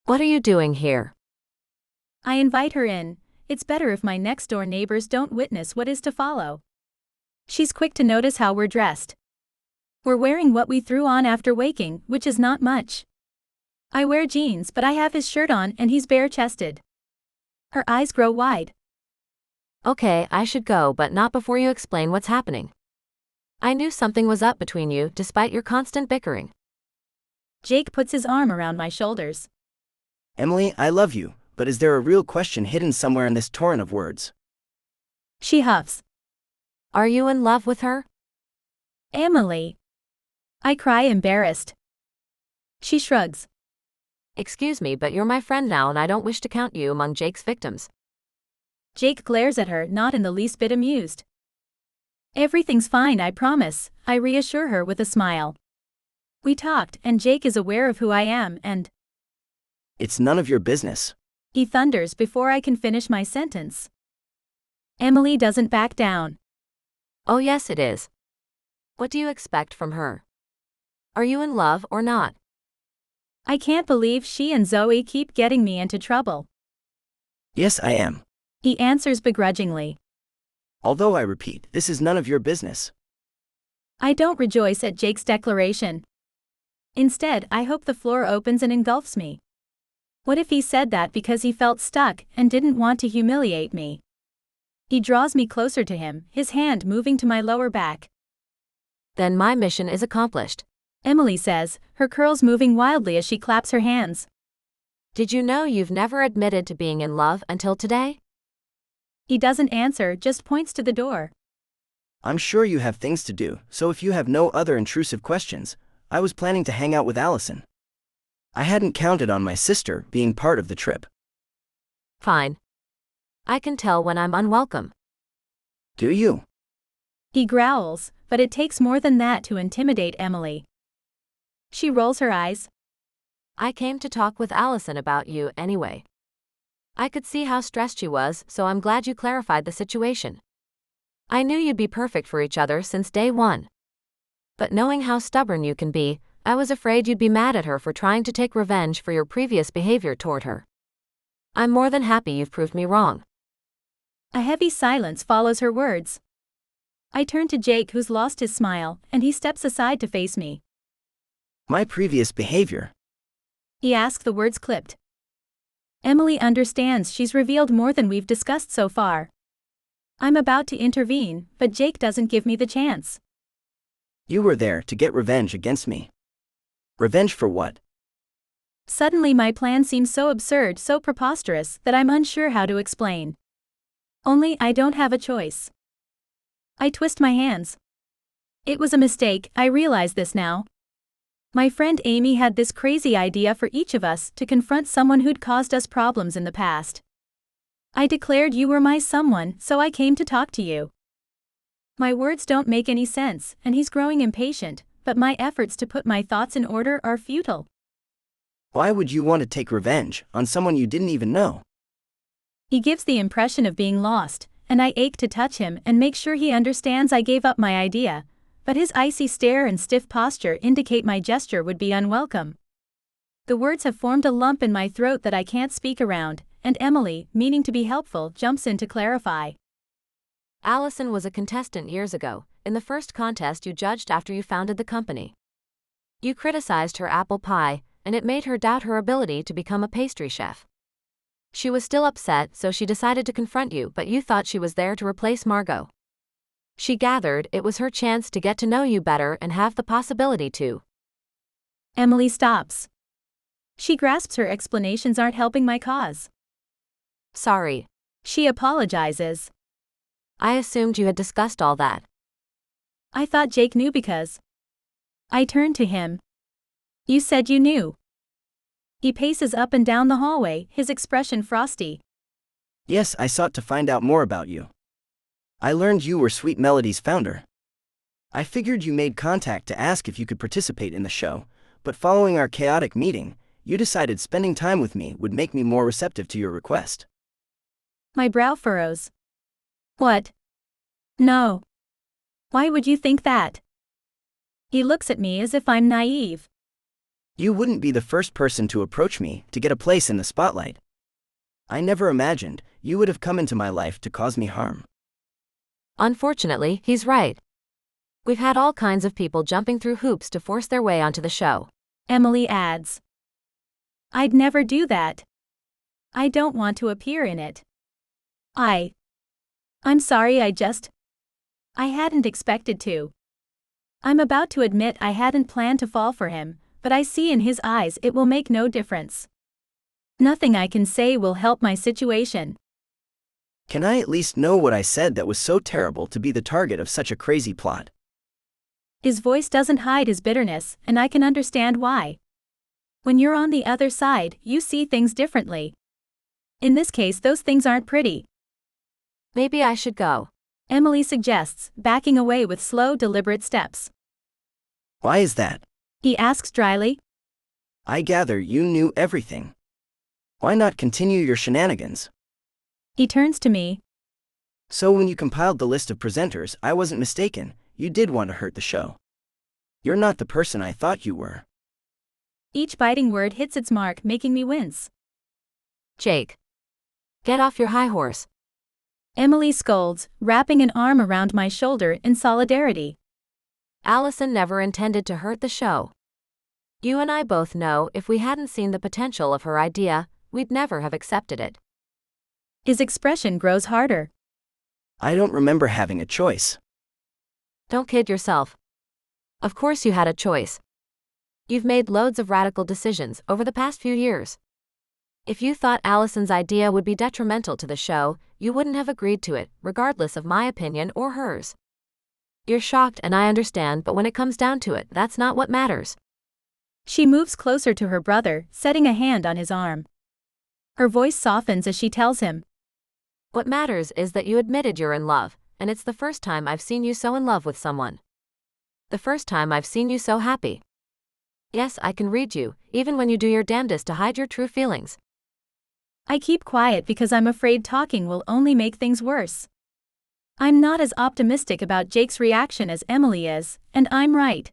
What are you doing here? I invite her in. It's better if my next-door neighbors don't witness what is to follow. She's quick to notice how we're dressed. We're wearing what we threw on after waking, which is not much. I wear jeans, but I have his shirt on and he's bare-chested. Her eyes grow wide. Okay, I should go, but not before you explain what's happening. I knew something was up between you, despite your constant bickering. Jake puts his arm around my shoulders. Emily, I love you, but is there a real question hidden somewhere in this torrent of words? She huffs. Are you in love with her? Emily. I cry, embarrassed. She shrugs. Excuse me, but you're my friend now and I don't wish to count you among Jake's victims. Jake glares at her, not in the least bit amused. Everything's fine, I promise, I reassure her with a smile. We talked, and Jake is aware of who I am, and… It's none of your business. He thunders before I can finish my sentence. Emily doesn't back down. Oh yes it is. What do you expect from her? Are you in love or not? I can't believe she and Zoe keep getting me into trouble. Yes, I am. He answers begrudgingly. Although I repeat, this is none of your business. I don't rejoice at Jake's declaration. Instead, I hope the floor opens and engulfs me. What if he said that because he felt stuck and didn't want to humiliate me? He draws me closer to him, his hand moving to my lower back. Then my mission is accomplished, Emily says, her curls moving wildly as she claps her hands. Did you know you've never admitted to being in love until today? He doesn't answer, just points to the door. I'm sure you have things to do, so if you have no other intrusive questions, I was planning to hang out with Allison. I hadn't counted on my sister being part of the trip. Fine. I can tell when I'm unwelcome. Do you? He growls, but it takes more than that to intimidate Emily. She rolls her eyes. I came to talk with Allison about you anyway. I could see how stressed she was, so I'm glad you clarified the situation. I knew you'd be perfect for each other since day one. But knowing how stubborn you can be, I was afraid you'd be mad at her for trying to take revenge for your previous behavior toward her. I'm more than happy you've proved me wrong. A heavy silence follows her words. I turn to Jake, who's lost his smile, and he steps aside to face me. My previous behavior? He asks, the words clipped. Emily understands she's revealed more than we've discussed so far. I'm about to intervene, but Jake doesn't give me the chance. You were there to get revenge against me. Revenge for what? Suddenly my plan seems so absurd, so preposterous, that I'm unsure how to explain. Only I don't have a choice. I twist my hands. It was a mistake, I realize this now. My friend Amy had this crazy idea for each of us to confront someone who'd caused us problems in the past. I declared you were my someone, so I came to talk to you. My words don't make any sense, and he's growing impatient, but my efforts to put my thoughts in order are futile. Why would you want to take revenge on someone you didn't even know? He gives the impression of being lost, and I ache to touch him and make sure he understands I gave up my idea, but his icy stare and stiff posture indicate my gesture would be unwelcome. The words have formed a lump in my throat that I can't speak around, and Emily, meaning to be helpful, jumps in to clarify. Allison was a contestant years ago, in the first contest you judged after you founded the company. You criticized her apple pie, and it made her doubt her ability to become a pastry chef. She was still upset, so she decided to confront you, but you thought she was there to replace Margot. She gathered it was her chance to get to know you better and have the possibility to. Emily stops. She grasps her explanations aren't helping my cause. Sorry. She apologizes. I assumed you had discussed all that. I thought Jake knew because. I turn to him. You said you knew. He paces up and down the hallway, his expression frosty. Yes, I sought to find out more about you. I learned you were Sweet Melody's founder. I figured you made contact to ask if you could participate in the show, but following our chaotic meeting, you decided spending time with me would make me more receptive to your request. My brow furrows. What? No. Why would you think that? He looks at me as if I'm naive. You wouldn't be the first person to approach me to get a place in the spotlight. I never imagined you would have come into my life to cause me harm. Unfortunately, he's right. We've had all kinds of people jumping through hoops to force their way onto the show. Emily adds. I'd never do that. I don't want to appear in it. I'm sorry, I hadn't expected to. I'm about to admit I hadn't planned to fall for him, but I see in his eyes it will make no difference. Nothing I can say will help my situation. Can I at least know what I said that was so terrible to be the target of such a crazy plot? His voice doesn't hide his bitterness, and I can understand why. When you're on the other side, you see things differently. In this case, those things aren't pretty. Maybe I should go, Emily suggests, backing away with slow, deliberate steps. Why is that? He asks dryly. I gather you knew everything. Why not continue your shenanigans? He turns to me. So when you compiled the list of presenters, I wasn't mistaken, you did want to hurt the show. You're not the person I thought you were. Each biting word hits its mark, making me wince. Jake. Get off your high horse. Emily scolds, wrapping an arm around my shoulder in solidarity. Allison never intended to hurt the show. You and I both know if we hadn't seen the potential of her idea, we'd never have accepted it. His expression grows harder. I don't remember having a choice. Don't kid yourself. Of course you had a choice. You've made loads of radical decisions over the past few years. If you thought Allison's idea would be detrimental to the show, you wouldn't have agreed to it, regardless of my opinion or hers. You're shocked and I understand, but when it comes down to it, that's not what matters. She moves closer to her brother, setting a hand on his arm. Her voice softens as she tells him. What matters is that you admitted you're in love, and it's the first time I've seen you so in love with someone. The first time I've seen you so happy. Yes, I can read you, even when you do your damnedest to hide your true feelings. I keep quiet because I'm afraid talking will only make things worse. I'm not as optimistic about Jake's reaction as Emily is, and I'm right.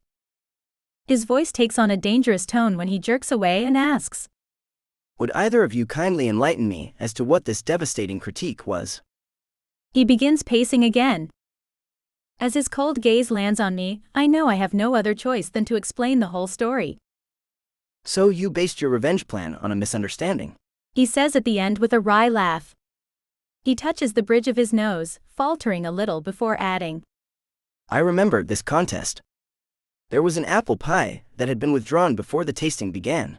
His voice takes on a dangerous tone when he jerks away and asks. Would either of you kindly enlighten me as to what this devastating critique was? He begins pacing again. As his cold gaze lands on me, I know I have no other choice than to explain the whole story. So you based your revenge plan on a misunderstanding? He says at the end with a wry laugh. He touches the bridge of his nose, faltering a little before adding. I remember this contest. There was an apple pie that had been withdrawn before the tasting began.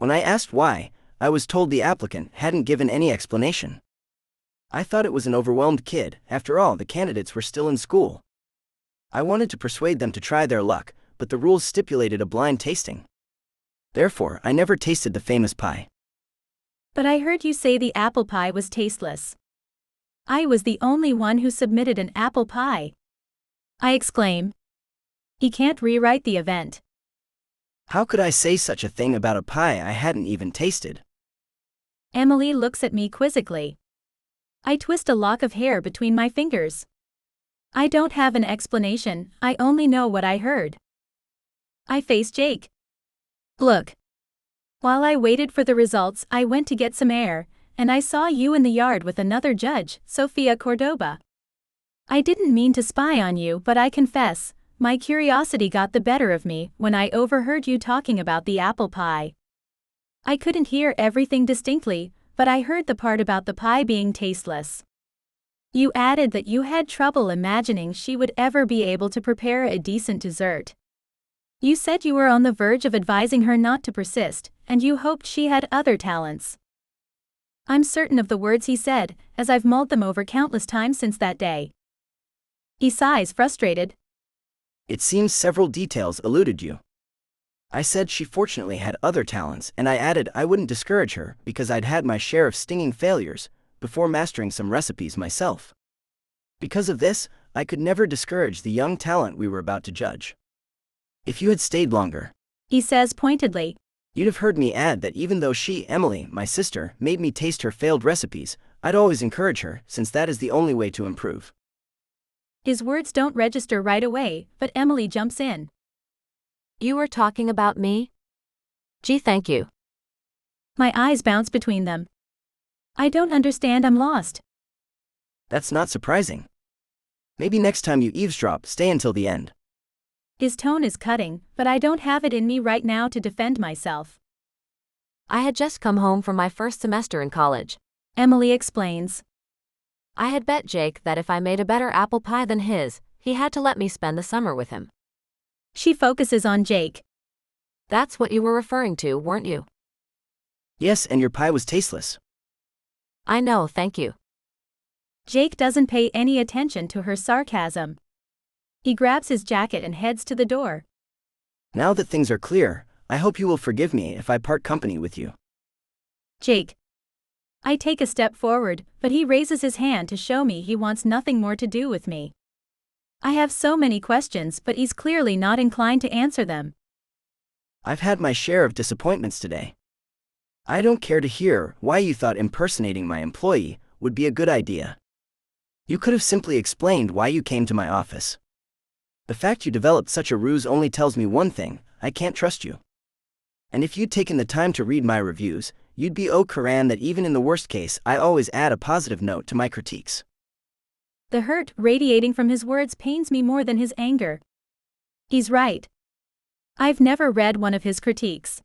When I asked why, I was told the applicant hadn't given any explanation. I thought it was an overwhelmed kid, after all the candidates were still in school. I wanted to persuade them to try their luck, but the rules stipulated a blind tasting. Therefore, I never tasted the famous pie. But I heard you say the apple pie was tasteless. I was the only one who submitted an apple pie. I exclaim. He can't rewrite the event. How could I say such a thing about a pie I hadn't even tasted? Emily looks at me quizzically. I twist a lock of hair between my fingers. I don't have an explanation, I only know what I heard. I face Jake. Look. While I waited for the results, I went to get some air, and I saw you in the yard with another judge, Sofia Cordoba. I didn't mean to spy on you, but I confess, my curiosity got the better of me when I overheard you talking about the apple pie. I couldn't hear everything distinctly, but I heard the part about the pie being tasteless. You added that you had trouble imagining she would ever be able to prepare a decent dessert. You said you were on the verge of advising her not to persist, and you hoped she had other talents. I'm certain of the words he said, as I've mulled them over countless times since that day. He sighs, frustrated. It seems several details eluded you. I said she fortunately had other talents, and I added I wouldn't discourage her because I'd had my share of stinging failures before mastering some recipes myself. Because of this, I could never discourage the young talent we were about to judge. If you had stayed longer, He says pointedly, you'd have heard me add that even though she, Emily, my sister, made me taste her failed recipes, I'd always encourage her, since that is the only way to improve. His words don't register right away, but Emily jumps in. You were talking about me? Gee, thank you. My eyes bounce between them. I don't understand, I'm lost. That's not surprising. Maybe next time you eavesdrop, stay until the end. His tone is cutting, but I don't have it in me right now to defend myself. I had just come home from my first semester in college. Emily explains. I had bet Jake that if I made a better apple pie than his, he had to let me spend the summer with him. She focuses on Jake. That's what you were referring to, weren't you? Yes, and your pie was tasteless. I know, thank you. Jake doesn't pay any attention to her sarcasm. He grabs his jacket and heads to the door. Now that things are clear, I hope you will forgive me if I part company with you. Jake. I take a step forward, but he raises his hand to show me he wants nothing more to do with me. I have so many questions, but he's clearly not inclined to answer them. I've had my share of disappointments today. I don't care to hear why you thought impersonating my employee would be a good idea. You could have simply explained why you came to my office. The fact you developed such a ruse only tells me one thing: I can't trust you. And if you'd taken the time to read my reviews, you'd be au courant that even in the worst case, I always add a positive note to my critiques. The hurt radiating from his words pains me more than his anger. He's right. I've never read one of his critiques.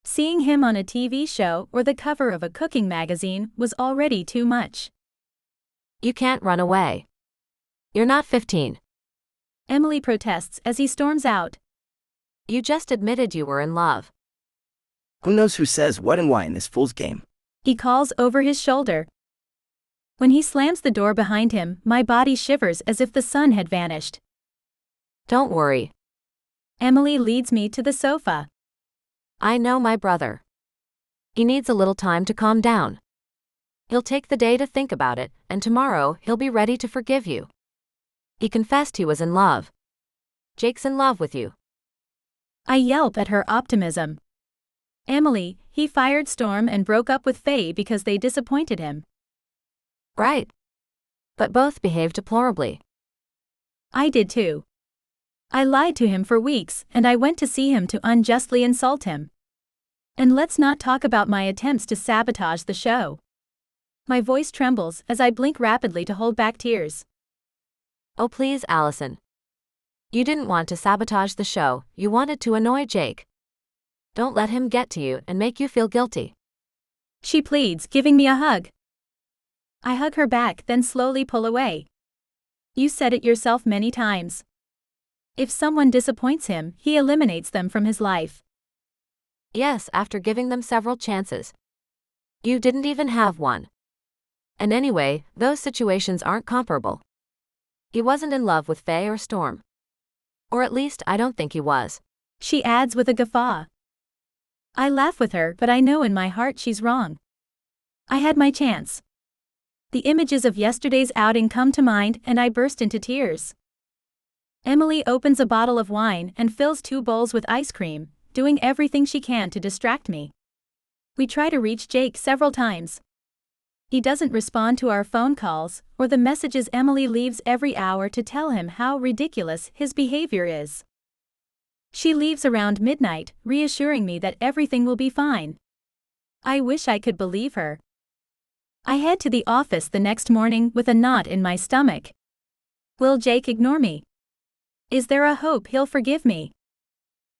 Seeing him on a TV show or the cover of a cooking magazine was already too much. You can't run away. You're not 15. Emily protests as he storms out. You just admitted you were in love. Who knows who says what and why in this fool's game? He calls over his shoulder. When he slams the door behind him, my body shivers as if the sun had vanished. Don't worry. Emily leads me to the sofa. I know my brother. He needs a little time to calm down. He'll take the day to think about it, and tomorrow he'll be ready to forgive you. He confessed he was in love. Jake's in love with you. I yelp at her optimism. Emily, he fired Storm and broke up with Faye because they disappointed him. Right. But both behaved deplorably. I did too. I lied to him for weeks, and I went to see him to unjustly insult him. And let's not talk about my attempts to sabotage the show. My voice trembles as I blink rapidly to hold back tears. Oh please, Allison. You didn't want to sabotage the show, you wanted to annoy Jake. Don't let him get to you and make you feel guilty. She pleads, giving me a hug. I hug her back, then slowly pull away. You said it yourself many times. If someone disappoints him, he eliminates them from his life. Yes, after giving them several chances. You didn't even have one. And anyway, those situations aren't comparable. He wasn't in love with Faye or Storm. Or at least I don't think he was. She adds with a guffaw. I laugh with her, but I know in my heart she's wrong. I had my chance. The images of yesterday's outing come to mind and I burst into tears. Emily opens a bottle of wine and fills 2 bowls with ice cream, doing everything she can to distract me. We try to reach Jake several times. He doesn't respond to our phone calls or the messages Emily leaves every hour to tell him how ridiculous his behavior is. She leaves around midnight, reassuring me that everything will be fine. I wish I could believe her. I head to the office the next morning with a knot in my stomach. Will Jake ignore me? Is there a hope he'll forgive me?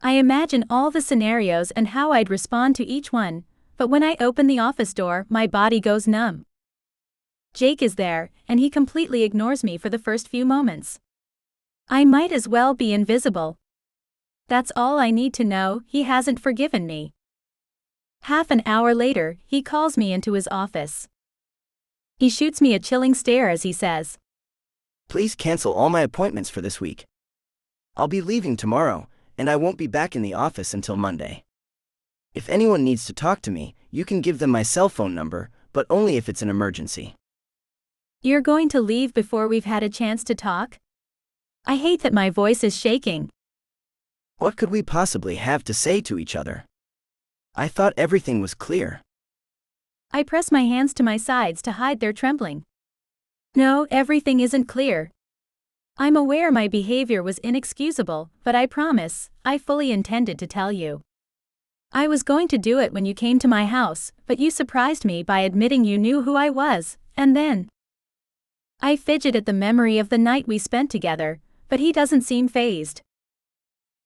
I imagine all the scenarios and how I'd respond to each one, but when I open the office door, my body goes numb. Jake is there, and he completely ignores me for the first few moments. I might as well be invisible. That's all I need to know, he hasn't forgiven me. Half an hour later, he calls me into his office. He shoots me a chilling stare as he says, Please cancel all my appointments for this week. I'll be leaving tomorrow, and I won't be back in the office until Monday. If anyone needs to talk to me, you can give them my cell phone number, but only if it's an emergency. You're going to leave before we've had a chance to talk? I hate that my voice is shaking. What could we possibly have to say to each other? I thought everything was clear. I press my hands to my sides to hide their trembling. No, everything isn't clear. I'm aware my behavior was inexcusable, but I promise, I fully intended to tell you. I was going to do it when you came to my house, but you surprised me by admitting you knew who I was, and then I fidget at the memory of the night we spent together, but he doesn't seem fazed.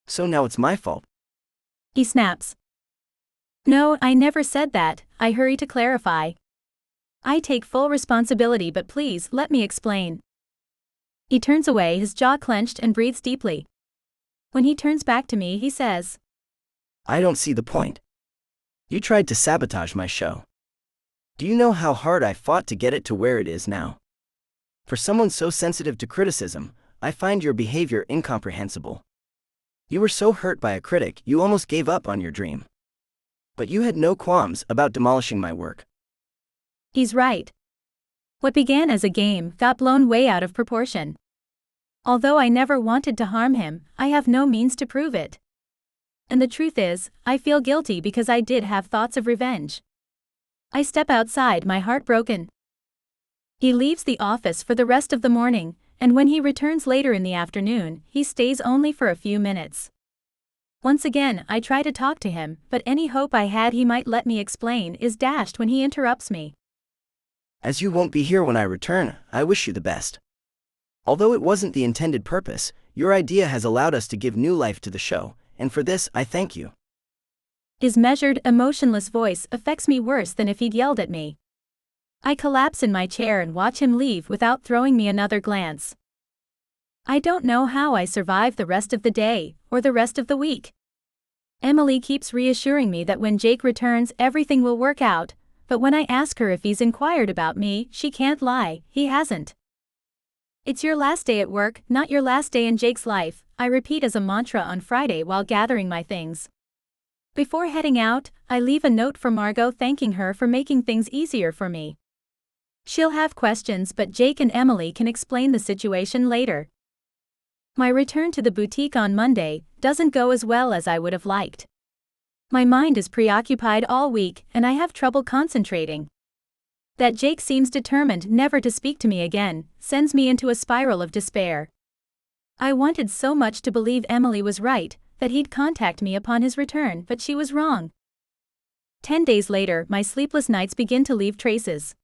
So now it's my fault. He snaps. No, I never said that, I hurry to clarify. I take full responsibility, but please let me explain. He turns away, his jaw clenched, and breathes deeply. When he turns back to me, he says, I don't see the point. You tried to sabotage my show. Do you know how hard I fought to get it to where it is now? For someone so sensitive to criticism, I find your behavior incomprehensible. You were so hurt by a critic, you almost gave up on your dream. But you had no qualms about demolishing my work. He's right. What began as a game got blown way out of proportion. Although I never wanted to harm him, I have no means to prove it. And the truth is, I feel guilty because I did have thoughts of revenge. I step outside, my heart broken. He leaves the office for the rest of the morning, and when he returns later in the afternoon, he stays only for a few minutes. Once again, I try to talk to him, but any hope I had he might let me explain is dashed when he interrupts me. As you won't be here when I return, I wish you the best. Although it wasn't the intended purpose, your idea has allowed us to give new life to the show, and for this I thank you. His measured, emotionless voice affects me worse than if he'd yelled at me. I collapse in my chair and watch him leave without throwing me another glance. I don't know how I survive the rest of the day, or the rest of the week. Emily keeps reassuring me that when Jake returns everything will work out, but when I ask her if he's inquired about me, she can't lie, he hasn't. It's your last day at work, not your last day in Jake's life, I repeat as a mantra on Friday while gathering my things. Before heading out, I leave a note for Margot thanking her for making things easier for me. She'll have questions, but Jake and Emily can explain the situation later. My return to the boutique on Monday doesn't go as well as I would have liked. My mind is preoccupied all week, and I have trouble concentrating. That Jake seems determined never to speak to me again sends me into a spiral of despair. I wanted so much to believe Emily was right, that he'd contact me upon his return, but she was wrong. 10 days later, my sleepless nights begin to leave traces.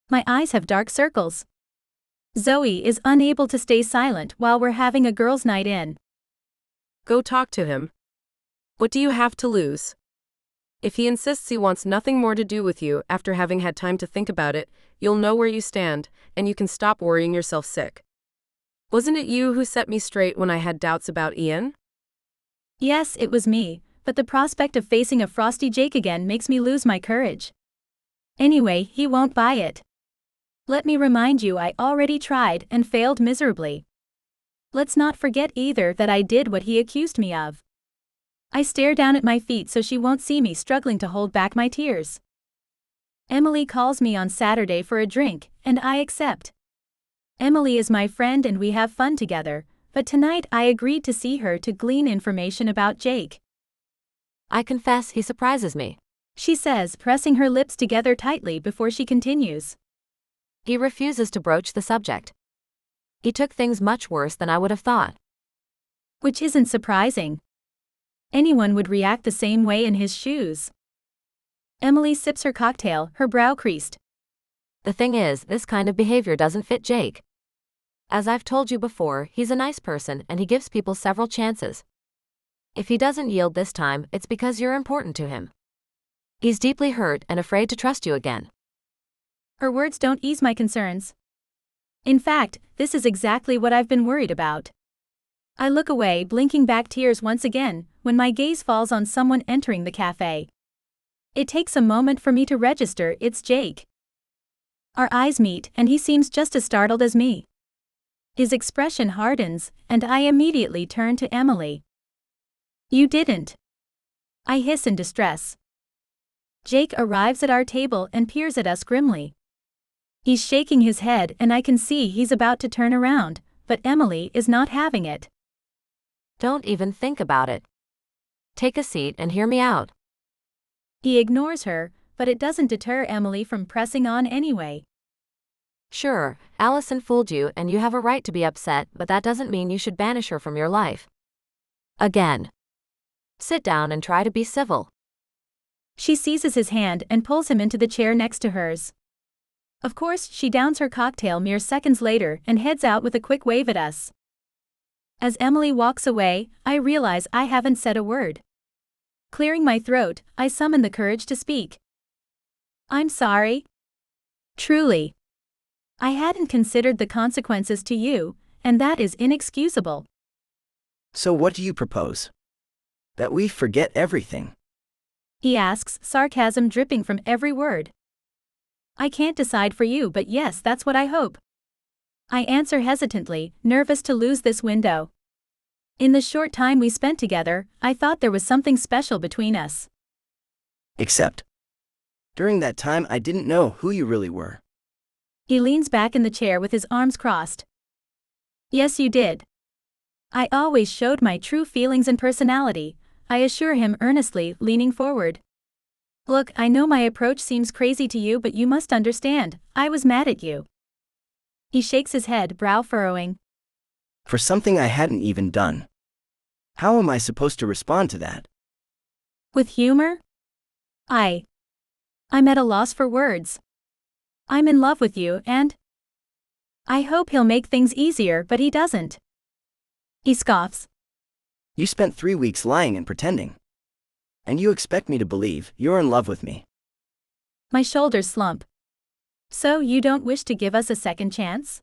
My eyes have dark circles. Zoe is unable to stay silent while we're having a girls' night in. Go talk to him. What do you have to lose? If he insists he wants nothing more to do with you after having had time to think about it, you'll know where you stand, and you can stop worrying yourself sick. Wasn't it you who set me straight when I had doubts about Ian? Yes, it was me, but the prospect of facing a frosty Jake again makes me lose my courage. Anyway, he won't buy it. Let me remind you, I already tried and failed miserably. Let's not forget either that I did what he accused me of. I stare down at my feet so she won't see me struggling to hold back my tears. Emily calls me on Saturday for a drink, and I accept. Emily is my friend and we have fun together, but tonight I agreed to see her to glean information about Jake. I confess he surprises me, she says, pressing her lips together tightly before she continues. He refuses to broach the subject. He took things much worse than I would have thought. Which isn't surprising. Anyone would react the same way in his shoes. Emily sips her cocktail, her brow creased. The thing is, this kind of behavior doesn't fit Jake. As I've told you before, he's a nice person and he gives people several chances. If he doesn't yield this time, it's because you're important to him. He's deeply hurt and afraid to trust you again. Her words don't ease my concerns. In fact, this is exactly what I've been worried about. I look away, blinking back tears once again, when my gaze falls on someone entering the cafe. It takes a moment for me to register it's Jake. Our eyes meet, and he seems just as startled as me. His expression hardens, and I immediately turn to Emily. You didn't. I hiss in distress. Jake arrives at our table and peers at us grimly. He's shaking his head, and I can see he's about to turn around, but Emily is not having it. Don't even think about it. Take a seat and hear me out. He ignores her, but it doesn't deter Emily from pressing on anyway. Sure, Allison fooled you and you have a right to be upset, but that doesn't mean you should banish her from your life. Again. Sit down and try to be civil. She seizes his hand and pulls him into the chair next to hers. Of course, she downs her cocktail mere seconds later and heads out with a quick wave at us. As Emily walks away, I realize I haven't said a word. Clearing my throat, I summon the courage to speak. I'm sorry. Truly. I hadn't considered the consequences to you, and that is inexcusable. So what do you propose? That we forget everything? He asks, sarcasm dripping from every word. I can't decide for you, but yes, that's what I hope. I answer hesitantly, nervous to lose this window. In the short time we spent together, I thought there was something special between us. Except, during that time I didn't know who you really were. He leans back in the chair with his arms crossed. Yes, you did. I always showed my true feelings and personality, I assure him earnestly, leaning forward. Look, I know my approach seems crazy to you, but you must understand, I was mad at you. He shakes his head, brow furrowing. For something I hadn't even done. How am I supposed to respond to that? With humor? I'm at a loss for words. I'm in love with you, and I hope he'll make things easier, but he doesn't. He scoffs. You spent 3 weeks lying and pretending. And you expect me to believe you're in love with me. My shoulders slump. So you don't wish to give us a second chance?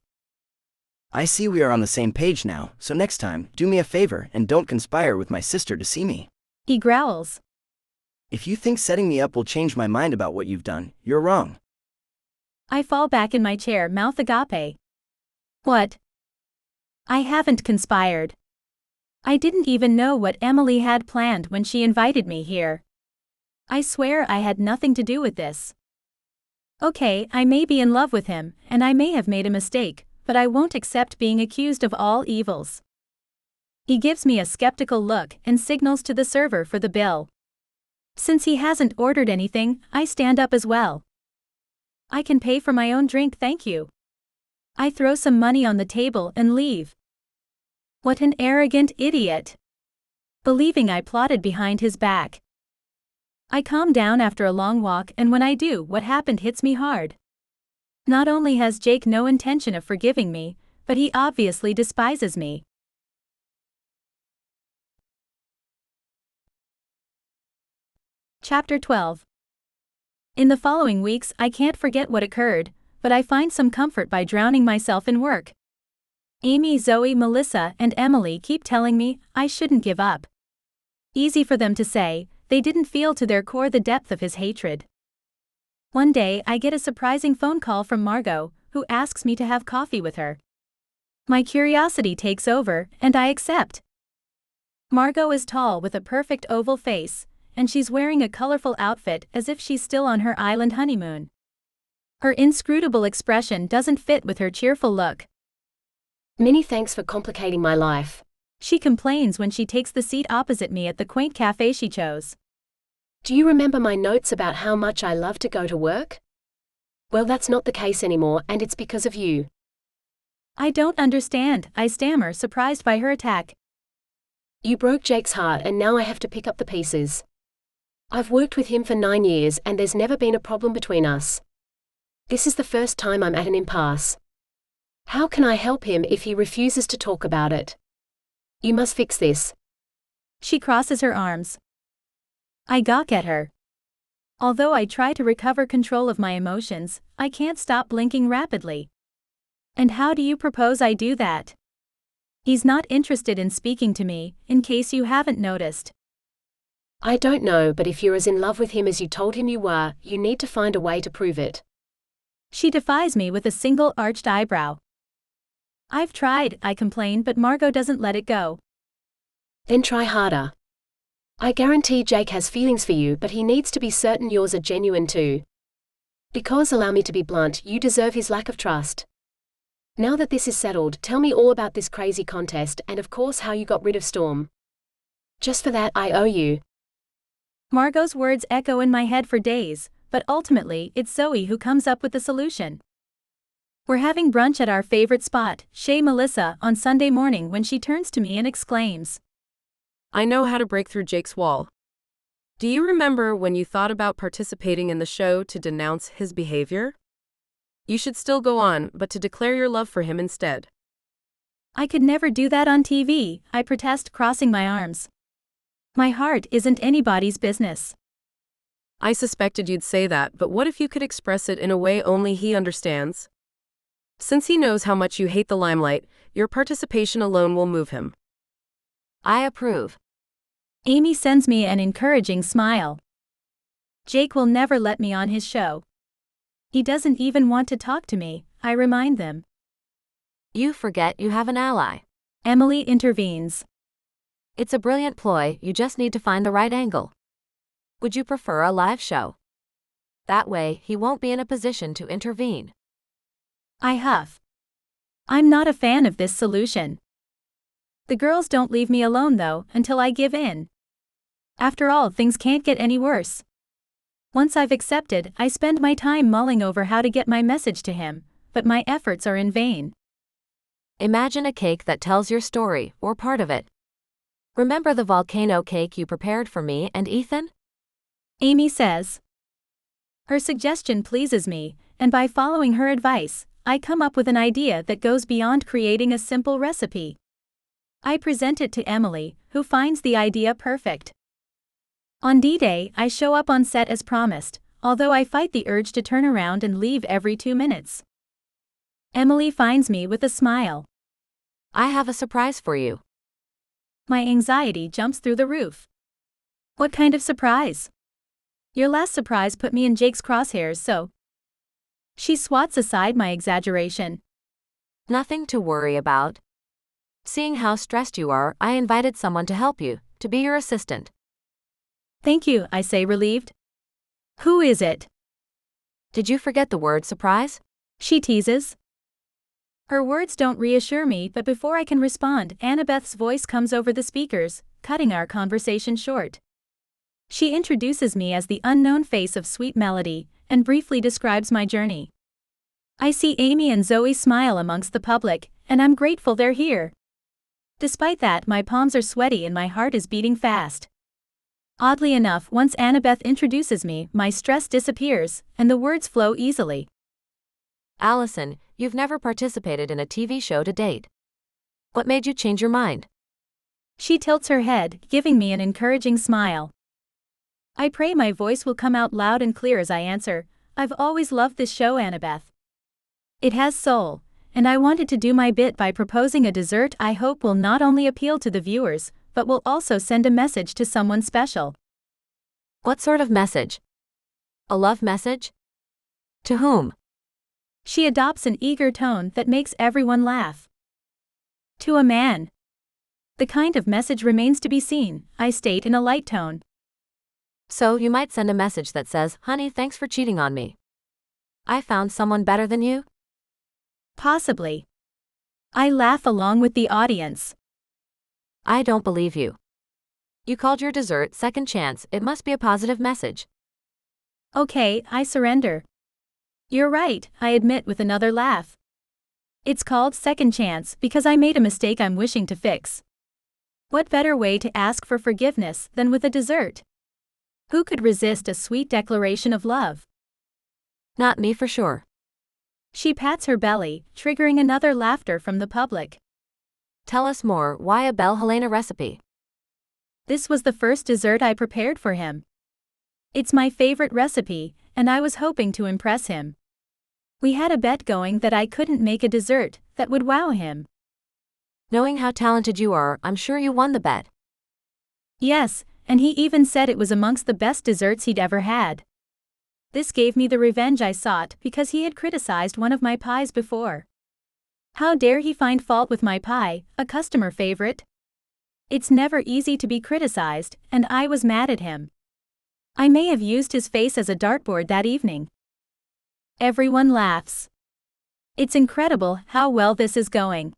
I see we are on the same page now, so next time, do me a favor and don't conspire with my sister to see me. He growls. If you think setting me up will change my mind about what you've done, you're wrong. I fall back in my chair, mouth agape. What? I haven't conspired. I didn't even know what Emily had planned when she invited me here. I swear I had nothing to do with this. Okay, I may be in love with him, and I may have made a mistake, but I won't accept being accused of all evils. He gives me a skeptical look and signals to the server for the bill. Since he hasn't ordered anything, I stand up as well. I can pay for my own drink, thank you. I throw some money on the table and leave. What an arrogant idiot. Believing I plotted behind his back. I calm down after a long walk, and when I do, what happened hits me hard. Not only has Jake no intention of forgiving me, but he obviously despises me. Chapter 12. In the following weeks, I can't forget what occurred, but I find some comfort by drowning myself in work. Amy, Zoe, Melissa, and Emily keep telling me I shouldn't give up. Easy for them to say, they didn't feel to their core the depth of his hatred. One day, I get a surprising phone call from Margot, who asks me to have coffee with her. My curiosity takes over, and I accept. Margot is tall with a perfect oval face, and she's wearing a colorful outfit as if she's still on her island honeymoon. Her inscrutable expression doesn't fit with her cheerful look. Many thanks for complicating my life. She complains when she takes the seat opposite me at the quaint cafe she chose. Do you remember my notes about how much I love to go to work? Well, that's not the case anymore, and it's because of you. I don't understand, I stammer, surprised by her attack. You broke Jake's heart, and now I have to pick up the pieces. I've worked with him for 9 years, and there's never been a problem between us. This is the first time I'm at an impasse. How can I help him if he refuses to talk about it? You must fix this. She crosses her arms. I gawk at her. Although I try to recover control of my emotions, I can't stop blinking rapidly. And how do you propose I do that? He's not interested in speaking to me, in case you haven't noticed. I don't know, but if you're as in love with him as you told him you were, you need to find a way to prove it. She defies me with a single arched eyebrow. I've tried, I complain, but Margot doesn't let it go. Then try harder. I guarantee Jake has feelings for you, but he needs to be certain yours are genuine too. Because, allow me to be blunt, you deserve his lack of trust. Now that this is settled, tell me all about this crazy contest and of course how you got rid of Storm. Just for that, I owe you. Margot's words echo in my head for days, but ultimately, it's Zoe who comes up with the solution. We're having brunch at our favorite spot, Chez Melissa, on Sunday morning when she turns to me and exclaims, I know how to break through Jake's wall. Do you remember when you thought about participating in the show to denounce his behavior? You should still go on, but to declare your love for him instead. I could never do that on TV, I protest, crossing my arms. My heart isn't anybody's business. I suspected you'd say that, but what if you could express it in a way only he understands? Since he knows how much you hate the limelight, your participation alone will move him. I approve. Amy sends me an encouraging smile. Jake will never let me on his show. He doesn't even want to talk to me, I remind them. You forget you have an ally. Emily intervenes. It's a brilliant ploy, you just need to find the right angle. Would you prefer a live show? That way, he won't be in a position to intervene. I huff. I'm not a fan of this solution. The girls don't leave me alone though, until I give in. After all, things can't get any worse. Once I've accepted, I spend my time mulling over how to get my message to him, but my efforts are in vain. Imagine a cake that tells your story, or part of it. Remember the volcano cake you prepared for me and Ethan? Amy says. Her suggestion pleases me, and by following her advice, I come up with an idea that goes beyond creating a simple recipe. I present it to Emily, who finds the idea perfect. On D-Day, I show up on set as promised, although I fight the urge to turn around and leave every 2 minutes. Emily finds me with a smile. I have a surprise for you. My anxiety jumps through the roof. What kind of surprise? Your last surprise put me in Jake's crosshairs, so. She swats aside my exaggeration. Nothing to worry about. Seeing how stressed you are, I invited someone to help you, to be your assistant. Thank you, I say, relieved. Who is it? Did you forget the word surprise? She teases. Her words don't reassure me, but before I can respond, Annabeth's voice comes over the speakers, cutting our conversation short. She introduces me as the unknown face of Sweet Melody, and briefly describes my journey. I see Amy and Zoe smile amongst the public, and I'm grateful they're here. Despite that, my palms are sweaty and my heart is beating fast. Oddly enough, once Annabeth introduces me, my stress disappears, and the words flow easily. Allison, you've never participated in a TV show to date. What made you change your mind? She tilts her head, giving me an encouraging smile. I pray my voice will come out loud and clear as I answer, I've always loved this show, Annabeth. It has soul, and I wanted to do my bit by proposing a dessert I hope will not only appeal to the viewers, but will also send a message to someone special. What sort of message? A love message? To whom? She adopts an eager tone that makes everyone laugh. To a man. The kind of message remains to be seen, I state in a light tone. So you might send a message that says, honey, thanks for cheating on me. I found someone better than you? Possibly. I laugh along with the audience. I don't believe you. You called your dessert second chance, it must be a positive message. Okay, I surrender. You're right, I admit with another laugh. It's called second chance because I made a mistake I'm wishing to fix. What better way to ask for forgiveness than with a dessert? Who could resist a sweet declaration of love? Not me for sure. She pats her belly, triggering another laughter from the public. Tell us more, why a Belle Helena recipe? This was the first dessert I prepared for him. It's my favorite recipe, and I was hoping to impress him. We had a bet going that I couldn't make a dessert that would wow him. Knowing how talented you are, I'm sure you won the bet. Yes, and he even said it was amongst the best desserts he'd ever had. This gave me the revenge I sought because he had criticized one of my pies before. How dare he find fault with my pie, a customer favorite? It's never easy to be criticized, and I was mad at him. I may have used his face as a dartboard that evening. Everyone laughs. It's incredible how well this is going.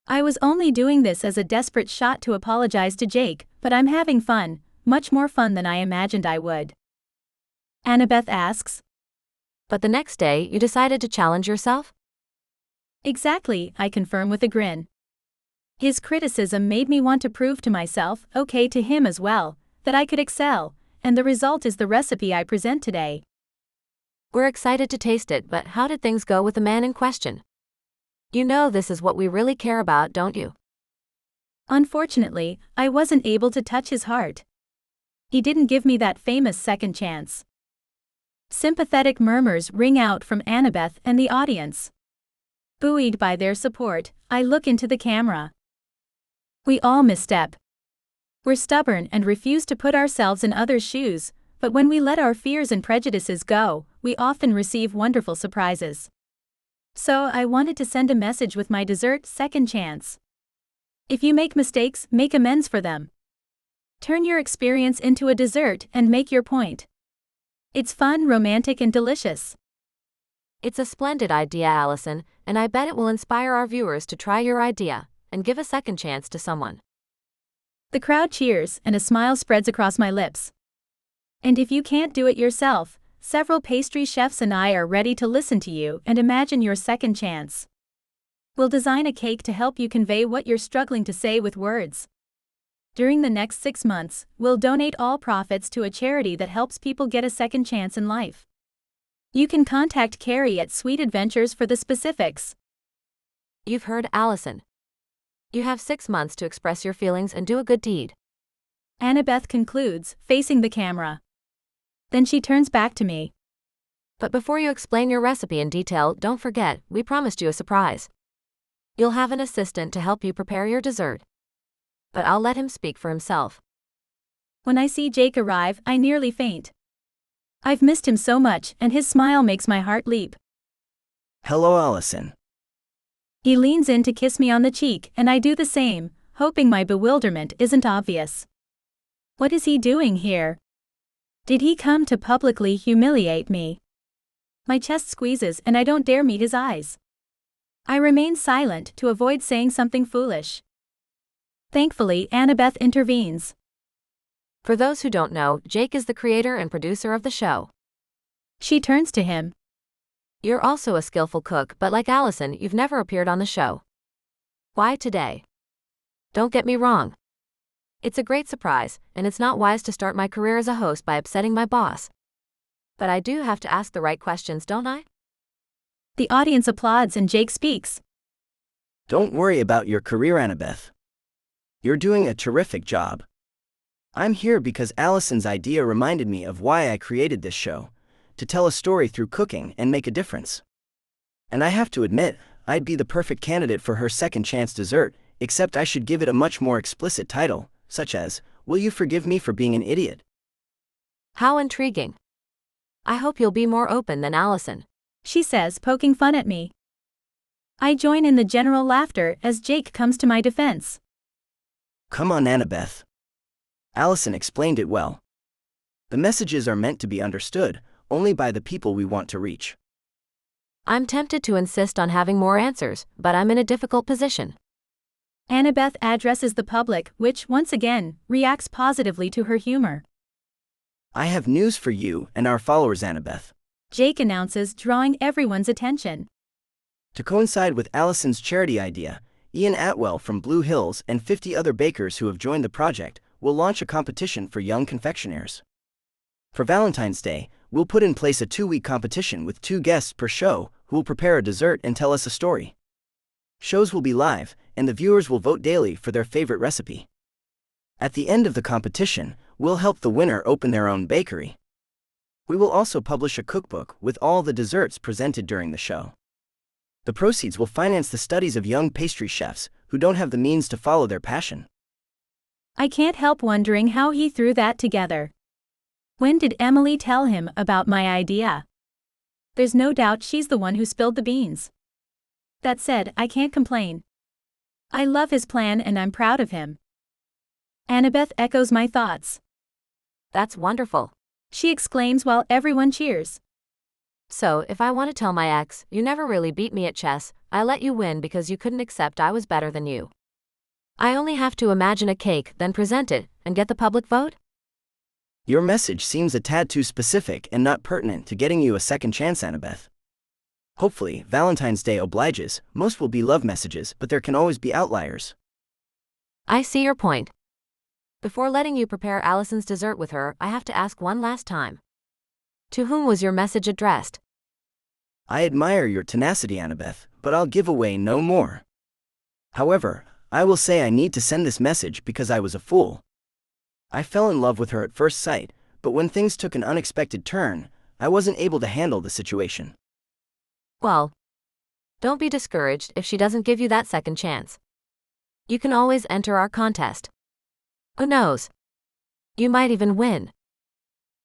I was only doing this as a desperate shot to apologize to Jake, but I'm having fun, much more fun than I imagined I would. Annabeth asks. But the next day, you decided to challenge yourself? Exactly, I confirm with a grin. His criticism made me want to prove to myself, okay, to him as well, that I could excel, and the result is the recipe I present today. We're excited to taste it, but how did things go with the man in question? You know this is what we really care about, don't you? Unfortunately, I wasn't able to touch his heart. He didn't give me that famous second chance. Sympathetic murmurs ring out from Annabeth and the audience. Buoyed by their support, I look into the camera. We all misstep. We're stubborn and refuse to put ourselves in others' shoes, but when we let our fears and prejudices go, we often receive wonderful surprises. So I wanted to send a message with my dessert second chance. If you make mistakes, make amends for them. Turn your experience into a dessert and make your point. It's fun, romantic, and delicious. It's a splendid idea, Allison, and I bet it will inspire our viewers to try your idea and give a second chance to someone. The crowd cheers, and a smile spreads across my lips. And if you can't do it yourself, several pastry chefs and I are ready to listen to you and imagine your second chance. We'll design a cake to help you convey what you're struggling to say with words. During the next 6 months, we'll donate all profits to a charity that helps people get a second chance in life. You can contact Carrie at Sweet Adventures for the specifics. You've heard Allison. You have 6 months to express your feelings and do a good deed. Annabeth concludes, facing the camera. Then she turns back to me. But before you explain your recipe in detail, don't forget, we promised you a surprise. You'll have an assistant to help you prepare your dessert. But I'll let him speak for himself. When I see Jake arrive, I nearly faint. I've missed him so much, and his smile makes my heart leap. Hello, Allison. He leans in to kiss me on the cheek, and I do the same, hoping my bewilderment isn't obvious. What is he doing here? Did he come to publicly humiliate me? My chest squeezes and I don't dare meet his eyes. I remain silent to avoid saying something foolish. Thankfully, Annabeth intervenes. For those who don't know, Jake is the creator and producer of the show. She turns to him. You're also a skillful cook, but like Allison, you've never appeared on the show. Why today? Don't get me wrong. It's a great surprise, and it's not wise to start my career as a host by upsetting my boss. But I do have to ask the right questions, don't I? The audience applauds and Jake speaks. Don't worry about your career, Annabeth. You're doing a terrific job. I'm here because Allison's idea reminded me of why I created this show, to tell a story through cooking and make a difference. And I have to admit, I'd be the perfect candidate for her second chance dessert, except I should give it a much more explicit title, such as, Will You Forgive Me for Being an Idiot? How intriguing. I hope you'll be more open than Allison, she says, poking fun at me. I join in the general laughter as Jake comes to my defense. Come on, Annabeth. Allison explained it well. The messages are meant to be understood only by the people we want to reach. I'm tempted to insist on having more answers, but I'm in a difficult position. Annabeth addresses the public, which, once again, reacts positively to her humor. I have news for you and our followers, Annabeth. Jake announces, drawing everyone's attention. To coincide with Allison's charity idea, Ian Atwell from Blue Hills and 50 other bakers who have joined the project will launch a competition for young confectionaires. For Valentine's Day, we'll put in place a 2-week competition with 2 guests per show who will prepare a dessert and tell us a story. Shows will be live, and the viewers will vote daily for their favorite recipe. At the end of the competition, we'll help the winner open their own bakery, We will also publish a cookbook with all the desserts presented during the show. The proceeds will finance the studies of young pastry chefs who don't have the means to follow their passion. I can't help wondering how he threw that together. When did Emily tell him about my idea? There's no doubt she's the one who spilled the beans. That said, I can't complain. I love his plan and I'm proud of him. Annabeth echoes my thoughts. That's wonderful. She exclaims while everyone cheers. So, if I want to tell my ex, you never really beat me at chess, I let you win because you couldn't accept I was better than you. I only have to imagine a cake, then present it, and get the public vote? Your message seems a tad too specific and not pertinent to getting you a second chance, Annabeth. Hopefully, Valentine's Day obliges. Most will be love messages, but there can always be outliers. I see your point. Before letting you prepare Allison's dessert with her, I have to ask one last time. To whom was your message addressed? I admire your tenacity, Annabeth, but I'll give away no more. However, I will say I need to send this message because I was a fool. I fell in love with her at first sight, but when things took an unexpected turn, I wasn't able to handle the situation. Well, don't be discouraged if she doesn't give you that second chance. You can always enter our contest. Who knows? You might even win.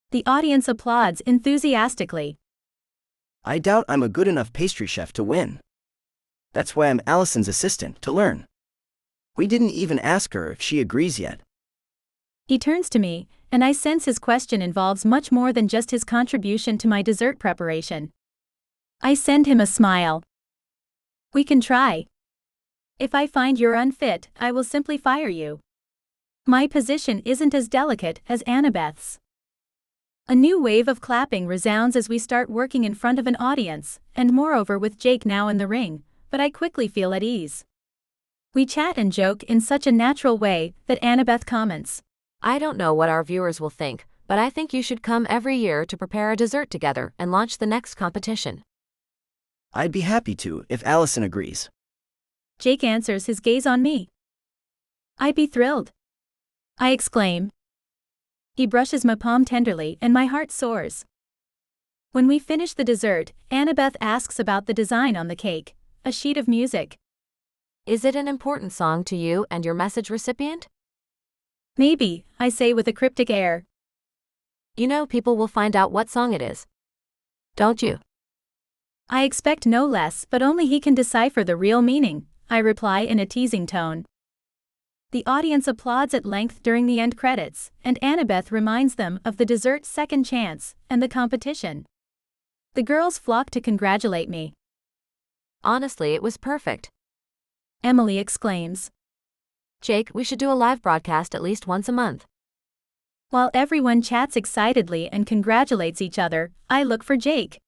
The audience applauds enthusiastically. I doubt I'm a good enough pastry chef to win. That's why I'm Allison's assistant, to learn. We didn't even ask her if she agrees yet. He turns to me, and I sense his question involves much more than just his contribution to my dessert preparation. I send him a smile. We can try. If I find you're unfit, I will simply fire you. My position isn't as delicate as Annabeth's. A new wave of clapping resounds as we start working in front of an audience, and moreover with Jake now in the ring, but I quickly feel at ease. We chat and joke in such a natural way that Annabeth comments, I don't know what our viewers will think, but I think you should come every year to prepare a dessert together and launch the next competition. I'd be happy to if Allison agrees. Jake answers, his gaze on me. I'd be thrilled. I exclaim. He brushes my palm tenderly and my heart soars. When we finish the dessert, Annabeth asks about the design on the cake, a sheet of music. Is it an important song to you and your message recipient? Maybe, I say with a cryptic air. You know people will find out what song it is. Don't you? I expect no less, but only he can decipher the real meaning, I reply in a teasing tone. The audience applauds at length during the end credits, and Annabeth reminds them of the dessert's second chance and the competition. The girls flock to congratulate me. Honestly, it was perfect. Emily exclaims. Jake, we should do a live broadcast at least once a month. While everyone chats excitedly and congratulates each other, I look for Jake.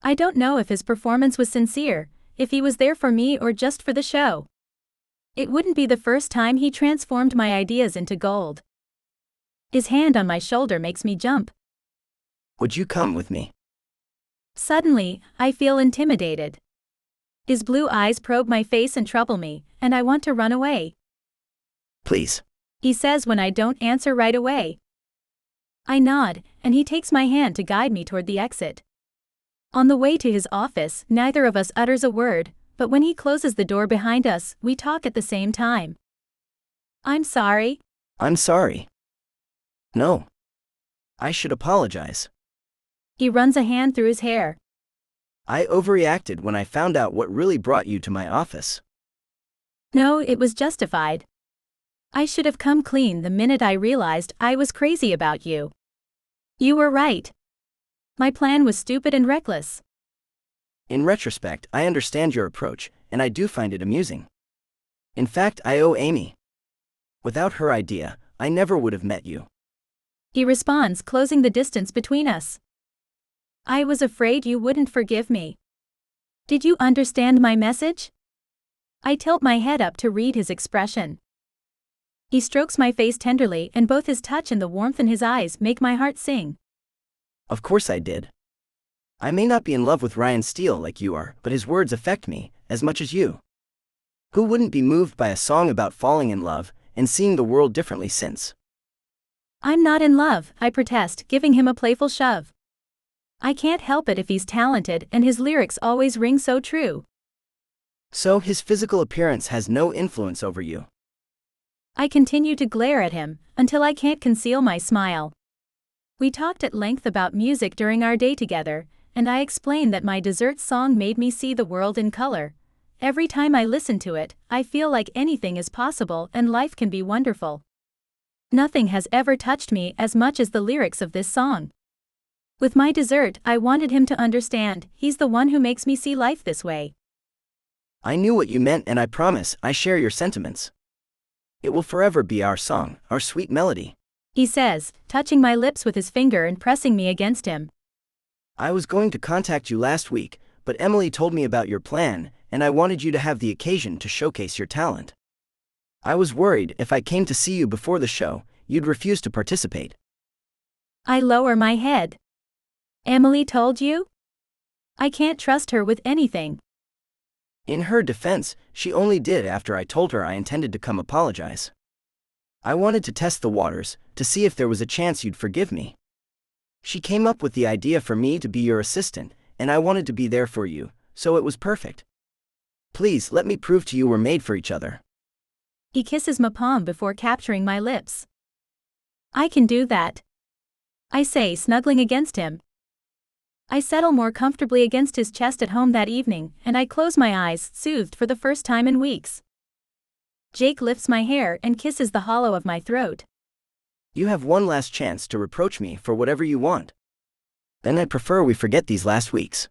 I don't know if his performance was sincere, if he was there for me or just for the show. It wouldn't be the first time he transformed my ideas into gold. His hand on my shoulder makes me jump. Would you come with me? Suddenly, I feel intimidated. His blue eyes probe my face and trouble me, and I want to run away. Please. He says when I don't answer right away. I nod, and he takes my hand to guide me toward the exit. On the way to his office, neither of us utters a word, but when he closes the door behind us, we talk at the same time. I'm sorry. I'm sorry. No. I should apologize. He runs a hand through his hair. I overreacted when I found out what really brought you to my office. No, it was justified. I should have come clean the minute I realized I was crazy about you. You were right. My plan was stupid and reckless. In retrospect, I understand your approach, and I do find it amusing. In fact, I owe Amy. Without her idea, I never would have met you. He responds, closing the distance between us. I was afraid you wouldn't forgive me. Did you understand my message? I tilt my head up to read his expression. He strokes my face tenderly, and both his touch and the warmth in his eyes make my heart sing. Of course I did. I may not be in love with Ryan Steele like you are, but his words affect me as much as you. Who wouldn't be moved by a song about falling in love and seeing the world differently since? I'm not in love, I protest, giving him a playful shove. I can't help it if he's talented and his lyrics always ring so true. So his physical appearance has no influence over you. I continue to glare at him, until I can't conceal my smile. We talked at length about music during our day together, and I explained that my dessert song made me see the world in color. Every time I listen to it, I feel like anything is possible and life can be wonderful. Nothing has ever touched me as much as the lyrics of this song. With my dessert, I wanted him to understand, he's the one who makes me see life this way. I knew what you meant and I promise I share your sentiments. It will forever be our song, our sweet melody, he says, touching my lips with his finger and pressing me against him. I was going to contact you last week, but Emily told me about your plan, and I wanted you to have the occasion to showcase your talent. I was worried if I came to see you before the show, you'd refuse to participate. I lower my head. Emily told you? I can't trust her with anything. In her defense, she only did after I told her I intended to come apologize. I wanted to test the waters, to see if there was a chance you'd forgive me. She came up with the idea for me to be your assistant, and I wanted to be there for you, so it was perfect. Please let me prove to you we're made for each other. He kisses my palm before capturing my lips. I can do that, I say, snuggling against him. I settle more comfortably against his chest at home that evening, and I close my eyes, soothed for the first time in weeks. Jake lifts my hair and kisses the hollow of my throat. You have one last chance to reproach me for whatever you want. Then I prefer we forget these last weeks.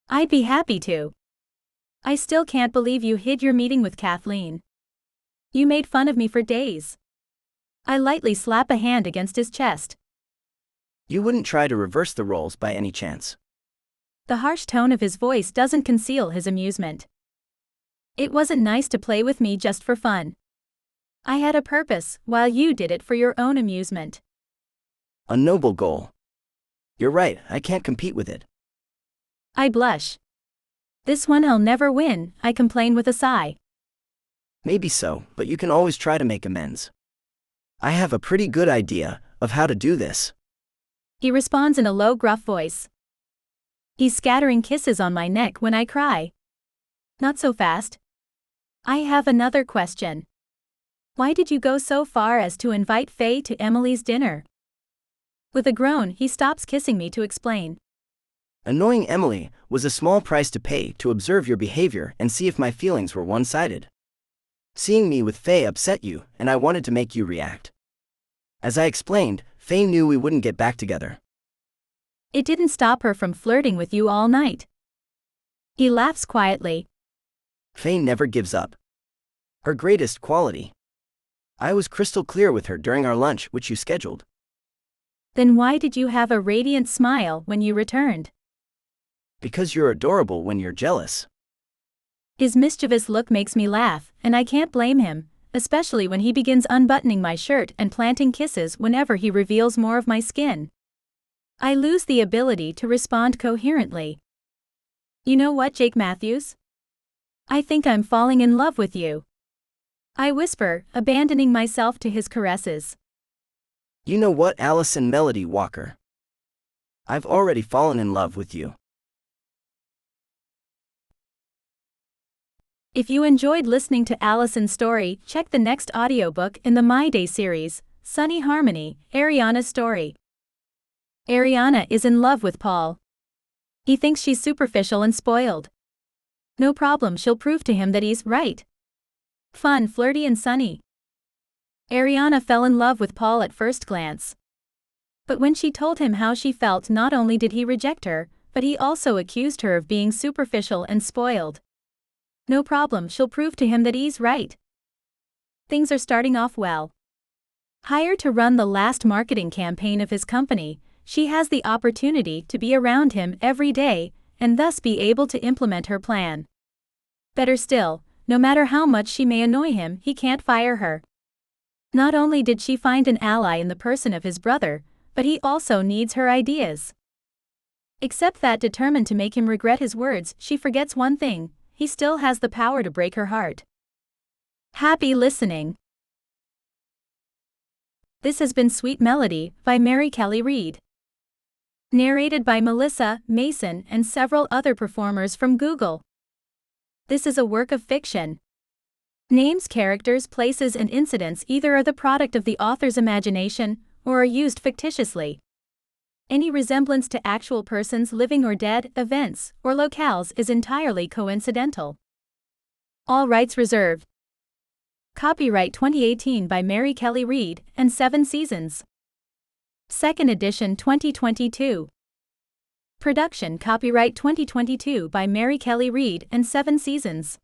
I'd be happy to. I still can't believe you hid your meeting with Kathleen. You made fun of me for days. I lightly slap a hand against his chest. You wouldn't try to reverse the roles by any chance. The harsh tone of his voice doesn't conceal his amusement. It wasn't nice to play with me just for fun. I had a purpose, while you did it for your own amusement. A noble goal. You're right, I can't compete with it. I blush. This one I'll never win, I complain with a sigh. Maybe so, but you can always try to make amends. I have a pretty good idea of how to do this. He responds in a low, gruff voice. He's scattering kisses on my neck when I cry. Not so fast. I have another question. Why did you go so far as to invite Faye to Emily's dinner? With a groan, he stops kissing me to explain. Annoying Emily was a small price to pay to observe your behavior and see if my feelings were one-sided. Seeing me with Faye upset you, and I wanted to make you react. As I explained, Faye knew we wouldn't get back together. It didn't stop her from flirting with you all night. He laughs quietly. Faye never gives up. Her greatest quality. I was crystal clear with her during our lunch, which you scheduled. Then why did you have a radiant smile when you returned? Because you're adorable when you're jealous. His mischievous look makes me laugh, and I can't blame him, especially when he begins unbuttoning my shirt and planting kisses whenever he reveals more of my skin. I lose the ability to respond coherently. You know what, Jake Matthews? I think I'm falling in love with you. I whisper, abandoning myself to his caresses. You know what, Allison Melody Walker? I've already fallen in love with you. If you enjoyed listening to Allison's story, check the next audiobook in the My Day series, Sunny Harmony, Ariana's story. Ariana is in love with Paul. He thinks she's superficial and spoiled. No problem, she'll prove to him that he's right. Fun, flirty and sunny. Ariana fell in love with Paul at first glance. But when she told him how she felt, not only did he reject her, but he also accused her of being superficial and spoiled. No problem, she'll prove to him that he's right. Things are starting off well. Hired to run the last marketing campaign of his company, she has the opportunity to be around him every day, and thus be able to implement her plan. Better still, no matter how much she may annoy him, he can't fire her. Not only did she find an ally in the person of his brother, but he also needs her ideas. Except that, determined to make him regret his words, she forgets one thing: he still has the power to break her heart. Happy listening. This has been Sweet Melody by Mary Kelly Reid. Narrated by Melissa, Mason, and several other performers from Google. This is a work of fiction. Names, characters, places, and incidents either are the product of the author's imagination or are used fictitiously. Any resemblance to actual persons living or dead, events, or locales is entirely coincidental. All rights reserved. Copyright 2018 by Mary Kelly Reid and 7 Seasons. Second edition 2022. Production copyright 2022 by Mary Kelly Reid and 7 Seasons.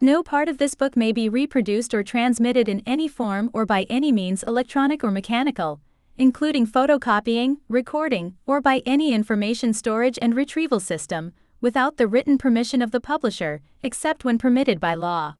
No part of this book may be reproduced or transmitted in any form or by any means electronic or mechanical, including photocopying, recording, or by any information storage and retrieval system, without the written permission of the publisher, except when permitted by law.